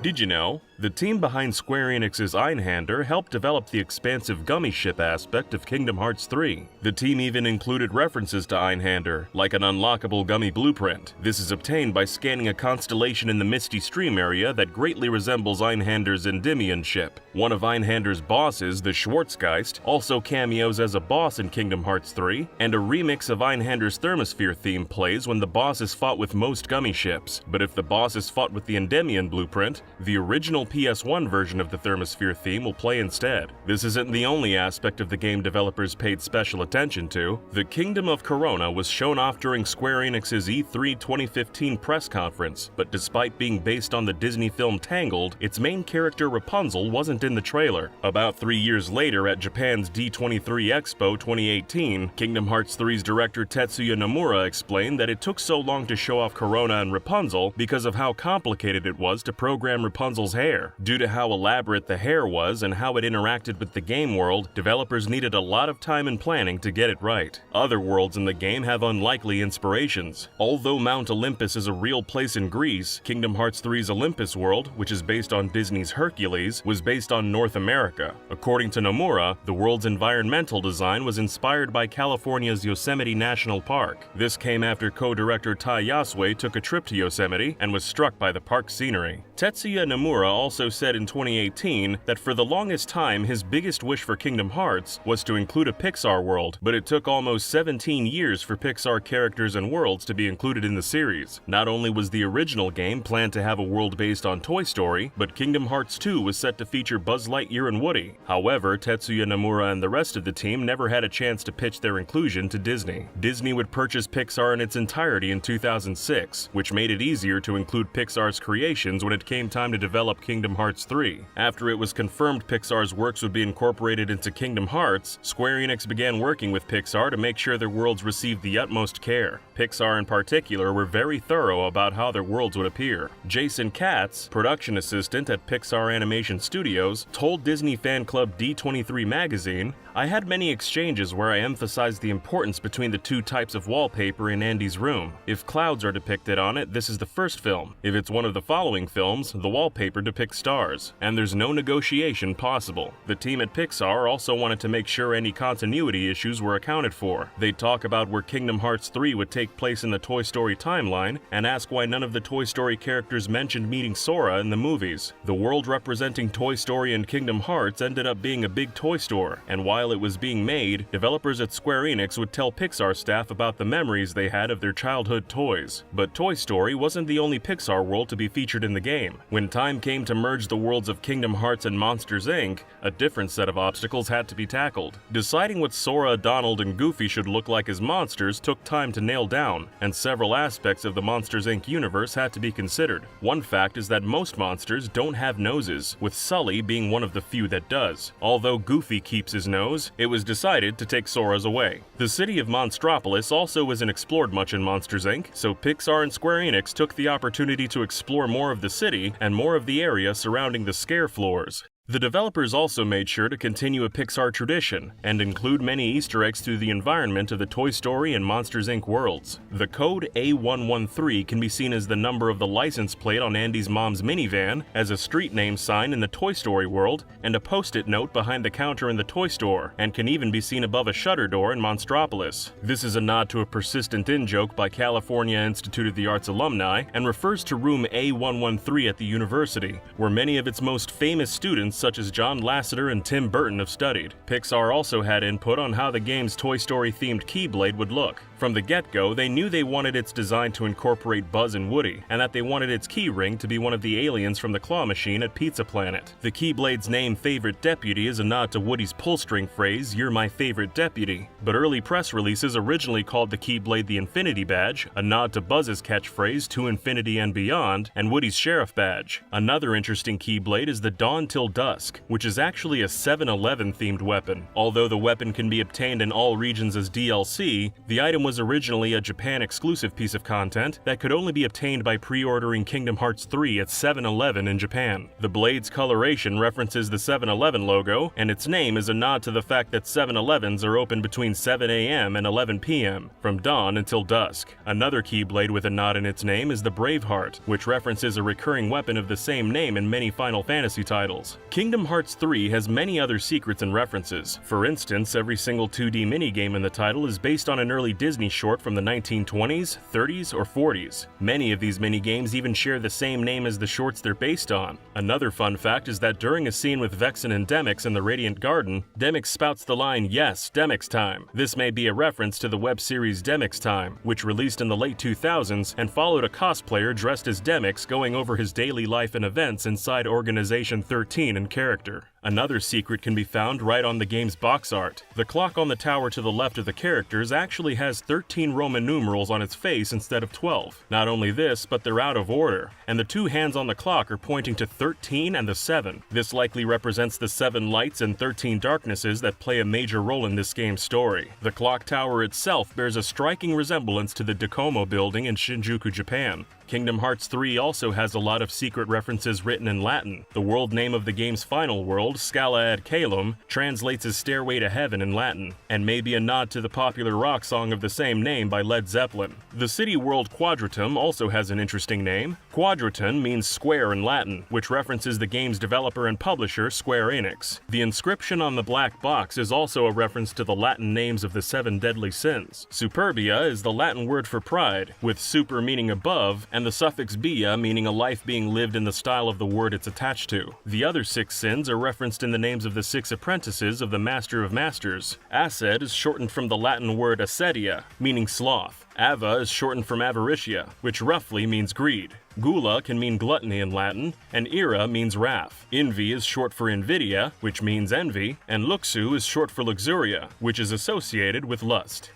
Did you know? The team behind Square Enix's Einhander helped develop the expansive gummy ship aspect of Kingdom Hearts 3. The team even included references to Einhander, like an unlockable gummy blueprint. This is obtained by scanning a constellation in the Misty Stream area that greatly resembles Einhander's Endymion ship. One of Einhander's bosses, the Schwarzgeist, also cameos as a boss in Kingdom Hearts 3, and a remix of Einhander's Thermosphere theme plays when the boss is fought with most gummy ships. But if the boss is fought with the Endymion blueprint, the original PS1 version of the Thermosphere theme will play instead. This isn't the only aspect of the game developers paid special attention to. The Kingdom of Corona was shown off during Square Enix's E3 2015 press conference, but despite being based on the Disney film Tangled, its main character Rapunzel wasn't in the trailer. About 3 years later at Japan's D23 Expo 2018, Kingdom Hearts 3's director Tetsuya Nomura explained that it took so long to show off Corona and Rapunzel because of how complicated it was to program Rapunzel's hair. Due to how elaborate the hair was and how it interacted with the game world, developers needed a lot of time and planning to get it right. Other worlds in the game have unlikely inspirations. Although Mount Olympus is a real place in Greece, Kingdom Hearts 3's Olympus world, which is based on Disney's Hercules, was based on North America. According to Nomura, the world's environmental design was inspired by California's Yosemite National Park. This came after co-director Tai Yasue took a trip to Yosemite and was struck by the park's scenery. Tetsuya Nomura also said in 2018 that for the longest time his biggest wish for Kingdom Hearts was to include a Pixar world, but it took almost 17 years for Pixar characters and worlds to be included in the series. Not only was the original game planned to have a world based on Toy Story, but Kingdom Hearts 2 was set to feature Buzz Lightyear and Woody. However, Tetsuya Nomura and the rest of the team never had a chance to pitch their inclusion to Disney. Disney would purchase Pixar in its entirety in 2006, which made it easier to include Pixar's creations when it came time to develop Kingdom Hearts 3. After it was confirmed Pixar's works would be incorporated into Kingdom Hearts, Square Enix began working with Pixar to make sure their worlds received the utmost care. Pixar in particular were very thorough about how their worlds would appear. Jason Katz, production assistant at Pixar Animation Studios, told Disney fan club D23 magazine, "I had many exchanges where I emphasized the importance between the two types of wallpaper in Andy's room. If clouds are depicted on it, this is the first film. If it's one of the following films, the wallpaper depicts stars. And there's no negotiation possible." The team at Pixar also wanted to make sure any continuity issues were accounted for. They'd talk about where Kingdom Hearts 3 would take place in the Toy Story timeline, and ask why none of the Toy Story characters mentioned meeting Sora in the movies. The world representing Toy Story and Kingdom Hearts ended up being a big toy store, and while it was being made, developers at Square Enix would tell Pixar staff about the memories they had of their childhood toys. But Toy Story wasn't the only Pixar world to be featured in the game. When time came to merge the worlds of Kingdom Hearts and Monsters Inc., a different set of obstacles had to be tackled. Deciding what Sora, Donald, and Goofy should look like as monsters took time to nail down, and several aspects of the Monsters Inc. universe had to be considered. One fact is that most monsters don't have noses, with Sully being one of the few that does. Although Goofy keeps his nose, it was decided to take Sora's away. The city of Monstropolis also isn't explored much in Monsters Inc., so Pixar and Square Enix took the opportunity to explore more of the city and more of the area surrounding the scare floors. The developers also made sure to continue a Pixar tradition and include many Easter eggs through the environment of the Toy Story and Monsters Inc. worlds. The code A113 can be seen as the number of the license plate on Andy's mom's minivan, as a street name sign in the Toy Story world, and a post-it note behind the counter in the toy store, and can even be seen above a shutter door in Monstropolis. This is a nod to a persistent in-joke by California Institute of the Arts alumni and refers to room A113 at the university, where many of its most famous students such as John Lasseter and Tim Burton have studied. Pixar also had input on how the game's Toy Story-themed Keyblade would look. From the get-go, they knew they wanted its design to incorporate Buzz and Woody, and that they wanted its key ring to be one of the aliens from the claw machine at Pizza Planet. The Keyblade's name, Favorite Deputy, is a nod to Woody's pull-string phrase, "You're my favorite deputy," but early press releases originally called the Keyblade the Infinity Badge, a nod to Buzz's catchphrase, "To Infinity and Beyond," and Woody's Sheriff Badge. Another interesting Keyblade is the Dawn Till Dusk, which is actually a 7-Eleven-themed weapon. Although the weapon can be obtained in all regions as DLC, the item was originally a Japan-exclusive piece of content that could only be obtained by pre-ordering Kingdom Hearts 3 at 7-Eleven in Japan. The blade's coloration references the 7-Eleven logo, and its name is a nod to the fact that 7-Elevens are open between 7 a.m. and 11 p.m., from dawn until dusk. Another Keyblade with a nod in its name is the Braveheart, which references a recurring weapon of the same name in many Final Fantasy titles. Kingdom Hearts 3 has many other secrets and references. For instance, every single 2D minigame in the title is based on an early Disney short from the 1920s, 30s, or 40s. Many of these minigames even share the same name as the shorts they're based on. Another fun fact is that during a scene with Vexen and Demyx in the Radiant Garden, Demyx spouts the line, "Yes, Demyx time." This may be a reference to the web series Demyx Time, which released in the late 2000s and followed a cosplayer dressed as Demyx going over his daily life and events inside Organization 13 in character. Another secret can be found right on the game's box art. The clock on the tower to the left of the characters actually has 13 Roman numerals on its face instead of 12. Not only this, but they're out of order, and the two hands on the clock are pointing to 13 and the 7. This likely represents the 7 lights and 13 darknesses that play a major role in this game's story. The clock tower itself bears a striking resemblance to the Docomo building in Shinjuku, Japan. Kingdom Hearts 3 also has a lot of secret references written in Latin. The world name of the game's final world, Scala ad Caelum, translates as Stairway to Heaven in Latin, and may be a nod to the popular rock song of the same name by Led Zeppelin. The city world Quadratum also has an interesting name. Quadraton means square in Latin, which references the game's developer and publisher, Square Enix. The inscription on the black box is also a reference to the Latin names of the 7 deadly sins. Superbia is the Latin word for pride, with super meaning above, and the suffix bia meaning a life being lived in the style of the word it's attached to. The other 6 sins are referenced in the names of the 6 apprentices of the Master of Masters. Aced is shortened from the Latin word acedia, meaning sloth. Ava is shortened from avaritia, which roughly means greed. Gula can mean gluttony in Latin, and ira means wrath. Envy is short for invidia, which means envy, and luxu is short for luxuria, which is associated with lust.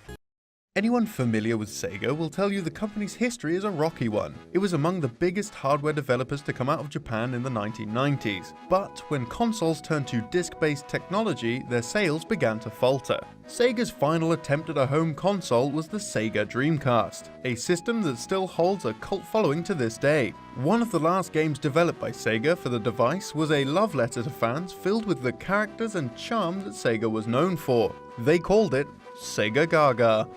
Anyone familiar with Sega will tell you the company's history is a rocky one. It was among the biggest hardware developers to come out of Japan in the 1990s, but when consoles turned to disc-based technology, their sales began to falter. Sega's final attempt at a home console was the Sega Dreamcast, a system that still holds a cult following to this day. One of the last games developed by Sega for the device was a love letter to fans filled with the characters and charm that Sega was known for. They called it Sega Gaga.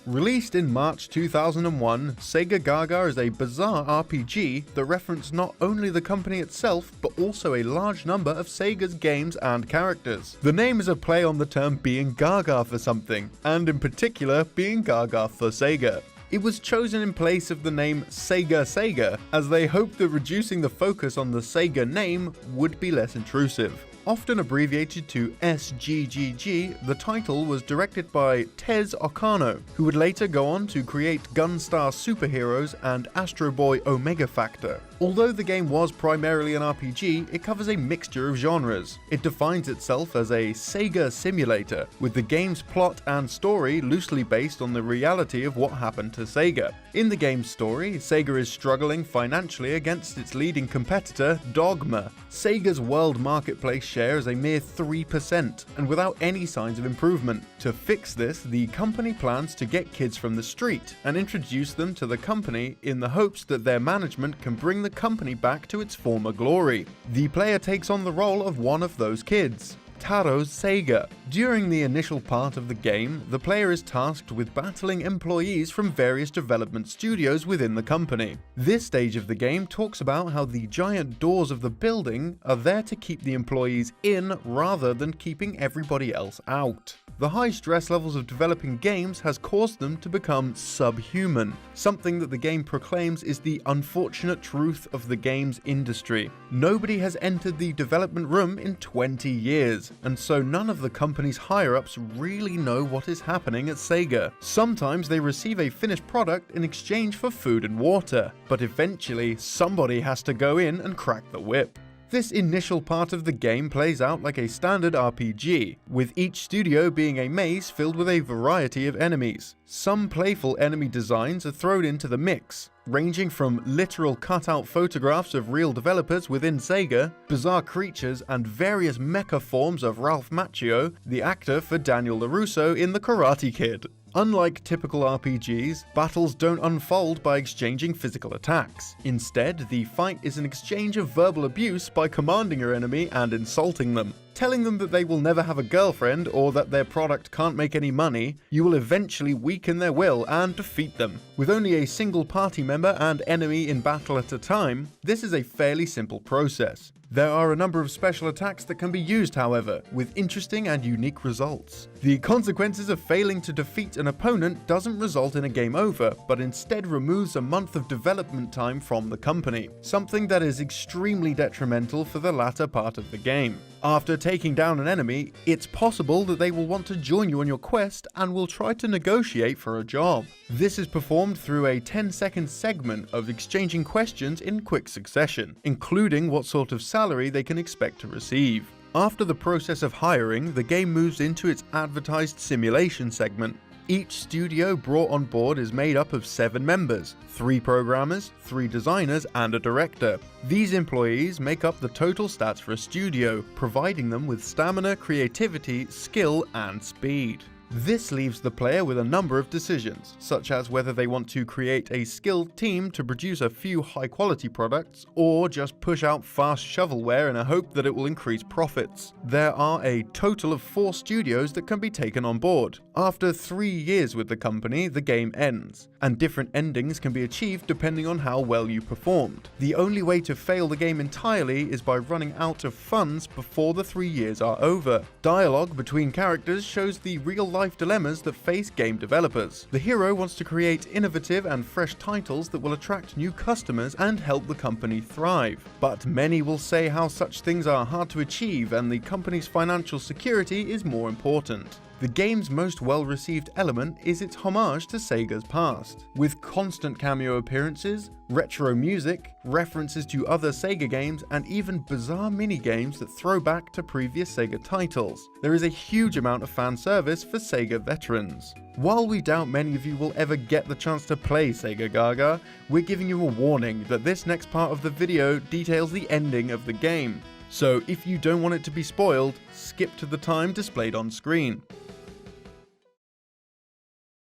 Released in March 2001, Sega Gaga is a bizarre RPG that referenced not only the company itself, but also a large number of Sega's games and characters. The name is a play on the term being gaga for something, and in particular, being gaga for Sega. It was chosen in place of the name Sega Sega, as they hoped that reducing the focus on the Sega name would be less intrusive. Often abbreviated to SGGG, the title was directed by Tez Okano, who would later go on to create Gunstar Superheroes and Astro Boy Omega Factor. Although the game was primarily an RPG, it covers a mixture of genres. It defines itself as a Sega simulator, with the game's plot and story loosely based on the reality of what happened to Sega. In the game's story, Sega is struggling financially against its leading competitor, Dogma. Sega's world marketplace share is a mere 3%, and without any signs of improvement. To fix this, the company plans to get kids from the street and introduce them to the company in the hopes that their management can bring the the company back to its former glory. The player takes on the role of one of those kids, Taro Sega. During the initial part of the game, the player is tasked with battling employees from various development studios within the company. This stage of the game talks about how the giant doors of the building are there to keep the employees in rather than keeping everybody else out. The high stress levels of developing games has caused them to become subhuman, something that the game proclaims is the unfortunate truth of the games industry. Nobody has entered the development room in 20 years, and so none of the company's higher-ups really know what is happening at Sega. Sometimes they receive a finished product in exchange for food and water, but eventually somebody has to go in and crack the whip. This initial part of the game plays out like a standard RPG, with each studio being a maze filled with a variety of enemies. Some playful enemy designs are thrown into the mix, ranging from literal cutout photographs of real developers within Sega, bizarre creatures, and various mecha forms of Ralph Macchio, the actor for Daniel LaRusso in The Karate Kid. Unlike typical RPGs, battles don't unfold by exchanging physical attacks. Instead, the fight is an exchange of verbal abuse by commanding your enemy and insulting them. Telling them that they will never have a girlfriend or that their product can't make any money, you will eventually weaken their will and defeat them. With only a single party member and enemy in battle at a time, this is a fairly simple process. There are a number of special attacks that can be used, however, with interesting and unique results. The consequences of failing to defeat an opponent doesn't result in a game over, but instead removes a month of development time from the company, something that is extremely detrimental for the latter part of the game. After taking down an enemy, it's possible that they will want to join you on your quest and will try to negotiate for a job. This is performed through a 10-second segment of exchanging questions in quick succession, including what sort of salary they can expect to receive. After the process of hiring, the game moves into its advertised simulation segment. Each studio brought on board is made up of 7 members, 3 programmers, 3 designers, and a director. These employees make up the total stats for a studio, providing them with stamina, creativity, skill, and speed. This leaves the player with a number of decisions, such as whether they want to create a skilled team to produce a few high-quality products, or just push out fast shovelware in a hope that it will increase profits. There are a total of 4 studios that can be taken on board. After 3 years with the company, the game ends, and different endings can be achieved depending on how well you performed. The only way to fail the game entirely is by running out of funds before the 3 years are over. Dialogue between characters shows the real-life dilemmas that face game developers. The hero wants to create innovative and fresh titles that will attract new customers and help the company thrive. But many will say how such things are hard to achieve and the company's financial security is more important. The game's most well-received element is its homage to Sega's past, with constant cameo appearances, retro music, references to other Sega games, and even bizarre mini-games that throw back to previous Sega titles. There is a huge amount of fan service for Sega veterans. While we doubt many of you will ever get the chance to play Sega Gaga, we're giving you a warning that this next part of the video details the ending of the game. So if you don't want it to be spoiled, skip to the time displayed on screen.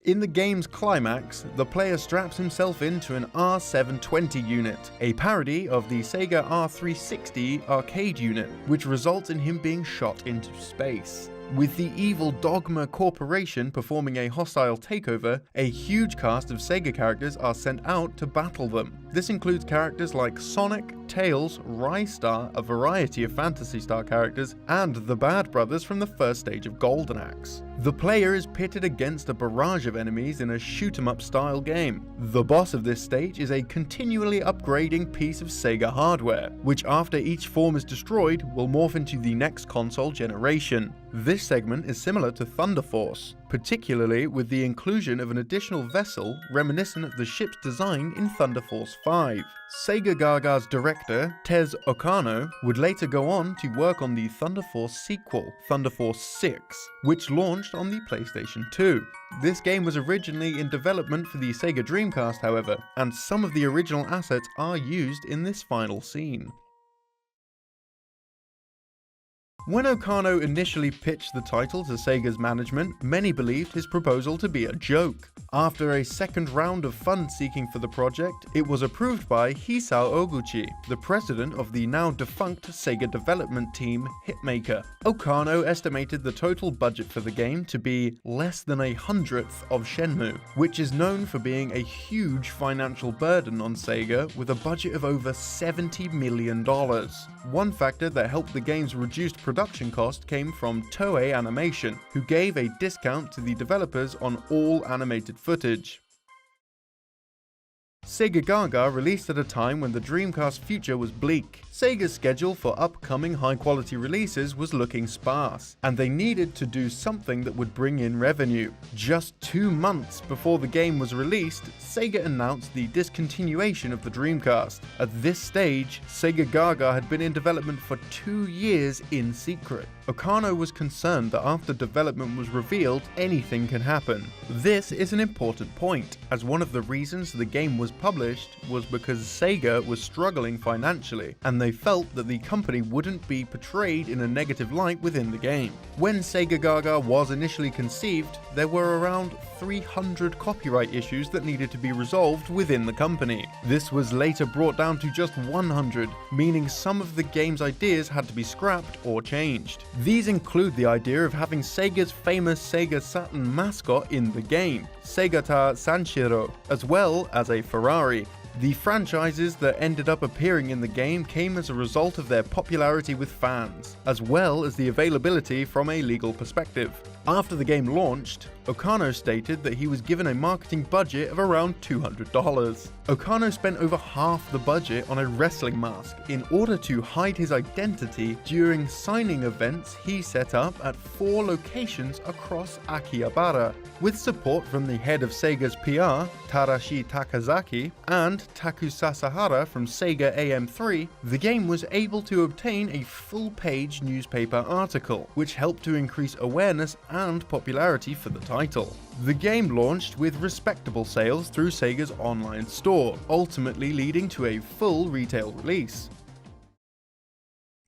In the game's climax, the player straps himself into an R720 unit, a parody of the Sega R360 arcade unit, which results in him being shot into space. With the evil Dogma Corporation performing a hostile takeover, a huge cast of Sega characters are sent out to battle them. This includes characters like Sonic, Tails, Rystar, a variety of Phantasy Star characters, and the Bad Brothers from the first stage of Golden Axe. The player is pitted against a barrage of enemies in a shoot-'em-up style game. The boss of this stage is a continually upgrading piece of Sega hardware, which after each form is destroyed will morph into the next console generation. This segment is similar to Thunder Force, particularly with the inclusion of an additional vessel reminiscent of the ship's design in Thunder Force 5. Sega Gaga's director, Tez Okano, would later go on to work on the Thunder Force sequel, Thunder Force 6, which launched on the PlayStation 2. This game was originally in development for the Sega Dreamcast, however, and some of the original assets are used in this final scene. When Okano initially pitched the title to Sega's management, many believed his proposal to be a joke. After a second round of fund seeking for the project, it was approved by Hisao Oguchi, the president of the now defunct Sega development team Hitmaker. Okano estimated the total budget for the game to be less than 1/100th of Shenmue, which is known for being a huge financial burden on Sega with a budget of over $70 million. One factor that helped the game's reduced production cost came from Toei Animation, who gave a discount to the developers on all animated footage. Sega Gaga released at a time when the Dreamcast's future was bleak. Sega's schedule for upcoming high-quality releases was looking sparse, and they needed to do something that would bring in revenue. Just 2 months before the game was released, Sega announced the discontinuation of the Dreamcast. At this stage, Sega Gaga had been in development for 2 years in secret. Okano was concerned that after development was revealed, anything can happen. This is an important point, as one of the reasons the game was published was because Sega was struggling financially, and they felt that the company wouldn't be portrayed in a negative light within the game. When Sega Gaga was initially conceived, there were around 300 copyright issues that needed to be resolved within the company. This was later brought down to just 100, meaning some of the game's ideas had to be scrapped or changed. These include the idea of having Sega's famous Sega Saturn mascot in the game, Segata Sanshiro, as well as a Ferrari. The franchises that ended up appearing in the game came as a result of their popularity with fans, as well as the availability from a legal perspective. After the game launched, Okano stated that he was given a marketing budget of around $200. Okano spent over half the budget on a wrestling mask in order to hide his identity during signing events he set up at 4 locations across Akihabara. With support from the head of Sega's PR, Tadashi Takazaki, and Taku Sasahara from Sega AM3, the game was able to obtain a full-page newspaper article, which helped to increase awareness and popularity for the title. The game launched with respectable sales through Sega's online store, ultimately leading to a full retail release.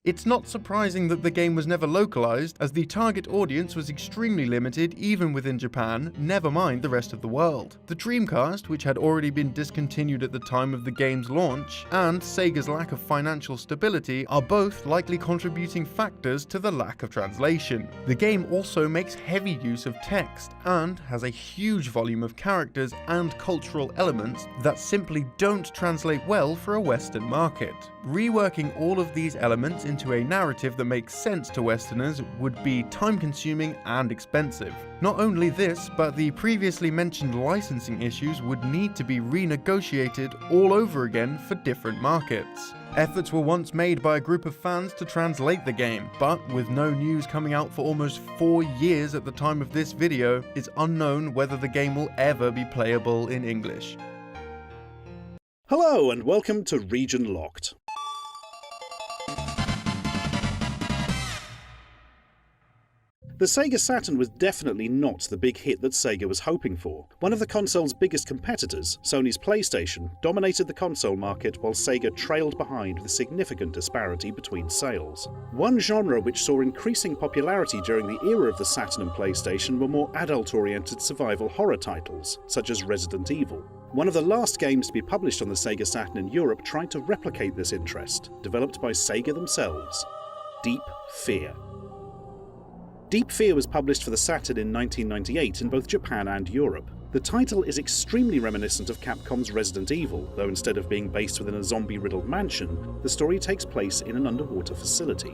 It's not surprising that the game was never localized, as the target audience was extremely limited even within Japan, never mind the rest of the world. The Dreamcast, which had already been discontinued at the time of the game's launch, and Sega's lack of financial stability are both likely contributing factors to the lack of translation. The game also makes heavy use of text, and has a huge volume of characters and cultural elements that simply don't translate well for a Western market. Reworking all of these elements into a narrative that makes sense to Westerners would be time-consuming and expensive. Not only this, but the previously mentioned licensing issues would need to be renegotiated all over again for different markets. Efforts were once made by a group of fans to translate the game, but with no news coming out for almost 4 years at the time of this video, it's unknown whether the game will ever be playable in English. Hello and welcome to Region Locked. The Sega Saturn was definitely not the big hit that Sega was hoping for. One of the console's biggest competitors, Sony's PlayStation, dominated the console market while Sega trailed behind with a significant disparity between sales. One genre which saw increasing popularity during the era of the Saturn and PlayStation were more adult-oriented survival horror titles, such as Resident Evil. One of the last games to be published on the Sega Saturn in Europe tried to replicate this interest, developed by Sega themselves. Deep Fear. Deep Fear was published for the Saturn in 1998 in both Japan and Europe. The title is extremely reminiscent of Capcom's Resident Evil, though instead of being based within a zombie-riddled mansion, the story takes place in an underwater facility.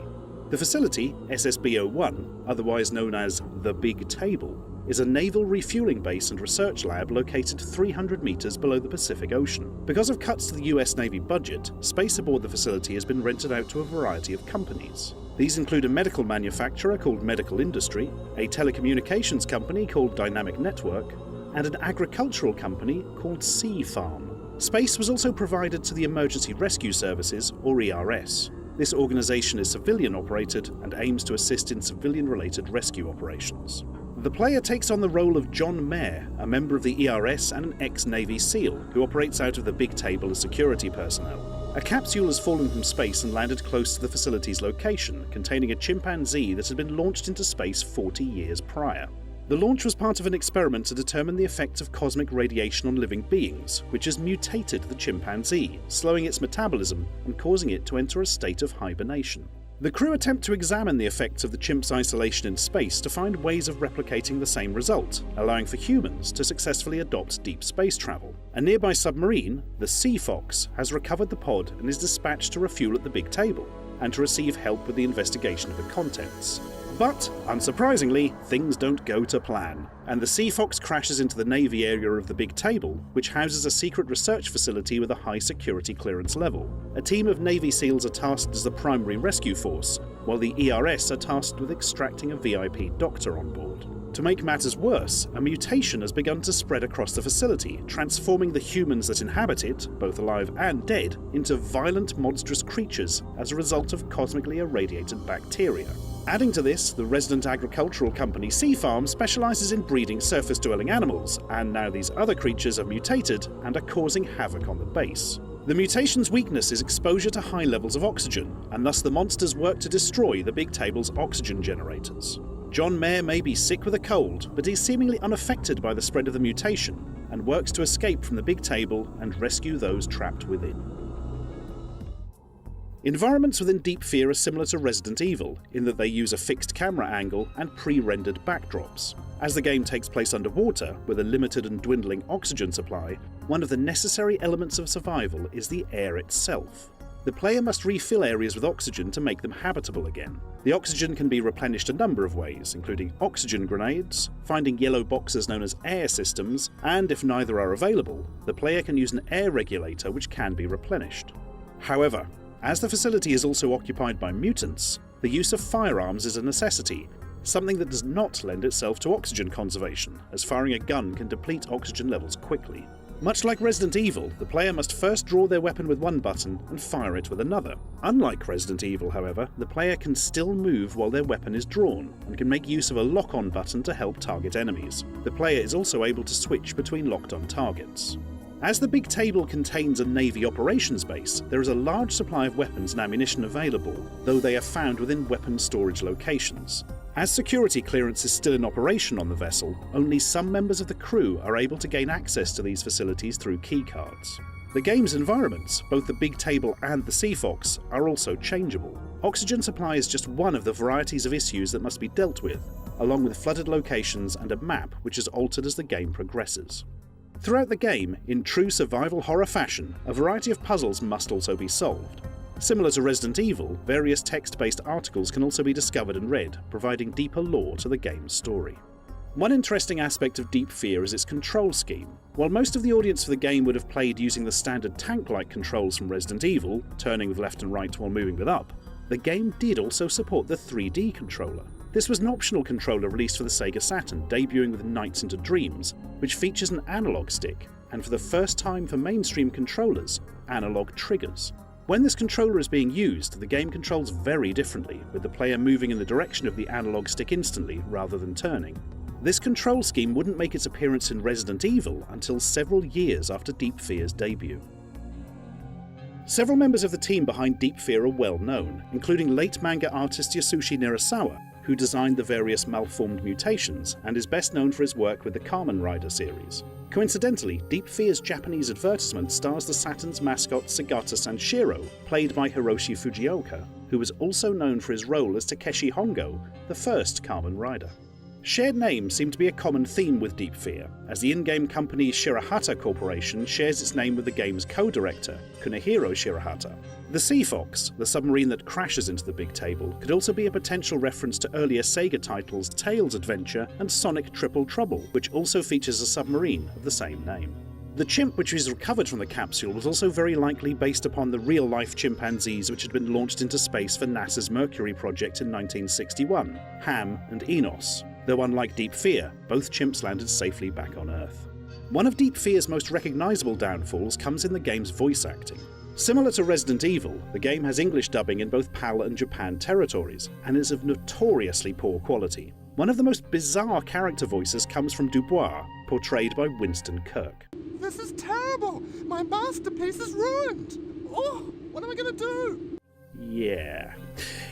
The facility, SSB-01, otherwise known as the Big Table, is a naval refueling base and research lab located 300 meters below the Pacific Ocean. Because of cuts to the US Navy budget, space aboard the facility has been rented out to a variety of companies. These include a medical manufacturer called Medical Industry, a telecommunications company called Dynamic Network, and an agricultural company called Sea Farm. Space was also provided to the Emergency Rescue Services, or ERS. This organisation is civilian operated and aims to assist in civilian-related rescue operations. The player takes on the role of John Mayer, a member of the ERS and an ex-Navy SEAL who operates out of the Big Table as security personnel. A capsule has fallen from space and landed close to the facility's location, containing a chimpanzee that had been launched into space 40 years prior. The launch was part of an experiment to determine the effects of cosmic radiation on living beings, which has mutated the chimpanzee, slowing its metabolism and causing it to enter a state of hibernation. The crew attempt to examine the effects of the chimp's isolation in space to find ways of replicating the same result, allowing for humans to successfully adopt deep space travel. A nearby submarine, the Sea Fox, has recovered the pod and is dispatched to refuel at the Big Table, and to receive help with the investigation of the contents. But, unsurprisingly, things don't go to plan, and the Sea Fox crashes into the Navy area of the Big Table, which houses a secret research facility with a high security clearance level. A team of Navy SEALs are tasked as the primary rescue force, while the ERS are tasked with extracting a VIP doctor on board. To make matters worse, a mutation has begun to spread across the facility, transforming the humans that inhabit it, both alive and dead, into violent, monstrous creatures as a result of cosmically irradiated bacteria. Adding to this, the resident agricultural company Sea Farm specialises in breeding surface-dwelling animals, and now these other creatures are mutated and are causing havoc on the base. The mutation's weakness is exposure to high levels of oxygen, and thus the monsters work to destroy the Big Table's oxygen generators. John Mayer may be sick with a cold, but he's seemingly unaffected by the spread of the mutation, and works to escape from the Big Table and rescue those trapped within. Environments within Deep Fear are similar to Resident Evil, in that they use a fixed camera angle and pre-rendered backdrops. As the game takes place underwater, with a limited and dwindling oxygen supply, one of the necessary elements of survival is the air itself. The player must refill areas with oxygen to make them habitable again. The oxygen can be replenished a number of ways, including oxygen grenades, finding yellow boxes known as air systems, and if neither are available, the player can use an air regulator which can be replenished. However, as the facility is also occupied by mutants, the use of firearms is a necessity, something that does not lend itself to oxygen conservation, as firing a gun can deplete oxygen levels quickly. Much like Resident Evil, the player must first draw their weapon with one button and fire it with another. Unlike Resident Evil, however, the player can still move while their weapon is drawn, and can make use of a lock-on button to help target enemies. The player is also able to switch between locked-on targets. As the Big Table contains a Navy operations base, there is a large supply of weapons and ammunition available, though they are found within weapon storage locations. As security clearance is still in operation on the vessel, only some members of the crew are able to gain access to these facilities through keycards. The game's environments, both the Big Table and the Sea Fox, are also changeable. Oxygen supply is just one of the varieties of issues that must be dealt with, along with flooded locations and a map which is altered as the game progresses. Throughout the game, in true survival horror fashion, a variety of puzzles must also be solved. Similar to Resident Evil, various text-based articles can also be discovered and read, providing deeper lore to the game's story. One interesting aspect of Deep Fear is its control scheme. While most of the audience for the game would have played using the standard tank-like controls from Resident Evil, turning with left and right while moving with up, the game did also support the 3D controller. This was an optional controller released for the Sega Saturn, debuting with Nights into Dreams, which features an analog stick, and for the first time for mainstream controllers, analog triggers. When this controller is being used, the game controls very differently, with the player moving in the direction of the analog stick instantly rather than turning. This control scheme wouldn't make its appearance in Resident Evil until several years after Deep Fear's debut. Several members of the team behind Deep Fear are well known, including late manga artist Yasushi Nirasawa, who designed the various malformed mutations and is best known for his work with the Kamen Rider series. Coincidentally, Deep Fear's Japanese advertisement stars the Saturn's mascot Sagata Sanshiro, played by Hiroshi Fujioka, who was also known for his role as Takeshi Hongo, the first Kamen Rider. Shared names seem to be a common theme with Deep Fear, as the in-game company Shirahata Corporation shares its name with the game's co-director, Kunihiro Shirahata. The Sea Fox, the submarine that crashes into the Big Table, could also be a potential reference to earlier Sega titles Tails Adventure and Sonic Triple Trouble, which also features a submarine of the same name. The chimp which was recovered from the capsule was also very likely based upon the real-life chimpanzees which had been launched into space for NASA's Mercury project in 1961, Ham and Enos. Though unlike Deep Fear, both chimps landed safely back on Earth. One of Deep Fear's most recognisable downfalls comes in the game's voice acting. Similar to Resident Evil, the game has English dubbing in both PAL and Japan territories, and is of notoriously poor quality. One of the most bizarre character voices comes from Dubois, portrayed by Winston Kirk. This is terrible! My masterpiece is ruined! Oh, what am I gonna do? Yeah.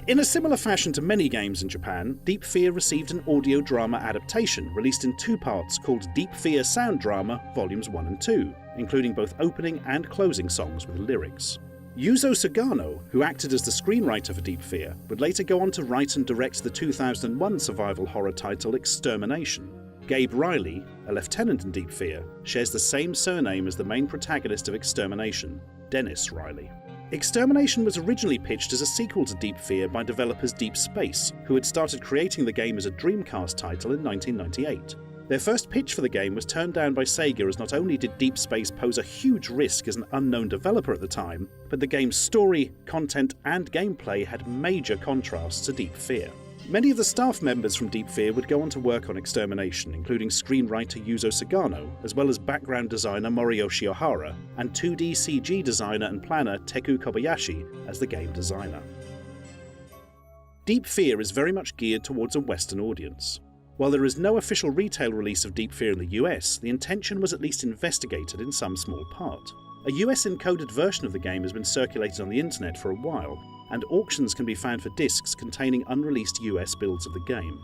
In a similar fashion to many games in Japan, Deep Fear received an audio drama adaptation released in 2 parts called Deep Fear Sound Drama Volumes 1 and 2, including both opening and closing songs with lyrics. Yuzo Sugano, who acted as the screenwriter for Deep Fear, would later go on to write and direct the 2001 survival horror title Extermination. Gabe Riley, a lieutenant in Deep Fear, shares the same surname as the main protagonist of Extermination, Dennis Riley. Extermination was originally pitched as a sequel to Deep Fear by developers Deep Space, who had started creating the game as a Dreamcast title in 1998. Their first pitch for the game was turned down by Sega, as not only did Deep Space pose a huge risk as an unknown developer at the time, but the game's story, content and gameplay had major contrasts to Deep Fear. Many of the staff members from Deep Fear would go on to work on Extermination, including screenwriter Yuzo Sugano, as well as background designer Moriyoshi Ohara, and 2D CG designer and planner Teku Kobayashi as the game designer. Deep Fear is very much geared towards a Western audience. While there is no official retail release of Deep Fear in the US, the intention was at least investigated in some small part. A US encoded version of the game has been circulated on the internet for a while, and auctions can be found for discs containing unreleased US builds of the game.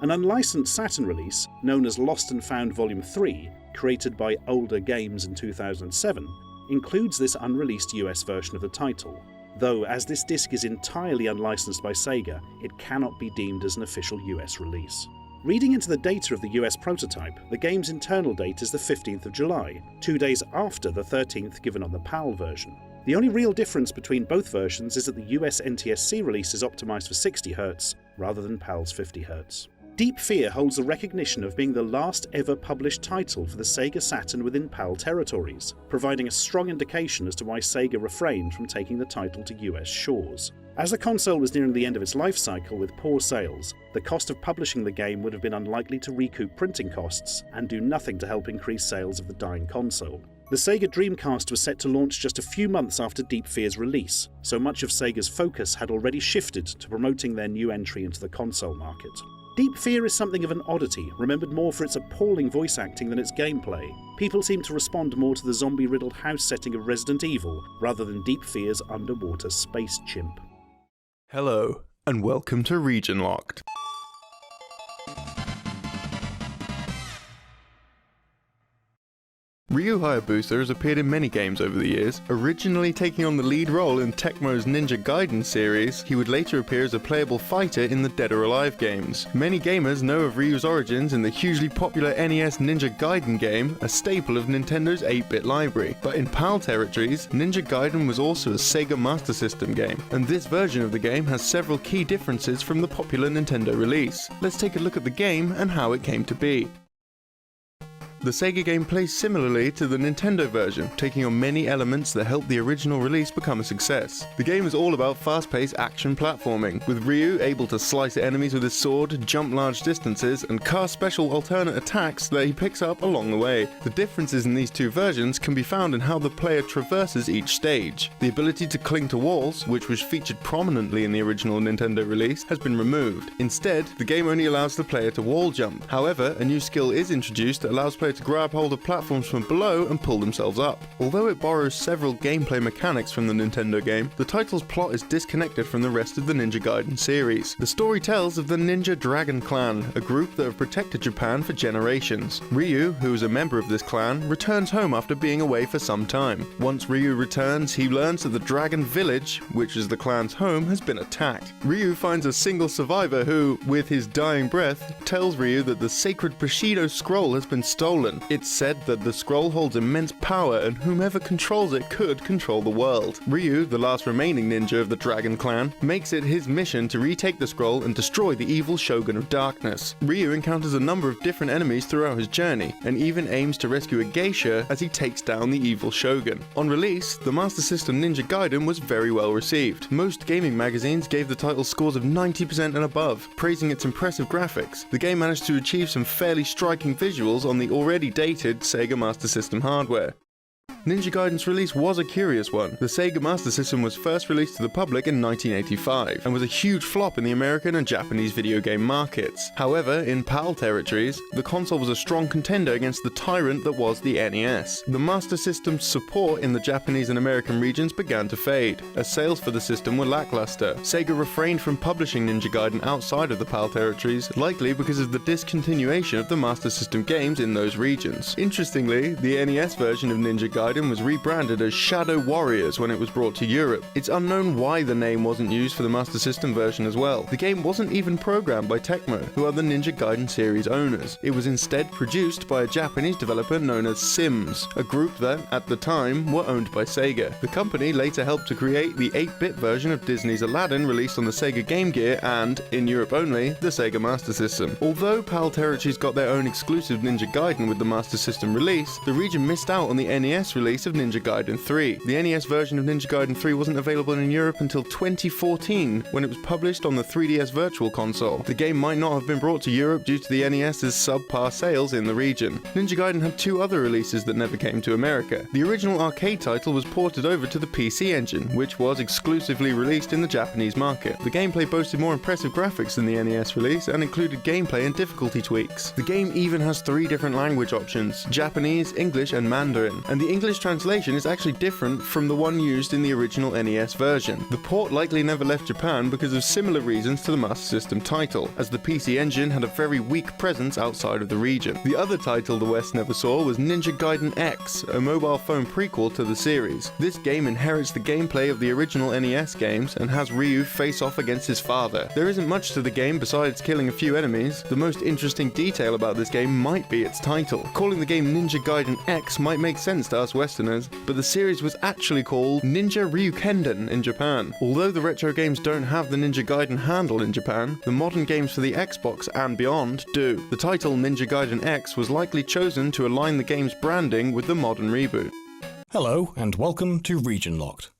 An unlicensed Saturn release, known as Lost and Found Volume 3, created by Older Games in 2007, includes this unreleased US version of the title, though as this disc is entirely unlicensed by Sega, it cannot be deemed as an official US release. Reading into the data of the US prototype, the game's internal date is the 15th of July, 2 days after the 13th given on the PAL version. The only real difference between both versions is that the US NTSC release is optimised for 60Hz rather than PAL's 50Hz. Deep Fear holds the recognition of being the last ever published title for the Sega Saturn within PAL territories, providing a strong indication as to why Sega refrained from taking the title to US shores. As the console was nearing the end of its life cycle with poor sales, the cost of publishing the game would have been unlikely to recoup printing costs and do nothing to help increase sales of the dying console. The Sega Dreamcast was set to launch just a few months after Deep Fear's release, so much of Sega's focus had already shifted to promoting their new entry into the console market. Deep Fear is something of an oddity, remembered more for its appalling voice acting than its gameplay. People seem to respond more to the zombie-riddled house setting of Resident Evil, rather than Deep Fear's underwater space chimp. Hello, and welcome to Region Locked. Ryu Hayabusa has appeared in many games over the years. Originally taking on the lead role in Tecmo's Ninja Gaiden series, he would later appear as a playable fighter in the Dead or Alive games. Many gamers know of Ryu's origins in the hugely popular NES Ninja Gaiden game, a staple of Nintendo's 8-bit library. But in PAL territories, Ninja Gaiden was also a Sega Master System game, and this version of the game has several key differences from the popular Nintendo release. Let's take a look at the game and how it came to be. The Sega game plays similarly to the Nintendo version, taking on many elements that helped the original release become a success. The game is all about fast-paced action platforming, with Ryu able to slice at enemies with his sword, jump large distances, and cast special alternate attacks that he picks up along the way. The differences in these two versions can be found in how the player traverses each stage. The ability to cling to walls, which was featured prominently in the original Nintendo release, has been removed. Instead, the game only allows the player to wall jump. However, a new skill is introduced that allows players to grab hold of platforms from below and pull themselves up. Although it borrows several gameplay mechanics from the Nintendo game, the title's plot is disconnected from the rest of the Ninja Gaiden series. The story tells of the Ninja Dragon Clan, a group that have protected Japan for generations. Ryu, who is a member of this clan, returns home after being away for some time. Once Ryu returns, he learns that the Dragon Village, which is the clan's home, has been attacked. Ryu finds a single survivor who, with his dying breath, tells Ryu that the sacred Bushido scroll has been stolen. It's said that the scroll holds immense power and whomever controls it could control the world. Ryu, the last remaining ninja of the Dragon Clan, makes it his mission to retake the scroll and destroy the evil Shogun of Darkness. Ryu encounters a number of different enemies throughout his journey, and even aims to rescue a geisha as he takes down the evil Shogun. On release, the Master System Ninja Gaiden was very well received. Most gaming magazines gave the title scores of 90% and above, praising its impressive graphics. The game managed to achieve some fairly striking visuals on the already dated Sega Master System hardware. Ninja Gaiden's release was a curious one. The Sega Master System was first released to the public in 1985, and was a huge flop in the American and Japanese video game markets. However, in PAL territories, the console was a strong contender against the tyrant that was the NES. The Master System's support in the Japanese and American regions began to fade, as sales for the system were lackluster. Sega refrained from publishing Ninja Gaiden outside of the PAL territories, likely because of the discontinuation of the Master System games in those regions. Interestingly, the NES version of Ninja Gaiden was rebranded as Shadow Warriors when it was brought to Europe. It's unknown why the name wasn't used for the Master System version as well. The game wasn't even programmed by Tecmo, who are the Ninja Gaiden series owners. It was instead produced by a Japanese developer known as Sims, a group that, at the time, were owned by Sega. The company later helped to create the 8-bit version of Disney's Aladdin released on the Sega Game Gear and, in Europe only, the Sega Master System. Although PAL territories got their own exclusive Ninja Gaiden with the Master System release, the region missed out on the NES release of Ninja Gaiden 3. The NES version of Ninja Gaiden 3 wasn't available in Europe until 2014, when it was published on the 3DS Virtual Console. The game might not have been brought to Europe due to the NES's subpar sales in the region. Ninja Gaiden had 2 other releases that never came to America. The original arcade title was ported over to the PC Engine, which was exclusively released in the Japanese market. The gameplay boasted more impressive graphics than the NES release and included gameplay and difficulty tweaks. The game even has 3 different language options: Japanese, English, and Mandarin, and the English translation is actually different from the one used in the original NES version. The port likely never left Japan because of similar reasons to the Master System title, as the PC Engine had a very weak presence outside of the region. The other title the West never saw was Ninja Gaiden X, a mobile phone prequel to the series. This game inherits the gameplay of the original NES games and has Ryu face off against his father. There isn't much to the game besides killing a few enemies. The most interesting detail about this game might be its title. Calling the game Ninja Gaiden X might make sense to us Westerners, but the series was actually called Ninja Ryukenden in Japan. Although the retro games don't have the Ninja Gaiden handle in Japan, the modern games for the Xbox and beyond do. The title Ninja Gaiden X was likely chosen to align the game's branding with the modern reboot. Hello, and welcome to Region Locked.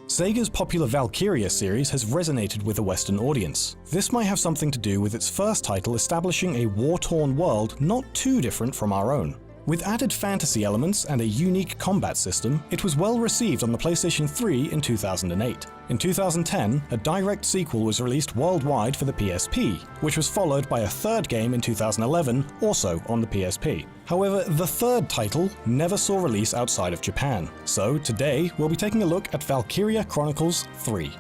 Sega's popular Valkyria series has resonated with a Western audience. This might have something to do with its first title establishing a war-torn world not too different from our own. With added fantasy elements and a unique combat system, it was well received on the PlayStation 3 in 2008. In 2010, a direct sequel was released worldwide for the PSP, which was followed by a third game in 2011, also on the PSP. However, the third title never saw release outside of Japan, so today we'll be taking a look at Valkyria Chronicles 3.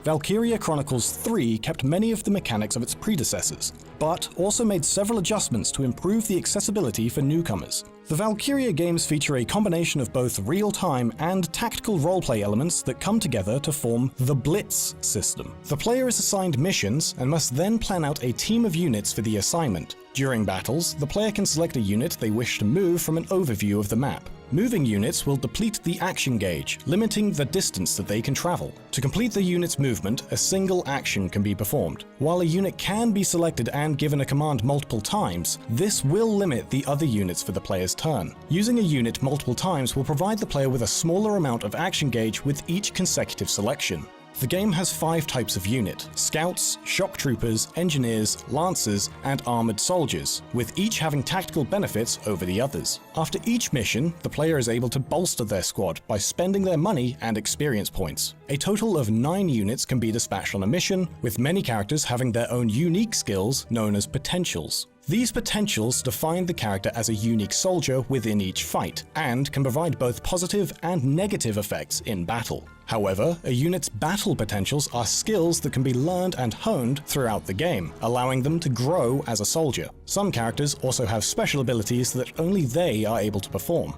Valkyria Chronicles 3 kept many of the mechanics of its predecessors, but also made several adjustments to improve the accessibility for newcomers. The Valkyria games feature a combination of both real-time and tactical roleplay elements that come together to form the Blitz system. The player is assigned missions and must then plan out a team of units for the assignment. During battles, the player can select a unit they wish to move from an overview of the map. Moving units will deplete the action gauge, limiting the distance that they can travel. To complete the unit's movement, a single action can be performed. While a unit can be selected and given a command multiple times, this will limit the other units for the player's turn. Using a unit multiple times will provide the player with a smaller amount of action gauge with each consecutive selection. The game has 5 types of unit: Scouts, Shock Troopers, Engineers, Lancers, and Armored Soldiers, with each having tactical benefits over the others. After each mission, the player is able to bolster their squad by spending their money and experience points. A total of 9 units can be dispatched on a mission, with many characters having their own unique skills known as potentials. These potentials define the character as a unique soldier within each fight, and can provide both positive and negative effects in battle. However, a unit's battle potentials are skills that can be learned and honed throughout the game, allowing them to grow as a soldier. Some characters also have special abilities that only they are able to perform.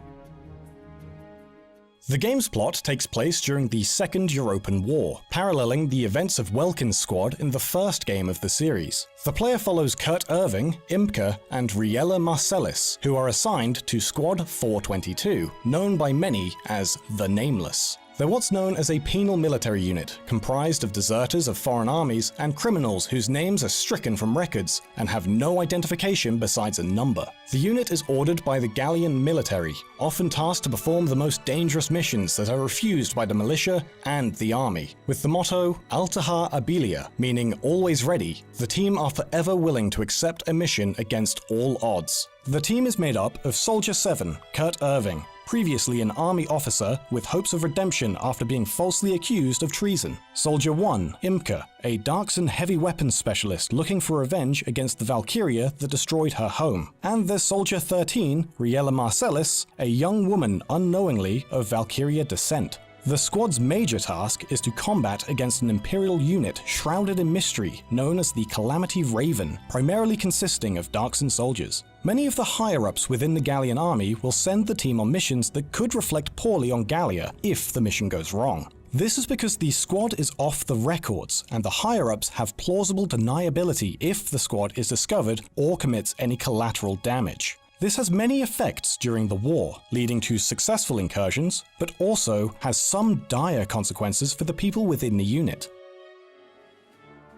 The game's plot takes place during the Second European War, paralleling the events of Welkin's squad in the first game of the series. The player follows Kurt Irving, Imke, and Riella Marcellus, who are assigned to Squad 422, known by many as the Nameless. They're what's known as a penal military unit, comprised of deserters of foreign armies and criminals whose names are stricken from records and have no identification besides a number. The unit is ordered by the Gallian military, often tasked to perform the most dangerous missions that are refused by the militia and the army. With the motto Altaha Abilia, meaning always ready, the team are forever willing to accept a mission against all odds. The team is made up of Soldier 7, Kurt Irving, previously an army officer with hopes of redemption after being falsely accused of treason. Soldier 1, Imke, a Darkson heavy weapons specialist looking for revenge against the Valkyria that destroyed her home. And there's Soldier 13, Riella Marcellus, a young woman unknowingly of Valkyria descent. The squad's major task is to combat against an Imperial unit shrouded in mystery known as the Calamity Raven, primarily consisting of Darkson soldiers. Many of the higher-ups within the Gallian army will send the team on missions that could reflect poorly on Gallia if the mission goes wrong. This is because the squad is off the records, and the higher-ups have plausible deniability if the squad is discovered or commits any collateral damage. This has many effects during the war, leading to successful incursions, but also has some dire consequences for the people within the unit.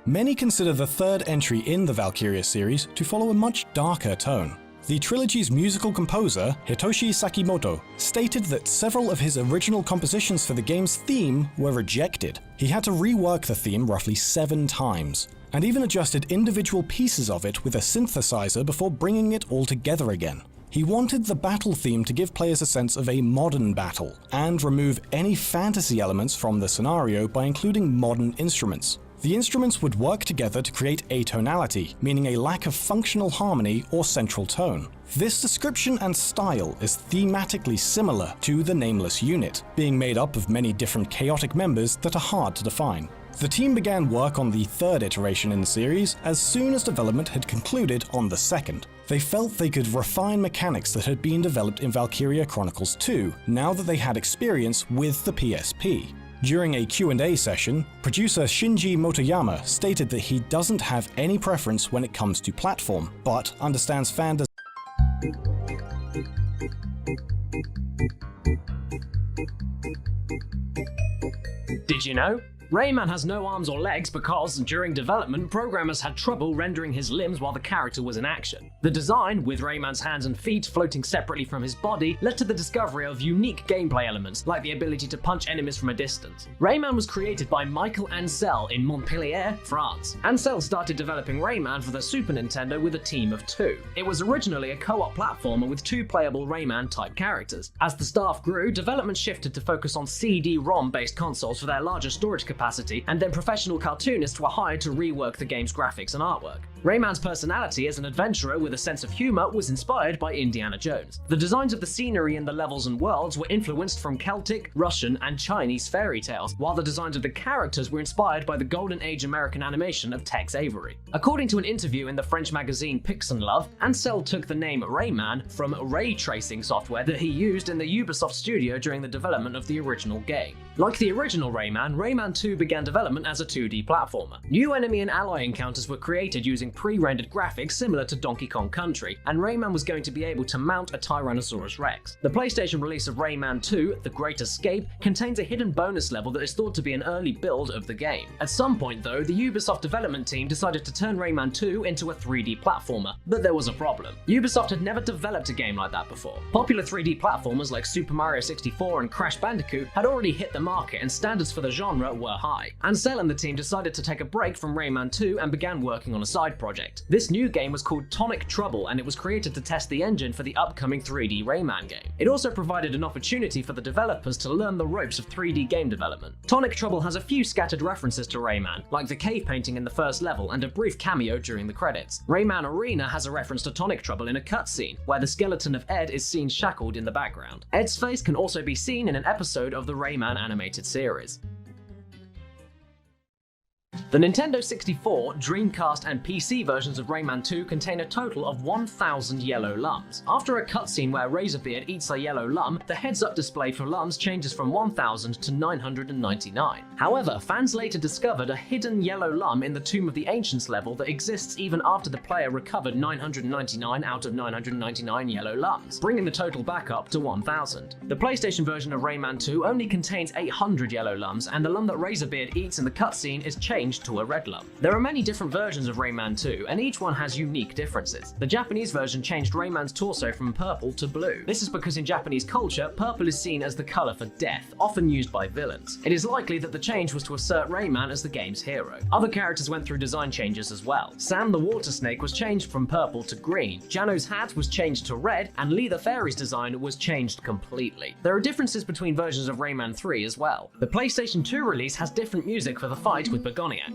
Many consider the third entry in the Valkyria series to follow a much darker tone. The trilogy's musical composer, Hitoshi Sakimoto, stated that several of his original compositions for the game's theme were rejected. He had to rework the theme roughly 7 times, and even adjusted individual pieces of it with a synthesizer before bringing it all together again. He wanted the battle theme to give players a sense of a modern battle, and remove any fantasy elements from the scenario by including modern instruments. The instruments would work together to create atonality, meaning a lack of functional harmony or central tone. This description and style is thematically similar to the Nameless unit, being made up of many different chaotic members that are hard to define. The team began work on the third iteration in the series as soon as development had concluded on the second. They felt they could refine mechanics that had been developed in Valkyria Chronicles 2, now that they had experience with the PSP. During a Q&A session, producer Shinji Motoyama stated that he doesn't have any preference when it comes to platform, but understands fandom. Did you know? Rayman has no arms or legs because, during development, programmers had trouble rendering his limbs while the character was in action. The design, with Rayman's hands and feet floating separately from his body, led to the discovery of unique gameplay elements, like the ability to punch enemies from a distance. Rayman was created by Michael Ancel in Montpellier, France. Ancel started developing Rayman for the Super Nintendo with a team of 2. It was originally a co-op platformer with 2 playable Rayman-type characters. As the staff grew, development shifted to focus on CD-ROM-based consoles for their larger storage capacity, and then professional cartoonists were hired to rework the game's graphics and artwork. Rayman's personality as an adventurer with a sense of humor was inspired by Indiana Jones. The designs of the scenery in the levels and worlds were influenced from Celtic, Russian, and Chinese fairy tales, while the designs of the characters were inspired by the Golden Age American animation of Tex Avery. According to an interview in the French magazine Pix and Love, Ancel took the name Rayman from ray tracing software that he used in the Ubisoft studio during the development of the original game. Like the original Rayman, Rayman 2 began development as a 2D platformer. New enemy and ally encounters were created using pre-rendered graphics similar to Donkey Kong Country, and Rayman was going to be able to mount a Tyrannosaurus Rex. The PlayStation release of Rayman 2, The Great Escape, contains a hidden bonus level that is thought to be an early build of the game. At some point though, the Ubisoft development team decided to turn Rayman 2 into a 3D platformer, but there was a problem. Ubisoft had never developed a game like that before. Popular 3D platformers like Super Mario 64 and Crash Bandicoot had already hit the market, and standards for the genre were high. Ancel and the team decided to take a break from Rayman 2 and began working on a side project. This new game was called Tonic Trouble, and it was created to test the engine for the upcoming 3D Rayman game. It also provided an opportunity for the developers to learn the ropes of 3D game development. Tonic Trouble has a few scattered references to Rayman, like the cave painting in the first level and a brief cameo during the credits. Rayman Arena has a reference to Tonic Trouble in a cutscene, where the skeleton of Ed is seen shackled in the background. Ed's face can also be seen in an episode of the Rayman animated series. The Nintendo 64, Dreamcast, and PC versions of Rayman 2 contain a total of 1,000 yellow lums. After a cutscene where Razorbeard eats a yellow lum, the heads-up display for lums changes from 1,000 to 999. However, fans later discovered a hidden yellow lum in the Tomb of the Ancients level that exists even after the player recovered 999 out of 999 yellow lums, bringing the total back up to 1,000. The PlayStation version of Rayman 2 only contains 800 yellow lums, and the lum that Razorbeard eats in the cutscene is changed to a red lum. There are many different versions of Rayman 2, and each one has unique differences. The Japanese version changed Rayman's torso from purple to blue. This is because in Japanese culture, purple is seen as the color for death, often used by villains. It is likely that the change was to assert Rayman as the game's hero. Other characters went through design changes as well. Sam the Water Snake was changed from purple to green, Jano's hat was changed to red, and Lee the Fairy's design was changed completely. There are differences between versions of Rayman 3 as well. The PlayStation 2 release has different music for the fight with Begoniacs.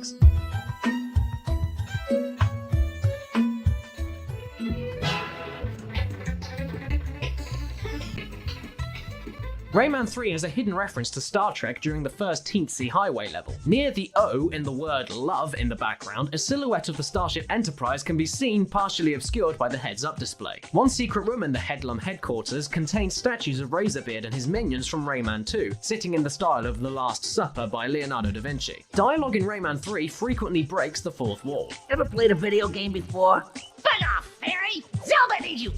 Rayman 3 has a hidden reference to Star Trek during the first Teensy Highway level. Near the O in the word love in the background, a silhouette of the Starship Enterprise can be seen partially obscured by the heads-up display. One secret room in the Headlum headquarters contains statues of Razorbeard and his minions from Rayman 2, sitting in the style of The Last Supper by Leonardo da Vinci. Dialogue in Rayman 3 frequently breaks the fourth wall. Ever played a video game before? Bug off, fairy! Zelda needs you!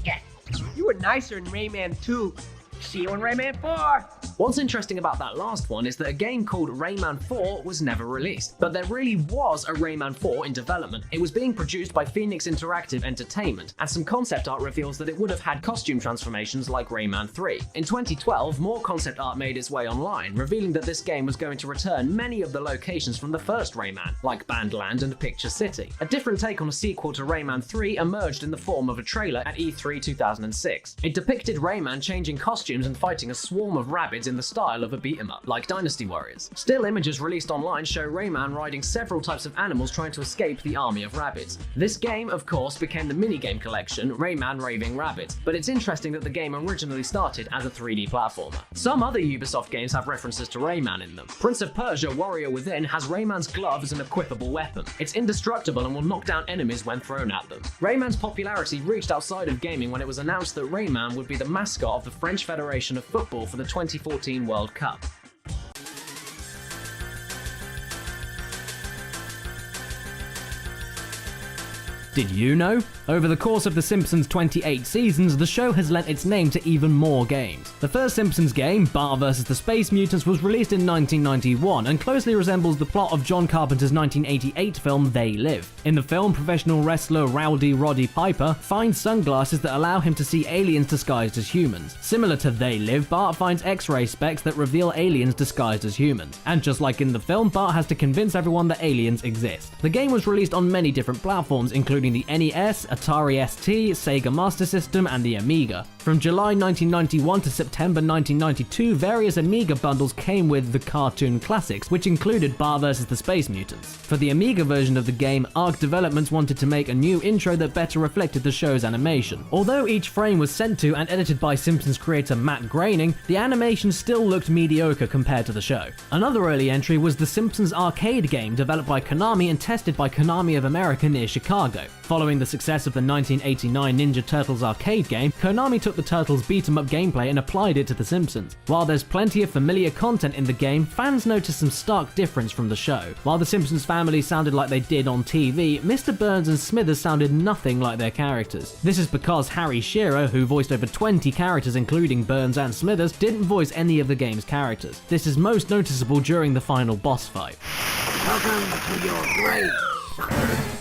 You were nicer in Rayman 2. See you in Rayman 4! What's interesting about that last one is that a game called Rayman 4 was never released, but there really was a Rayman 4 in development. It was being produced by Phoenix Interactive Entertainment, and some concept art reveals that it would have had costume transformations like Rayman 3. In 2012, more concept art made its way online, revealing that this game was going to return many of the locations from the first Rayman, like Bandland and Picture City. A different take on a sequel to Rayman 3 emerged in the form of a trailer at E3 2006. It depicted Rayman changing costumes and fighting a swarm of rabbids in the style of a beat-em-up, like Dynasty Warriors. Still images released online show Rayman riding several types of animals trying to escape the army of rabbids. This game, of course, became the minigame collection, Rayman Raving Rabbids, but it's interesting that the game originally started as a 3D platformer. Some other Ubisoft games have references to Rayman in them. Prince of Persia Warrior Within has Rayman's glove as an equipable weapon. It's indestructible and will knock down enemies when thrown at them. Rayman's popularity reached outside of gaming when it was announced that Rayman would be the mascot of the French Federation of Football for the 2014 World Cup. Did you know? Over the course of The Simpsons' 28 seasons, the show has lent its name to even more games. The first Simpsons game, Bart vs. the Space Mutants, was released in 1991 and closely resembles the plot of John Carpenter's 1988 film They Live. In the film, professional wrestler Rowdy Roddy Piper finds sunglasses that allow him to see aliens disguised as humans. Similar to They Live, Bart finds X-ray specs that reveal aliens disguised as humans. And just like in the film, Bart has to convince everyone that aliens exist. The game was released on many different platforms, including the NES, Atari ST, Sega Master System, and the Amiga. From July 1991 to September 1992, various Amiga bundles came with the cartoon classics, which included Bart vs. the Space Mutants. For the Amiga version of the game, Arc Developments wanted to make a new intro that better reflected the show's animation. Although each frame was sent to and edited by Simpsons creator Matt Groening, the animation still looked mediocre compared to the show. Another early entry was the Simpsons arcade game, developed by Konami and tested by Konami of America near Chicago. Following the success of the 1989 Ninja Turtles arcade game, Konami took the Turtles beat-em-up gameplay and applied it to The Simpsons. While there's plenty of familiar content in the game, fans noticed some stark difference from the show. While the Simpsons family sounded like they did on TV, Mr. Burns and Smithers sounded nothing like their characters. This is because Harry Shearer, who voiced over 20 characters including Burns and Smithers, didn't voice any of the game's characters. This is most noticeable during the final boss fight. Welcome to your grave.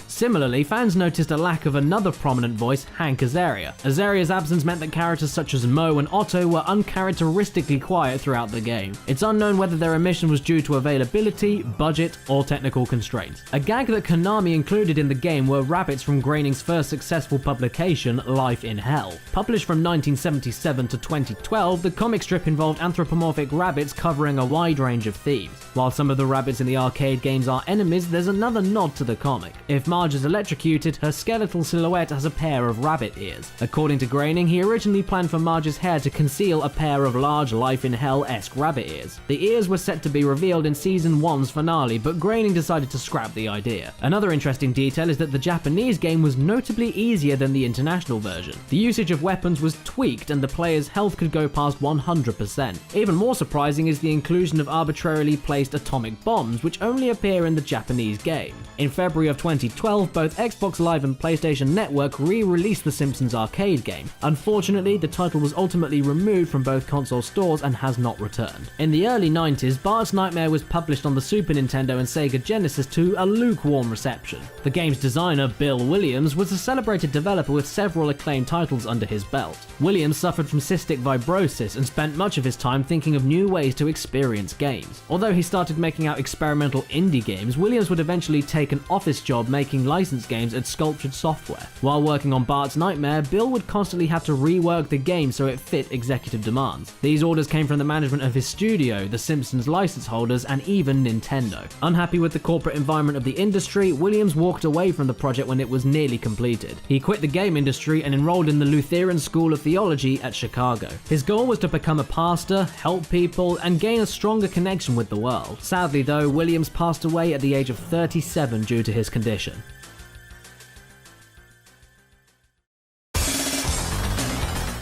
Similarly, fans noticed a lack of another prominent voice, Hank Azaria. Azaria's absence meant that characters such as Moe and Otto were uncharacteristically quiet throughout the game. It's unknown whether their omission was due to availability, budget, or technical constraints. A gag that Konami included in the game were rabbits from Groening's first successful publication, Life in Hell. Published from 1977 to 2012, the comic strip involved anthropomorphic rabbits covering a wide range of themes. While some of the rabbits in the arcade games are enemies, there's another nod to the comic. If Marge Marge is electrocuted, her skeletal silhouette has a pair of rabbit ears. According to Groening, he originally planned for Marge's hair to conceal a pair of large Life in Hell-esque rabbit ears. The ears were set to be revealed in Season 1's finale, but Groening decided to scrap the idea. Another interesting detail is that the Japanese game was notably easier than the international version. The usage of weapons was tweaked and the player's health could go past 100%. Even more surprising is the inclusion of arbitrarily placed atomic bombs, which only appear in the Japanese game. In February of 2012, both Xbox Live and PlayStation Network re-released the Simpsons arcade game. Unfortunately, the title was ultimately removed from both console stores and has not returned. In the early 90s, Bart's Nightmare was published on the Super Nintendo and Sega Genesis to a lukewarm reception. The game's designer, Bill Williams, was a celebrated developer with several acclaimed titles under his belt. Williams suffered from cystic fibrosis and spent much of his time thinking of new ways to experience games. Although he started making out experimental indie games, Williams would eventually take an office job making licensed games at Sculptured Software. While working on Bart's Nightmare, Bill would constantly have to rework the game so it fit executive demands. These orders came from the management of his studio, the Simpsons license holders, and even Nintendo. Unhappy with the corporate environment of the industry, Williams walked away from the project when it was nearly completed. He quit the game industry and enrolled in the Lutheran School of Theology at Chicago. His goal was to become a pastor, help people, and gain a stronger connection with the world. Sadly though, Williams passed away at the age of 37 due to his condition.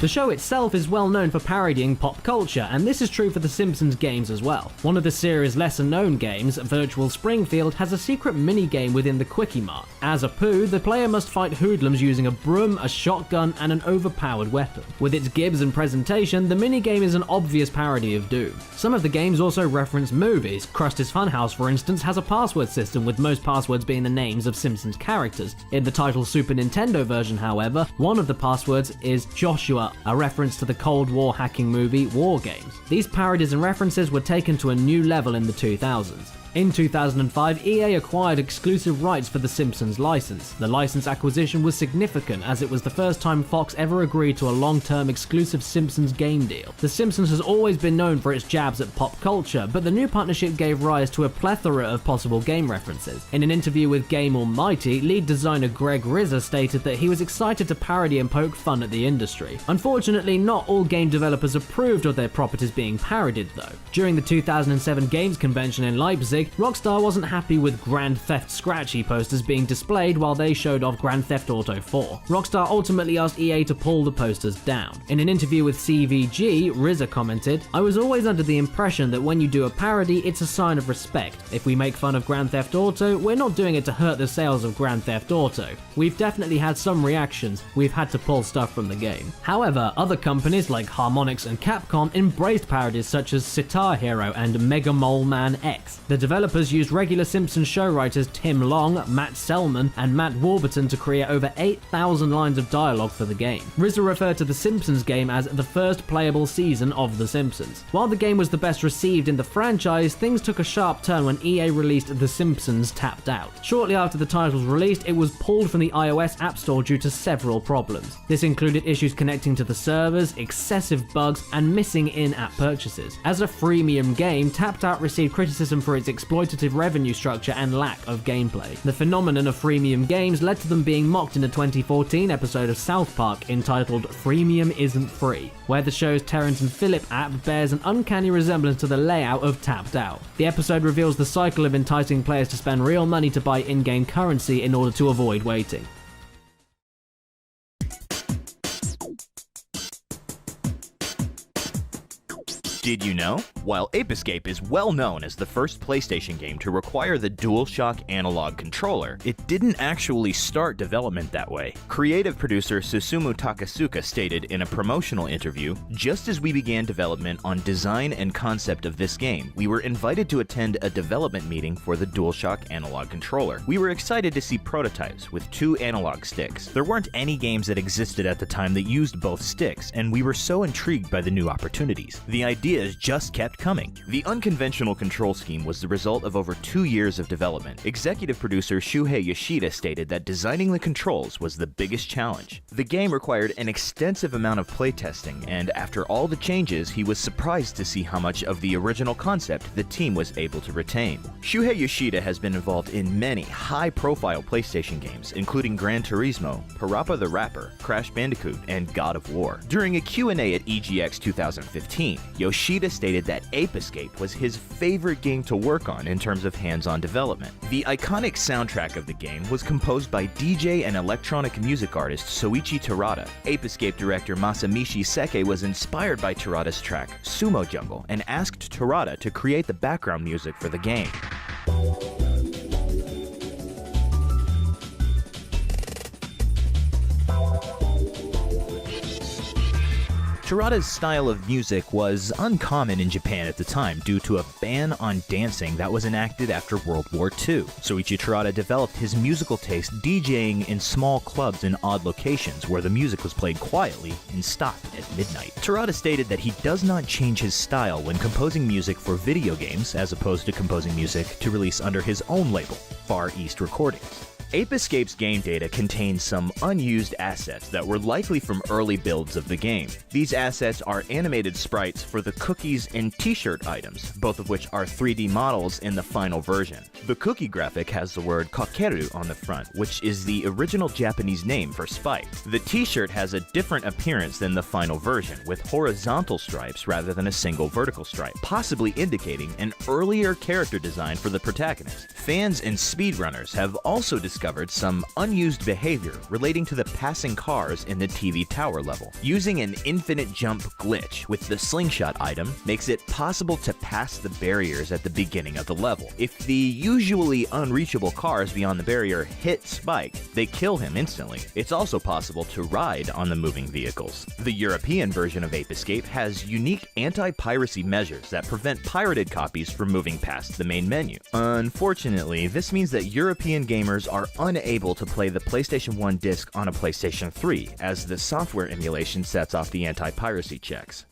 The show itself is well known for parodying pop culture, and this is true for the Simpsons games as well. One of the series' lesser-known games, Virtual Springfield, has a secret mini-game within the Quickie Mart. As a Pooh, the player must fight hoodlums using a broom, a shotgun, and an overpowered weapon. With its gibs and presentation, the mini-game is an obvious parody of Doom. Some of the games also reference movies. Krusty's Funhouse, for instance, has a password system, with most passwords being the names of Simpsons characters. In the title's Super Nintendo version, however, one of the passwords is Joshua, a reference to the Cold War hacking movie War Games. These parodies and references were taken to a new level in the 2000s. In 2005, EA acquired exclusive rights for the Simpsons license. The license acquisition was significant as it was the first time Fox ever agreed to a long-term exclusive Simpsons game deal. The Simpsons has always been known for its jabs at pop culture, but the new partnership gave rise to a plethora of possible game references. In an interview with Game Almighty, lead designer Greg Rizza stated that he was excited to parody and poke fun at the industry. Unfortunately, not all game developers approved of their properties being parodied though. During the 2007 Games Convention in Leipzig, Rockstar wasn't happy with Grand Theft Scratchy posters being displayed while they showed off Grand Theft Auto 4. Rockstar ultimately asked EA to pull the posters down. In an interview with CVG, Rizza commented, "I was always under the impression that when you do a parody, it's a sign of respect. If we make fun of Grand Theft Auto, we're not doing it to hurt the sales of Grand Theft Auto. We've definitely had some reactions. We've had to pull stuff from the game." However, other companies like Harmonix and Capcom embraced parodies such as Sitar Hero and Mega Mole Man X. The developers used regular Simpsons show writers Tim Long, Matt Selman, and Matt Warburton to create over 8,000 lines of dialogue for the game. Rizza referred to the Simpsons game as the first playable season of The Simpsons. While the game was the best received in the franchise, things took a sharp turn when EA released The Simpsons Tapped Out. Shortly after the title was released, it was pulled from the iOS App Store due to several problems. This included issues connecting to the servers, excessive bugs, and missing in-app purchases. As a freemium game, Tapped Out received criticism for its exploitative revenue structure and lack of gameplay. The phenomenon of freemium games led to them being mocked in a 2014 episode of South Park entitled Freemium Isn't Free, where the show's Terrence and Phillip app bears an uncanny resemblance to the layout of Tapped Out. The episode reveals the cycle of enticing players to spend real money to buy in-game currency in order to avoid waiting. Did you know? While Ape Escape is well known as the first PlayStation game to require the DualShock analog controller, it didn't actually start development that way. Creative producer Susumu Takasuka stated in a promotional interview, "Just as we began development on design and concept of this game, we were invited to attend a development meeting for the DualShock analog controller. We were excited to see prototypes with 2 analog sticks. There weren't any games that existed at the time that used both sticks, and we were so intrigued by the new opportunities. The idea ideas just kept coming. The unconventional control scheme was the result of over 2 years of development. Executive producer Shuhei Yoshida stated that designing the controls was the biggest challenge. The game required an extensive amount of playtesting, and after all the changes, he was surprised to see how much of the original concept the team was able to retain. Shuhei Yoshida has been involved in many high-profile PlayStation games, including Gran Turismo, Parappa the Rapper, Crash Bandicoot, and God of War. During a Q&A at EGX 2015, Yoshida stated that Ape Escape was his favorite game to work on in terms of hands-on development. The iconic soundtrack of the game was composed by DJ and electronic music artist Soichi Terada. Ape Escape director Masamichi Seke was inspired by Terada's track Sumo Jungle and asked Terada to create the background music for the game. Terada's style of music was uncommon in Japan at the time due to a ban on dancing that was enacted after World War II. Soichi Terada developed his musical taste DJing in small clubs in odd locations where the music was played quietly and stopped at midnight. Terada stated that he does not change his style when composing music for video games as opposed to composing music to release under his own label, Far East Recordings. Ape Escape's game data contains some unused assets that were likely from early builds of the game. These assets are animated sprites for the cookies and t-shirt items, both of which are 3D models in the final version. The cookie graphic has the word kakeru on the front, which is the original Japanese name for Spike. The t-shirt has a different appearance than the final version, with horizontal stripes rather than a single vertical stripe, possibly indicating an earlier character design for the protagonist. Fans and speedrunners have also discovered some unused behavior relating to the passing cars in the TV tower level. Using an infinite jump glitch with the slingshot item makes it possible to pass the barriers at the beginning of the level. If the usually unreachable cars beyond the barrier hit Spike, they kill him instantly. It's also possible to ride on the moving vehicles. The European version of Ape Escape has unique anti-piracy measures that prevent pirated copies from moving past the main menu. Unfortunately, this means that European gamers are unable to play the PlayStation 1 disc on a PlayStation 3, as the software emulation sets off the anti-piracy checks.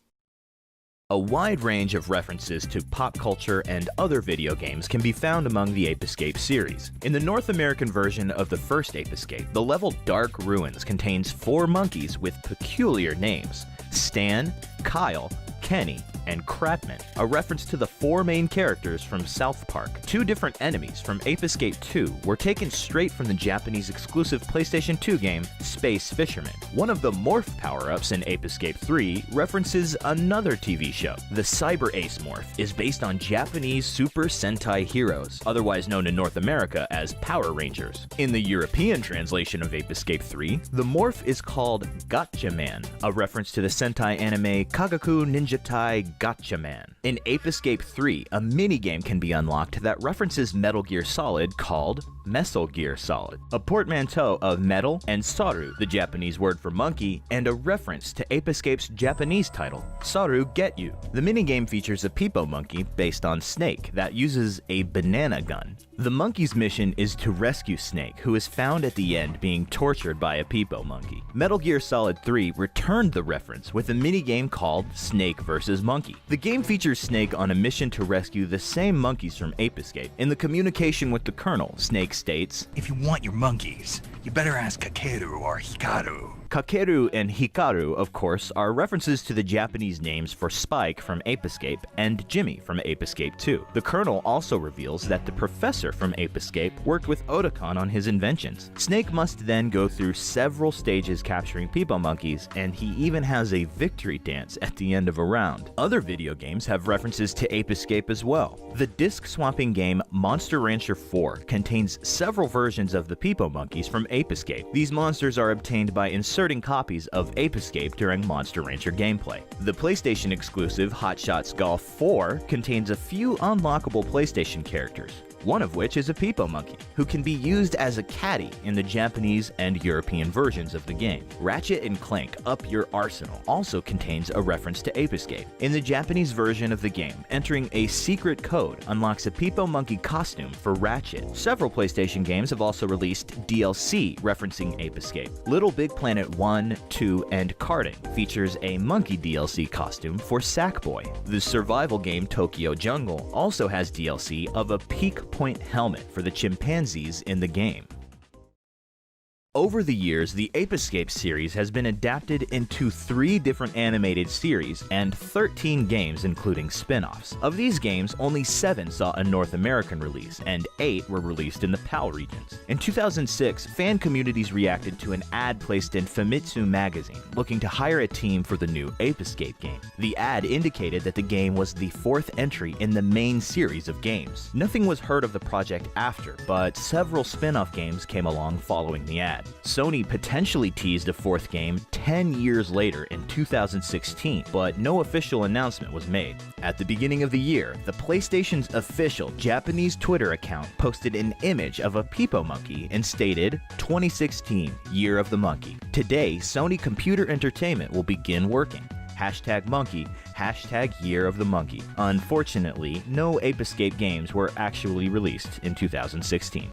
A wide range of references to pop culture and other video games can be found among the Ape Escape series. In the North American version of the first Ape Escape, the level Dark Ruins contains 4 monkeys with peculiar names: Stan, Kyle, Kenny, and Crapman, a reference to the 4 main characters from South Park. 2 different enemies from Ape Escape 2 were taken straight from the Japanese exclusive PlayStation 2 game, Space Fisherman. One of the morph power-ups in Ape Escape 3 references another TV show. The Cyber Ace morph is based on Japanese Super Sentai heroes, otherwise known in North America as Power Rangers. In the European translation of Ape Escape 3, the morph is called Gotchaman, a reference to the Sentai anime Kagaku Ninja Tai Gotchaman. In Ape Escape 3, a minigame can be unlocked that references Metal Gear Solid called Metal Gear Solid, a portmanteau of metal and saru, the Japanese word for monkey, and a reference to Ape Escape's Japanese title, Saru Get You. The minigame features a Peepo monkey based on Snake that uses a banana gun. The monkey's mission is to rescue Snake, who is found at the end being tortured by a Peepo monkey. Metal Gear Solid 3 returned the reference with a minigame called Snake vs. Monkey. The game features Snake on a mission to rescue the same monkeys from Ape Escape. In the communication with the Colonel, Snake states, "If you want your monkeys, you better ask Kakeru or Hikaru." Kakeru and Hikaru, of course, are references to the Japanese names for Spike from Ape Escape and Jimmy from Ape Escape 2. The Colonel also reveals that the professor from Ape Escape worked with Otakon on his inventions. Snake must then go through several stages capturing Peepo monkeys, and he even has a victory dance at the end of a round. Other video games have references to Ape Escape as well. The disc-swapping game Monster Rancher 4 contains several versions of the Peepo monkeys from Ape Escape. These monsters are obtained by inserting copies of Ape Escape during Monster Rancher gameplay. The PlayStation exclusive Hot Shots Golf 4 contains a few unlockable PlayStation characters. one of which is a Peepo monkey, who can be used as a caddy in the Japanese and European versions of the game. Ratchet & Clank Up Your Arsenal also contains a reference to Ape Escape. In the Japanese version of the game, entering a secret code unlocks a Peepo monkey costume for Ratchet. Several PlayStation games have also released DLC referencing Ape Escape. Little Big Planet 1, 2, and Karting features a monkey DLC costume for Sackboy. The survival game Tokyo Jungle also has DLC of a Peak Point helmet for the chimpanzees in the game. Over the years, the Ape Escape series has been adapted into 3 different animated series and 13 games including spin-offs. Of these games, only 7 saw a North American release, and 8 were released in the PAL regions. In 2006, fan communities reacted to an ad placed in Famitsu magazine, looking to hire a team for the new Ape Escape game. The ad indicated that the game was the 4th entry in the main series of games. Nothing was heard of the project after, but several spin-off games came along following the ad. Sony potentially teased a 4th game 10 years later in 2016, but no official announcement was made. At the beginning of the year, the PlayStation's official Japanese Twitter account posted an image of a Peepo monkey and stated, "2016, Year of the Monkey. Today, Sony Computer Entertainment will begin working. #monkey, #Year of the Monkey." Unfortunately, no Ape Escape games were actually released in 2016.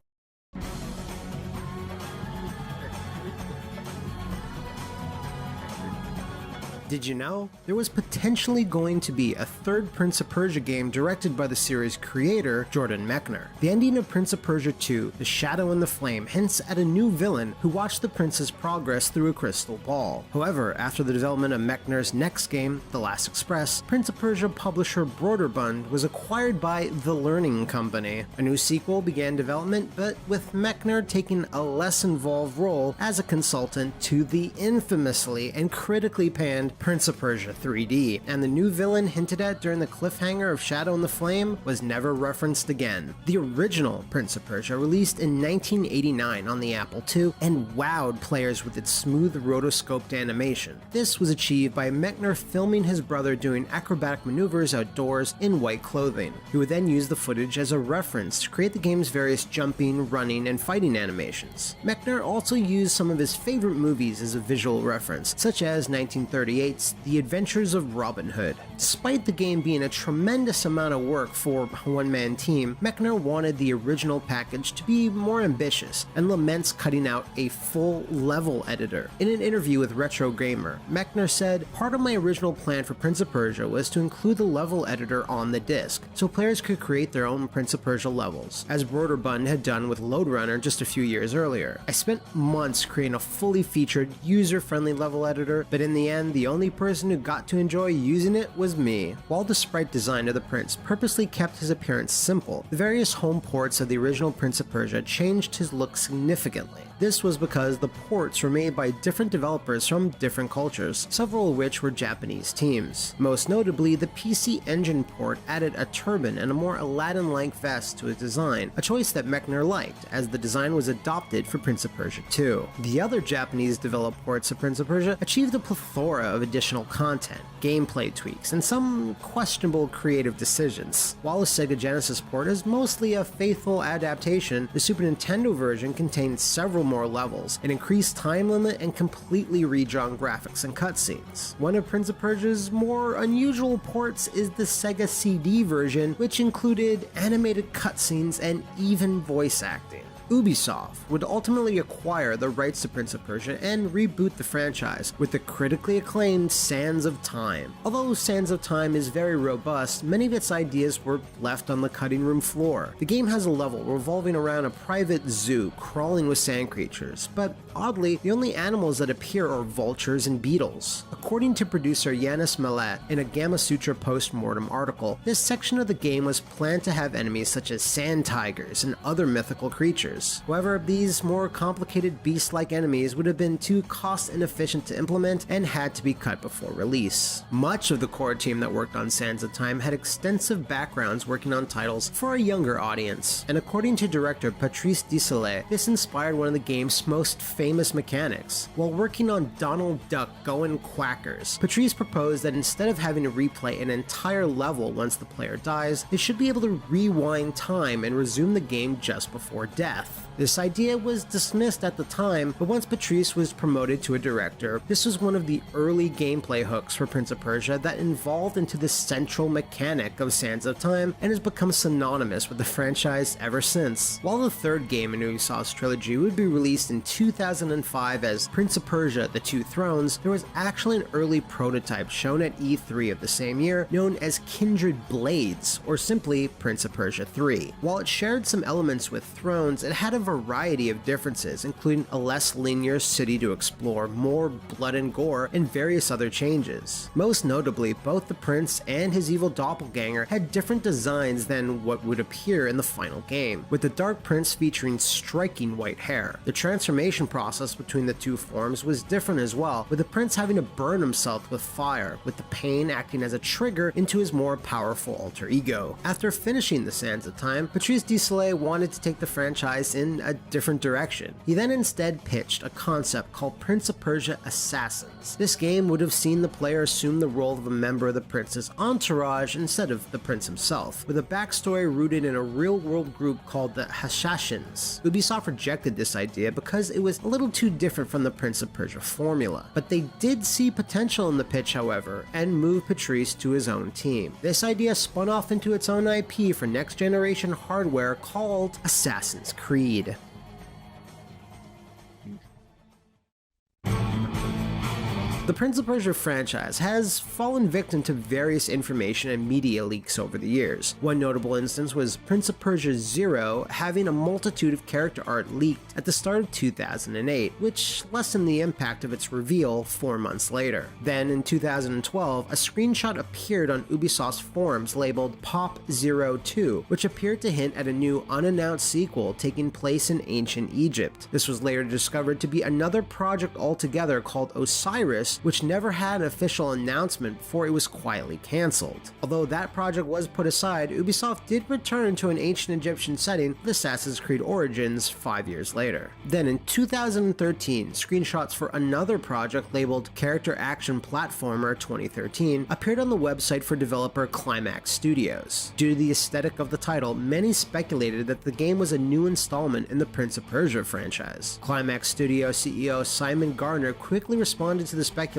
Did you know? There was potentially going to be a 3rd Prince of Persia game directed by the series creator, Jordan Mechner. The ending of Prince of Persia 2, The Shadow and the Flame, hints at a new villain who watched the prince's progress through a crystal ball. However, after the development of Mechner's next game, The Last Express, Prince of Persia publisher Broderbund was acquired by The Learning Company. A new sequel began development, but with Mechner taking a less involved role as a consultant to the infamously and critically panned Prince of Persia 3D, and the new villain hinted at during the cliffhanger of Shadow and the Flame was never referenced again. The original Prince of Persia released in 1989 on the Apple II and wowed players with its smooth rotoscoped animation. This was achieved by Mechner filming his brother doing acrobatic maneuvers outdoors in white clothing. He would then use the footage as a reference to create the game's various jumping, running, and fighting animations. Mechner also used some of his favorite movies as a visual reference, such as 1938's The Adventures of Robin Hood. Despite the game being a tremendous amount of work for a one-man team, Mechner wanted the original package to be more ambitious and laments cutting out a full level editor. In an interview with Retro Gamer, Mechner said, "Part of my original plan for Prince of Persia was to include the level editor on the disc, so players could create their own Prince of Persia levels, as Broderbund had done with Lode Runner just a few years earlier. I spent months creating a fully featured, user-friendly level editor, but in the end, the only person who got to enjoy using it was me." While the sprite design of the prince purposely kept his appearance simple, the various home ports of the original Prince of Persia changed his look significantly. This was because the ports were made by different developers from different cultures, several of which were Japanese teams. Most notably, the PC Engine port added a turban and a more Aladdin-like vest to his design, a choice that Mechner liked, as the design was adopted for Prince of Persia 2. The other Japanese-developed ports of Prince of Persia achieved a plethora of additional content, gameplay tweaks, and some questionable creative decisions. While the Sega Genesis port is mostly a faithful adaptation, the Super Nintendo version contained several more levels, an increased time limit, and completely redrawn graphics and cutscenes. One of Prince of Persia's more unusual ports is the Sega CD version, which included animated cutscenes and even voice acting. Ubisoft would ultimately acquire the rights to Prince of Persia and reboot the franchise with the critically acclaimed Sands of Time. Although Sands of Time is very robust, many of its ideas were left on the cutting room floor. The game has a level revolving around a private zoo crawling with sand creatures, but oddly, the only animals that appear are vultures and beetles. According to producer Yanis Mallet in a Gamma Sutra post-mortem article, this section of the game was planned to have enemies such as sand tigers and other mythical creatures. characters. However, these more complicated beast-like enemies would have been too cost-inefficient to implement and had to be cut before release. Much of the core team that worked on Sands of Time had extensive backgrounds working on titles for a younger audience, and according to director Patrice Désilets, this inspired one of the game's most famous mechanics. While working on Donald Duck Goin' Quackers, Patrice proposed that instead of having to replay an entire level once the player dies, they should be able to rewind time and resume the game just before death. This idea was dismissed at the time, but once Patrice was promoted to a director, this was one of the early gameplay hooks for Prince of Persia that evolved into the central mechanic of Sands of Time and has become synonymous with the franchise ever since. While the third game in Ubisoft's trilogy would be released in 2005 as Prince of Persia: The Two Thrones, there was actually an early prototype shown at E3 of the same year known as Kindred Blades, or simply Prince of Persia 3. While it shared some elements with Thrones, it had a variety of differences, including a less linear city to explore, more blood and gore, and various other changes. Most notably, both the prince and his evil doppelganger had different designs than what would appear in the final game, with the Dark Prince featuring striking white hair. The transformation process between the two forms was different as well, with the prince having to burn himself with fire, with the pain acting as a trigger into his more powerful alter ego. After finishing the Sands of Time, Patrice Désilets wanted to take the franchise in a different direction. He then instead pitched a concept called Prince of Persia Assassins. This game would have seen the player assume the role of a member of the prince's entourage instead of the prince himself, with a backstory rooted in a real-world group called the Assassins. Ubisoft rejected this idea because it was a little too different from the Prince of Persia formula, but they did see potential in the pitch, however, and moved Patrice to his own team. This idea spun off into its own IP for next-generation hardware called Assassin's Creed. The Prince of Persia franchise has fallen victim to various information and media leaks over the years. One notable instance was Prince of Persia 0 having a multitude of character art leaked at the start of 2008, which lessened the impact of its reveal 4 months later. Then in 2012, a screenshot appeared on Ubisoft's forums labeled Pop 02, which appeared to hint at a new unannounced sequel taking place in ancient Egypt. This was later discovered to be another project altogether called Osiris, which never had an official announcement before it was quietly cancelled. Although that project was put aside, Ubisoft did return to an ancient Egyptian setting with Assassin's Creed Origins 5 years later. Then in 2013, screenshots for another project labeled Character Action Platformer 2013 appeared on the website for developer Climax Studios. Due to the aesthetic of the title, many speculated that the game was a new installment in the Prince of Persia franchise. Climax Studio CEO Simon Gardner quickly responded to the speculation,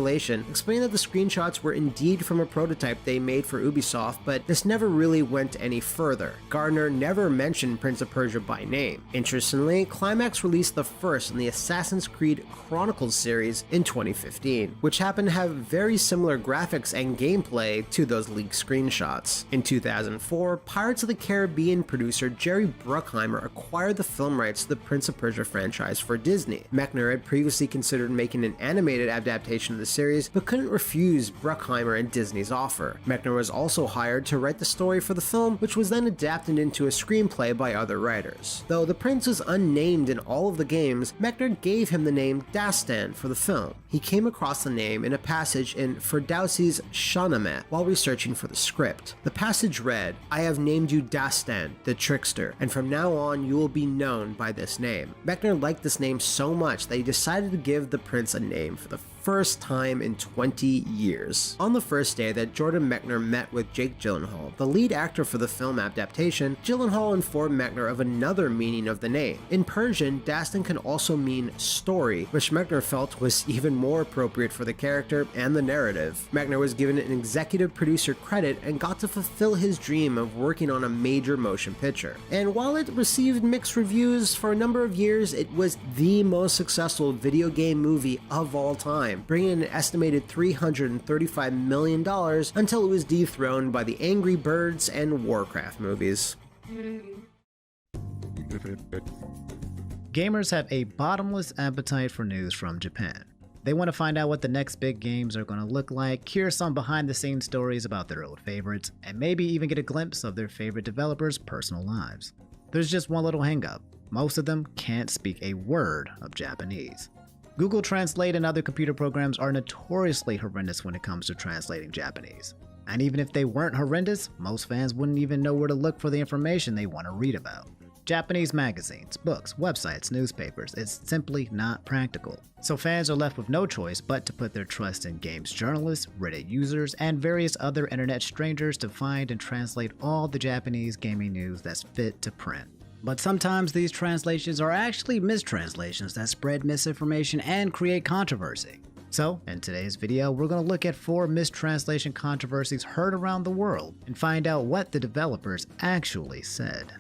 explaining that the screenshots were indeed from a prototype they made for Ubisoft, but this never really went any further. Gardner never mentioned Prince of Persia by name. Interestingly, Climax released the first in the Assassin's Creed Chronicles series in 2015, which happened to have very similar graphics and gameplay to those leaked screenshots. In 2004, Pirates of the Caribbean producer Jerry Bruckheimer acquired the film rights to the Prince of Persia franchise for Disney. Mechner had previously considered making an animated adaptation of the series, but couldn't refuse Bruckheimer and Disney's offer. Mechner was also hired to write the story for the film, which was then adapted into a screenplay by other writers. Though the prince was unnamed in all of the games, Mechner gave him the name Dastan for the film. He came across the name in a passage in Ferdowsi's Shahnameh while researching for the script. The passage read, "I have named you Dastan, the trickster, and from now on you will be known by this name." Mechner liked this name so much that he decided to give the prince a name for the first time in 20 years. On the first day that Jordan Mechner met with Jake Gyllenhaal, the lead actor for the film adaptation, Gyllenhaal informed Mechner of another meaning of the name. In Persian, Dastan can also mean story, which Mechner felt was even more appropriate for the character and the narrative. Mechner was given an executive producer credit and got to fulfill his dream of working on a major motion picture. And while it received mixed reviews for a number of years, it was the most successful video game movie of all time, bringing in an estimated $335 million until it was dethroned by the Angry Birds and Warcraft movies. Gamers have a bottomless appetite for news from Japan. They want to find out what the next big games are going to look like, hear some behind-the-scenes stories about their old favorites, and maybe even get a glimpse of their favorite developers' personal lives. There's just one little hang-up. most of them can't speak a word of Japanese. Google Translate and other computer programs are notoriously horrendous when it comes to translating Japanese. And even if they weren't horrendous, most fans wouldn't even know where to look for the information they want to read about. Japanese magazines, books, websites, newspapers, it's simply not practical. So fans are left with no choice but to put their trust in games journalists, Reddit users, and various other internet strangers to find and translate all the Japanese gaming news that's fit to print. But sometimes these translations are actually mistranslations that spread misinformation and create controversy. So, in today's video, we're going to look at 4 mistranslation controversies heard around the world and find out what the developers actually said.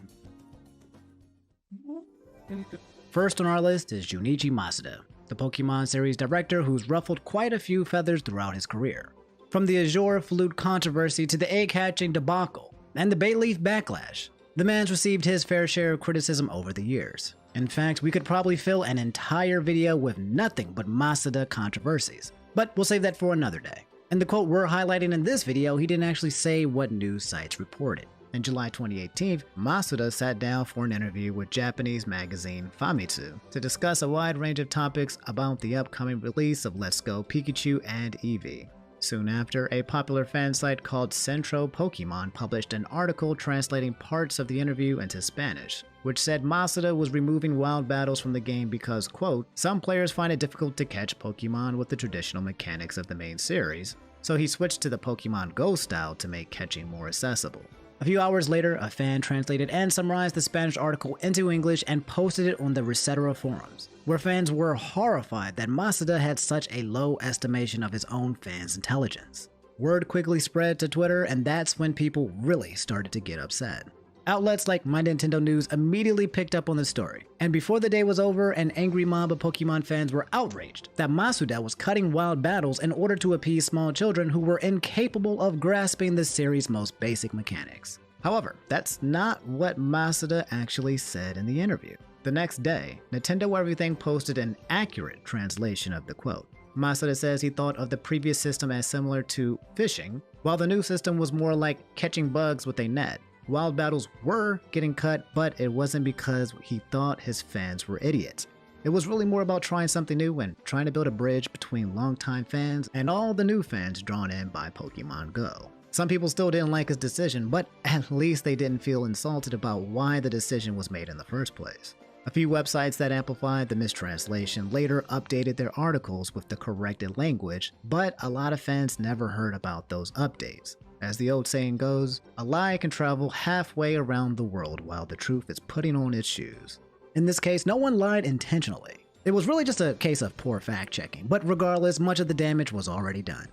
First on our list is Junichi Masuda, the Pokemon series director who's ruffled quite a few feathers throughout his career. From the Azure Flute controversy to the egg-hatching debacle and the Bayleaf backlash, the man's received his fair share of criticism over the years. In fact, we could probably fill an entire video with nothing but Masuda controversies, but we'll save that for another day. In the quote we're highlighting in this video, he didn't actually say what news sites reported. In July 2018, Masuda sat down for an interview with Japanese magazine Famitsu to discuss a wide range of topics about the upcoming release of Let's Go Pikachu and Eevee. Soon after, a popular fan site called Centro Pokemon published an article translating parts of the interview into Spanish, which said Masuda was removing wild battles from the game because, quote, some players find it difficult to catch Pokemon with the traditional mechanics of the main series, so he switched to the Pokemon Go style to make catching more accessible. A few hours later, a fan translated and summarized the Spanish article into English and posted it on the Resetera forums, where fans were horrified that Masuda had such a low estimation of his own fans' intelligence. Word quickly spread to Twitter, and that's when people really started to get upset. Outlets like My Nintendo News immediately picked up on the story, and before the day was over, an angry mob of Pokemon fans were outraged that Masuda was cutting wild battles in order to appease small children who were incapable of grasping the series' most basic mechanics. However, that's not what Masuda actually said in the interview. The next day, Nintendo Everything posted an accurate translation of the quote. Masuda says he thought of the previous system as similar to fishing, while the new system was more like catching bugs with a net. Wild battles were getting cut, but it wasn't because he thought his fans were idiots. It was really more about trying something new and trying to build a bridge between longtime fans and all the new fans drawn in by Pokemon Go. Some people still didn't like his decision, but at least they didn't feel insulted about why the decision was made in the first place. A few websites that amplified the mistranslation later updated their articles with the corrected language, but a lot of fans never heard about those updates. As the old saying goes, a lie can travel halfway around the world while the truth is putting on its shoes. In this case, no one lied intentionally. It was really just a case of poor fact-checking, but regardless, much of the damage was already done.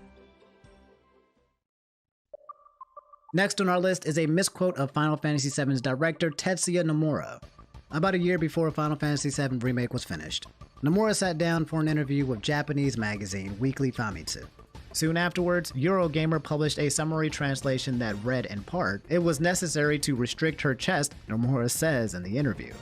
Next on our list is a misquote of Final Fantasy VII's director Tetsuya Nomura. About a year before Final Fantasy VII Remake was finished, Nomura sat down for an interview with Japanese magazine Weekly Famitsu. Soon afterwards, Eurogamer published a summary translation that read in part, "It was necessary to restrict her chest," Nomura says in the interview.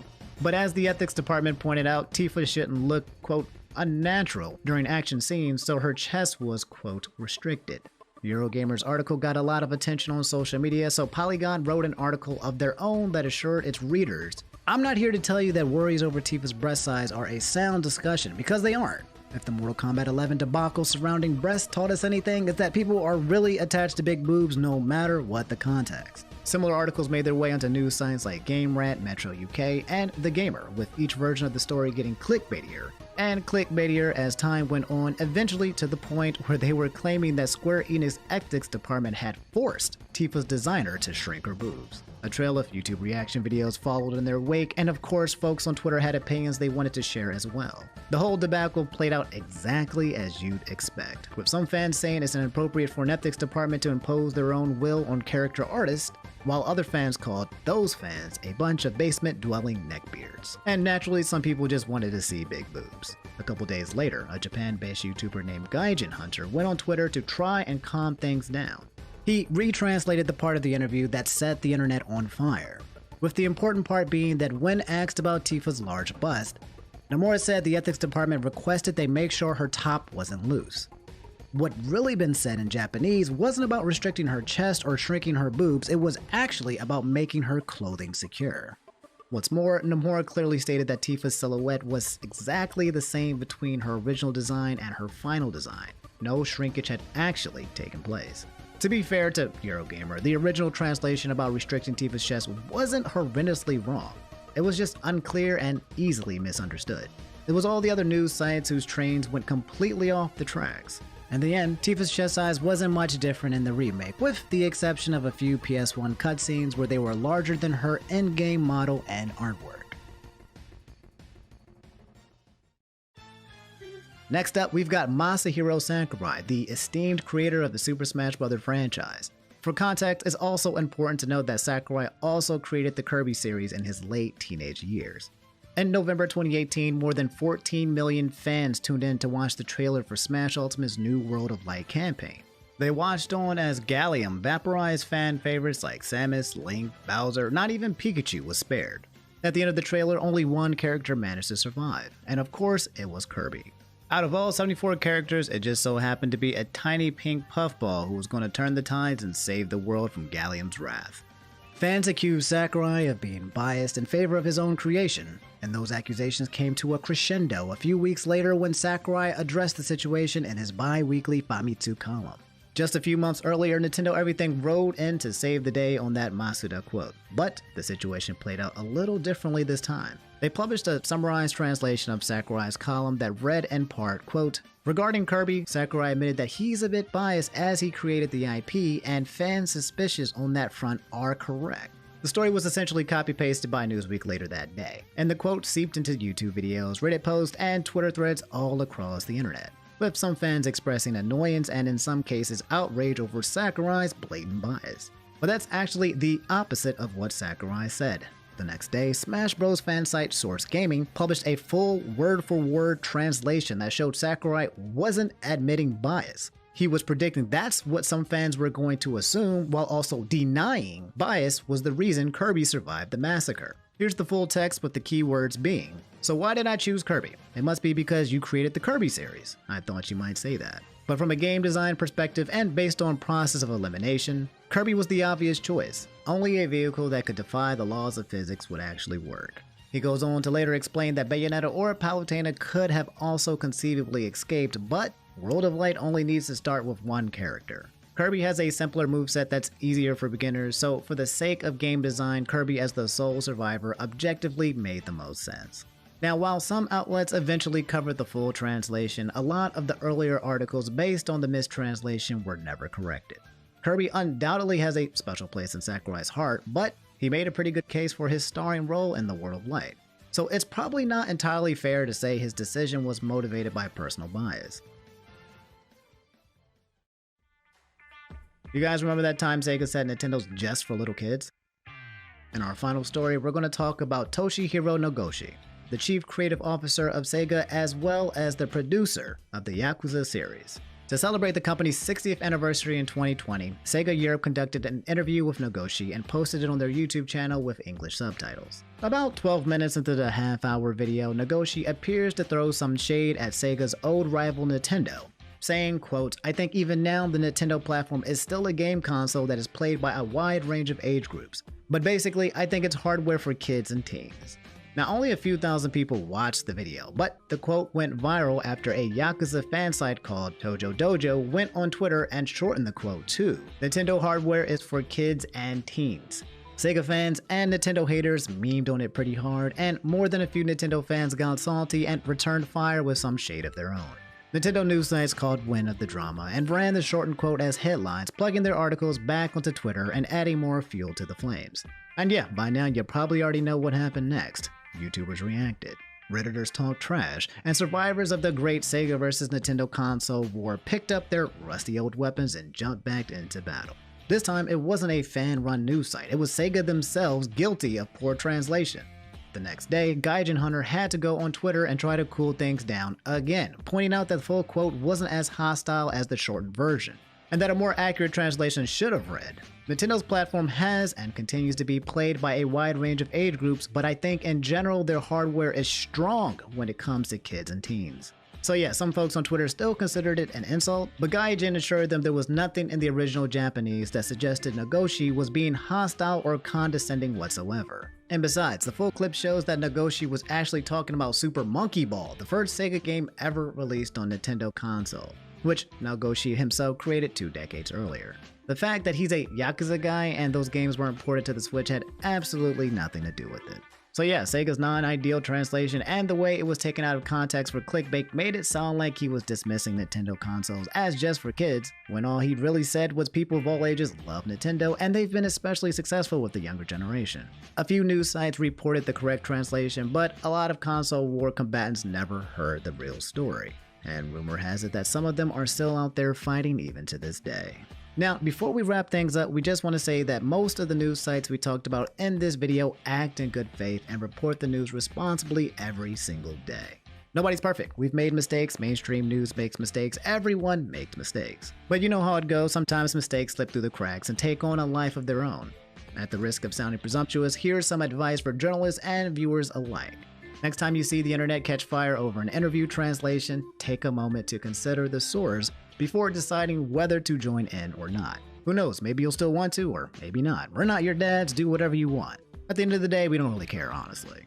But as the ethics department pointed out, Tifa shouldn't look, quote, unnatural during action scenes, so her chest was, quote, restricted. Eurogamer's article got a lot of attention on social media, so Polygon wrote an article of their own that assured its readers, "I'm not here to tell you that worries over Tifa's breast size are a sound discussion, because they aren't. If the Mortal Kombat 11 debacle surrounding breasts taught us anything, it's that people are really attached to big boobs no matter what the context." Similar articles made their way onto news sites like GameRant, Metro UK, and The Gamer, with each version of the story getting clickbaitier and clickbaitier as time went on, eventually to the point where they were claiming that Square Enix ethics department had forced Tifa's designer to shrink her boobs. A trail of YouTube reaction videos followed in their wake, and of course folks on Twitter had opinions they wanted to share as well. The whole debacle played out exactly as you'd expect, with some fans saying it's inappropriate for an ethics department to impose their own will on character artists, while other fans called those fans a bunch of basement-dwelling neckbeards. And naturally, some people just wanted to see big boobs. A couple days later, a Japan-based YouTuber named Gaijin Hunter went on Twitter to try and calm things down. He retranslated the part of the interview that set the internet on fire, with the important part being that when asked about Tifa's large bust, Nomura said the ethics department requested they make sure her top wasn't loose. What really been said in Japanese wasn't about restricting her chest or shrinking her boobs, it was actually about making her clothing secure. What's more, Nomura clearly stated that Tifa's silhouette was exactly the same between her original design and her final design. No shrinkage had actually taken place. To be fair to Eurogamer, the original translation about restricting Tifa's chest wasn't horrendously wrong. It was just unclear and easily misunderstood. It was all the other news sites whose trains went completely off the tracks. In the end, Tifa's chest size wasn't much different in the remake, with the exception of a few PS1 cutscenes where they were larger than her in-game model and artwork. Next up, we've got Masahiro Sakurai, the esteemed creator of the Super Smash Bros. Franchise. For context, it's also important to note that Sakurai also created the Kirby series in his late teenage years. In November 2018, more than 14 million fans tuned in to watch the trailer for Smash Ultimate's New World of Light campaign. They watched on as Gallium vaporized fan favorites like Samus, Link, Bowser, not even Pikachu was spared. At the end of the trailer, only one character managed to survive, and of course, it was Kirby. Out of all 74 characters, it just so happened to be a tiny pink puffball who was going to turn the tides and save the world from Gallium's wrath. Fans accused Sakurai of being biased in favor of his own creation, and those accusations came to a crescendo a few weeks later when Sakurai addressed the situation in his bi-weekly Famitsu column. Just a few months earlier, Nintendo Everything rode in to save the day on that Masuda quote, but the situation played out a little differently this time. They published a summarized translation of Sakurai's column that read in part, quote, "Regarding Kirby, Sakurai admitted that he's a bit biased as he created the IP, and fans suspicious on that front are correct." The story was essentially copy-pasted by Newsweek later that day, and the quote seeped into YouTube videos, Reddit posts, and Twitter threads all across the internet, with some fans expressing annoyance and in some cases outrage over Sakurai's blatant bias. But that's actually the opposite of what Sakurai said. The next day, Smash Bros. Fan site Source Gaming published a full word-for-word translation that showed Sakurai wasn't admitting bias. He was predicting that's what some fans were going to assume, while also denying bias was the reason Kirby survived the massacre. Here's the full text with the keywords being, "So why did I choose Kirby? It must be because you created the Kirby series. I thought you might say that. But from a game design perspective and based on process of elimination, Kirby was the obvious choice. Only a vehicle that could defy the laws of physics would actually work." He goes on to later explain that Bayonetta or Palutena could have also conceivably escaped, but World of Light only needs to start with one character. Kirby has a simpler moveset that's easier for beginners, so for the sake of game design, Kirby as the sole survivor objectively made the most sense. Now, while some outlets eventually covered the full translation, a lot of the earlier articles based on the mistranslation were never corrected. Kirby undoubtedly has a special place in Sakurai's heart, but he made a pretty good case for his starring role in the World of Light. So it's probably not entirely fair to say his decision was motivated by personal bias. You guys remember that time Sega said Nintendo's just for little kids? In our final story, we're going to talk about Toshihiro Nagoshi, the chief creative officer of Sega as well as the producer of the Yakuza series. To celebrate the company's 60th anniversary in 2020, Sega Europe conducted an interview with Nagoshi and posted it on their YouTube channel with English subtitles. About 12 minutes into the half-hour video, Nagoshi appears to throw some shade at Sega's old rival Nintendo, saying, quote, "I think even now the Nintendo platform is still a game console that is played by a wide range of age groups. But basically, I think it's hardware for kids and teens." Now, only a few thousand people watched the video, but the quote went viral after a Yakuza fan site called Tojo Dojo went on Twitter and shortened the quote to, "Nintendo hardware is for kids and teens." Sega fans and Nintendo haters memed on it pretty hard, and more than a few Nintendo fans got salty and returned fire with some shade of their own. Nintendo news sites called wind of the drama and ran the shortened quote as headlines, plugging their articles back onto Twitter and adding more fuel to the flames. And yeah, by now you probably already know what happened next. YouTubers reacted, Redditors talked trash, and survivors of the great Sega vs. Nintendo console war picked up their rusty old weapons and jumped back into battle. This time, it wasn't a fan-run news site, it was Sega themselves guilty of poor translation. The next day, Gaijin Hunter had to go on Twitter and try to cool things down again, pointing out that the full quote wasn't as hostile as the shortened version, and that a more accurate translation should have read, "Nintendo's platform has and continues to be played by a wide range of age groups, but I think in general their hardware is strong when it comes to kids and teens." So yeah, some folks on Twitter still considered it an insult, but Gaijin assured them there was nothing in the original Japanese that suggested Nagoshi was being hostile or condescending whatsoever. And besides, the full clip shows that Nagoshi was actually talking about Super Monkey Ball, the first Sega game ever released on Nintendo console, which Nagoshi himself created 2 decades earlier. The fact that he's a Yakuza guy and those games weren't ported to the Switch had absolutely nothing to do with it. So yeah, Sega's non-ideal translation and the way it was taken out of context for clickbait made it sound like he was dismissing Nintendo consoles as just for kids, when all he really said was people of all ages love Nintendo and they've been especially successful with the younger generation. A few news sites reported the correct translation, but a lot of console war combatants never heard the real story. And rumor has it that some of them are still out there fighting even to this day. Now, before we wrap things up, we just want to say that most of the news sites we talked about in this video act in good faith and report the news responsibly every single day. Nobody's perfect. We've made mistakes, mainstream news makes mistakes, everyone makes mistakes. But you know how it goes, sometimes mistakes slip through the cracks and take on a life of their own. At the risk of sounding presumptuous, here's some advice for journalists and viewers alike. Next time you see the internet catch fire over an interview translation, take a moment to consider the source before deciding whether to join in or not. Who knows, maybe you'll still want to, or maybe not. We're not your dads, do whatever you want. At the end of the day, we don't really care, honestly.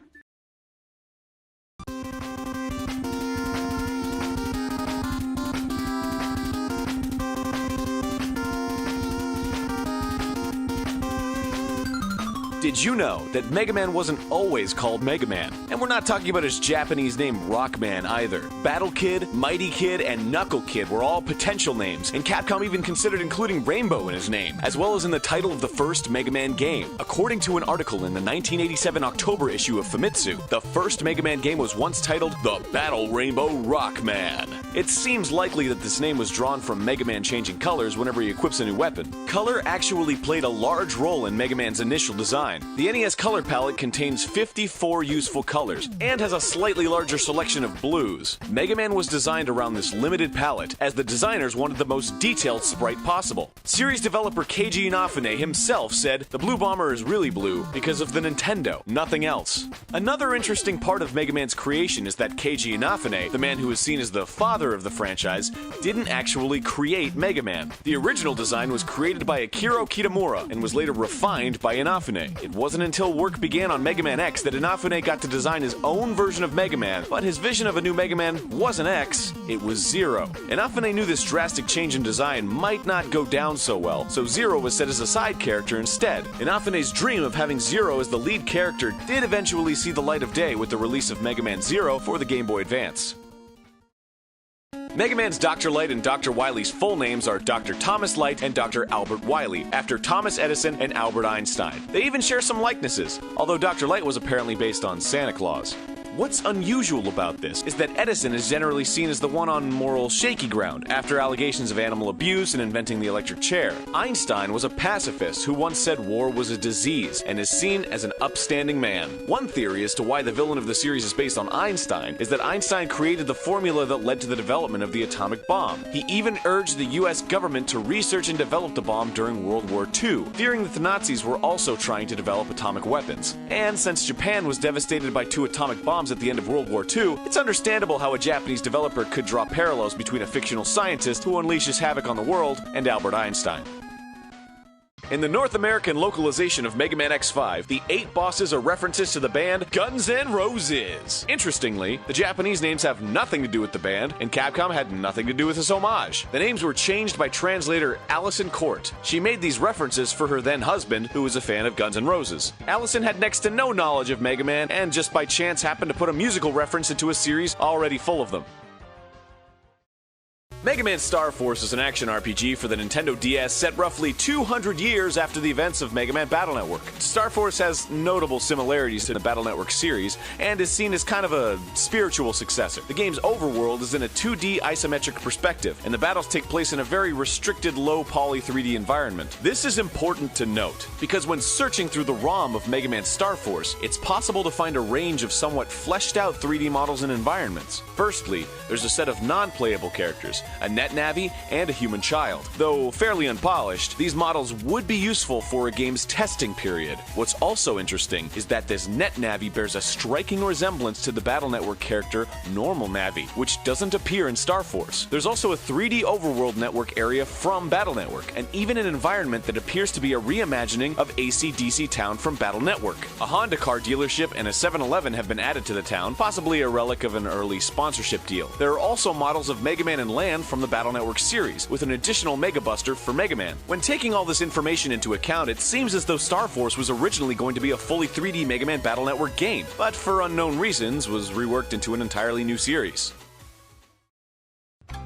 Did you know that Megaman wasn't always called Megaman? And we're not talking about his Japanese name Rockman either. Battle Kid, Mighty Kid, and Knuckle Kid were all potential names, and Capcom even considered including Rainbow in his name, as well as in the title of the first Mega Man game. According to an article in the 1987 October issue of Famitsu, the first Mega Man game was once titled The Battle Rainbow Rockman. It seems likely that this name was drawn from Mega Man changing colors whenever he equips a new weapon. Color actually played a large role in Mega Man's initial design. The NES color palette contains 54 useful colors and has a slightly larger selection of blues. Mega Man was designed around this limited palette as the designers wanted the most detailed sprite possible. Series developer Keiji Inafune himself said, "The blue bomber is really blue because of the Nintendo, nothing else." Another interesting part of Mega Man's creation is that Keiji Inafune, the man who is seen as the father of the franchise, didn't actually create Mega Man. The original design was created by Akira Kitamura and was later refined by Inafune. It wasn't until work began on Mega Man X that Inafune got to design his own version of Mega Man, but his vision of a new Mega Man wasn't X, it was Zero. Inafune knew this drastic change in design might not go down so well, so Zero was set as a side character instead. Inafune's dream of having Zero as the lead character did eventually see the light of day with the release of Mega Man Zero for the Game Boy Advance. Mega Man's Dr. Light and Dr. Wily's full names are Dr. Thomas Light and Dr. Albert Wily, after Thomas Edison and Albert Einstein. They even share some likenesses, although Dr. Light was apparently based on Santa Claus. What's unusual about this is that Edison is generally seen as the one on moral shaky ground after allegations of animal abuse and inventing the electric chair. Einstein was a pacifist who once said war was a disease and is seen as an upstanding man. One theory as to why the villain of the series is based on Einstein is that Einstein created the formula that led to the development of the atomic bomb. He even urged the US government to research and develop the bomb during World War II, fearing that the Nazis were also trying to develop atomic weapons. And since Japan was devastated by 2 atomic bombs at the end of World War II, it's understandable how a Japanese developer could draw parallels between a fictional scientist who unleashes havoc on the world and Albert Einstein. In the North American localization of Mega Man X5, the 8 bosses are references to the band Guns N' Roses. Interestingly, the Japanese names have nothing to do with the band, and Capcom had nothing to do with this homage. The names were changed by translator Allison Court. She made these references for her then husband, who was a fan of Guns N' Roses. Allison had next to no knowledge of Mega Man, and just by chance happened to put a musical reference into a series already full of them. Mega Man Star Force is an action RPG for the Nintendo DS set roughly 200 years after the events of Mega Man Battle Network. Star Force has notable similarities to the Battle Network series and is seen as kind of a spiritual successor. The game's overworld is in a 2D isometric perspective, and the battles take place in a very restricted low-poly 3D environment. This is important to note, because when searching through the ROM of Mega Man Star Force, it's possible to find a range of somewhat fleshed-out 3D models and environments. Firstly, there's a set of non-playable characters, a net Navi, and a human child. Though fairly unpolished, these models would be useful for a game's testing period. What's also interesting is that this net Navi bears a striking resemblance to the Battle Network character Normal Navi, which doesn't appear in Star Force. There's also a 3D overworld network area from Battle Network, and even an environment that appears to be a reimagining of AC/DC Town from Battle Network. A Honda car dealership and a 7-Eleven have been added to the town, possibly a relic of an early sponsorship deal. There are also models of Mega Man and Land from the Battle Network series, with an additional Mega Buster for Mega Man. When taking all this information into account, it seems as though Star Force was originally going to be a fully 3D Mega Man Battle Network game, but for unknown reasons was reworked into an entirely new series.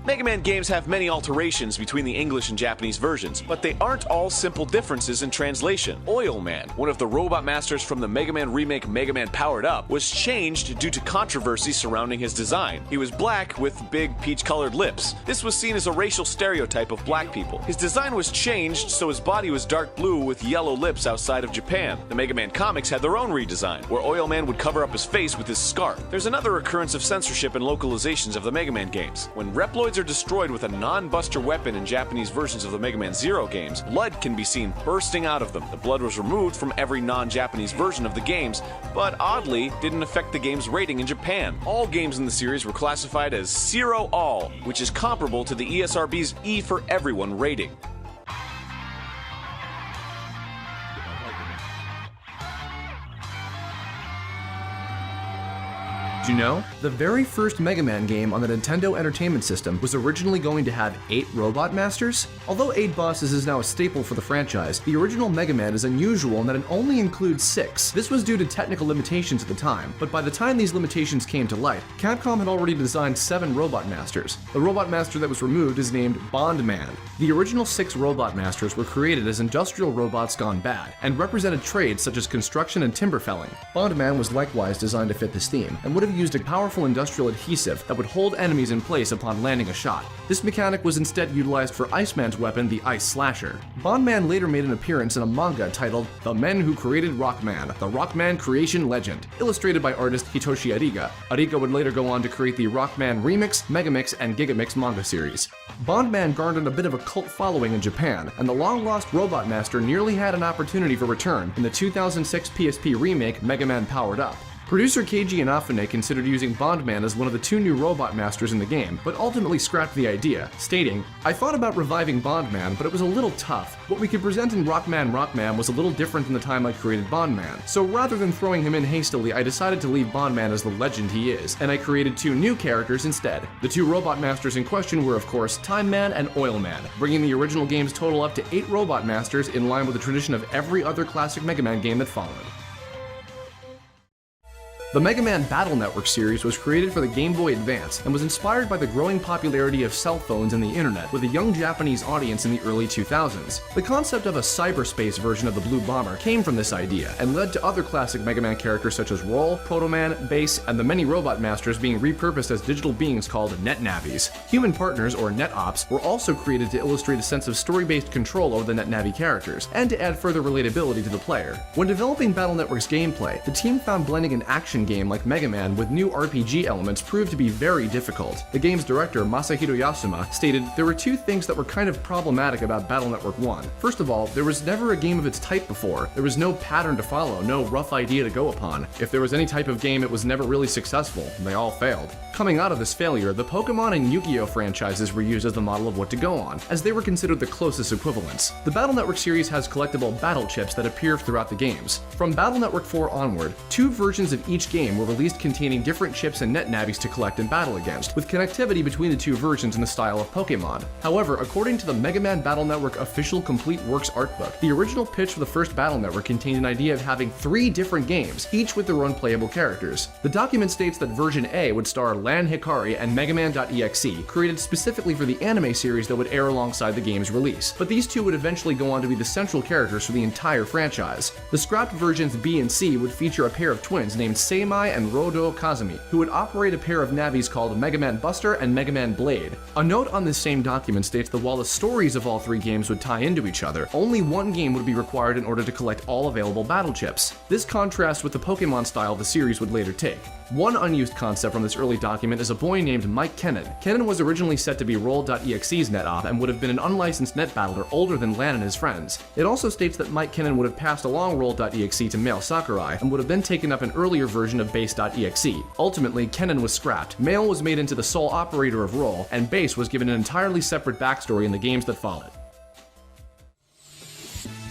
Mega Man games have many alterations between the English and Japanese versions, but they aren't all simple differences in translation. Oil Man, one of the robot masters from the Mega Man remake Mega Man Powered Up, was changed due to controversy surrounding his design. He was black with big peach-colored lips. This was seen as a racial stereotype of black people. His design was changed so his body was dark blue with yellow lips outside of Japan. The Mega Man comics had their own redesign, where Oil Man would cover up his face with his scarf. There's another occurrence of censorship and localizations of the Mega Man games. When Reploids are destroyed with a non-buster weapon in Japanese versions of the Mega Man Zero games, blood can be seen bursting out of them. The blood was removed from every non-Japanese version of the games, but oddly didn't affect the game's rating in Japan. All games in the series were classified as Zero All, which is comparable to the ESRB's E for Everyone rating. Did you know? The very first Mega Man game on the Nintendo Entertainment System was originally going to have 8 Robot Masters? Although 8 bosses is now a staple for the franchise, the original Mega Man is unusual in that it only includes 6. This was due to technical limitations at the time, but by the time these limitations came to light, Capcom had already designed 7 Robot Masters. The Robot Master that was removed is named Bond Man. The original 6 Robot Masters were created as industrial robots gone bad, and represented trades such as construction and timber felling. Bond Man was likewise designed to fit this theme, and would have used a powerful industrial adhesive that would hold enemies in place upon landing a shot. This mechanic was instead utilized for Iceman's weapon, the Ice Slasher. Bondman later made an appearance in a manga titled The Men Who Created Rockman, the Rockman Creation Legend, illustrated by artist Hitoshi Ariga. Ariga would later go on to create the Rockman Remix, Megamix, and Gigamix manga series. Bondman garnered a bit of a cult following in Japan, and the long-lost Robot Master nearly had an opportunity for return in the 2006 PSP remake Mega Man Powered Up. Producer Keiji Inafune considered using Bondman as one of the 2 new Robot Masters in the game, but ultimately scrapped the idea, stating, "I thought about reviving Bondman, but it was a little tough. What we could present in Rockman was a little different than the time I created Bondman. So rather than throwing him in hastily, I decided to leave Bondman as the legend he is, and I created 2 new characters instead. The 2 Robot Masters in question were, of course, Time Man and Oil Man, bringing the original game's total up to 8 Robot Masters in line with the tradition of every other classic Mega Man game that followed." The Mega Man Battle Network series was created for the Game Boy Advance and was inspired by the growing popularity of cell phones and the internet with a young Japanese audience in the early 2000s. The concept of a cyberspace version of the Blue Bomber came from this idea and led to other classic Mega Man characters such as Roll, Proto Man, Bass, and the many Robot Masters being repurposed as digital beings called Net Navis. Human partners, or Net Ops, were also created to illustrate a sense of story-based control over the Net Navi characters, and to add further relatability to the player. When developing Battle Network's gameplay, the team found blending an action game like Mega Man with new RPG elements proved to be very difficult. The game's director, Masahiro Yasuma, stated, "There were 2 things that were kind of problematic about Battle Network 1. First of all, there was never a game of its type before. There was no pattern to follow, no rough idea to go upon. If there was any type of game, it was never really successful, and they all failed." Coming out of this failure, the Pokemon and Yu-Gi-Oh franchises were used as the model of what to go on, as they were considered the closest equivalents. The Battle Network series has collectible battle chips that appear throughout the games. From Battle Network 4 onward, 2 versions of each game were released containing different chips and Net Navis to collect and battle against, with connectivity between the 2 versions in the style of Pokemon. However, according to the Mega Man Battle Network official Complete Works art book, the original pitch for the first Battle Network contained an idea of having 3 different games, each with their own playable characters. The document states that version A would star Lan Hikari and Megaman.exe, created specifically for the anime series that would air alongside the game's release, but these 2 would eventually go on to be the central characters for the entire franchise. The scrapped versions B and C would feature a pair of twins named Seimai and Rodo Kazumi, who would operate a pair of Navis called Mega Man Buster and Mega Man Blade. A note on this same document states that while the stories of all 3 games would tie into each other, only 1 game would be required in order to collect all available battle chips. This contrasts with the Pokemon style the series would later take. One unused concept from this early document document is a boy named Mike Kennan. Kennan was originally set to be Roll.exe's net op and would have been an unlicensed net battler older than Lan and his friends. It also states that Mike Kennan would have passed along Roll.exe to Mail Sakurai and would have then taken up an earlier version of Base.exe. Ultimately, Kennan was scrapped, Mail was made into the sole operator of Roll, and Base was given an entirely separate backstory in the games that followed.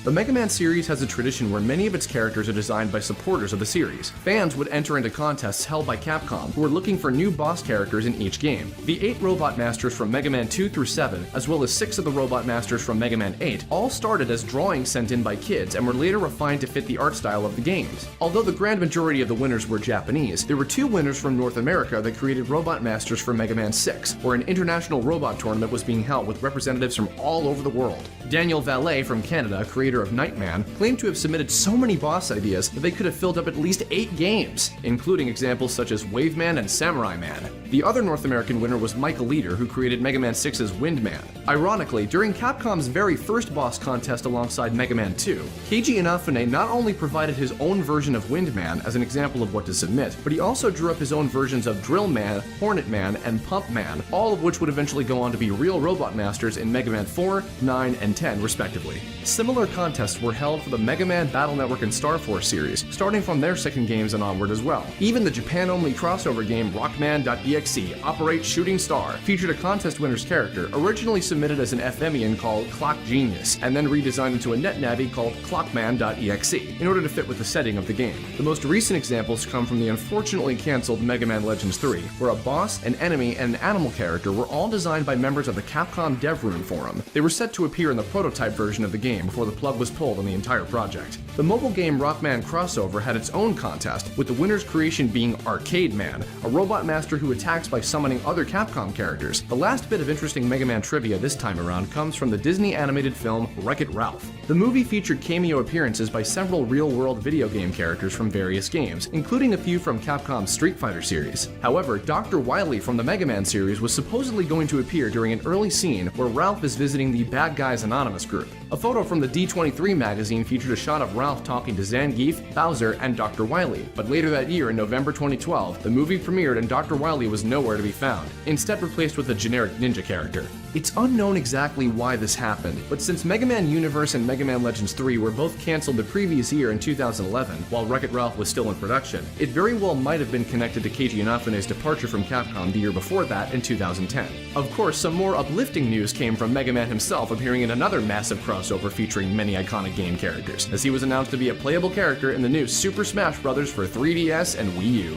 The Mega Man series has a tradition where many of its characters are designed by supporters of the series. Fans would enter into contests held by Capcom who were looking for new boss characters in each game. The 8 Robot Masters from Mega Man 2 through 7, as well as 6 of the Robot Masters from Mega Man 8, all started as drawings sent in by kids and were later refined to fit the art style of the games. Although the grand majority of the winners were Japanese, there were 2 winners from North America that created Robot Masters for Mega Man 6, where an international robot tournament was being held with representatives from all over the world. Daniel Valet from Canada, creator of Nightman, claimed to have submitted so many boss ideas that they could have filled up at least 8 games, including examples such as Waveman and Samurai Man. The other North American winner was Michael Leader, who created Mega Man 6's Windman. Ironically, during Capcom's very first boss contest alongside Mega Man 2, Keiji Inafune not only provided his own version of Windman as an example of what to submit, but he also drew up his own versions of Drill Man, Hornet Man, and Pump Man, all of which would eventually go on to be real Robot Masters in Mega Man 4, 9, and 10 respectively. Similar contests were held for the Mega Man, Battle Network, and Star Force series, starting from their second games and onward as well. Even the Japan-only crossover game Rockman.exe, Operate Shooting Star, featured a contest winner's character, originally submitted as an FMian called Clock Genius, and then redesigned into a NetNavi called Clockman.exe, in order to fit with the setting of the game. The most recent examples come from the unfortunately cancelled Mega Man Legends 3, where a boss, an enemy, and an animal character were all designed by members of the Capcom Dev Room forum. They were set to appear in the prototype version of the game before the plug was pulled on the entire project. The mobile game Rockman Crossover had its own contest, with the winner's creation being Arcade Man, a robot master who attacks by summoning other Capcom characters. The last bit of interesting Mega Man trivia this time around comes from the Disney animated film Wreck-It Ralph. The movie featured cameo appearances by several real-world video game characters from various games, including a few from Capcom's Street Fighter series. However, Dr. Wily from the Mega Man series was supposedly going to appear during an early scene where Ralph is visiting the Bad Guys Anonymous group. A photo from the D23 magazine featured a shot of Ralph talking to Zangief, Bowser, and Dr. Wily, but later that year in November 2012, the movie premiered and Dr. Wily was nowhere to be found, instead replaced with a generic ninja character. It's unknown exactly why this happened, but since Mega Man Universe and Mega Man Legends 3 were both cancelled the previous year in 2011, while Wreck-It Ralph was still in production, it very well might have been connected to Keiji Inafune's departure from Capcom the year before that in 2010. Of course, some more uplifting news came from Mega Man himself appearing in another massive crossover featuring many iconic game characters, as he was announced to be a playable character in the new Super Smash Bros. For 3DS and Wii U.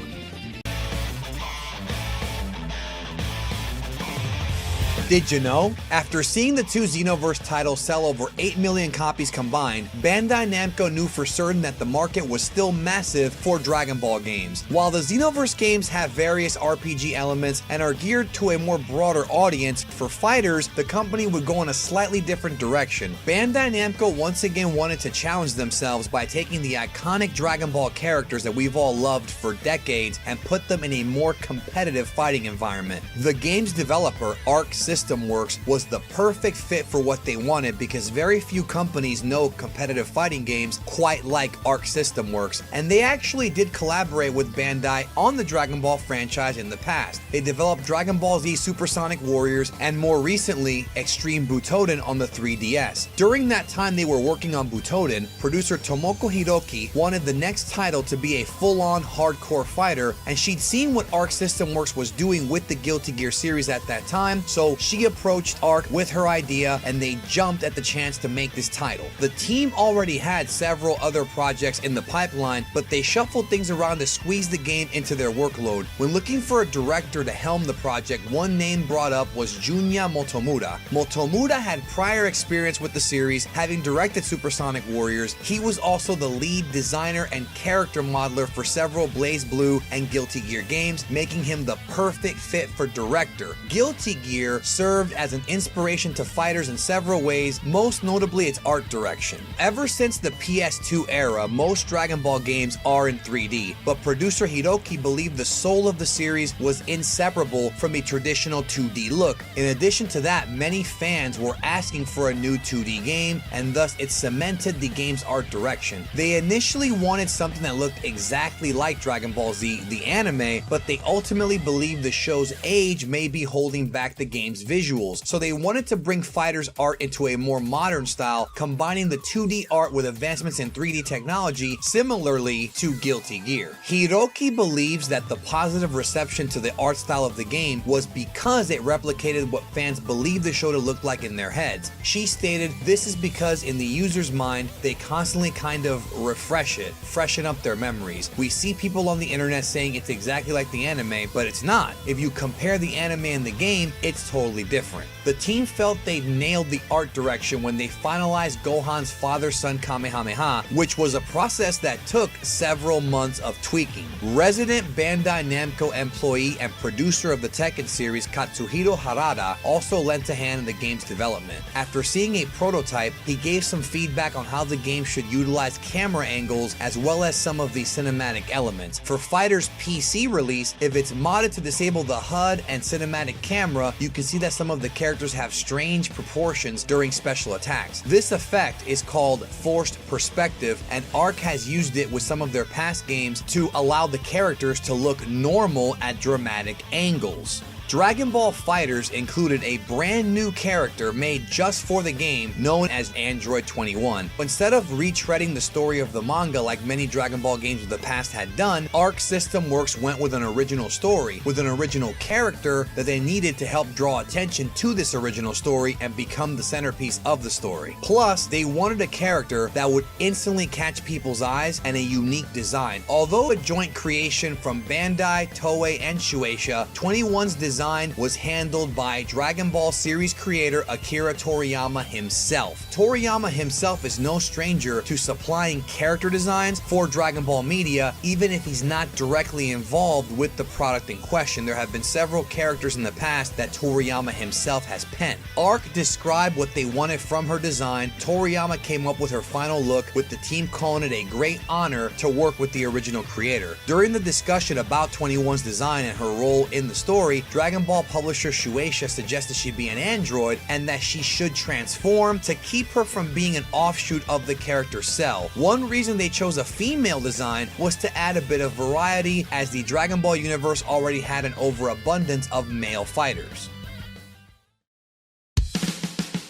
Did you know? After seeing the 2 Xenoverse titles sell over 8 million copies combined, Bandai Namco knew for certain that the market was still massive for Dragon Ball games. While the Xenoverse games have various RPG elements and are geared to a more broader audience, for fighters, the company would go in a slightly different direction. Bandai Namco once again wanted to challenge themselves by taking the iconic Dragon Ball characters that we've all loved for decades and put them in a more competitive fighting environment. The game's developer, Arc System Works, was the perfect fit for what they wanted because very few companies know competitive fighting games quite like Arc System Works, and they actually did collaborate with Bandai on the Dragon Ball franchise in the past. They developed Dragon Ball Z Supersonic Warriors and more recently Extreme Butoden on the 3DS. During that time they were working on Butoden, producer Tomoko Hiroki wanted the next title to be a full-on hardcore fighter, and she'd seen what Arc System Works was doing with the Guilty Gear series at that time, so she approached Arc with her idea and they jumped at the chance to make this title. The team already had several other projects in the pipeline, but they shuffled things around to squeeze the game into their workload. When looking for a director to helm the project, one name brought up was Junya Motomura. Motomura had prior experience with the series, having directed Supersonic Warriors. He was also the lead designer and character modeler for several BlazBlue and Guilty Gear games, making him the perfect fit for director. Guilty Gear served as an inspiration to fighters in several ways, most notably its art direction. Ever since the PS2 era, most Dragon Ball games are in 3D, but producer Hiroki believed the soul of the series was inseparable from a traditional 2D look. In addition to that, many fans were asking for a new 2D game, and thus it cemented the game's art direction. They initially wanted something that looked exactly like Dragon Ball Z, the anime, but they ultimately believed the show's age may be holding back the game's visuals, so they wanted to bring fighters' art into a more modern style, combining the 2D art with advancements in 3D technology, similarly to Guilty Gear. Hiroki believes that the positive reception to the art style of the game was because it replicated what fans believed the show to look like in their heads. She stated, "This is because in the user's mind, they constantly kind of refresh it, freshen up their memories. We see people on the internet saying it's exactly like the anime, but it's not. If you compare the anime and the game, it's totally different." The team felt they'd nailed the art direction when they finalized Gohan's father-son Kamehameha, which was a process that took several months of tweaking. Resident Bandai Namco employee and producer of the Tekken series Katsuhiro Harada also lent a hand in the game's development. After seeing a prototype, he gave some feedback on how the game should utilize camera angles as well as some of the cinematic elements. For Fighter's PC release, if it's modded to disable the HUD and cinematic camera, you can see that some of the characters have strange proportions during special attacks. This effect is called forced perspective, and Arc has used it with some of their past games to allow the characters to look normal at dramatic angles. Dragon Ball FighterZ included a brand new character made just for the game known as Android 21. Instead of retreading the story of the manga like many Dragon Ball games of the past had done, Arc System Works went with an original story, with an original character that they needed to help draw attention to this original story and become the centerpiece of the story. Plus, they wanted a character that would instantly catch people's eyes and a unique design. Although a joint creation from Bandai, Toei, and Shueisha, 21's design was handled by Dragon Ball series creator Akira Toriyama himself. Toriyama himself is no stranger to supplying character designs for Dragon Ball media, even if he's not directly involved with the product in question. There have been several characters in the past that Toriyama himself has penned. Arc described what they wanted from her design. Toriyama came up with her final look, with the team calling it a great honor to work with the original creator. During the discussion about 21's design and her role in the story, Dragon Ball publisher Shueisha suggested she be an android and that she should transform to keep her from being an offshoot of the character Cell. One reason they chose a female design was to add a bit of variety, as the Dragon Ball universe already had an overabundance of male fighters.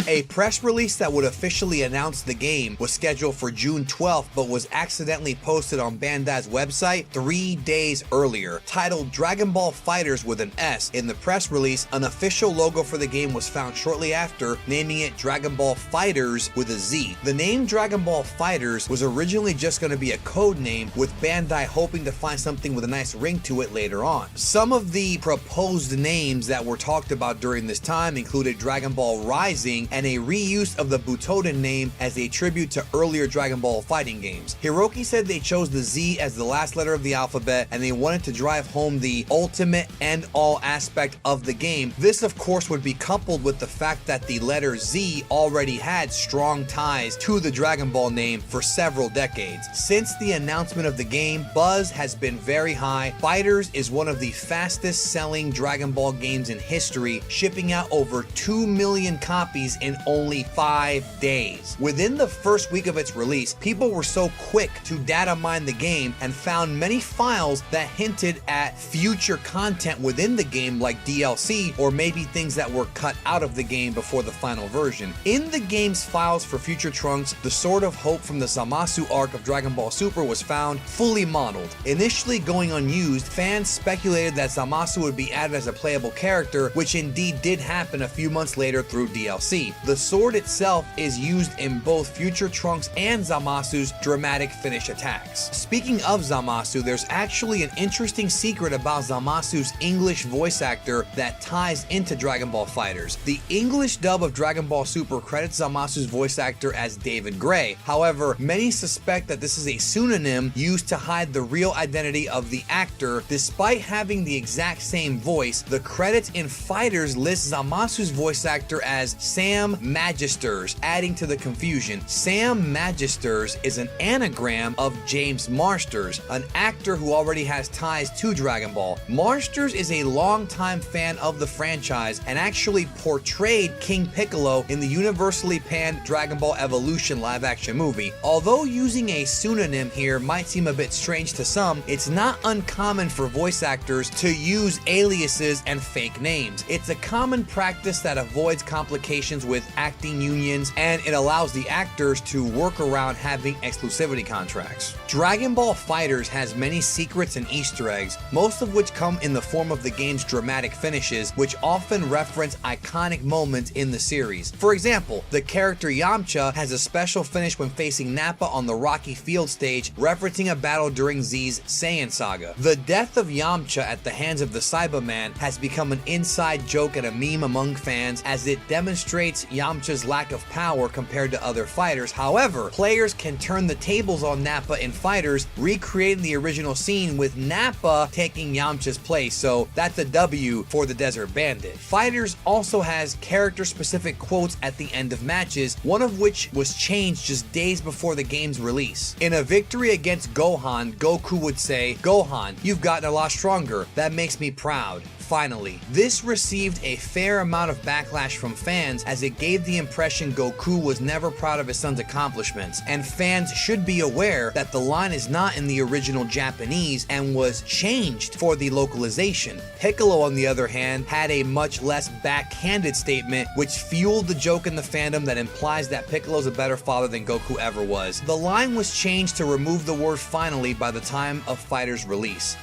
A press release that would officially announce the game was scheduled for June 12th, but was accidentally posted on Bandai's website 3 days earlier. Titled Dragon Ball FighterZ with an S, in the press release, an official logo for the game was found shortly after, naming it Dragon Ball FighterZ with a Z. The name Dragon Ball FighterZ was originally just going to be a code name, with Bandai hoping to find something with a nice ring to it later on. Some of the proposed names that were talked about during this time included Dragon Ball Rising and a reuse of the Butoden name as a tribute to earlier Dragon Ball fighting games. Hiroki said they chose the Z as the last letter of the alphabet, and they wanted to drive home the ultimate end-all aspect of the game. This, of course, would be coupled with the fact that the letter Z already had strong ties to the Dragon Ball name for several decades. Since the announcement of the game, buzz has been very high. FighterZ is one of the fastest-selling Dragon Ball games in history, shipping out over 2 million copies in only 5 days. Within the first week of its release, people were so quick to data mine the game and found many files that hinted at future content within the game, like DLC or maybe things that were cut out of the game before the final version. In the game's files for future Trunks, the Sword of Hope from the Zamasu arc of Dragon Ball Super was found fully modeled. Initially going unused, fans speculated that Zamasu would be added as a playable character, which indeed did happen a few months later through DLC. the sword itself is used in both future Trunks and Zamasu's dramatic finish attacks. Speaking of Zamasu, there's actually an interesting secret about Zamasu's English voice actor that ties into Dragon Ball FighterZ. The English dub of Dragon Ball Super credits Zamasu's voice actor as David Gray. However, many suspect that this is a pseudonym used to hide the real identity of the actor. Despite having the exact same voice, the credits in FighterZ list Zamasu's voice actor as Sam Magisters, adding to the confusion. Sam Magisters is an anagram of James Marsters, an actor who already has ties to Dragon Ball. Marsters is a longtime fan of the franchise and actually portrayed King Piccolo in the universally panned Dragon Ball Evolution live-action movie. Although using a pseudonym here might seem a bit strange to some, it's not uncommon for voice actors to use aliases and fake names. It's a common practice that avoids complications with acting unions, and it allows the actors to work around having exclusivity contracts. Dragon Ball FighterZ has many secrets and Easter eggs, most of which come in the form of the game's dramatic finishes, which often reference iconic moments in the series. For example, the character Yamcha has a special finish when facing Nappa on the Rocky Field stage, referencing a battle during Z's Saiyan saga. The death of Yamcha at the hands of the Cyberman has become an inside joke and a meme among fans, as it demonstrates Yamcha's lack of power compared to other fighters. However, players can turn the tables on Nappa in FighterZ, recreating the original scene with Nappa taking Yamcha's place, so that's a W for the Desert Bandit. FighterZ also has character-specific quotes at the end of matches, one of which was changed just days before the game's release. In a victory against Gohan, Goku would say, "Gohan, you've gotten a lot stronger. That makes me proud." Finally, this received a fair amount of backlash from fans, as it gave the impression Goku was never proud of his son's accomplishments, and fans should be aware that the line is not in the original Japanese and was changed for the localization. Piccolo, on the other hand, had a much less backhanded statement, which fueled the joke in the fandom that implies that Piccolo's a better father than Goku ever was. The line was changed to remove the word finally by the time of FighterZ release.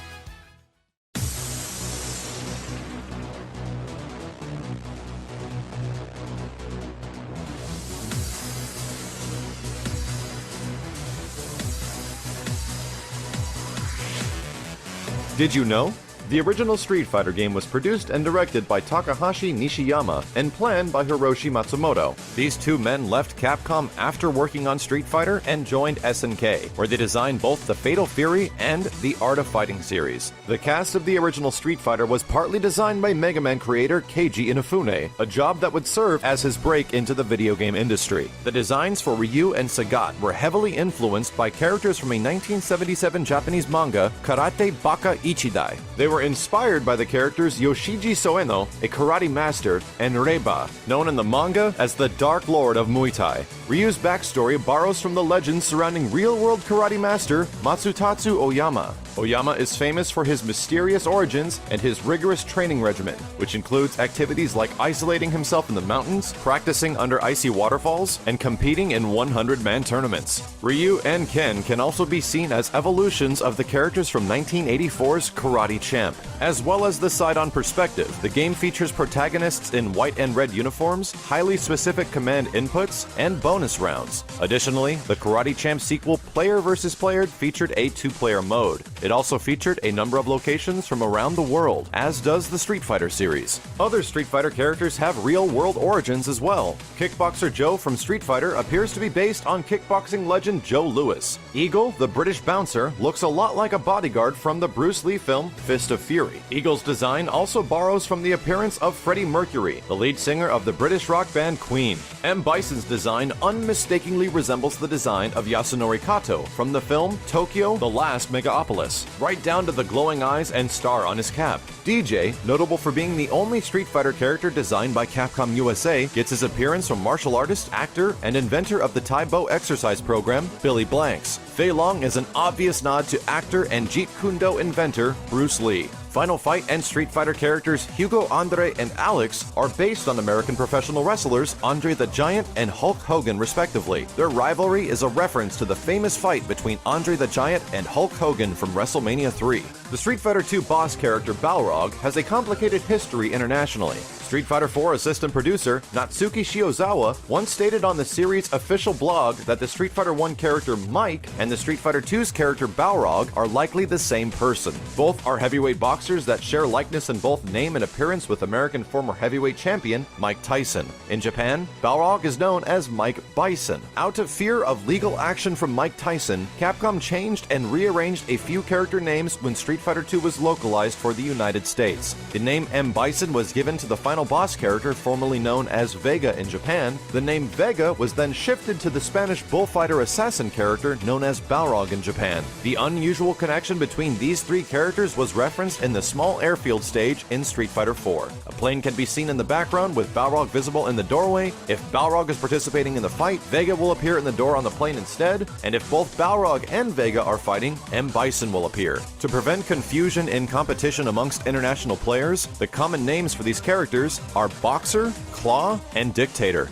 Did you know? The original Street Fighter game was produced and directed by Takahashi Nishiyama and planned by Hiroshi Matsumoto. These two men left Capcom after working on Street Fighter and joined SNK, where they designed both the Fatal Fury and the Art of Fighting series. The cast of the original Street Fighter was partly designed by Megaman creator Keiji Inafune, a job that would serve as his break into the video game industry. The designs for Ryu and Sagat were heavily influenced by characters from a 1977 Japanese manga, Karate Baka Ichidai. They were inspired by the characters Yoshiji Soeno, a karate master, and Reiba, known in the manga as the Dark Lord of Muay Thai. Ryu's backstory borrows from the legends surrounding real-world karate master Matsutatsu Oyama. Oyama is famous for his mysterious origins and his rigorous training regimen, which includes activities like isolating himself in the mountains, practicing under icy waterfalls, and competing in 100-man tournaments. Ryu and Ken can also be seen as evolutions of the characters from 1984's Karate Champ. As well as the side-on perspective, the game features protagonists in white and red uniforms, highly specific command inputs, and bonus rounds. Additionally, the Karate Champ sequel Player vs. Player featured a two-player mode. It also featured a number of locations from around the world, as does the Street Fighter series. Other Street Fighter characters have real-world origins as well. Kickboxer Joe from Street Fighter appears to be based on kickboxing legend Joe Louis. Eagle, the British bouncer, looks a lot like a bodyguard from the Bruce Lee film Fist of Fury. Eagle's design also borrows from the appearance of Freddie Mercury, the lead singer of the British rock band Queen. M. Bison's design unmistakably resembles the design of Yasunori Kato from the film Tokyo: The Last Megapolis, right down to the glowing eyes and star on his cap. DJ, notable for being the only Street Fighter character designed by Capcom USA, gets his appearance from martial artist, actor, and inventor of the Tai Bo exercise program, Billy Blanks. Fei Long is an obvious nod to actor and Jeet Kune Do inventor Bruce Lee. Final Fight and Street Fighter characters Hugo, Andre, and Alex are based on American professional wrestlers Andre the Giant and Hulk Hogan, respectively. Their rivalry is a reference to the famous fight between Andre the Giant and Hulk Hogan from WrestleMania 3. The Street Fighter II boss character Balrog has a complicated history internationally. Street Fighter IV assistant producer Natsuki Shiozawa once stated on the series' official blog that the Street Fighter I character Mike and the Street Fighter II's character Balrog are likely the same person. Both are heavyweight boxers that share likeness in both name and appearance with American former heavyweight champion Mike Tyson. In Japan, Balrog is known as Mike Bison. Out of fear of legal action from Mike Tyson, Capcom changed and rearranged a few character names when Street Fighter II was localized for the United States. The name M. Bison was given to the final boss character formerly known as Vega in Japan. The name Vega was then shifted to the Spanish bullfighter assassin character known as Balrog in Japan. The unusual connection between these three characters was referenced in the small airfield stage in Street Fighter IV. A plane can be seen in the background with Balrog visible in the doorway. If Balrog is participating in the fight, Vega will appear in the door on the plane instead, and if both Balrog and Vega are fighting, M. Bison will appear. To prevent confusion in competition amongst international players, the common names for these characters are Boxer, Claw, and Dictator.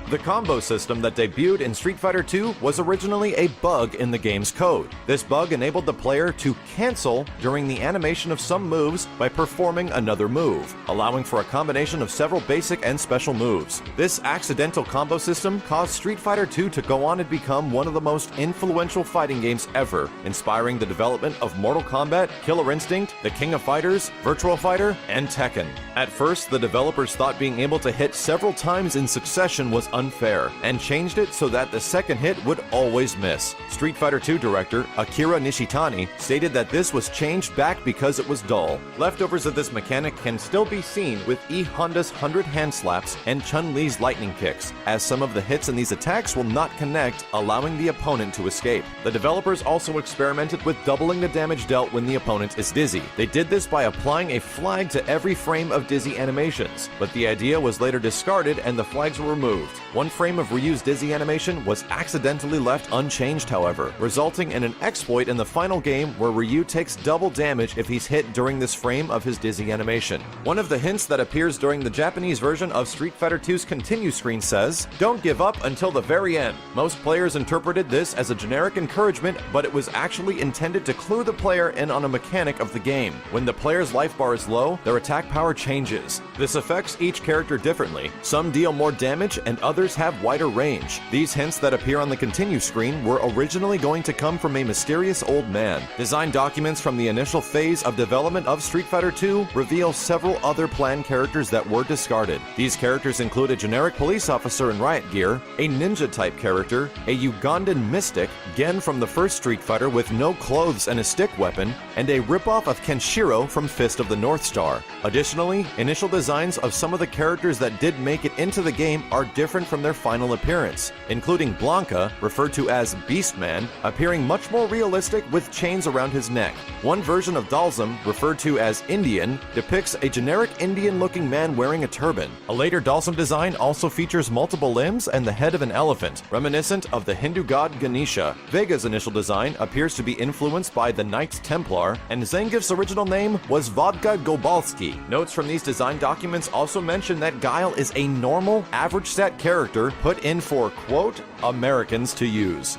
The combo system that debuted in Street Fighter II was originally a bug in the game's code. This bug enabled the player to cancel during the animation of some moves by performing another move, allowing for a combination of several basic and special moves. This accidental combo system caused Street Fighter II to go on and become one of the most influential fighting games ever, inspiring the development of Mortal Kombat, Killer Instinct, The King of Fighters, Virtua Fighter, and Tekken. At first, the developers thought being able to hit several times in succession was unfair, and changed it so that the second hit would always miss. Street Fighter II director Akira Nishitani stated that this was changed back because it was dull. Leftovers of this mechanic can still be seen with E Honda's 100 hand slaps and Chun-Li's lightning kicks, as some of the hits in these attacks will not connect, allowing the opponent to escape. The developers also experimented with doubling the damage dealt when the opponent is dizzy. They did this by applying a flag to every frame of dizzy animations, but the idea was later discarded and the flags were removed. One frame of Ryu's dizzy animation was accidentally left unchanged, however, resulting in an exploit in the final game where Ryu takes double damage if he's hit during this frame of his dizzy animation. One of the hints that appears during the Japanese version of Street Fighter II's Continue screen says, "Don't give up until the very end." Most players interpreted this as a generic encouragement, but it was actually intended to clue the player in on a mechanic of the game. When the player's life bar is low, their attack power changes. This affects each character differently. Some deal more damage and others have wider range. These hints that appear on the Continue screen were originally going to come from a mysterious old man. Design documents from the initial phase of development of Street Fighter II reveal several other planned characters that were discarded. These characters include a generic police officer in riot gear, a ninja-type character, a Ugandan mystic, Gen from the first Street Fighter with no clothes and a stick weapon, and a ripoff of Kenshiro from Fist of the North Star. Additionally, initial designs of some of the characters that did make it into the game are different from their final appearance, including Blanca, referred to as Beastman, appearing much more realistic with chains around his neck. One version of Dalsum, referred to as Indian, depicts a generic Indian-looking man wearing a turban. A later Dalsum design also features multiple limbs and the head of an elephant, reminiscent of the Hindu god Ganesha. Vega's initial design appears to be influenced by the Knights Templar, and Zangief's original name was Vodka Gobalski. Notes from these design documents also mention that Guile is a normal, average stat character put in for, quote, Americans to use.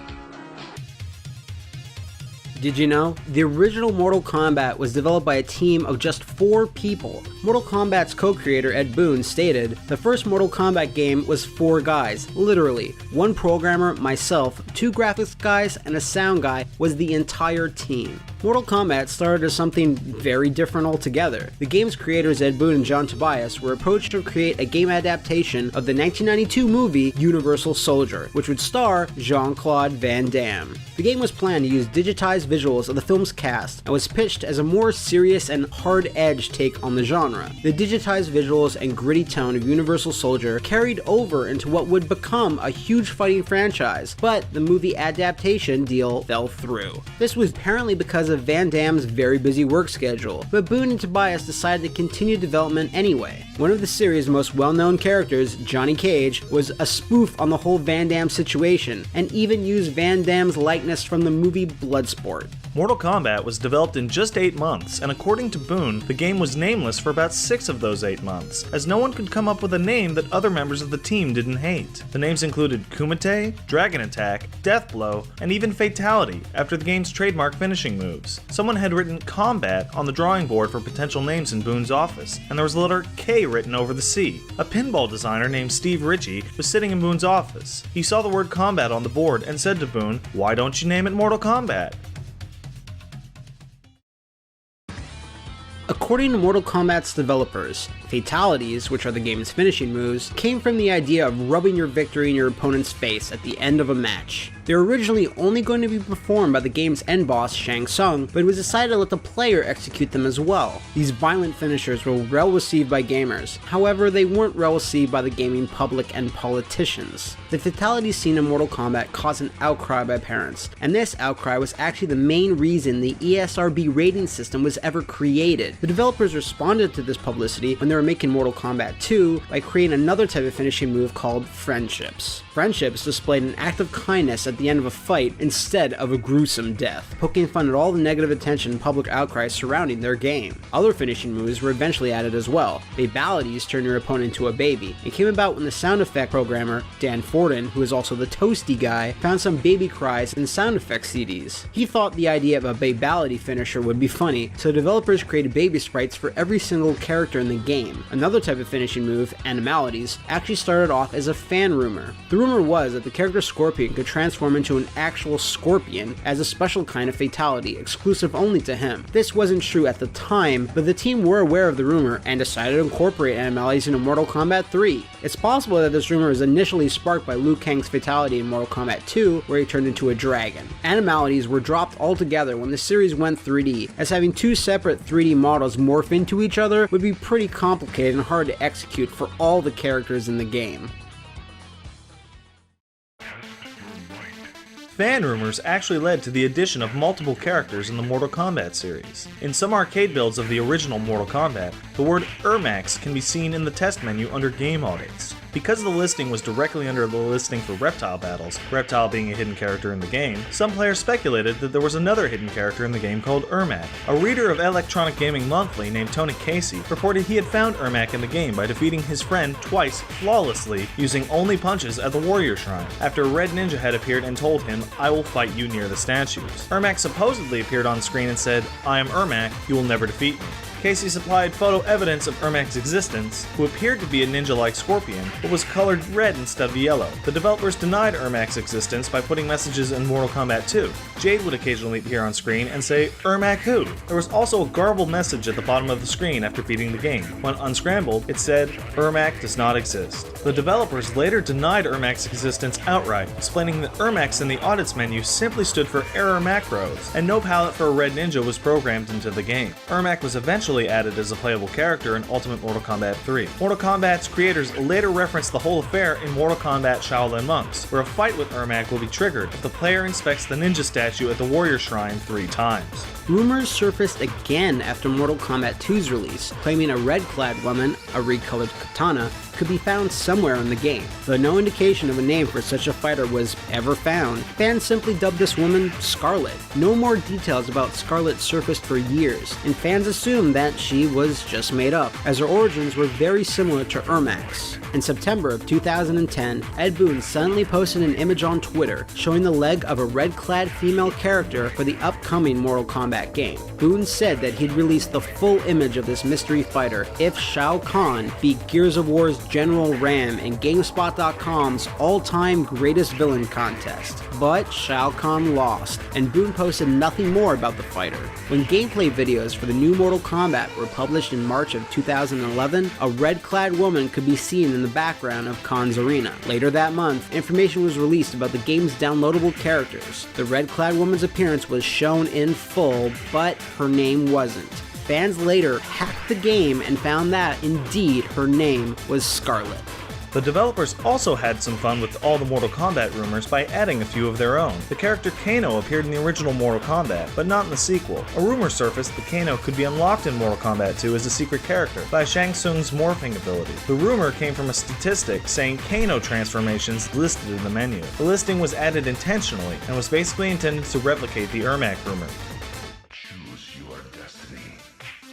Did you know? The original Mortal Kombat was developed by a team of just 4 people. Mortal Kombat's co-creator Ed Boon stated, "The first Mortal Kombat game was 4 guys, literally. 1 programmer, myself, 2 graphics guys, and a sound guy was the entire team." Mortal Kombat started as something very different altogether. The game's creators Ed Boon and John Tobias were approached to create a game adaptation of the 1992 movie Universal Soldier, which would star Jean-Claude Van Damme. The game was planned to use digitized visuals of the film's cast and was pitched as a more serious and hard-edged take on the genre. The digitized visuals and gritty tone of Universal Soldier carried over into what would become a huge fighting franchise, but the movie adaptation deal fell through. This was apparently because of Van Damme's very busy work schedule, but Boon and Tobias decided to continue development anyway. One of the series' most well-known characters, Johnny Cage, was a spoof on the whole Van Damme situation, and even used Van Damme's likeness from the movie Bloodsport. Mortal Kombat was developed in just 8 months, and according to Boone, the game was nameless for about 6 of those 8 months, as no one could come up with a name that other members of the team didn't hate. The names included Kumite, Dragon Attack, Death Blow, and even Fatality, after the game's trademark finishing moves. Someone had written Combat on the drawing board for potential names in Boone's office, and there was the letter K written over the C. A pinball designer named Steve Ritchie was sitting in Boone's office. He saw the word Combat on the board and said to Boone, "Why don't you name it Mortal Kombat?" According to Mortal Kombat's developers, fatalities, which are the game's finishing moves, came from the idea of rubbing your victory in your opponent's face at the end of a match. They were originally only going to be performed by the game's end boss, Shang Tsung, but it was decided to let the player execute them as well. These violent finishers were well received by gamers, however they weren't well received by the gaming public and politicians. The fatality scene in Mortal Kombat caused an outcry by parents, and this outcry was actually the main reason the ESRB rating system was ever created. The developers responded to this publicity when they were making Mortal Kombat 2 by creating another type of finishing move called friendships. Friendships displayed an act of kindness at the end of a fight instead of a gruesome death, poking fun at all the negative attention and public outcry surrounding their game. Other finishing moves were eventually added as well. Babalities turn your opponent into a baby. It came about when the sound effect programmer, Dan Forden, who is also the Toasty guy, found some baby cries in sound effects CDs. He thought the idea of a babality finisher would be funny, so developers created baby sprites for every single character in the game. Another type of finishing move, Animalities, actually started off as a fan rumor. The rumor was that the character Scorpion could transform into an actual scorpion as a special kind of fatality, exclusive only to him. This wasn't true at the time, but the team were aware of the rumor and decided to incorporate Animalities into Mortal Kombat 3. It's possible that this rumor was initially sparked by Liu Kang's fatality in Mortal Kombat 2, where he turned into a dragon. Animalities were dropped altogether when the series went 3D, as having two separate 3D models morph into each other would be pretty complicated and hard to execute for all the characters in the game. Fan rumors actually led to the addition of multiple characters in the Mortal Kombat series. In some arcade builds of the original Mortal Kombat, the word Ermax can be seen in the test menu under Game Audits. Because the listing was directly under the listing for Reptile battles, Reptile being a hidden character in the game, some players speculated that there was another hidden character in the game called Ermac. A reader of Electronic Gaming Monthly named Tony Casey reported he had found Ermac in the game by defeating his friend twice flawlessly using only punches at the Warrior Shrine, after a red ninja had appeared and told him, "I will fight you near the statues." Ermac supposedly appeared on screen and said, "I am Ermac, you will never defeat me." Casey supplied photo evidence of Ermac's existence, who appeared to be a ninja-like scorpion, but was colored red instead of yellow. The developers denied Ermac's existence by putting messages in Mortal Kombat 2. Jade would occasionally appear on screen and say, "Ermac who?" There was also a garbled message at the bottom of the screen after beating the game. When unscrambled, it said, "Ermac does not exist." The developers later denied Ermac's existence outright, explaining that Ermacs in the audits menu simply stood for error macros, and no palette for a red ninja was programmed into the game. Ermac was eventually added as a playable character in Ultimate Mortal Kombat 3. Mortal Kombat's creators later referenced the whole affair in Mortal Kombat Shaolin Monks, where a fight with Ermac will be triggered if the player inspects the ninja statue at the Warrior Shrine 3 times. Rumors surfaced again after Mortal Kombat 2's release, claiming a red-clad woman, a recolored katana, could be found somewhere in the game. Though no indication of a name for such a fighter was ever found, fans simply dubbed this woman Scarlet. No more details about Scarlet surfaced for years, and fans assumed that she was just made up, as her origins were very similar to Ermac's. In September of 2010, Ed Boon suddenly posted an image on Twitter showing the leg of a red-clad female character for the upcoming Mortal Kombat game. Boon said that he'd release the full image of this mystery fighter if Shao Kahn beat Gears of War's General Ram in GameSpot.com's all-time greatest villain contest. But Shao Kahn lost, and Boon posted nothing more about the fighter. When gameplay videos for the new Mortal Kombat were published in March of 2011, a red-clad woman could be seen in the background of Kahn's arena. Later that month, information was released about the game's downloadable characters. The red-clad woman's appearance was shown in full, but her name wasn't. Fans later hacked the game and found that, indeed, her name was Scarlet. The developers also had some fun with all the Mortal Kombat rumors by adding a few of their own. The character Kano appeared in the original Mortal Kombat, but not in the sequel. A rumor surfaced that Kano could be unlocked in Mortal Kombat 2 as a secret character by Shang Tsung's morphing ability. The rumor came from a statistic saying Kano transformations listed in the menu. The listing was added intentionally and was basically intended to replicate the Ermac rumor.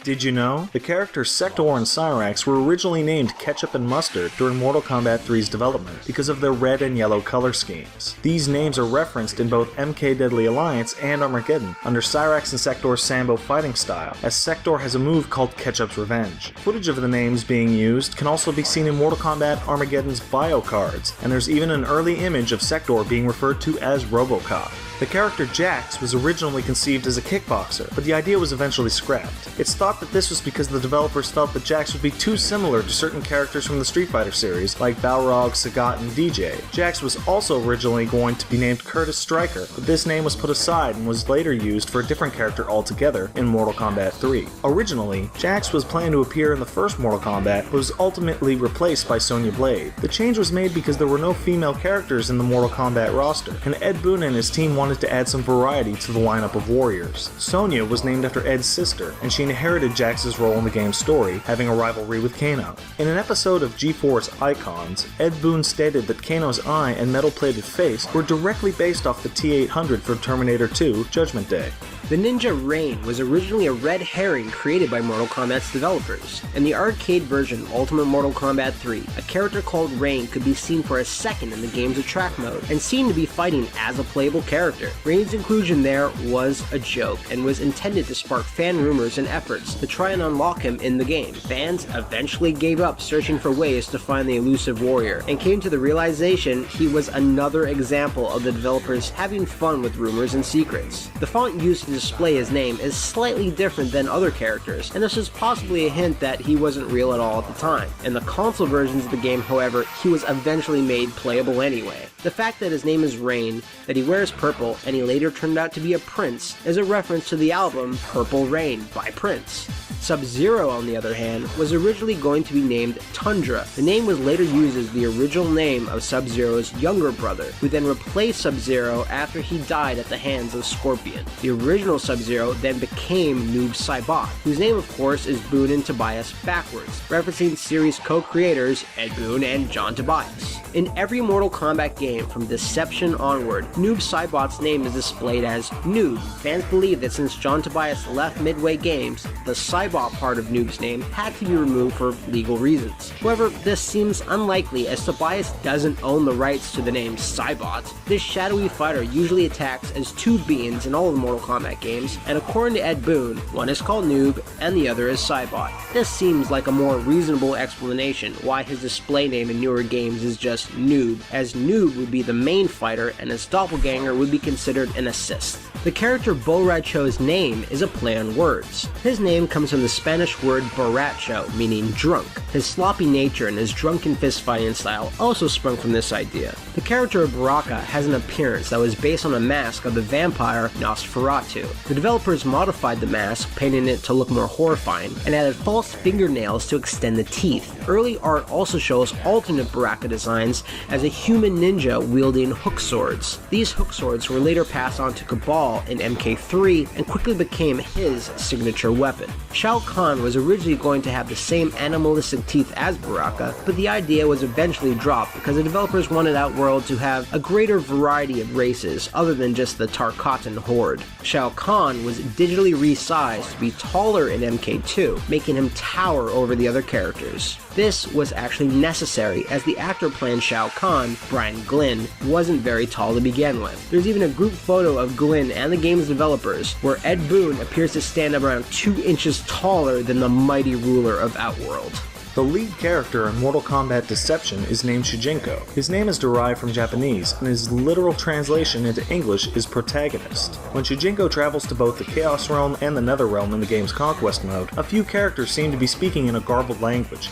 Did you know? The characters Sector and Cyrax were originally named Ketchup and Mustard during Mortal Kombat 3's development because of their red and yellow color schemes. These names are referenced in both MK Deadly Alliance and Armageddon under Cyrax and Sector's Sambo fighting style, as Sector has a move called Ketchup's Revenge. Footage of the names being used can also be seen in Mortal Kombat Armageddon's bio cards, and there's even an early image of Sector being referred to as RoboCop. The character Jax was originally conceived as a kickboxer, but the idea was eventually scrapped. It's thought that this was because the developers felt that Jax would be too similar to certain characters from the Street Fighter series, like Balrog, Sagat, and DJ. Jax was also originally going to be named Curtis Stryker, but this name was put aside and was later used for a different character altogether in Mortal Kombat 3. Originally, Jax was planned to appear in the first Mortal Kombat, but was ultimately replaced by Sonya Blade. The change was made because there were no female characters in the Mortal Kombat roster, and Ed Boon and his team wanted to add some variety to the lineup of warriors. Sonya was named after Ed's sister, and she inherited Jax's role in the game's story, having a rivalry with Kano. In an episode of G-Force Icons, Ed Boon stated that Kano's eye and metal-plated face were directly based off the T-800 from Terminator 2: Judgment Day. The ninja Rain was originally a red herring created by Mortal Kombat's developers. In the arcade version of Ultimate Mortal Kombat 3, a character called Rain could be seen for a second in the game's attract mode, and seen to be fighting as a playable character. Rain's inclusion there was a joke, and was intended to spark fan rumors and efforts to try and unlock him in the game. Fans eventually gave up searching for ways to find the elusive warrior, and came to the realization he was another example of the developers having fun with rumors and secrets. The font used to display his name is slightly different than other characters, and this is possibly a hint that he wasn't real at all at the time. In the console versions of the game, however, he was eventually made playable anyway. The fact that his name is Rain, that he wears purple, and he later turned out to be a prince, is a reference to the album Purple Rain by Prince. Sub-Zero, on the other hand, was originally going to be named Tundra. The name was later used as the original name of Sub-Zero's younger brother, who then replaced Sub-Zero after he died at the hands of Scorpion. The original Sub-Zero then became Noob Saibot, whose name of course is Boon and Tobias backwards, referencing series co-creators Ed Boon and John Tobias. In every Mortal Kombat game from Deception onward, Noob Saibot's name is displayed as Noob. Fans believe that since John Tobias left Midway Games, the Saibot part of Noob's name had to be removed for legal reasons. However, this seems unlikely as Tobias doesn't own the rights to the name Saibot. This shadowy fighter usually attacks as two beings in all of the Mortal Kombat games, and according to Ed Boon, one is called Noob and the other is Saibot. This seems like a more reasonable explanation why his display name in newer games is just Noob, as Noob would be the main fighter and his doppelganger would be considered an assist. The character Borracho's name is a play on words. His name comes from the Spanish word borracho, meaning drunk. His sloppy nature and his drunken fist-fighting style also sprung from this idea. The character of Baraka has an appearance that was based on a mask of the vampire Nosferatu. The developers modified the mask, painting it to look more horrifying, and added false fingernails to extend the teeth. Early art also shows alternate Baraka designs as a human ninja wielding hook swords. These hook swords were later passed on to Cabal in MK3 and quickly became his signature weapon. Shao Kahn was originally going to have the same animalistic teeth as Baraka, but the idea was eventually dropped because the developers wanted Outworld to have a greater variety of races other than just the Tarkatan horde. Shao Kahn was digitally resized to be taller in MK2, making him tower over the other characters. This was actually necessary as the actor playing Shao Kahn, Brian Glynn, wasn't very tall to begin with. There's even a group photo of Glynn and the game's developers where Ed Boon appears to stand around 2 inches taller than the mighty ruler of Outworld. The lead character in Mortal Kombat Deception is named Shujinko. His name is derived from Japanese, and his literal translation into English is protagonist. When Shujinko travels to both the Chaos Realm and the Nether Realm in the game's Conquest mode, a few characters seem to be speaking in a garbled language.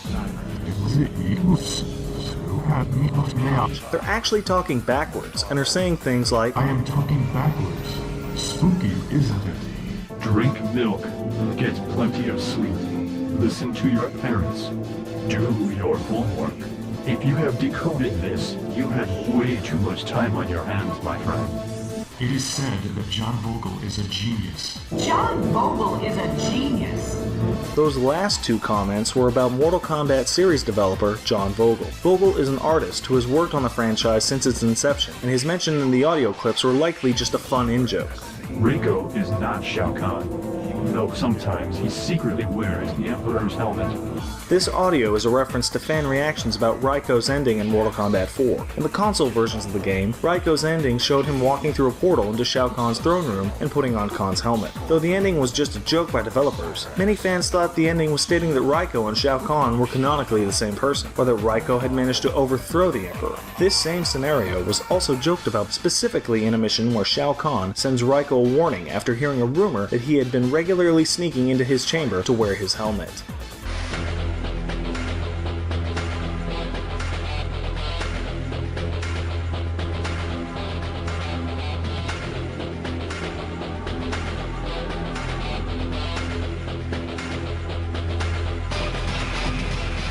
They're actually talking backwards, and are saying things like, I am talking backwards. Spooky, isn't it? Drink milk. Get plenty of sleep. Listen to your parents. Do your homework. If you have decoded this, you had way too much time on your hands, my friend. It is said that John Vogel is a genius. John Vogel is a genius. Those last two comments were about Mortal Kombat series developer John Vogel. Vogel is an artist who has worked on the franchise since its inception, and his mention in the audio clips were likely just a fun in-joke. Rico is not Shao Kahn, though sometimes he secretly wears the Emperor's helmet. This audio is a reference to fan reactions about Raiko's ending in Mortal Kombat 4. In the console versions of the game, Raiko's ending showed him walking through a portal into Shao Kahn's throne room and putting on Kahn's helmet. Though the ending was just a joke by developers, many fans thought the ending was stating that Raiko and Shao Kahn were canonically the same person, or that Raiko had managed to overthrow the Emperor. This same scenario was also joked about specifically in a mission where Shao Kahn sends Raiko a warning after hearing a rumor that he had been regularly sneaking into his chamber to wear his helmet.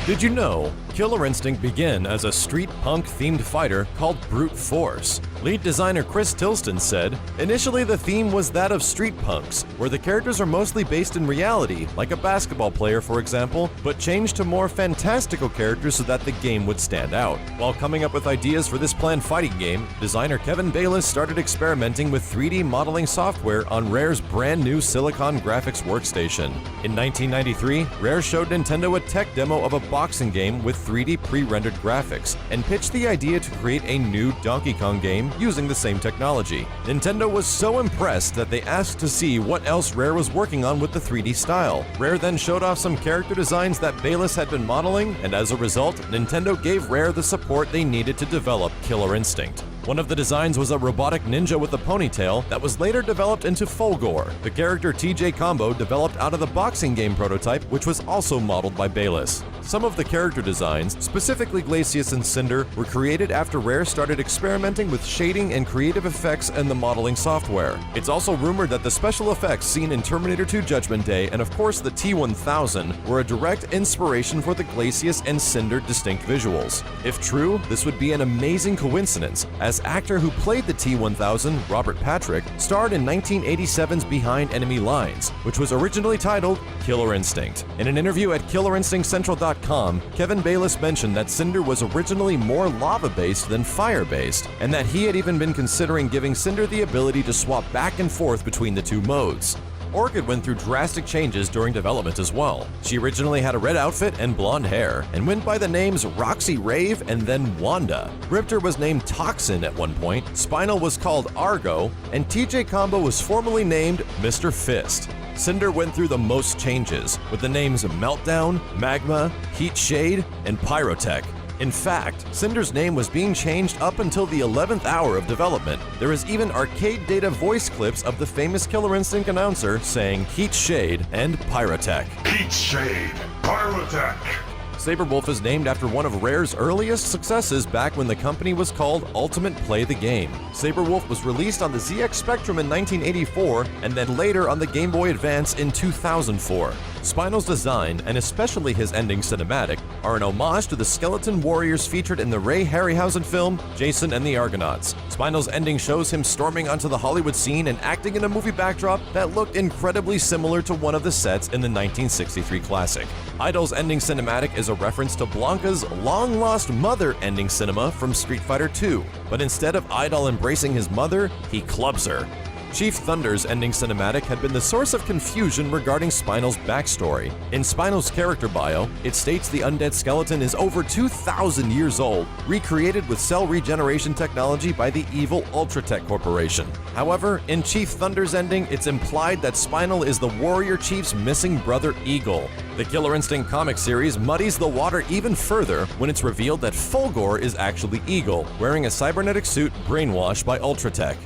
Did you know Killer Instinct began as a street punk themed fighter called Brute Force? Lead designer Chris Tilston said, "Initially the theme was that of street punks, where the characters are mostly based in reality, like a basketball player for example, but changed to more fantastical characters so that the game would stand out." While coming up with ideas for this planned fighting game, designer Kevin Bayless started experimenting with 3D modeling software on Rare's brand new Silicon graphics workstation. In 1993, Rare showed Nintendo a tech demo of a boxing game with 3D pre-rendered graphics, and pitched the idea to create a new Donkey Kong game using the same technology. Nintendo was so impressed that they asked to see what else Rare was working on with the 3D style. Rare then showed off some character designs that Bayless had been modeling, and as a result, Nintendo gave Rare the support they needed to develop Killer Instinct. One of the designs was a robotic ninja with a ponytail that was later developed into Fulgore, the character TJ Combo developed out of the boxing game prototype, which was also modeled by Bayless. Some of the character designs, specifically Glacius and Cinder, were created after Rare started experimenting with shading and creative effects in the modeling software. It's also rumored that the special effects seen in Terminator 2 Judgment Day and of course the T-1000 were a direct inspiration for the Glacius and Cinder distinct visuals. If true, this would be an amazing coincidence, as actor who played the T-1000, Robert Patrick, starred in 1987's Behind Enemy Lines, which was originally titled Killer Instinct. In an interview at KillerInstinctCentral.com, Kevin Bayless mentioned that Cinder was originally more lava-based than fire-based, and that he had even been considering giving Cinder the ability to swap back and forth between the two modes. Orchid went through drastic changes during development as well. She originally had a red outfit and blonde hair, and went by the names Roxy Rave and then Wanda. Riptor was named Toxin at one point, Spinal was called Argo, and TJ Combo was formerly named Mr. Fist. Cinder went through the most changes, with the names Meltdown, Magma, Heat Shade, and Pyrotech. In fact, Cinder's name was being changed up until the 11th hour of development. There is even arcade data voice clips of the famous Killer Instinct announcer saying Heat Shade and Pyrotech. Heat Shade, Pyrotech. Saberwolf is named after one of Rare's earliest successes back when the company was called Ultimate Play the Game. Saberwolf was released on the ZX Spectrum in 1984 and then later on the Game Boy Advance in 2004. Spinal's design, and especially his ending cinematic, are an homage to the skeleton warriors featured in the Ray Harryhausen film Jason and the Argonauts. Spinal's ending shows him storming onto the Hollywood scene and acting in a movie backdrop that looked incredibly similar to one of the sets in the 1963 classic. Idol's ending cinematic is a reference to Blanca's long-lost mother ending cinema from Street Fighter II, but instead of Idol embracing his mother, he clubs her. Chief Thunder's ending cinematic had been the source of confusion regarding Spinal's backstory. In Spinal's character bio, it states the undead skeleton is over 2,000 years old, recreated with cell regeneration technology by the evil Ultratech Corporation. However, in Chief Thunder's ending, it's implied that Spinal is the warrior chief's missing brother Eagle. The Killer Instinct comic series muddies the water even further when it's revealed that Fulgore is actually Eagle, wearing a cybernetic suit brainwashed by Ultratech.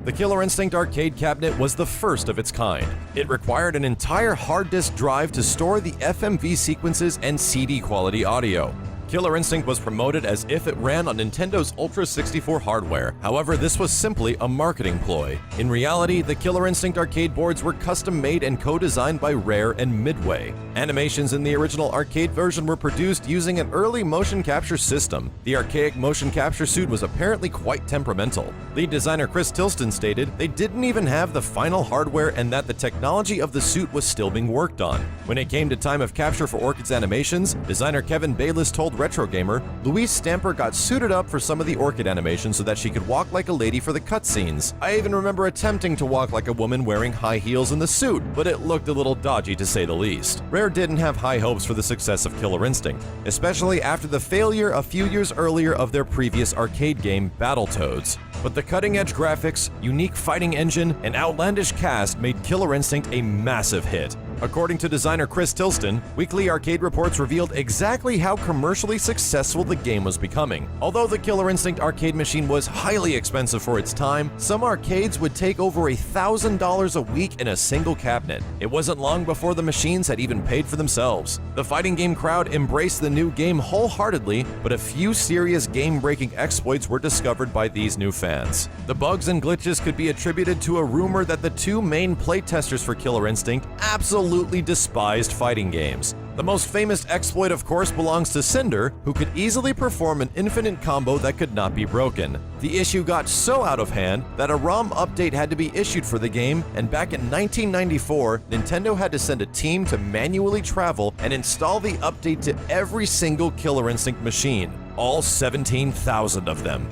The Killer Instinct arcade cabinet was the first of its kind. It required an entire hard disk drive to store the FMV sequences and CD quality audio. Killer Instinct was promoted as if it ran on Nintendo's Ultra 64 hardware. However, this was simply a marketing ploy. In reality, the Killer Instinct arcade boards were custom-made and co-designed by Rare and Midway. Animations in the original arcade version were produced using an early motion capture system. The archaic motion capture suit was apparently quite temperamental. Lead designer Chris Tilston stated they didn't even have the final hardware and that the technology of the suit was still being worked on. When it came to time of capture for Orchid's animations, designer Kevin Bayless told Retro Gamer, Louise Stamper got suited up for some of the Orchid animations so that she could walk like a lady for the cutscenes. I even remember attempting to walk like a woman wearing high heels in the suit, but it looked a little dodgy to say the least. Rare didn't have high hopes for the success of Killer Instinct, especially after the failure a few years earlier of their previous arcade game, Battletoads. But the cutting-edge graphics, unique fighting engine, and outlandish cast made Killer Instinct a massive hit. According to designer Chris Tilston, weekly arcade reports revealed exactly how commercially successful the game was becoming. Although the Killer Instinct arcade machine was highly expensive for its time, some arcades would take over $1,000 a week in a single cabinet. It wasn't long before the machines had even paid for themselves. The fighting game crowd embraced the new game wholeheartedly, but a few serious game-breaking exploits were discovered by these new fans. The bugs and glitches could be attributed to a rumor that the two main playtesters for Killer Instinct absolutely despised fighting games. The most famous exploit, of course, belongs to Cinder, who could easily perform an infinite combo that could not be broken. The issue got so out of hand that a ROM update had to be issued for the game, and back in 1994, Nintendo had to send a team to manually travel and install the update to every single Killer Instinct machine, all 17,000 of them.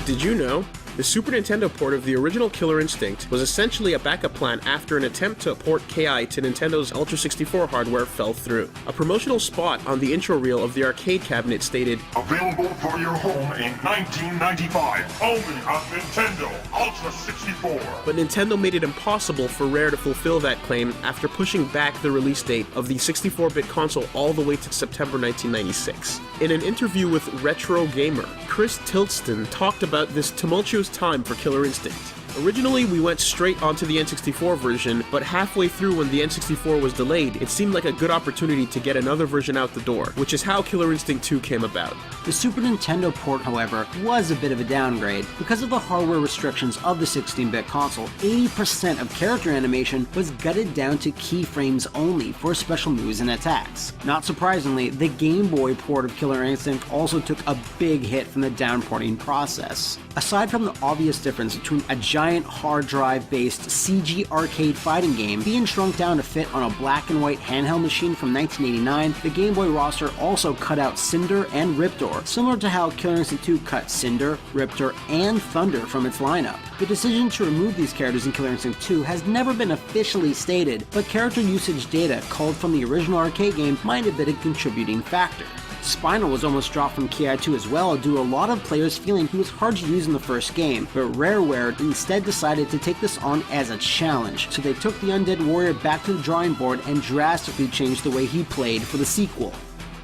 Did you know? The Super Nintendo port of the original Killer Instinct was essentially a backup plan after an attempt to port KI to Nintendo's Ultra 64 hardware fell through. A promotional spot on the intro reel of the arcade cabinet stated, "Available for your home in 1995, only on Nintendo Ultra 64. But Nintendo made it impossible for Rare to fulfill that claim after pushing back the release date of the 64-bit console all the way to September 1996. In an interview with Retro Gamer, Chris Tilston talked about this tumultuous time for Killer Instinct. Originally, we went straight onto the N64 version, but halfway through when the N64 was delayed, it seemed like a good opportunity to get another version out the door, which is how Killer Instinct 2 came about. The Super Nintendo port, however, was a bit of a downgrade. Because of the hardware restrictions of the 16-bit console, 80% of character animation was gutted down to keyframes only for special moves and attacks. Not surprisingly, the Game Boy port of Killer Instinct also took a big hit from the downporting process. Aside from the obvious difference between a giant hard drive-based CG arcade fighting game being shrunk down to fit on a black and white handheld machine from 1989, the Game Boy roster also cut out Cinder and Riptor, similar to how Killer Instinct 2 cut Cinder, Riptor, and Thunder from its lineup. The decision to remove these characters in Killer Instinct 2 has never been officially stated, but character usage data culled from the original arcade game might have been a contributing factor. Spinal was almost dropped from KI2 as well due to a lot of players feeling he was hard to use in the first game, but Rareware instead decided to take this on as a challenge, so they took the Undead Warrior back to the drawing board and drastically changed the way he played for the sequel.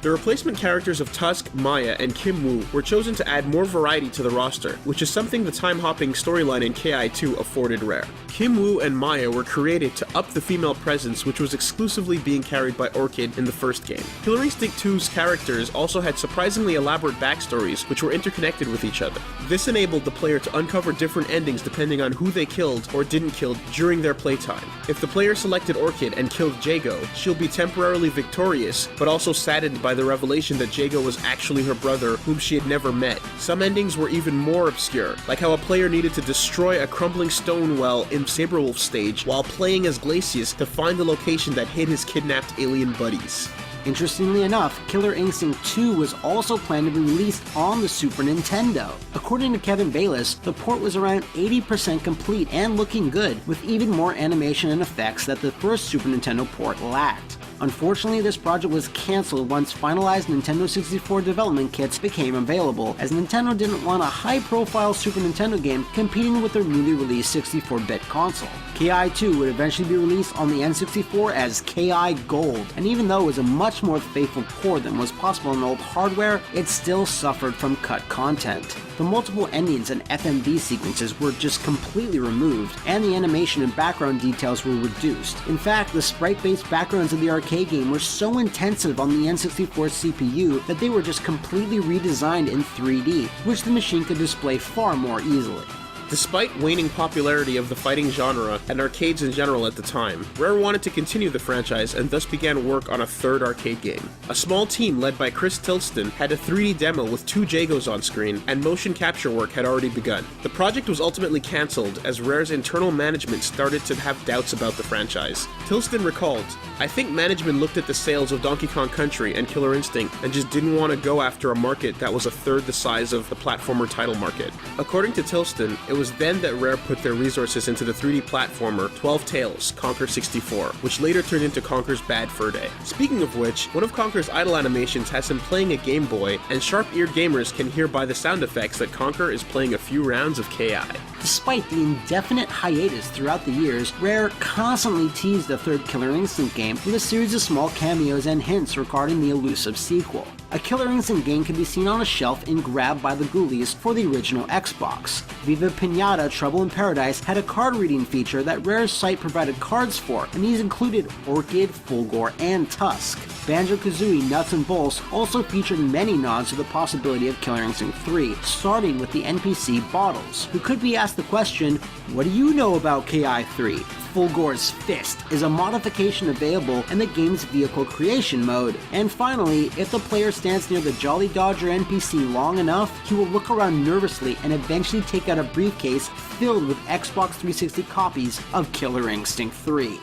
The replacement characters of Tusk, Maya, and Kim Woo were chosen to add more variety to the roster, which is something the time-hopping storyline in KI2 afforded Rare. Kim Woo and Maya were created to up the female presence, which was exclusively being carried by Orchid in the first game. Killer Instinct 2's characters also had surprisingly elaborate backstories, which were interconnected with each other. This enabled the player to uncover different endings depending on who they killed or didn't kill during their playtime. If the player selected Orchid and killed Jago, she'll be temporarily victorious, but also saddened by the revelation that Jago was actually her brother, whom she had never met. Some endings were even more obscure, like how a player needed to destroy a crumbling stone well in Saberwolf's stage while playing as Glacius to find the location that hid his kidnapped alien buddies. Interestingly enough, Killer Instinct 2 was also planned to be released on the Super Nintendo. According to Kevin Bayless, the port was around 80% complete and looking good, with even more animation and effects that the first Super Nintendo port lacked. Unfortunately, this project was cancelled once finalized Nintendo 64 development kits became available, as Nintendo didn't want a high-profile Super Nintendo game competing with their newly released 64-bit console. KI2 would eventually be released on the N64 as KI Gold, and even though it was a much more faithful port than was possible on old hardware, it still suffered from cut content. The multiple endings and FMV sequences were just completely removed, and the animation and background details were reduced. In fact, the sprite-based backgrounds of the arcade arcade game were so intensive on the N64 CPU that they were just completely redesigned in 3D, which the machine could display far more easily. Despite waning popularity of the fighting genre and arcades in general at the time, Rare wanted to continue the franchise and thus began work on a third arcade game. A small team led by Chris Tilston had a 3D demo with 2 Jagos on screen, and motion capture work had already begun. The project was ultimately cancelled as Rare's internal management started to have doubts about the franchise. Tilston recalled, "I think management looked at the sales of Donkey Kong Country and Killer Instinct and just didn't want to go after a market that was a third the size of the platformer title market." According to Tilston, it was then that Rare put their resources into the 3D platformer 12 Tales, Conker 64, which later turned into Conker's Bad Fur Day. Speaking of which, one of Conker's idle animations has him playing a Game Boy, and sharp-eared gamers can hear by the sound effects that Conker is playing a few rounds of KI. Despite the indefinite hiatus throughout the years, Rare constantly teased a third Killer Instinct game with a series of small cameos and hints regarding the elusive sequel. A Killer Instinct game can be seen on a shelf and grabbed by the ghoulies for the original Xbox. Viva Pinata Trouble in Paradise had a card reading feature that Rare's site provided cards for, and these included Orchid, Fulgore, and Tusk. Banjo-Kazooie Nuts and Bolts also featured many nods to the possibility of Killer Instinct 3, starting with the NPC Bottles, who could be asked the question, "What do you know about KI3? Fulgore's Fist is a modification available in the game's vehicle creation mode. And finally, if the player stands near the Jolly Dodger NPC long enough, he will look around nervously and eventually take out a briefcase filled with Xbox 360 copies of Killer Instinct 3.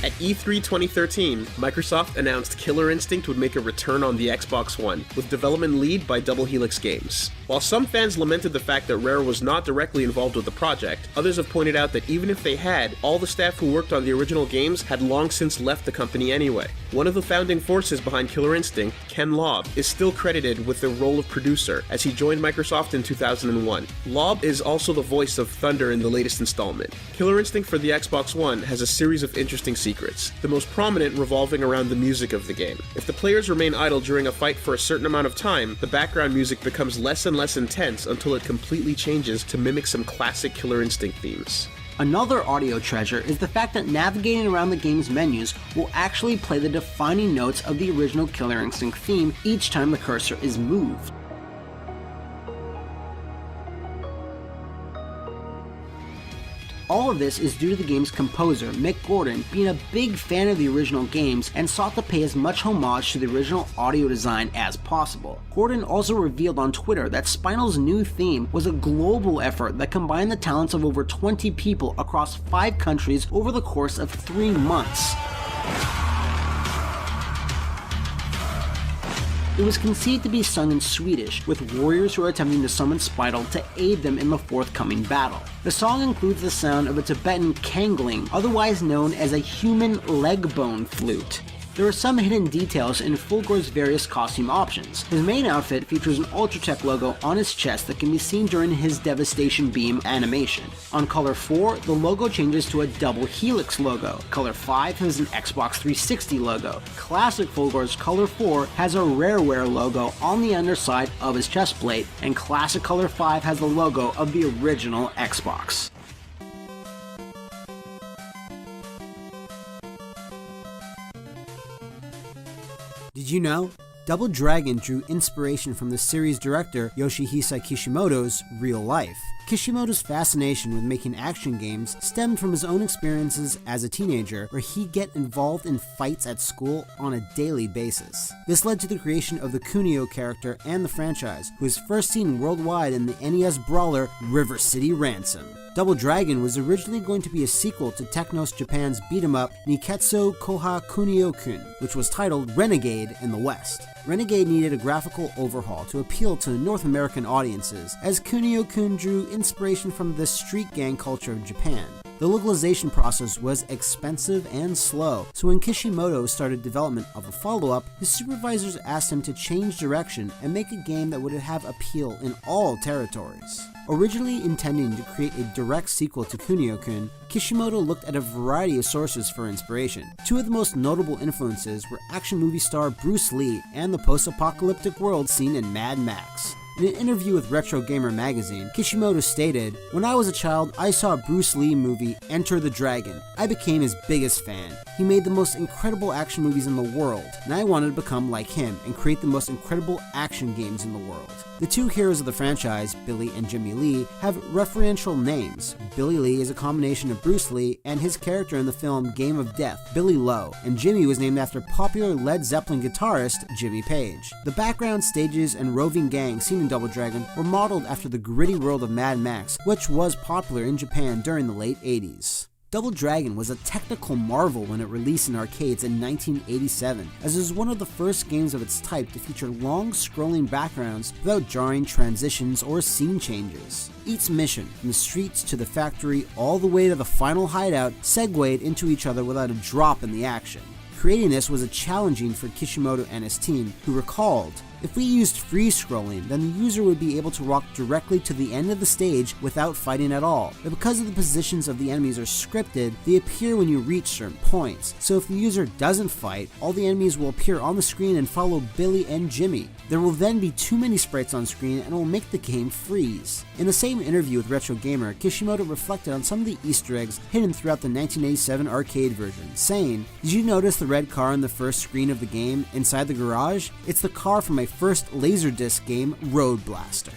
At E3 2013, Microsoft announced Killer Instinct would make a return on the Xbox One, with development lead by Double Helix Games. While some fans lamented the fact that Rare was not directly involved with the project, others have pointed out that even if they had, all the staff who worked on the original games had long since left the company anyway. One of the founding forces behind Killer Instinct, Ken Lobb, is still credited with the role of producer, as he joined Microsoft in 2001. Lobb is also the voice of Thunder in the latest installment. Killer Instinct for the Xbox One has a series of interesting secrets, the most prominent revolving around the music of the game. If the players remain idle during a fight for a certain amount of time, the background music becomes less and less intense until it completely changes to mimic some classic Killer Instinct themes. Another audio treasure is the fact that navigating around the game's menus will actually play the defining notes of the original Killer Instinct theme each time the cursor is moved. All of this is due to the game's composer, Mick Gordon, being a big fan of the original games and sought to pay as much homage to the original audio design as possible. Gordon also revealed on Twitter that Spinal's new theme was a global effort that combined the talents of over 20 people across 5 countries over the course of 3 months. It was conceived to be sung in Swedish, with warriors who are attempting to summon Spinal to aid them in the forthcoming battle. The song includes the sound of a Tibetan kangling, otherwise known as a human leg bone flute. There are some hidden details in Fulgore's various costume options. His main outfit features an Ultratech logo on his chest that can be seen during his Devastation Beam animation. On Color 4, the logo changes to a Double Helix logo. Color 5 has an Xbox 360 logo. Classic Fulgore's Color 4 has a Rareware logo on the underside of his chest plate, and Classic Color 5 has the logo of the original Xbox. Did you know? Double Dragon drew inspiration from the series director Yoshihisa Kishimoto's real life. Kishimoto's fascination with making action games stemmed from his own experiences as a teenager, where he'd get involved in fights at school on a daily basis. This led to the creation of the Kunio character and the franchise, who was first seen worldwide in the NES brawler River City Ransom. Double Dragon was originally going to be a sequel to Technos Japan's beat-em-up Niketsu Koha Kunio-kun, which was titled Renegade in the West. Renegade needed a graphical overhaul to appeal to North American audiences, as Kunio-kun drew inspiration from the street gang culture of Japan. The localization process was expensive and slow, so when Kishimoto started development of a follow-up, his supervisors asked him to change direction and make a game that would have appeal in all territories. Originally intending to create a direct sequel to Kunio-kun, Kishimoto looked at a variety of sources for inspiration. 2 of the most notable influences were action movie star Bruce Lee and the post-apocalyptic world seen in Mad Max. In an interview with Retro Gamer magazine, Kishimoto stated, "When I was a child, I saw Bruce Lee movie Enter the Dragon. I became his biggest fan. He made the most incredible action movies in the world, and I wanted to become like him and create the most incredible action games in the world." The two heroes of the franchise, Billy and Jimmy Lee, have referential names. Billy Lee is a combination of Bruce Lee and his character in the film Game of Death, Billy Lowe, and Jimmy was named after popular Led Zeppelin guitarist Jimmy Page. The background stages and roving gangs seen in Double Dragon were modeled after the gritty world of Mad Max, which was popular in Japan during the late 80s. Double Dragon was a technical marvel when it released in arcades in 1987, as it was one of the first games of its type to feature long scrolling backgrounds without jarring transitions or scene changes. Each mission, from the streets to the factory all the way to the final hideout, segued into each other without a drop in the action. Creating this was challenging for Kishimoto and his team, who recalled, "If we used free scrolling, then the user would be able to walk directly to the end of the stage without fighting at all. But because of the positions of the enemies are scripted, they appear when you reach certain points. So if the user doesn't fight, all the enemies will appear on the screen and follow Billy and Jimmy. There will then be too many sprites on screen and it will make the game freeze." In the same interview with Retro Gamer, Kishimoto reflected on some of the Easter eggs hidden throughout the 1987 arcade version, saying, "Did you notice the red car on the first screen of the game inside the garage? It's the car from my first Laserdisc game, Road Blaster."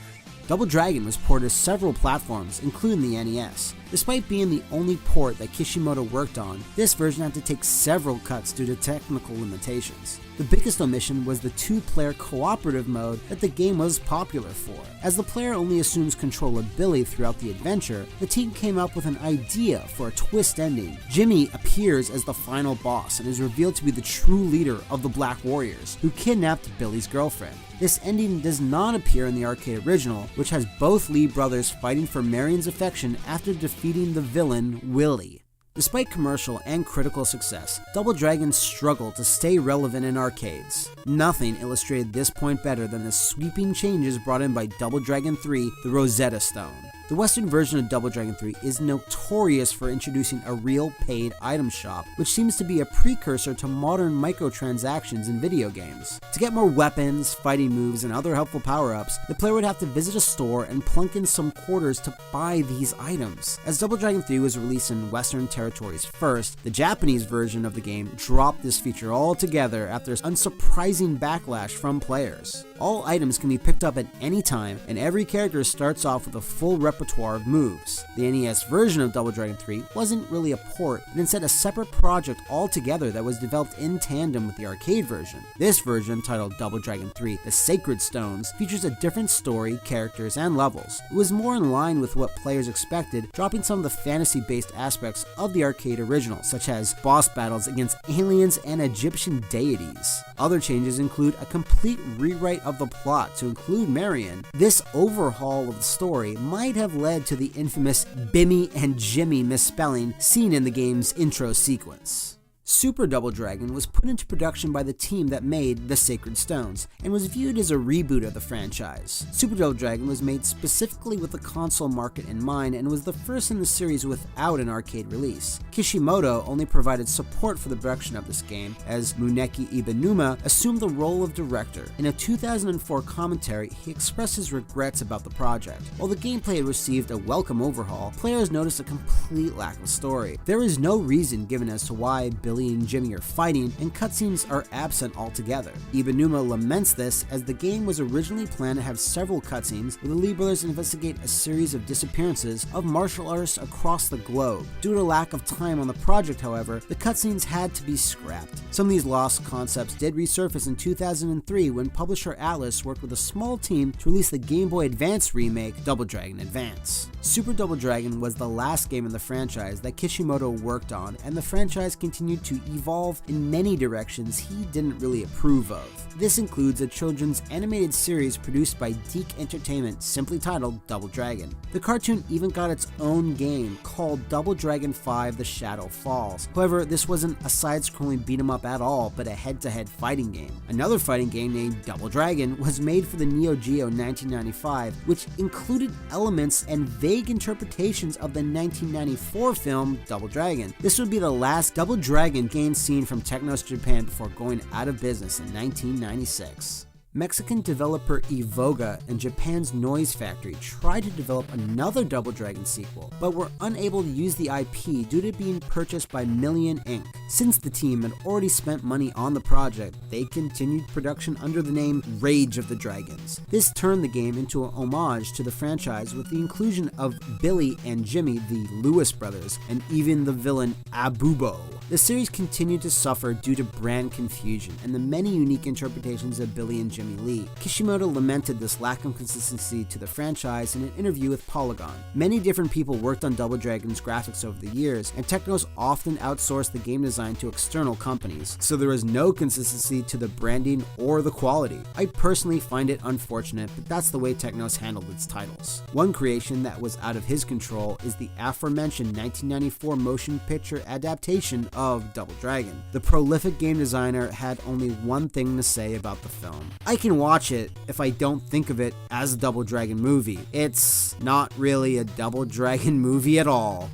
Double Dragon was ported to several platforms, including the NES. Despite being the only port that Kishimoto worked on, this version had to take several cuts due to technical limitations. The biggest omission was the two-player cooperative mode that the game was popular for. As the player only assumes control of Billy throughout the adventure, the team came up with an idea for a twist ending. Jimmy appears as the final boss and is revealed to be the true leader of the Black Warriors, who kidnapped Billy's girlfriend. This ending does not appear in the arcade original, which has both Lee brothers fighting for Marion's affection after defeating the villain, Willie. Despite commercial and critical success, Double Dragon struggled to stay relevant in arcades. Nothing illustrated this point better than the sweeping changes brought in by Double Dragon 3, the Rosetta Stone. The Western version of Double Dragon 3 is notorious for introducing a real paid item shop, which seems to be a precursor to modern microtransactions in video games. To get more weapons, fighting moves, and other helpful power-ups, the player would have to visit a store and plunk in some quarters to buy these items. As Double Dragon 3 was released in Western territories first, the Japanese version of the game dropped this feature altogether after unsurprising backlash from players. All items can be picked up at any time, and every character starts off with a full repertoire of moves. The NES version of Double Dragon 3 wasn't really a port, but instead a separate project altogether that was developed in tandem with the arcade version. This version, titled Double Dragon 3 The Sacred Stones, features a different story, characters, and levels. It was more in line with what players expected, dropping some of the fantasy-based aspects of the arcade original, such as boss battles against aliens and Egyptian deities. Other changes include a complete rewrite of the plot to include Marion. This overhaul of the story might have led to the infamous Bimmy and Jimmy misspelling seen in the game's intro sequence. Super Double Dragon was put into production by the team that made The Sacred Stones, and was viewed as a reboot of the franchise. Super Double Dragon was made specifically with the console market in mind, and was the first in the series without an arcade release. Kishimoto only provided support for the production of this game, as Muneki Ibanuma assumed the role of director. In a 2004 commentary, he expressed his regrets about the project. While the gameplay received a welcome overhaul, players noticed a complete lack of story. There is no reason given as to why Billy and Jimmy are fighting, and cutscenes are absent altogether. Ibanuma laments this, as the game was originally planned to have several cutscenes where the Lee brothers investigate a series of disappearances of martial artists across the globe. Due to lack of time on the project, however, the cutscenes had to be scrapped. Some of these lost concepts did resurface in 2003 when publisher Atlas worked with a small team to release the Game Boy Advance remake, Double Dragon Advance. Super Double Dragon was the last game in the franchise that Kishimoto worked on, and the franchise continued to evolve in many directions he didn't really approve of. This includes a children's animated series produced by DYKG Entertainment, simply titled Double Dragon. The cartoon even got its own game called Double Dragon 5 The Shadow Falls. However, this wasn't a side-scrolling beat-em-up at all, but a head-to-head fighting game. Another fighting game named Double Dragon was made for the Neo Geo in 1995, which included elements and vague interpretations of the 1994 film Double Dragon. This would be the last Double Dragon game seen from Technos Japan before going out of business in 1996. Mexican developer Evoga and Japan's Noise Factory tried to develop another Double Dragon sequel, but were unable to use the IP due to being purchased by Million Inc. Since the team had already spent money on the project, they continued production under the name Rage of the Dragons. This turned the game into an homage to the franchise with the inclusion of Billy and Jimmy, the Lewis brothers, and even the villain Abubo. The series continued to suffer due to brand confusion and the many unique interpretations of Billy and Jimmy Lee. Kishimoto lamented this lack of consistency to the franchise in an interview with Polygon. Many different people worked on Double Dragon's graphics over the years, and Technos often outsourced the game design to external companies, so there was no consistency to the branding or the quality. I personally find it unfortunate, but that's the way Technos handled its titles. One creation that was out of his control is the aforementioned 1994 motion picture adaptation of Double Dragon. The prolific game designer had only one thing to say about the film: I can watch it if I don't think of it as a Double Dragon movie. It's not really a Double Dragon movie at all.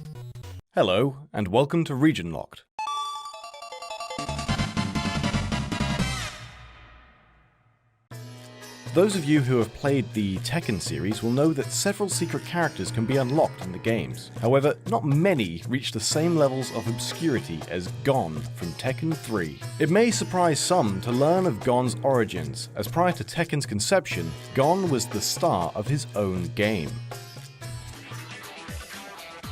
Hello, and welcome to Region Locked. Those of you who have played the Tekken series will know that several secret characters can be unlocked in the games. However, not many reach the same levels of obscurity as Gon from Tekken 3. It may surprise some to learn of Gon's origins, as prior to Tekken's conception, Gon was the star of his own game.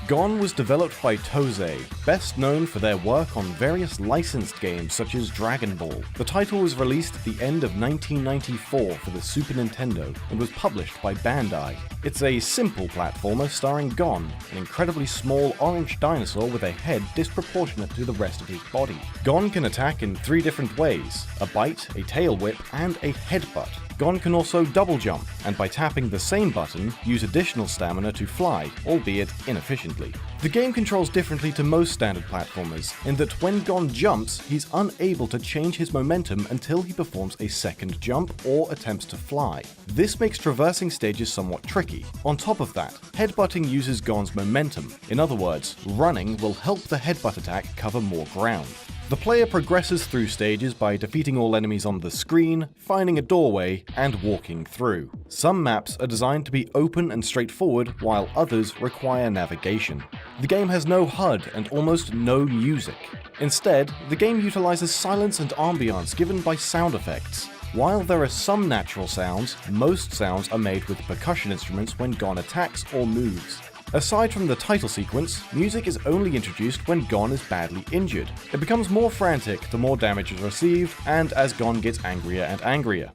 Gon was developed by Toze, best known for their work on various licensed games such as Dragon Ball. The title was released at the end of 1994 for the Super Nintendo and was published by Bandai. It's a simple platformer starring Gon, an incredibly small orange dinosaur with a head disproportionate to the rest of his body. Gon can attack in 3 different ways: a bite, a tail whip, and a headbutt. Gon can also double jump, and by tapping the same button, use additional stamina to fly, albeit inefficiently. The game controls differently to most standard platformers, in that when Gon jumps, he's unable to change his momentum until he performs a second jump or attempts to fly. This makes traversing stages somewhat tricky. On top of that, headbutting uses Gon's momentum. In other words, running will help the headbutt attack cover more ground. The player progresses through stages by defeating all enemies on the screen, finding a doorway, and walking through. Some maps are designed to be open and straightforward, while others require navigation. The game has no HUD and almost no music. Instead, the game utilizes silence and ambiance given by sound effects. While there are some natural sounds, most sounds are made with percussion instruments when Gon attacks or moves. Aside from the title sequence, music is only introduced when Gon is badly injured. It becomes more frantic the more damage is received, and as Gon gets angrier and angrier.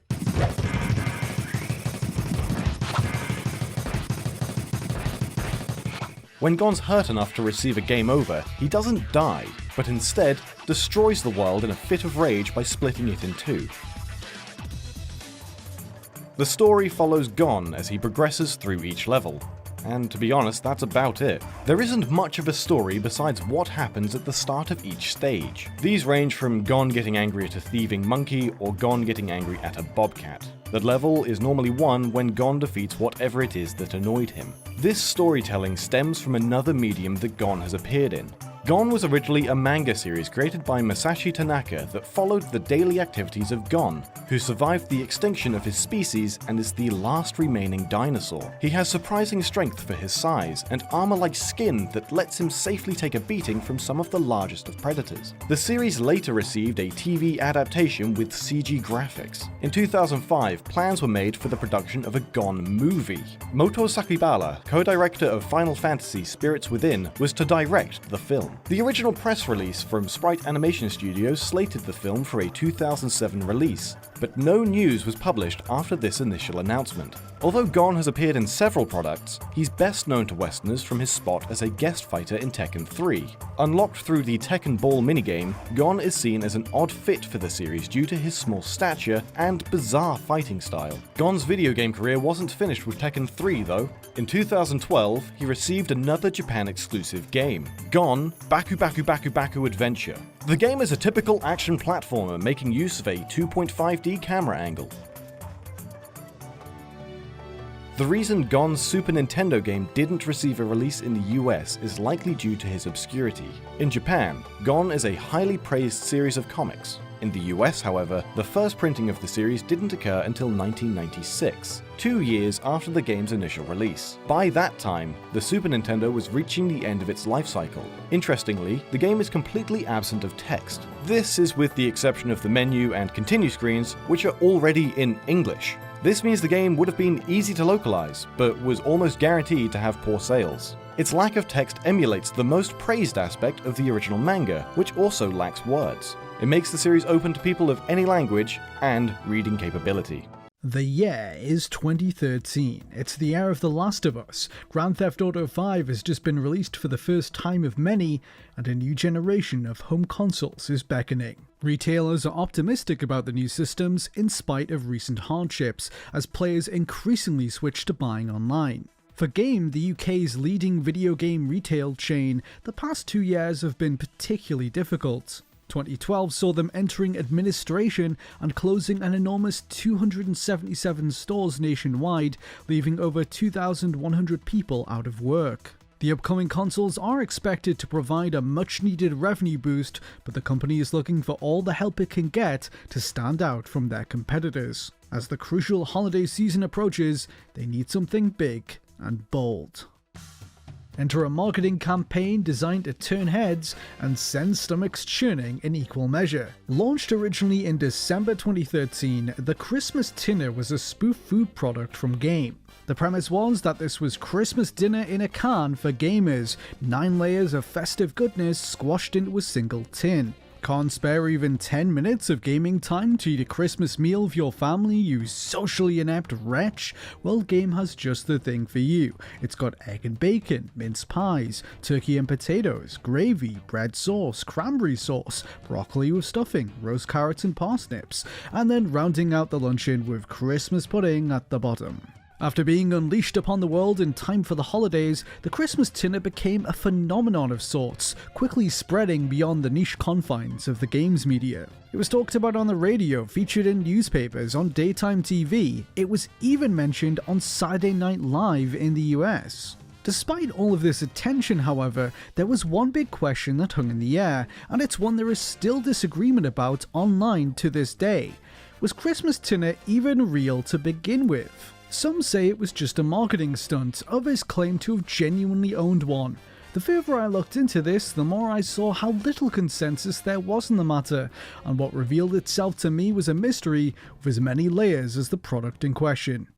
When Gon's hurt enough to receive a game over, he doesn't die, but instead destroys the world in a fit of rage by splitting it in 2. The story follows Gon as he progresses through each level. And to be honest, that's about it. There isn't much of a story besides what happens at the start of each stage. These range from Gon getting angry at a thieving monkey or Gon getting angry at a bobcat. The level is normally won when Gon defeats whatever it is that annoyed him. This storytelling stems from another medium that Gon has appeared in. Gon was originally a manga series created by Masashi Tanaka that followed the daily activities of Gon, who survived the extinction of his species and is the last remaining dinosaur. He has surprising strength for his size, and armor-like skin that lets him safely take a beating from some of the largest of predators. The series later received a TV adaptation with CG graphics. In 2005, plans were made for the production of a Gon movie. Moto Sakibara, co-director of Final Fantasy Spirits Within, was to direct the film. The original press release from Sprite Animation Studios slated the film for a 2007 release, but no news was published after this initial announcement. Although Gon has appeared in several products, he's best known to Westerners from his spot as a guest fighter in Tekken 3. Unlocked through the Tekken Ball minigame, Gon is seen as an odd fit for the series due to his small stature and bizarre fighting style. Gon's video game career wasn't finished with Tekken 3 though. In 2012, he received another Japan-exclusive game, Gon Baku Baku Baku Baku Adventure. The game is a typical action platformer making use of a 2.5D camera angle. The reason Gon's Super Nintendo game didn't receive a release in the US is likely due to his obscurity. In Japan, Gon is a highly praised series of comics. In the US, however, the first printing of the series didn't occur until 1996, 2 years after the game's initial release. By that time, the Super Nintendo was reaching the end of its life cycle. Interestingly, the game is completely absent of text. This is with the exception of the menu and continue screens, which are already in English. This means the game would have been easy to localize, but was almost guaranteed to have poor sales. Its lack of text emulates the most praised aspect of the original manga, which also lacks words. It makes the series open to people of any language and reading capability. The year is 2013. It's the year of The Last of Us. Grand Theft Auto 5 has just been released for the first time of many, and a new generation of home consoles is beckoning. Retailers are optimistic about the new systems in spite of recent hardships, as players increasingly switch to buying online. For Game, the UK's leading video game retail chain, the past 2 years have been particularly difficult. 2012 saw them entering administration and closing an enormous 277 stores nationwide, leaving over 2,100 people out of work. The upcoming consoles are expected to provide a much-needed revenue boost, but the company is looking for all the help it can get to stand out from their competitors. As the crucial holiday season approaches, they need something big and bold. Enter a marketing campaign designed to turn heads and send stomachs churning in equal measure. Launched originally in December 2013, the Christmas Tinner was a spoof food product from Game. The premise was that this was Christmas dinner in a can for gamers, 9 layers of festive goodness squashed into a single tin. Can't spare even 10 minutes of gaming time to eat a Christmas meal with your family, you socially inept wretch? Well, Game has just the thing for you. It's got egg and bacon, mince pies, turkey and potatoes, gravy, bread sauce, cranberry sauce, broccoli with stuffing, roast carrots and parsnips, and then rounding out the luncheon with Christmas pudding at the bottom. After being unleashed upon the world in time for the holidays, the Christmas Tinner became a phenomenon of sorts, quickly spreading beyond the niche confines of the games media. It was talked about on the radio, featured in newspapers, on daytime TV. It was even mentioned on Saturday Night Live in the US. Despite all of this attention, however, there was one big question that hung in the air, and it's one there is still disagreement about online to this day. Was Christmas Tinner even real to begin with? Some say it was just a marketing stunt, others claim to have genuinely owned one. The further I looked into this, the more I saw how little consensus there was in the matter, and what revealed itself to me was a mystery with as many layers as the product in question.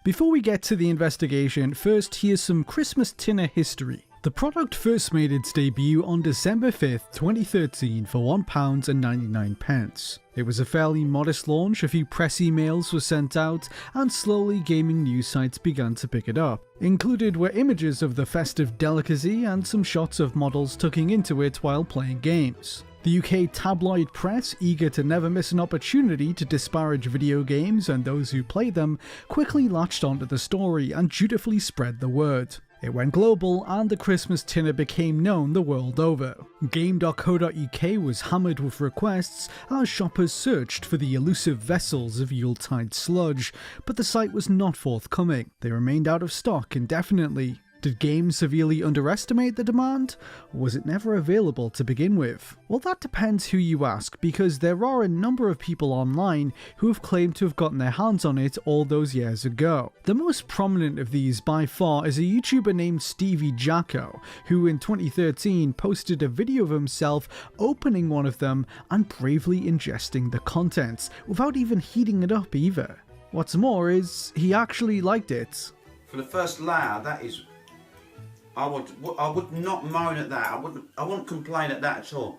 Before we get to the investigation, first here's some Christmas Tinner history. The product first made its debut on December 5th, 2013 for £1.99. It was a fairly modest launch, a few press emails were sent out, and slowly gaming news sites began to pick it up. Included were images of the festive delicacy and some shots of models tucking into it while playing games. The UK tabloid press, eager to never miss an opportunity to disparage video games and those who play them, quickly latched onto the story and dutifully spread the word. It went global, and the Christmas Tinner became known the world over. Game.co.uk was hammered with requests as shoppers searched for the elusive vessels of Yuletide sludge, but the site was not forthcoming. They remained out of stock indefinitely. Did Game severely underestimate the demand, or was it never available to begin with? Well, that depends who you ask, because there are a number of people online who have claimed to have gotten their hands on it all those years ago. The most prominent of these by far is a YouTuber named Stevie Jacko, who in 2013 posted a video of himself opening one of them and bravely ingesting the contents, without even heating it up either. What's more is, he actually liked it. For the first layer, that is... I would not moan at that. I wouldn't complain at that at all.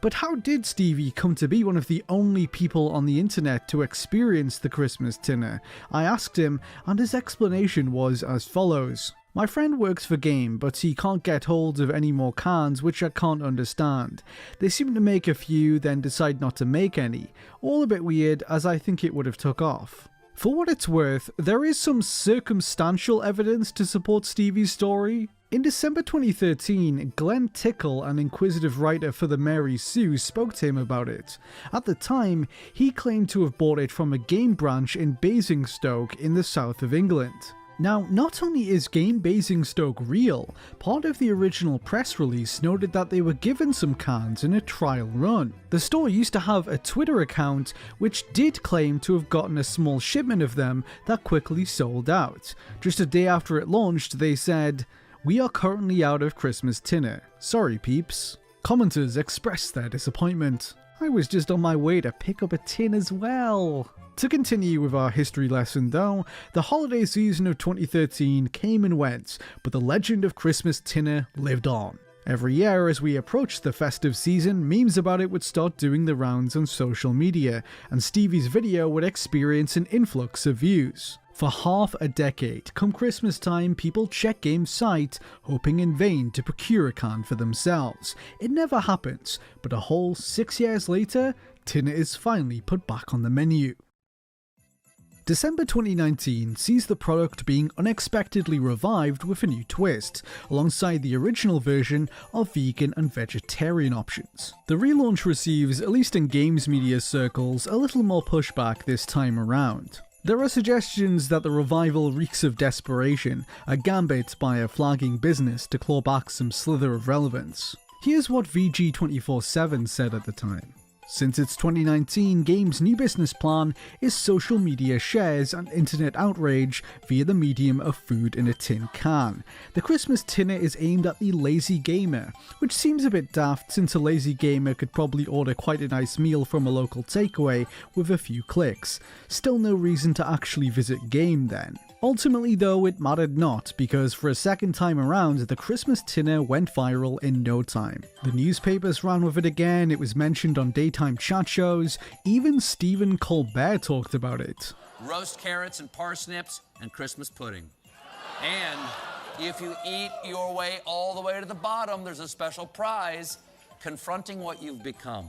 But how did Stevie come to be one of the only people on the internet to experience the Christmas Tinner? I asked him, and his explanation was as follows. My friend works for Game, but he can't get hold of any more cans, which I can't understand. They seem to make a few, then decide not to make any. All a bit weird, as I think it would have took off. For what it's worth, there is some circumstantial evidence to support Stevie's story. In December 2013, Glenn Tickle, an inquisitive writer for the Mary Sue, spoke to him about it. At the time, he claimed to have bought it from a game branch in Basingstoke in the south of England. Now, not only is Game Basingstoke real, part of the original press release noted that they were given some cans in a trial run. The store used to have a Twitter account which did claim to have gotten a small shipment of them that quickly sold out. Just a day after it launched, they said, "We are currently out of Christmas tinner. Sorry peeps." Commenters expressed their disappointment. I was just on my way to pick up a tin as well. To continue with our history lesson though, the holiday season of 2013 came and went, but the legend of Christmas tinner lived on. Every year as we approached the festive season, memes about it would start doing the rounds on social media, and Stevie's video would experience an influx of views. For half a decade, come Christmas time, people check Game's site, hoping in vain to procure a can for themselves. It never happens, but a whole 6 years later, tinner is finally put back on the menu. December 2019 sees the product being unexpectedly revived with a new twist, alongside the original version of vegan and vegetarian options. The relaunch receives, at least in games media circles, a little more pushback this time around. There are suggestions that the revival reeks of desperation, a gambit by a flagging business to claw back some slither of relevance. Here's what VG247 said at the time. Since it's 2019, Game's new business plan is social media shares and internet outrage via the medium of food in a tin can. The Christmas tinner is aimed at the lazy gamer, which seems a bit daft since a lazy gamer could probably order quite a nice meal from a local takeaway with a few clicks. Still no reason to actually visit Game then. Ultimately though, it mattered not, because for a second time around, the Christmas tinner went viral in no time. The newspapers ran with it again, it was mentioned on daytime chat shows, even Stephen Colbert talked about it. Roast carrots and parsnips and Christmas pudding. And if you eat your way all the way to the bottom, there's a special prize, confronting what you've become.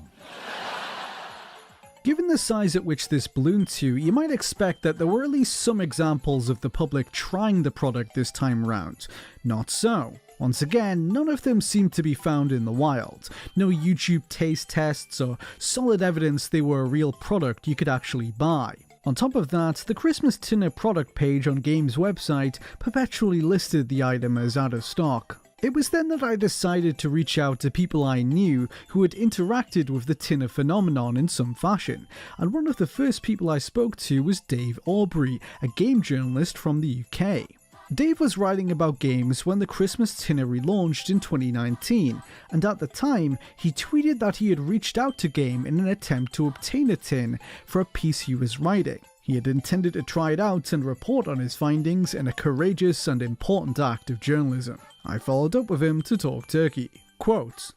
Given the size at which this ballooned to, you might expect that there were at least some examples of the public trying the product this time around. Not so. Once again, none of them seem to be found in the wild. No YouTube taste tests or solid evidence they were a real product you could actually buy. On top of that, the Christmas tinner product page on Game's website perpetually listed the item as out of stock. It was then that I decided to reach out to people I knew who had interacted with the tinner phenomenon in some fashion, and one of the first people I spoke to was Dave Aubrey, a game journalist from the UK. Dave was writing about games when the Christmas tinner relaunched in 2019, and at the time, he tweeted that he had reached out to Game in an attempt to obtain a tin for a piece he was writing. He had intended to try it out and report on his findings in a courageous and important act of journalism. I followed up with him to talk turkey. Quote,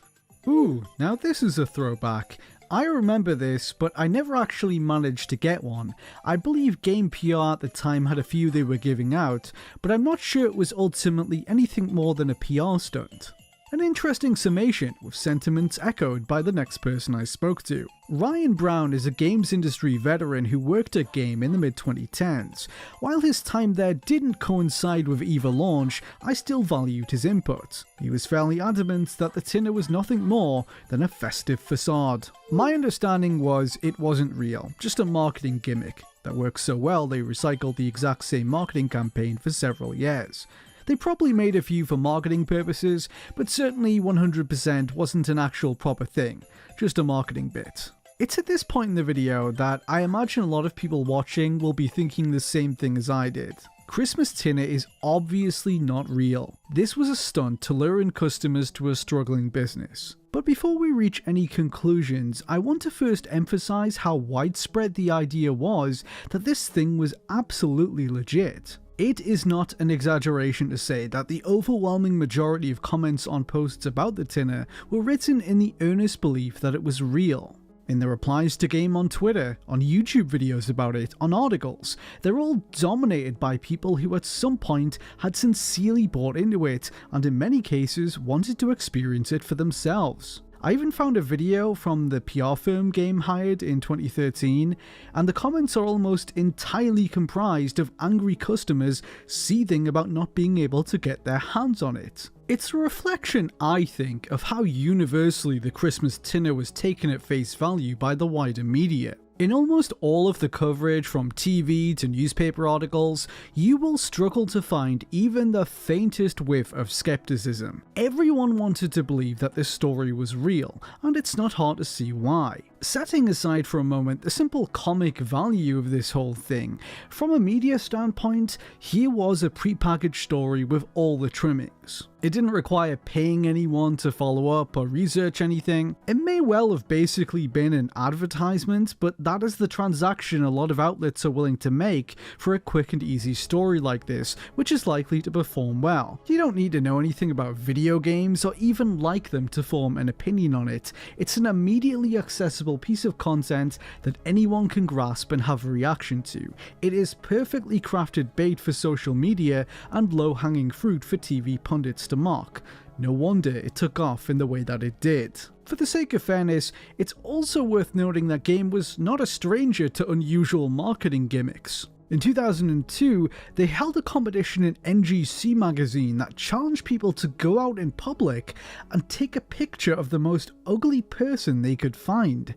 "Ooh, now this is a throwback. I remember this, but I never actually managed to get one. I believe Game PR at the time had a few they were giving out, but I'm not sure it was ultimately anything more than a PR stunt." An interesting summation, with sentiments echoed by the next person I spoke to. Ryan Brown is a games industry veteran who worked at Game in the mid-2010s. While his time there didn't coincide with either launch, I still valued his input. He was fairly adamant that the tinner was nothing more than a festive facade. My understanding was it wasn't real, just a marketing gimmick that worked so well they recycled the exact same marketing campaign for several years. They probably made a few for marketing purposes, but certainly 100% wasn't an actual proper thing, just a marketing bit. It's at this point in the video that I imagine a lot of people watching will be thinking the same thing as I did. Christmas tinner is obviously not real. This was a stunt to lure in customers to a struggling business. But before we reach any conclusions, I want to first emphasize how widespread the idea was that this thing was absolutely legit. It is not an exaggeration to say that the overwhelming majority of comments on posts about the tinner were written in the earnest belief that it was real. In the replies to Game on Twitter, on YouTube videos about it, on articles, they're all dominated by people who at some point had sincerely bought into it and in many cases wanted to experience it for themselves. I even found a video from the PR firm Game hired in 2013, and the comments are almost entirely comprised of angry customers seething about not being able to get their hands on it. It's a reflection, I think, of how universally the Christmas tinner was taken at face value by the wider media. In almost all of the coverage, from TV to newspaper articles, you will struggle to find even the faintest whiff of skepticism. Everyone wanted to believe that this story was real, and it's not hard to see why. Setting aside for a moment the simple comic value of this whole thing, from a media standpoint, here was a prepackaged story with all the trimmings. It didn't require paying anyone to follow up or research anything. It may well have basically been an advertisement, but that is the transaction a lot of outlets are willing to make for a quick and easy story like this, which is likely to perform well. You don't need to know anything about video games or even like them to form an opinion on it. It's an immediately accessible piece of content that anyone can grasp and have a reaction to. It is perfectly crafted bait for social media and low-hanging fruit for TV pundits to mock. No wonder it took off in the way that it did. For the sake of fairness, it's also worth noting that game was not a stranger to unusual marketing gimmicks. In 2002, they held a competition in NGC magazine that challenged people to go out in public and take a picture of the most ugly person they could find.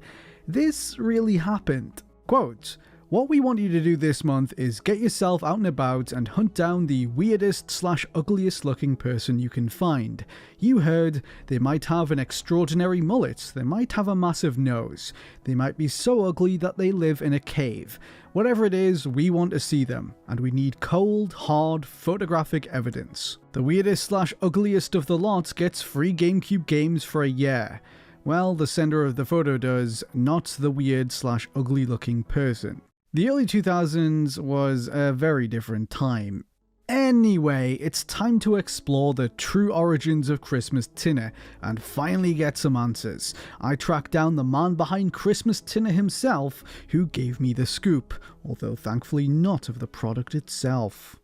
This really happened. Quote, "What we want you to do this month is get yourself out and about and hunt down the weirdest/ugliest looking person you can find. You heard, they might have an extraordinary mullet, they might have a massive nose, they might be so ugly that they live in a cave. Whatever it is, we want to see them, and we need cold, hard, photographic evidence. The weirdest/ugliest of the lot gets free GameCube games for a year." Well, the sender of the photo does, not the weird/ugly looking person. The early 2000s was a very different time. Anyway, it's time to explore the true origins of Christmas Tinner and finally get some answers. I tracked down the man behind Christmas Tinner himself, who gave me the scoop, although thankfully not of the product itself.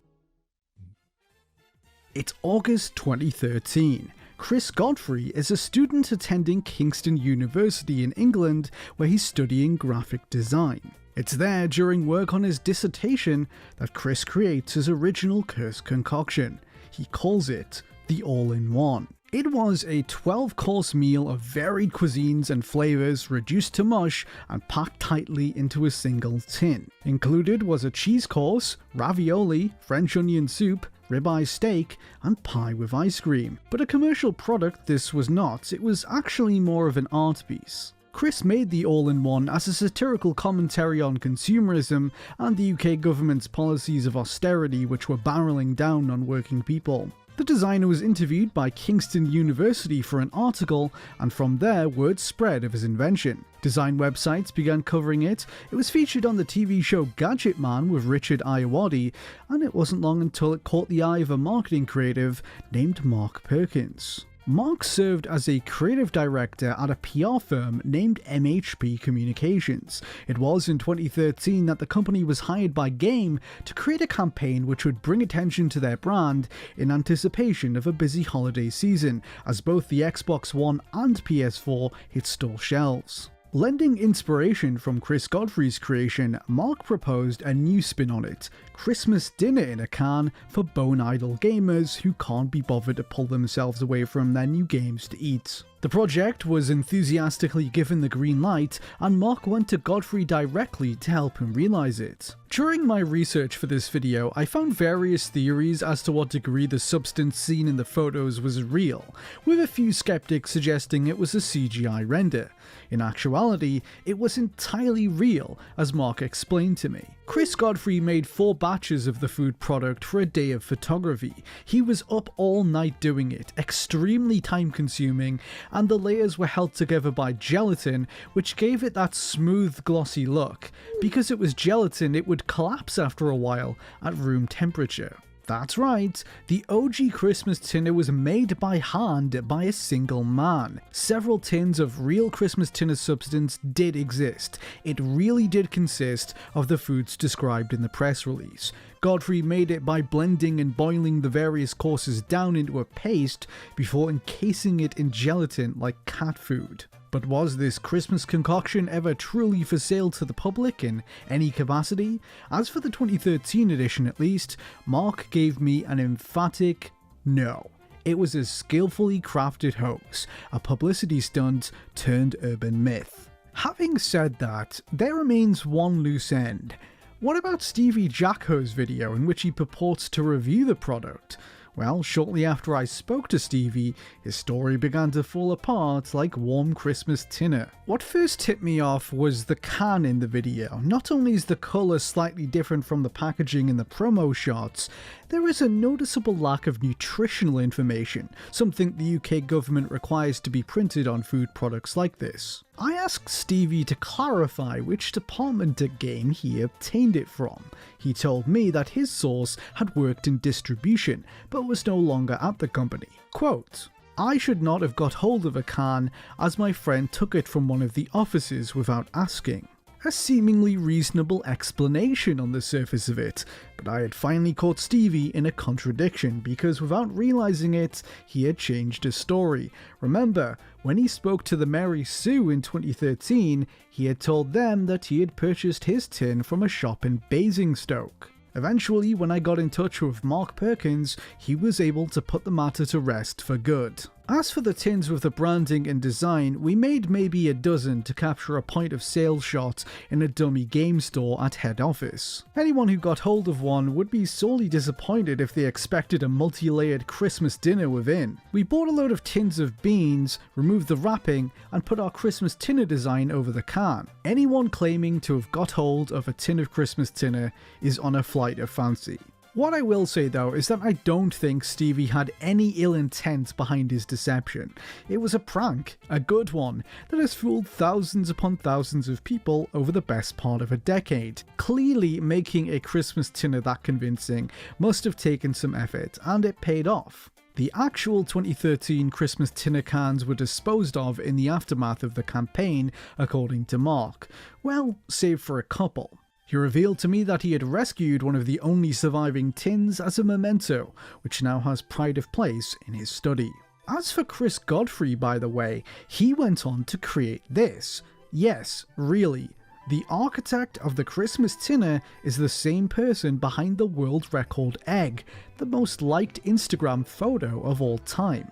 It's August 2013. Chris Godfrey is a student attending Kingston University in England, where he's studying graphic design. It's there, during work on his dissertation, that Chris creates his original cursed concoction. He calls it the All-in-One. It was a 12-course meal of varied cuisines and flavours reduced to mush and packed tightly into a single tin. Included was a cheese course, ravioli, French onion soup, ribeye steak, and pie with ice cream. But a commercial product this was not, it was actually more of an art piece. Chris made the All-in-One as a satirical commentary on consumerism and the UK government's policies of austerity which were barreling down on working people. The designer was interviewed by Kingston University for an article, and from there word spread of his invention. Design websites began covering it, it was featured on the TV show Gadget Man with Richard Ayoade, and it wasn't long until it caught the eye of a marketing creative named Mark Perkins. Mark served as a creative director at a PR firm named MHP Communications. It was in 2013 that the company was hired by Game to create a campaign which would bring attention to their brand in anticipation of a busy holiday season, as both the Xbox One and PS4 hit store shelves. Lending inspiration from Chris Godfrey's creation, Mark proposed a new spin on it: Christmas dinner in a can for bone-idle gamers who can't be bothered to pull themselves away from their new games to eat. The project was enthusiastically given the green light, and Mark went to Godfrey directly to help him realize it. During my research for this video, I found various theories as to what degree the substance seen in the photos was real, with a few skeptics suggesting it was a CGI render. In actuality, it was entirely real, as Mark explained to me. Chris Godfrey made 4 batches of the food product for a day of photography. He was up all night doing it, extremely time consuming, and the layers were held together by gelatin, which gave it that smooth, glossy look. Because it was gelatin, it would collapse after a while at room temperature. That's right, the OG Christmas tinner was made by hand by a single man. Several tins of real Christmas tinner substance did exist. It really did consist of the foods described in the press release. Godfrey made it by blending and boiling the various courses down into a paste before encasing it in gelatin like cat food. But was this Christmas concoction ever truly for sale to the public in any capacity? As for the 2013 edition at least, Mark gave me an emphatic no. It was a skillfully crafted hoax, a publicity stunt turned urban myth. Having said that, there remains one loose end. What about Stevie Jacko's video in which he purports to review the product? Well, shortly after I spoke to Stevie, his story began to fall apart like warm Christmas tinner. What first tipped me off was the can in the video. Not only is the colour slightly different from the packaging in the promo shots, there is a noticeable lack of nutritional information, something the UK government requires to be printed on food products like this. I asked Stevie to clarify which department at Game he obtained it from. He told me that his source had worked in distribution, but was no longer at the company. Quote, "I should not have got hold of a can as my friend took it from one of the offices without asking." A seemingly reasonable explanation on the surface of it, but I had finally caught Stevie in a contradiction because without realizing it, he had changed his story. Remember, when he spoke to the Mary Sue in 2013, he had told them that he had purchased his tin from a shop in Basingstoke. Eventually, when I got in touch with Mark Perkins, he was able to put the matter to rest for good. As for the tins with the branding and design, we made maybe a dozen to capture a point of sale shot in a dummy game store at head office. Anyone who got hold of one would be sorely disappointed if they expected a multi-layered Christmas dinner within. We bought a load of tins of beans, removed the wrapping, and put our Christmas tinner design over the can. Anyone claiming to have got hold of a tin of Christmas tinner is on a flight of fancy. What I will say though is that I don't think Stevie had any ill intent behind his deception. It was a prank, a good one, that has fooled thousands upon thousands of people over the best part of a decade. Clearly, making a Christmas tinner that convincing must have taken some effort, and it paid off. The actual 2013 Christmas tinner cans were disposed of in the aftermath of the campaign, according to Mark. Well, save for a couple. He revealed to me that he had rescued one of the only surviving tins as a memento, which now has pride of place in his study. As for Chris Godfrey, by the way, he went on to create this. Yes, really. The architect of the Christmas tinner is the same person behind the world record egg, the most liked Instagram photo of all time.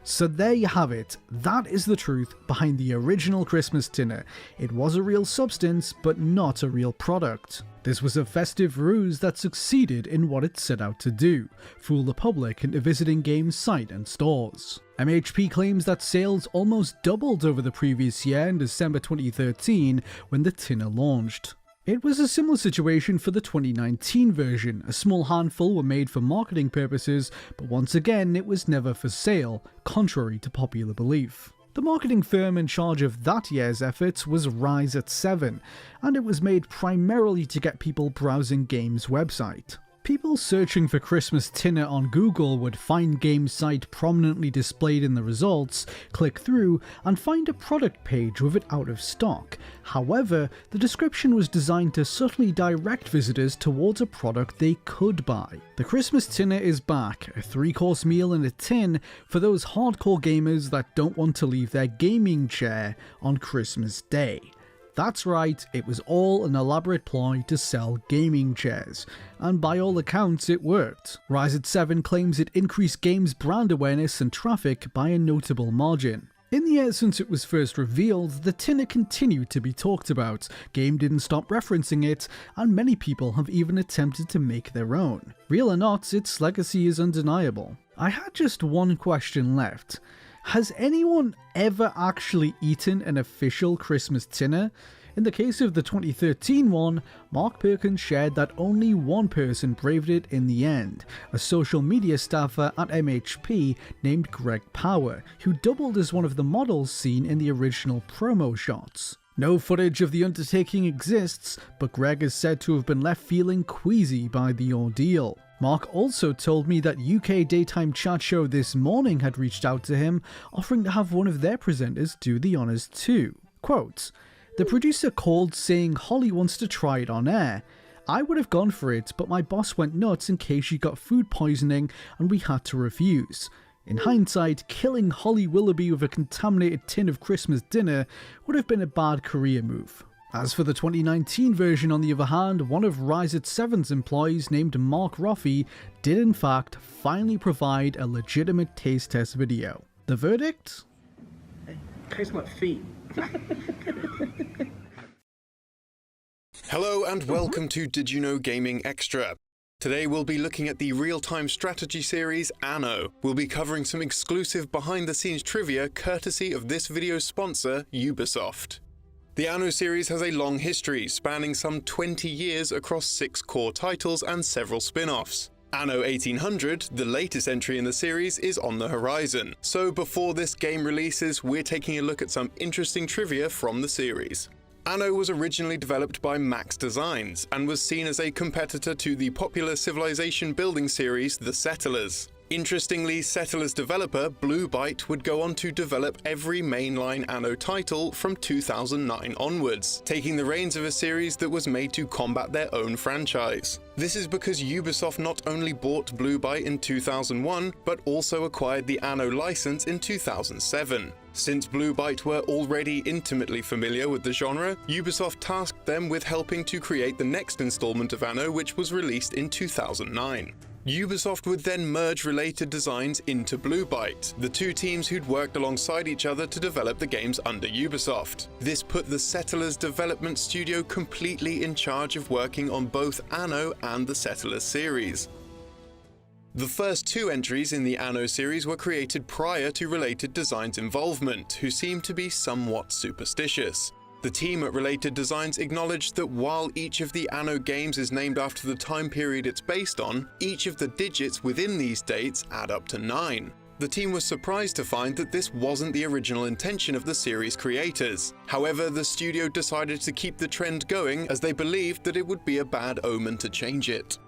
So there you have it, that is the truth behind the original Christmas tinner. It was a real substance, but not a real product. This was a festive ruse that succeeded in what it set out to do, fool the public into visiting Game's site and stores. MHP claims that sales almost doubled over the previous year in December 2013 when the tinner launched. It was a similar situation for the 2019 version. A small handful were made for marketing purposes, but once again it was never for sale, contrary to popular belief. The marketing firm in charge of that year's efforts was Rise at 7, and it was made primarily to get people browsing Game's website. People searching for Christmas tinner on Google would find Game's site prominently displayed in the results, click through, and find a product page with it out of stock. However, the description was designed to subtly direct visitors towards a product they could buy. The Christmas tinner is back, a 3-course meal in a tin for those hardcore gamers that don't want to leave their gaming chair on Christmas Day. That's right, it was all an elaborate ploy to sell gaming chairs, and by all accounts it worked. Rise at 7 claims it increased Game's brand awareness and traffic by a notable margin. In the years since it was first revealed, the tinner continued to be talked about, Game didn't stop referencing it, and many people have even attempted to make their own. Real or not, its legacy is undeniable. I had just one question left. Has anyone ever actually eaten an official Christmas tinner? In the case of the 2013 one, Mark Perkins shared that only one person braved it in the end, a social media staffer at MHP named Greg Power, who doubled as one of the models seen in the original promo shots. No footage of the undertaking exists, but Greg is said to have been left feeling queasy by the ordeal. Mark also told me that UK daytime chat show This Morning had reached out to him, offering to have one of their presenters do the honours too. Quote, "The producer called saying Holly wants to try it on air. I would have gone for it, but my boss went nuts in case she got food poisoning and we had to refuse. In hindsight, killing Holly Willoughby with a contaminated tin of Christmas dinner would have been a bad career move." As for the 2019 version, on the other hand, one of Rise at 7's employees named Mark Roffey did in fact finally provide a legitimate taste test video. The verdict? Tastes like feet. Hello and welcome to Did You Know Gaming Extra. Today we'll be looking at the real-time strategy series Anno. We'll be covering some exclusive behind-the-scenes trivia courtesy of this video's sponsor, Ubisoft. The Anno series has a long history, spanning some 20 years across 6 core titles and several spin-offs. Anno 1800, the latest entry in the series, is on the horizon. So before this game releases, we're taking a look at some interesting trivia from the series. Anno was originally developed by Max Designs and was seen as a competitor to the popular civilization building series The Settlers. Interestingly, Settlers developer Blue Byte would go on to develop every mainline Anno title from 2009 onwards, taking the reins of a series that was made to combat their own franchise. This is because Ubisoft not only bought Blue Byte in 2001, but also acquired the Anno license in 2007. Since Blue Byte were already intimately familiar with the genre, Ubisoft tasked them with helping to create the next installment of Anno, which was released in 2009. Ubisoft would then merge related designs into Blue Byte, the two teams who'd worked alongside each other to develop the games under Ubisoft. This put the Settlers development studio completely in charge of working on both Anno and the Settlers series. The first 2 entries in the Anno series were created prior to Related Designs' involvement, who seemed to be somewhat superstitious. The team at Related Designs acknowledged that while each of the Anno games is named after the time period it's based on, each of the digits within these dates add up to 9. The team was surprised to find that this wasn't the original intention of the series creators. However, the studio decided to keep the trend going as they believed that it would be a bad omen to change it.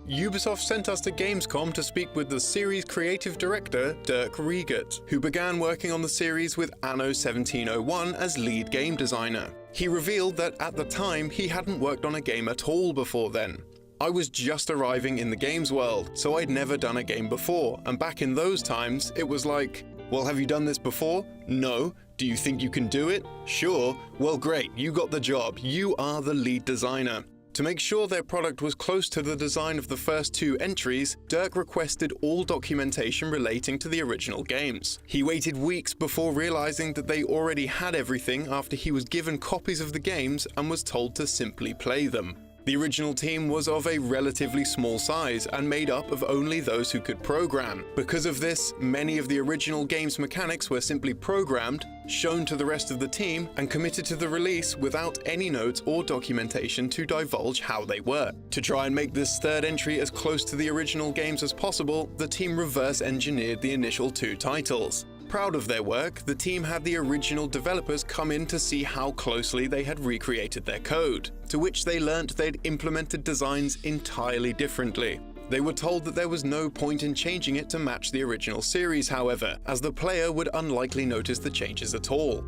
Ubisoft sent us to Gamescom to speak with the series creative director, Dirk Riegert, who began working on the series with Anno 1701 as lead game designer. He revealed that at the time he hadn't worked on a game at all before then. I was just arriving in the games world, so I'd never done a game before, and back in those times, it was like, well, have you done this before? No. Do you think you can do it? Sure. Well, great, you got the job. You are the lead designer. To make sure their product was close to the design of the first 2 entries, Dirk requested all documentation relating to the original games. He waited weeks before realizing that they already had everything after he was given copies of the games and was told to simply play them. The original team was of a relatively small size and made up of only those who could program. Because of this, many of the original game's mechanics were simply programmed, shown to the rest of the team, and committed to the release without any notes or documentation to divulge how they were. To try and make this third entry as close to the original games as possible, the team reverse engineered the initial 2 titles. Proud of their work, the team had the original developers come in to see how closely they had recreated their code, to which they learnt they'd implemented designs entirely differently. They were told that there was no point in changing it to match the original series, however, as the player would unlikely notice the changes at all.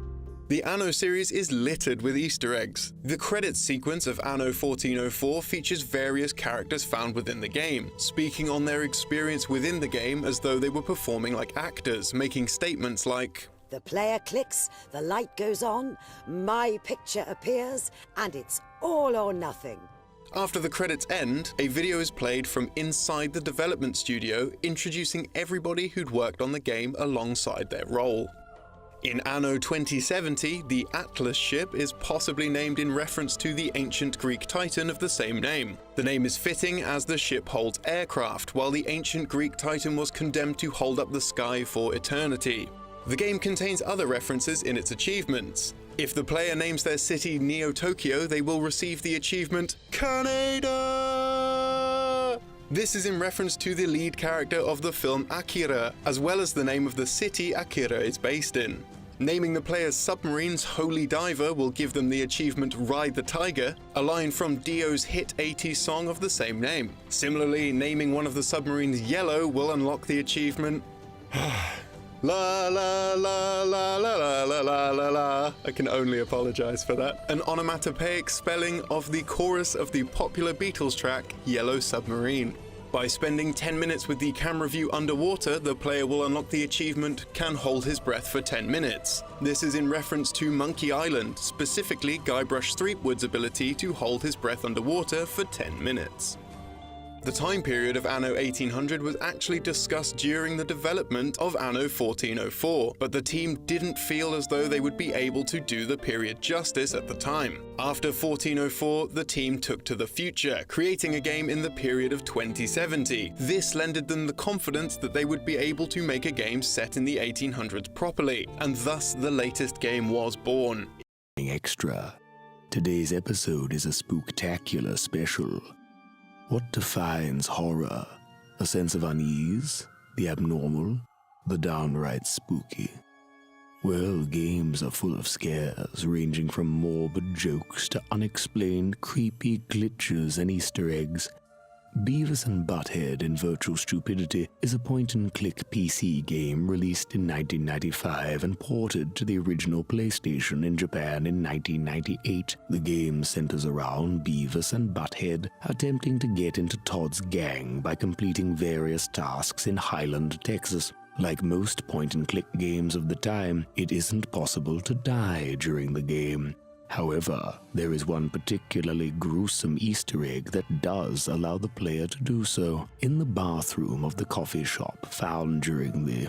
The Anno series is littered with Easter eggs. The credits sequence of Anno 1404 features various characters found within the game, speaking on their experience within the game as though they were performing like actors, making statements like, "The player clicks, the light goes on, my picture appears, and it's all or nothing." After the credits end, a video is played from inside the development studio, introducing everybody who'd worked on the game alongside their role. In Anno 2070, the Atlas ship is possibly named in reference to the ancient Greek titan of the same name. The name is fitting as the ship holds aircraft, while the ancient Greek titan was condemned to hold up the sky for eternity. The game contains other references in its achievements. If the player names their city Neo-Tokyo, they will receive the achievement Kaneda! This is in reference to the lead character of the film Akira, as well as the name of the city Akira is based in. Naming the player's submarines Holy Diver will give them the achievement Ride the Tighe, a line from Dio's hit 80s song of the same name. Similarly, naming one of the submarines Yellow will unlock the achievement La la la la la la la la la la. I can only apologize for that. An onomatopoeic spelling of the chorus of the popular Beatles track Yellow Submarine. By spending 10 minutes with the camera view underwater, the player will unlock the achievement Can Hold His Breath for 10 minutes. This is in reference to Monkey Island, specifically Guybrush Threepwood's ability to hold his breath underwater for 10 minutes. The time period of Anno 1800 was actually discussed during the development of Anno 1404, but the team didn't feel as though they would be able to do the period justice at the time. After 1404, the team took to the future, creating a game in the period of 2070. This lended them the confidence that they would be able to make a game set in the 1800s properly, and thus the latest game was born. Extra. Today's episode is a spooktacular special. What defines horror? A sense of unease? The abnormal? The downright spooky? Well, games are full of scares, ranging from morbid jokes to unexplained creepy glitches and Easter eggs. Beavis and Butthead in Virtual Stupidity is a point-and-click PC game released in 1995 and ported to the original PlayStation in Japan in 1998. The game centers around Beavis and Butthead attempting to get into Todd's gang by completing various tasks in Highland, Texas. Like most point-and-click games of the time, it isn't possible to die during the game. However, there is one particularly gruesome Easter egg that does allow the player to do so. In the bathroom of the coffee shop found during the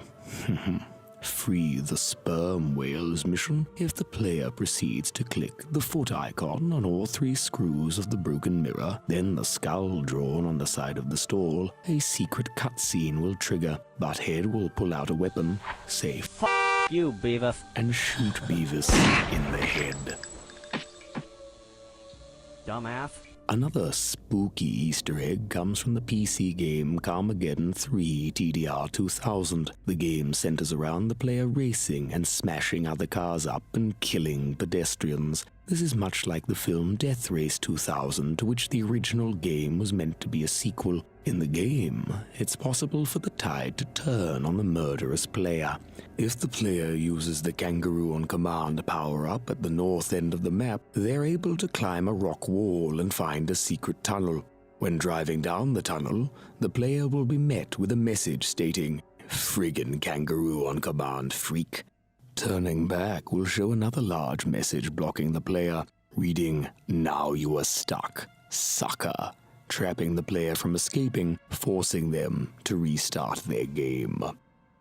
Free the Sperm Whales mission, if the player proceeds to click the foot icon on all 3 screws of the broken mirror, then the skull drawn on the side of the stall, a secret cutscene will trigger. Butthead will pull out a weapon, say "F*** you, Beavis," and shoot Beavis in the head. Dumbass. Another spooky Easter egg comes from the PC game Carmageddon 3 TDR 2000. The game centers around the player racing and smashing other cars up and killing pedestrians. This is much like the film Death Race 2000, to which the original game was meant to be a sequel. In the game, it's possible for the tide to turn on the murderous player. If the player uses the Kangaroo on Command power-up at the north end of the map, they're able to climb a rock wall and find a secret tunnel. When driving down the tunnel, the player will be met with a message stating, "Friggin' Kangaroo on Command, freak." Turning back will show another large message blocking the player, reading, "Now you are stuck, sucker," trapping the player from escaping, forcing them to restart their game.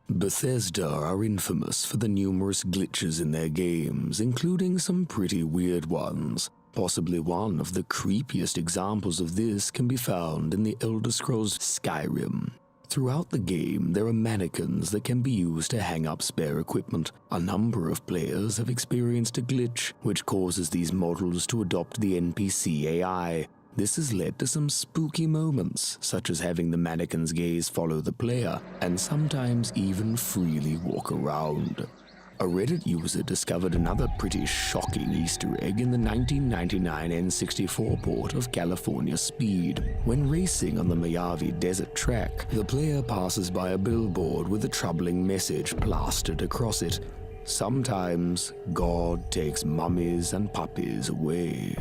Bethesda are infamous for the numerous glitches in their games, including some pretty weird ones. Possibly one of the creepiest examples of this can be found in the Elder Scrolls Skyrim. Throughout the game, there are mannequins that can be used to hang up spare equipment. A number of players have experienced a glitch, which causes these models to adopt the NPC AI. This has led to some spooky moments, such as having the mannequin's gaze follow the player, and sometimes even freely walk around. A Reddit user discovered another pretty shocking Easter egg in the 1999 N64 port of California Speed. When racing on the Mojave Desert track, the player passes by a billboard with a troubling message plastered across it. Sometimes, God takes mummies and puppies away.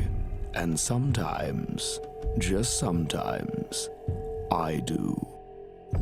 And sometimes, just sometimes, I do.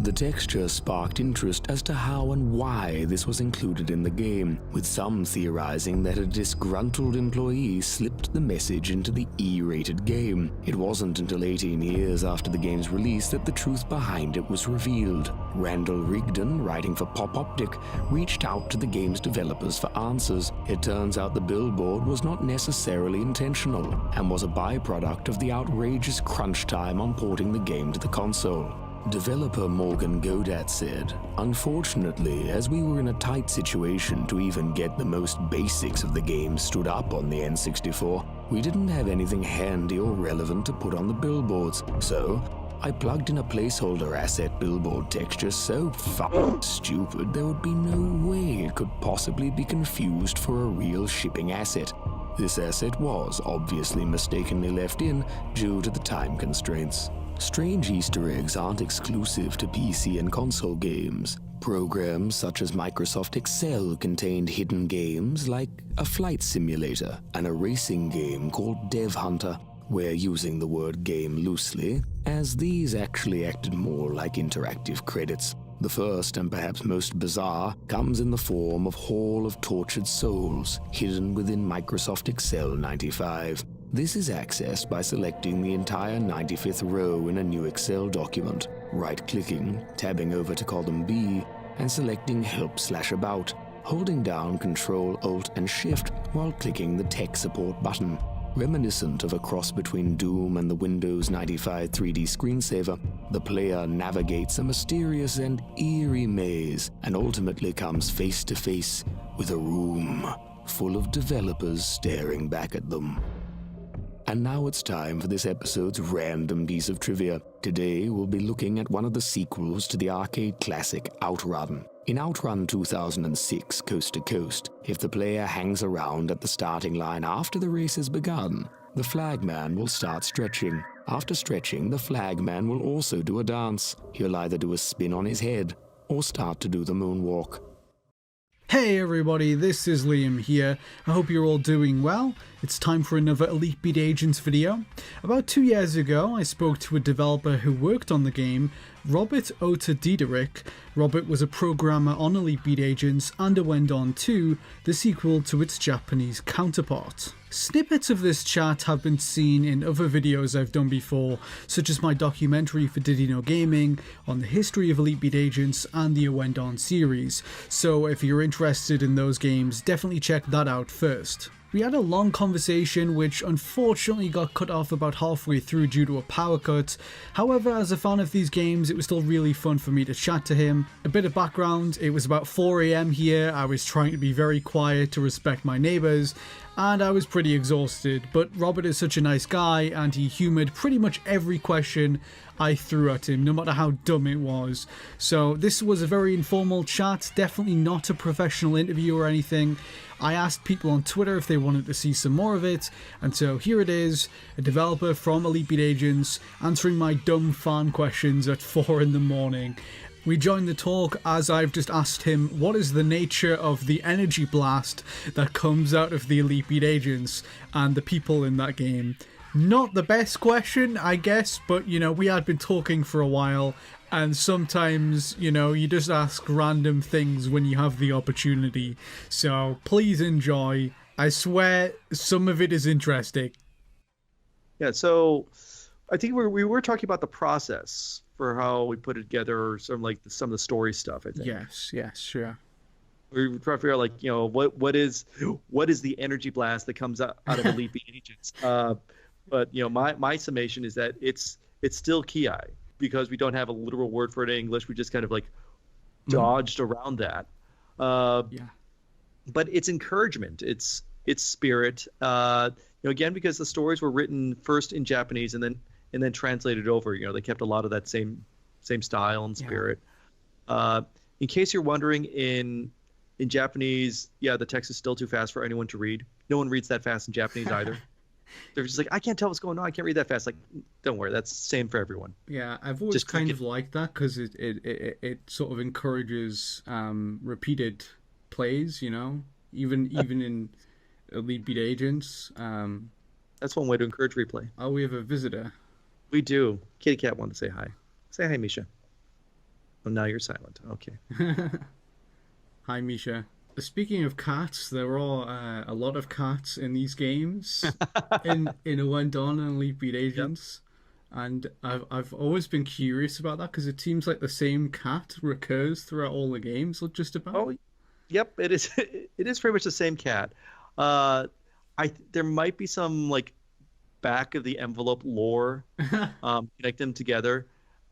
The texture sparked interest as to how and why this was included in the game, with some theorizing that a disgruntled employee slipped the message into the E-rated game. It wasn't until 18 years after the game's release that the truth behind it was revealed. Randall Rigdon, writing for Pop Optic, reached out to the game's developers for answers. It turns out the billboard was not necessarily intentional, and was a byproduct of the outrageous crunch time on porting the game to the console. Developer Morgan Godat said, "Unfortunately, as we were in a tight situation to even get the most basics of the game stood up on the N64, we didn't have anything handy or relevant to put on the billboards, so I plugged in a placeholder asset billboard texture so fucking stupid there would be no way it could possibly be confused for a real shipping asset. This asset was obviously mistakenly left in due to the time constraints." Strange Easter eggs aren't exclusive to PC and console games. Programs such as Microsoft Excel contained hidden games like a flight simulator and a racing game called Dev Hunter. We're using the word game loosely, as these actually acted more like interactive credits. The first, and perhaps most bizarre, comes in the form of Hall of Tortured Souls, hidden within Microsoft Excel 95. This is accessed by selecting the entire 95th row in a new Excel document, right-clicking, tabbing over to column B, and selecting Help/About, holding down Control, Alt, and Shift while clicking the Tech Support button. Reminiscent of a cross between Doom and the Windows 95 3D screensaver, the player navigates a mysterious and eerie maze and ultimately comes face to face with a room full of developers staring back at them. And now it's time for this episode's random piece of trivia. Today we'll be looking at one of the sequels to the arcade classic Outrun. In Outrun 2006 Coast to Coast, if the player hangs around at the starting line after the race has begun, the flagman will start stretching. After stretching, the flagman will also do a dance. He'll either do a spin on his head or start to do the moonwalk. Hey everybody, this is Liam here. I hope you're all doing well. It's time for another Elite Beat Agents video. About 2 years ago, I spoke to a developer who worked on the game, Robert Ota Diederich. Robert was a programmer on Elite Beat Agents and a went on to the sequel to its Japanese counterpart. Snippets of this chat have been seen in other videos I've done before, such as my documentary for Did You Know Gaming on the history of Elite Beat Agents and the Went On series, so if you're interested in those games, definitely check that out first. We had a long conversation which unfortunately got cut off about halfway through due to a power cut. However, as a fan of these games, it was still really fun for me to chat to him. A bit of background, it was about 4 AM here, I was trying to be very quiet to respect my neighbours, and I was pretty exhausted, but Robert is such a nice guy and he humoured pretty much every question I threw at him, no matter how dumb it was. So this was a very informal chat, definitely not a professional interview or anything. I asked people on Twitter if they wanted to see some more of it, and so here it is, a developer from Elite Beat Agents answering my dumb fan questions at 4 in the morning. We joined the talk as I've just asked him what is the nature of the energy blast that comes out of the Elite Beat Agents and the people in that game. Not the best question, I guess, but you know, we had been talking for a while, and sometimes, you know, you just ask random things when you have the opportunity. So please enjoy. I swear some of it is interesting. Yeah, so I think we were talking about the process for how we put it together, or some of the story stuff, I think. Yes, sure. We were trying to figure out, like, you know, what is the energy blast that comes out of Elite Beat Agents. But you know, my summation is that it's still Tighe, because we don't have a literal word for it in English. We just kind of like dodged around that. Yeah. But it's encouragement. It's spirit. You know, again, because the stories were written first in Japanese and then translated over. You know, they kept a lot of that same style and spirit. Yeah. In case you're wondering, in Japanese, yeah, the text is still too fast for anyone to read. No one reads that fast in Japanese either. They're just like, I can't tell what's going on. I can't read that fast. Like, don't worry, that's the same for everyone. Yeah, I've always kind of liked that because it sort of encourages repeated plays. You know, even in Elite Beat Agents. That's one way to encourage replay. Oh, we have a visitor. We do. Kitty Cat wanted to say hi. Say hi, Misha. Oh, now you're silent. Okay. Hi, Misha. Speaking of cats, there are a lot of cats in these games in a Went On and Elite Beat Agents, and I've always been curious about that because it seems like the same cat recurs throughout all the games, just about. Oh, yep, it is. It is pretty much the same cat. There might be some like back of the envelope lore connect them together.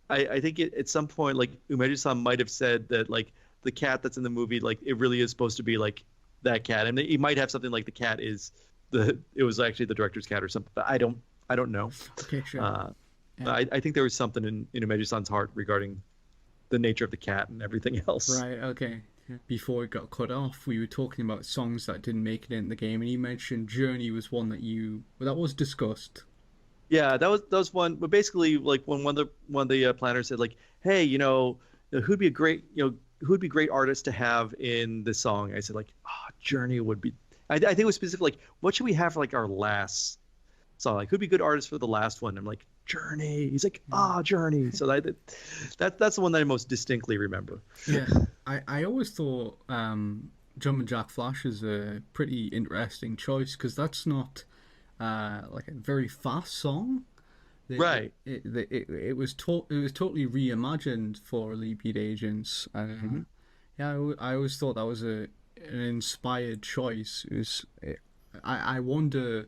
I think at some point, like Umeji-san might have said that like the cat that's in the movie, like it really is supposed to be like that cat, and he might have something like the cat is it was actually the director's cat or something, but I don't know. Okay, sure. Yeah. I think there was something in Umeji-san's heart regarding the nature of the cat and everything else. Right. Okay. Before it got cut off, we were talking about songs that didn't make it in the game, and you mentioned Journey was one that was discussed. Yeah, that was one. But basically, like when one of the planners said, like, hey, you know, who'd be a great artist to have in this song? I said, like, Journey would be. I think it was specific. Like, what should we have for like our last song? Like, who'd be a good artist for the last one? I'm like, Journey. He's like, Journey. So that's the one that I most distinctly remember. Yeah, I always thought Jumpin' Jack Flash is a pretty interesting choice because that's not like a very fast song. Right. It was totally reimagined for Elite Beat Agents. Yeah, I always thought that was an inspired choice. I wonder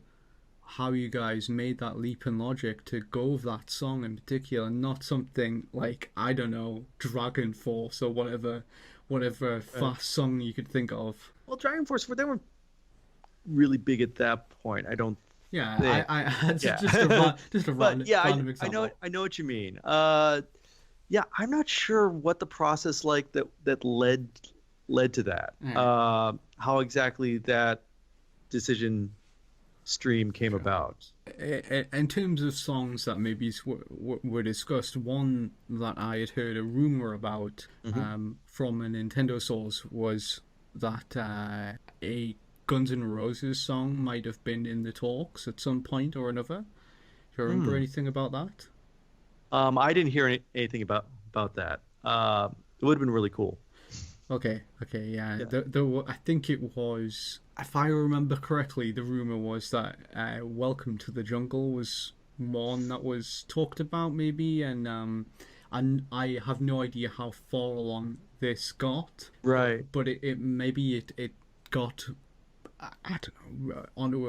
how you guys made that leap in logic to go with that song in particular, not something like, I don't know, Dragon Force or whatever fast song you could think of. Well, Dragon Force, they weren't really big at that point. I don't. Yeah, I just a random example. I know what you mean. Yeah, I'm not sure what the process like that led to that. How exactly that decision stream came about. In terms of songs that maybe were discussed, one that I had heard a rumor about from a Nintendo source was that a Guns N' Roses song might have been in the talks at some point or another. Do you remember anything about that? I didn't hear anything about that. It would have been really cool. Okay, yeah. I think it was, if I remember correctly, the rumor was that Welcome to the Jungle was one that was talked about, maybe, and I have no idea how far along this got. Right. But it got, I don't know, onto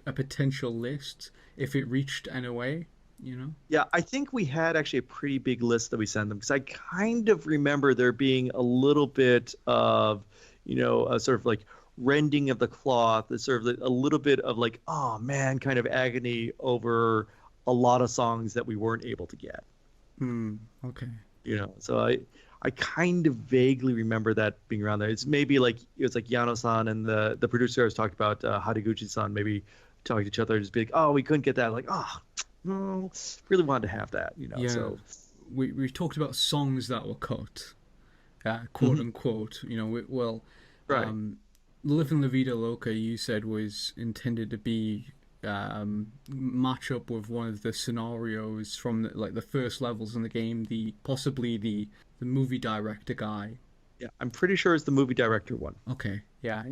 a potential list if it reached NOA. You know? Yeah, I think we had actually a pretty big list that we sent them, because I kind of remember there being a little bit of, a sort of like rending of the cloth, sort of a little bit of like, oh man, kind of agony over a lot of songs that we weren't able to get. Okay. So I kind of vaguely remember that being around there. It's maybe like Yano-san and the producer I was talking about, Haraguchi-san, maybe talking to each other, just be like, oh, we couldn't get that. Like, oh, no, really wanted to have that, Yeah. So we've talked about songs that were cut, quote unquote. Right. Living La Vida Loca, you said, was intended to be match up with one of the scenarios from the first levels in the game, possibly the movie director guy. Yeah, I'm pretty sure it's the movie director one. Okay. Yeah.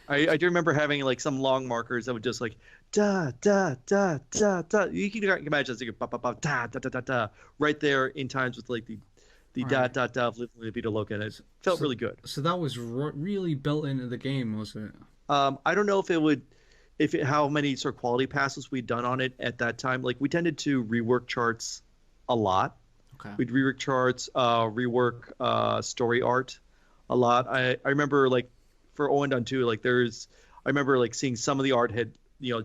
I do remember having like some long markers that would just like da da da da da. You can imagine it's like ba ba ba da da da da da right there in times with like the da da da of Living La Vida Loca, and it felt really good. So that was really built into the game, was it? I don't know how many sort of quality passes we'd done on it at that time. Like, we tended to rework charts a lot. Okay. We'd rework charts, rework story art a lot. I remember, like, for Owen 2, like, I remember like seeing some of the art had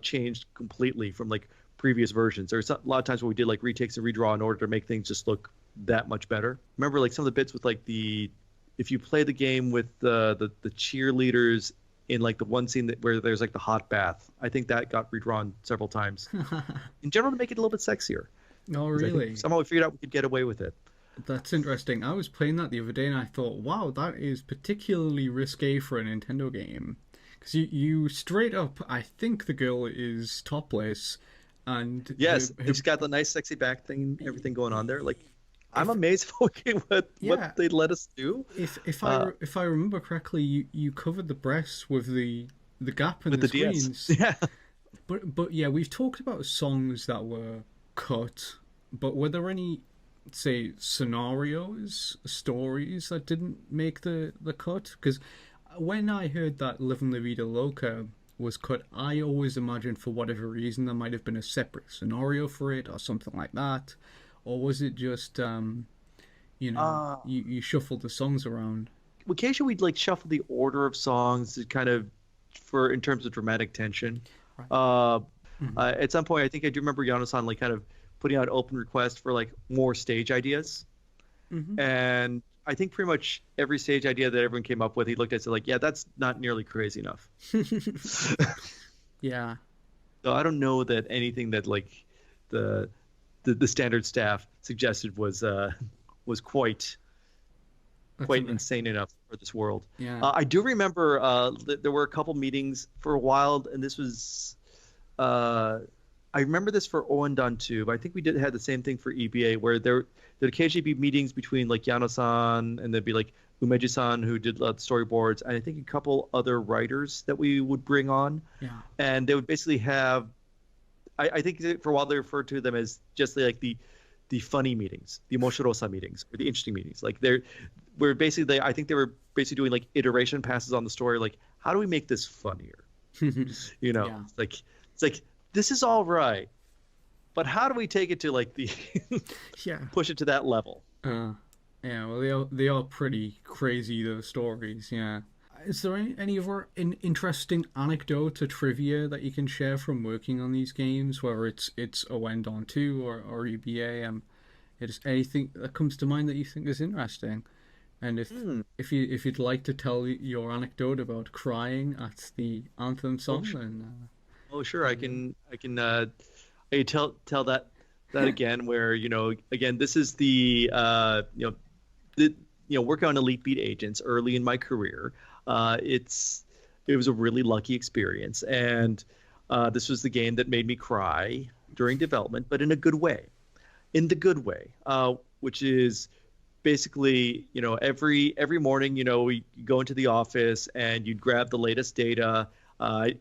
changed completely from like previous versions. There's a lot of times where we did like retakes and redraw in order to make things just look that much better. Remember like some of the bits with like if you play the game with the cheerleaders in like the one scene where there's like the hot bath, I think that got redrawn several times in general to make it a little bit sexier. Oh, really? Somehow we figured out we could get away with it. That's interesting. I was playing that the other day and I thought, wow, that is particularly risque for a Nintendo game. Because you straight up, I think the girl is topless, and yes, she's got the nice sexy back thing, everything going on there. Like, I'm amazed what they let us do. If I remember correctly, you covered the breasts with the gap in the screens. DS. Yeah. But yeah, we've talked about songs that were cut, but were there any, say, scenarios, stories that didn't make the cut? Because when I heard that Living La Vida Loca was cut, I always imagined for whatever reason there might have been a separate scenario for it or something like that. Or was it just, you shuffled the songs around? Occasionally we'd like shuffle the order of songs to kind of, in terms of dramatic tension. Right. At some point, I think I do remember Yano-san like kind of putting out open requests for like more stage ideas. And I think pretty much every stage idea that everyone came up with, he looked at it like, yeah, that's not nearly crazy enough. Yeah. So I don't know that anything that like the standard staff suggested was quite insane enough for this world. Yeah. I do remember there were a couple meetings for a while, and this was I remember this for Owen 2, but I think we had the same thing for EBA, where there'd occasionally be meetings between like Yano-san and there'd be like Umeji-san, who did storyboards, and I think a couple other writers that we would bring on. Yeah. And they would basically have I think that for a while they referred to them as just like the funny meetings, the emoshorosa meetings, or the interesting meetings. Like we're basically, I think they were basically doing like iteration passes on the story. Like, how do we make this funnier? You know, Yeah. it's like this is all right, but how do we take it to like the push it to that level? Yeah, well, they are pretty crazy, those stories, yeah. Is there any other interesting anecdote or trivia that you can share from working on these games, whether it's Oendon 2 or EBA? Is anything that comes to mind that you think is interesting? And if you'd like to tell your anecdote about crying at the anthem song, then Sure, I can tell that again, where again, this is the working on Elite Beat agents early in my career. It was a really lucky experience, and this was the game that made me cry during development, but in a good way, which is basically, every morning, we go into the office and you'd grab the latest data. I'd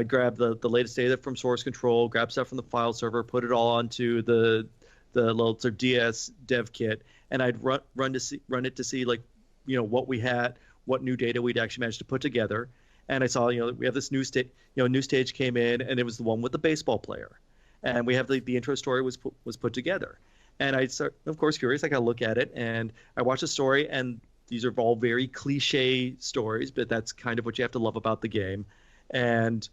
grab the latest data from source control, grab stuff from the file server, put it all onto the little sort of DS dev kit, and I'd run it to see like, what we had, what new data we'd actually managed to put together. And I saw, we have this new stage came in, and it was the one with the baseball player, and we have the intro story was put together. And I start, of course, curious. I got to look at it, and I watch the story, and these are all very cliche stories, but that's kind of what you have to love about the game. And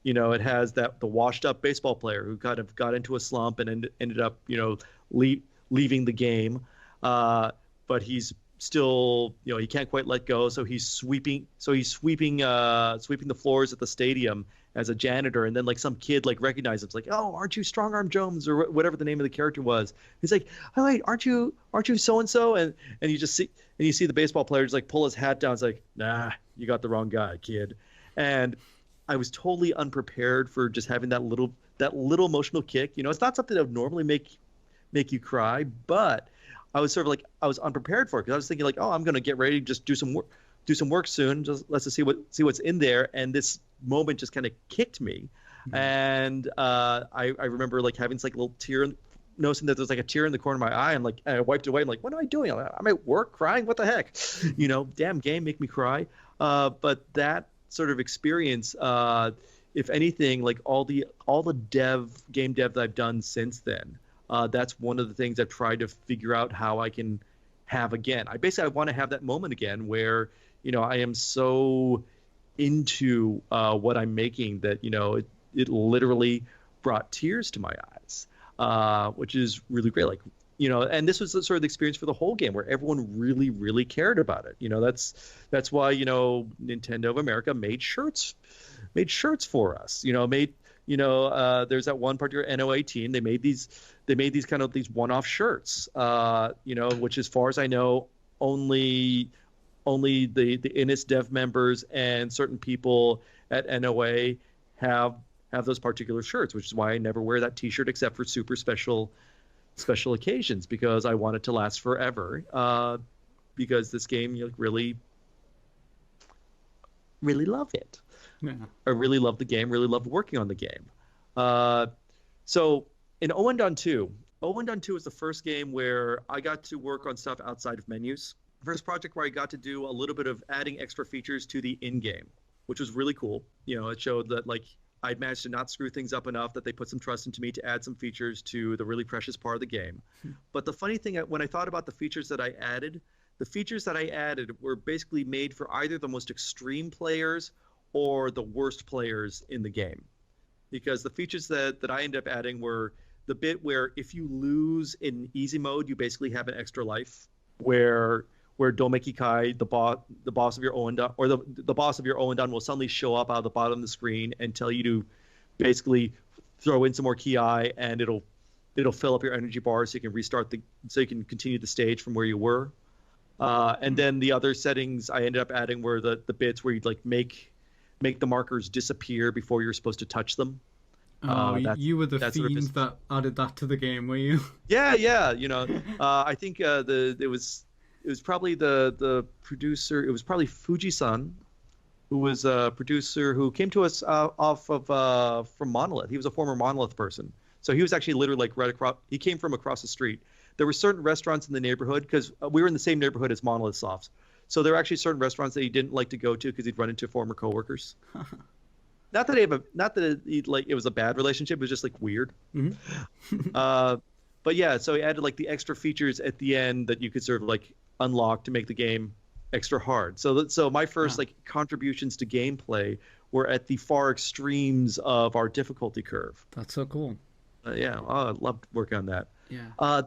it has the washed up baseball player who kind of got into a slump and ended up leaving the game, but he's still, he can't quite let go, so he's sweeping the floors at the stadium as a janitor, and then like some kid like recognizes him, it's like, oh, aren't you Strong Arm Jones, or whatever the name of the character was. He's like, oh wait, aren't you so and so, and you see the baseball player just like pull his hat down. It's like, nah, you got the wrong guy, kid. And I was totally unprepared for just having that little emotional kick. It's not something that would normally make you cry, but I was sort of like, I was unprepared for it, because I was thinking like, oh, I'm gonna get ready to just do some work soon. Just let's see what's in there. And this moment just kind of kicked me, and I remember like having this like little tear, noticing that there's like a tear in the corner of my eye, and like I wiped it away. I'm like, what am I doing? I'm at work crying. What the heck? Damn game, make me cry. But that sort of experience, if anything, like all the game dev that I've done since then, that's one of the things I've tried to figure out how I can have again. I want to have that moment again where, I am so into what I'm making that, it literally brought tears to my eyes, which is really great. Like, and this was the sort of the experience for the whole game where everyone really, really cared about it. That's why, Nintendo of America made shirts for us, there's that one particular NOA team. They made these kind of these one-off shirts, which as far as I know, only the Innis dev members and certain people at NOA have those particular shirts, which is why I never wear that t-shirt except for super special occasions, because I want it to last forever, because this game, really love it. yeah. I really love the game, really love working on the game. So in Oendon 2 is the first game where I got to work on stuff outside of menus. First project where I got to do a little bit of adding extra features to the in-game, which was really cool. It showed that like I'd managed to not screw things up enough that they put some trust into me to add some features to the really precious part of the game. But the funny thing, when I thought about the features that I added, were basically made for either the most extreme players or the worst players in the game. Because the features that I ended up adding were the bit where if you lose in easy mode, you basically have an extra life, where Domeki Kai, the boss of your Oendon, or the boss of your Oendon, will suddenly show up out of the bottom of the screen and tell you to basically throw in some more ki, and it'll fill up your energy bar so you can so you can continue the stage from where you were. And then the other settings I ended up adding were the bits where you'd like make the markers disappear before you're supposed to touch them. You were the fiend that added that to the game, were you? Yeah. I think it was probably the producer. It was probably Fuji-san who was a producer who came to us off of from Monolith. He was a former Monolith person, so he was actually literally like right across. He came from across the street. There were certain restaurants in the neighborhood because we were in the same neighborhood as Monolith Softs. So there were actually certain restaurants that he didn't like to go to because he'd run into former coworkers. Not that it was a bad relationship. It was just like weird. But yeah, so he added like the extra features at the end that you could sort of like unlock to make the game extra hard. So my first like contributions to gameplay were at the far extremes of our difficulty curve. That's so cool. Yeah, I loved working on that. Yeah. I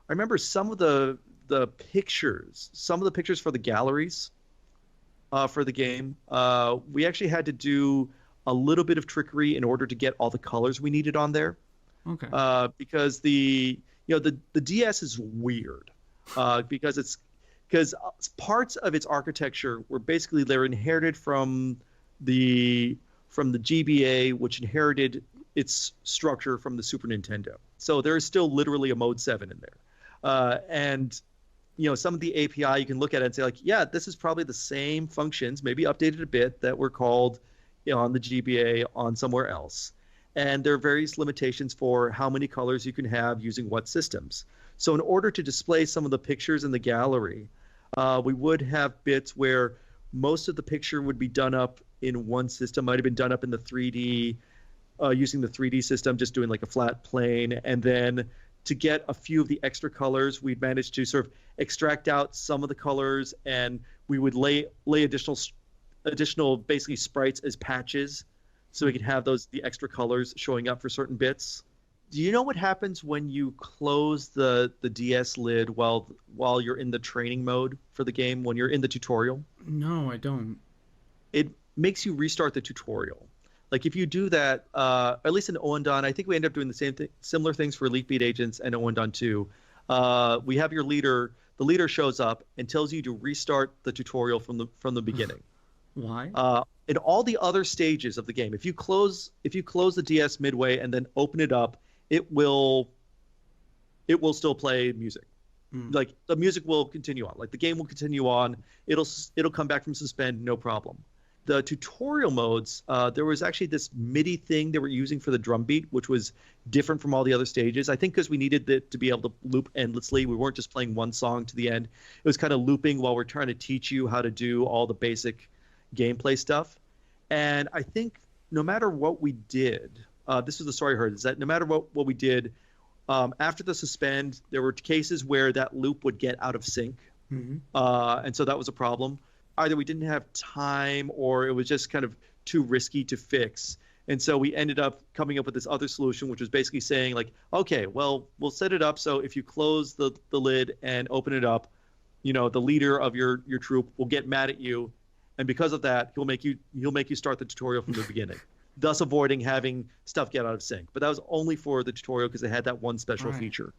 remember some of the pictures for the galleries for the game. We actually had to do a little bit of trickery in order to get all the colors we needed on there. Okay. Because the DS is weird because parts of its architecture were basically they're inherited from the GBA, which inherited its structure from the Super Nintendo. So there is still literally a Mode 7 in there. And some of the API you can look at it and say like, yeah, this is probably the same functions, maybe updated a bit, that were called on the GBA on somewhere else. And there are various limitations for how many colors you can have using what systems. So in order to display some of the pictures in the gallery, we would have bits where most of the picture would be done up in one system, might have been done up in the 3D, using the 3D system, just doing like a flat plane. And then to get a few of the extra colors, we'd managed to sort of extract out some of the colors, and we would lay additional basically sprites as patches, so we could have the extra colors showing up for certain bits. Do you know what happens when you close the DS lid while you're in the training mode for the game, when you're in the tutorial? No, I don't. It makes you restart the tutorial. Like if you do that, at least in Owendan, I think we end up doing the same thing, similar things for Elite Beat Agents and Owendan 2. We have your leader. The leader shows up and tells you to restart the tutorial from the beginning. Why? In all the other stages of the game, if you close the DS midway and then open it up, it will still play music. Like the music will continue on. Like the game will continue on. It'll come back from suspend, no problem. The tutorial modes, there was actually this MIDI thing they were using for the drum beat, which was different from all the other stages. I think because we needed it to be able to loop endlessly. We weren't just playing one song to the end. It was kind of looping while we're trying to teach you how to do all the basic gameplay stuff. And I think no matter what we did, this was the story I heard, is that no matter what we did, after the suspend, there were cases where that loop would get out of sync. And so that was a problem. Either we didn't have time or it was just kind of too risky to fix. And so we ended up coming up with this other solution, which was basically saying like, okay, well, we'll set it up so if you close the lid and open it up, the leader of your troop will get mad at you. And because of that, he'll make you start the tutorial from the beginning, thus avoiding having stuff get out of sync. But that was only for the tutorial because it had that one special feature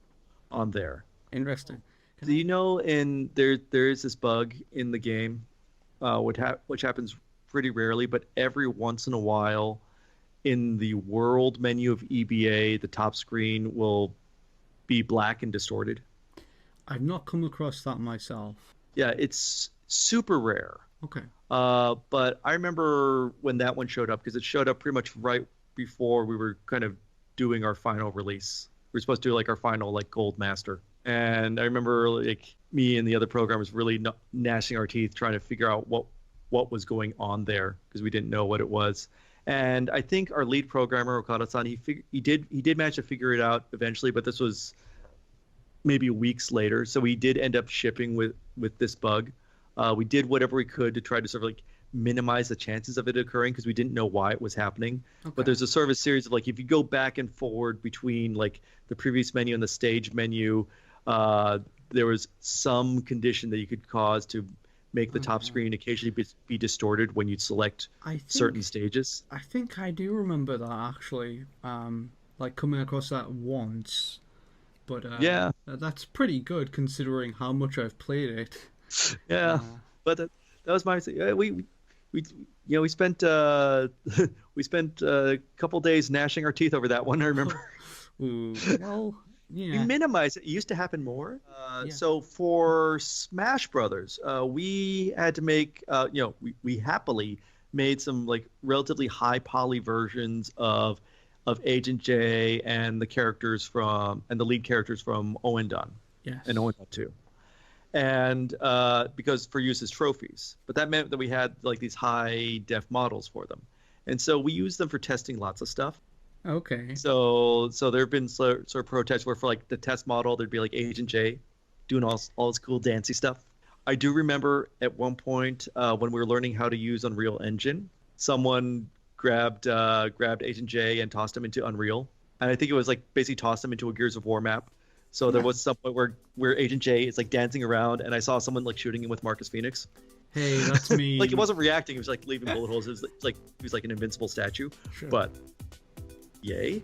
on there. Interesting. Do you know there is this bug in the game, which happens pretty rarely, but every once in a while, in the world menu of EBA, the top screen will be black and distorted. I've not come across that myself. Yeah, it's super rare. Okay. But I remember when that one showed up, because it showed up pretty much right before we were kind of doing our final release. We were supposed to do like our final like gold master. And I remember like me and the other programmers really gnashing our teeth trying to figure out what was going on there, because we didn't know what it was. And I think our lead programmer, Okada-san, he did manage to figure it out eventually, but this was maybe weeks later. So we did end up shipping with this bug. We did whatever we could to try to sort of like minimize the chances of it occurring, because we didn't know why it was happening. Okay. But there's a sort of a series of like, if you go back and forward between like the previous menu and the stage menu, there was some condition that you could cause to make the top screen occasionally be distorted when you select certain stages. I think I do remember that actually, like coming across that once. But yeah, that's pretty good considering how much I've played it. Yeah, but that was my we spent we spent a couple days gnashing our teeth over that one. I remember. Ooh, well, we minimize it. It used to happen more. So for Smash Brothers, we had to make, we happily made some like relatively high poly versions of Agent J and the lead characters from Owen Dunn. Yes. And Owen Dunn 2. And because for use as trophies. But that meant that we had like these high def models for them. And so we used them for testing lots of stuff. Okay. So there have been sort of protests where for like the test model, there'd be like Agent J doing all this cool dancey stuff. I do remember at one point when we were learning how to use Unreal Engine, someone grabbed Agent J and tossed him into Unreal. And I think it was like basically tossed him into a Gears of War map. So there was some point where Agent J is like dancing around, and I saw someone like shooting him with Marcus Phoenix. Hey, that's me. Like, it wasn't reacting, it was like leaving bullet holes. It was like he was like an invincible statue. Sure. But yay.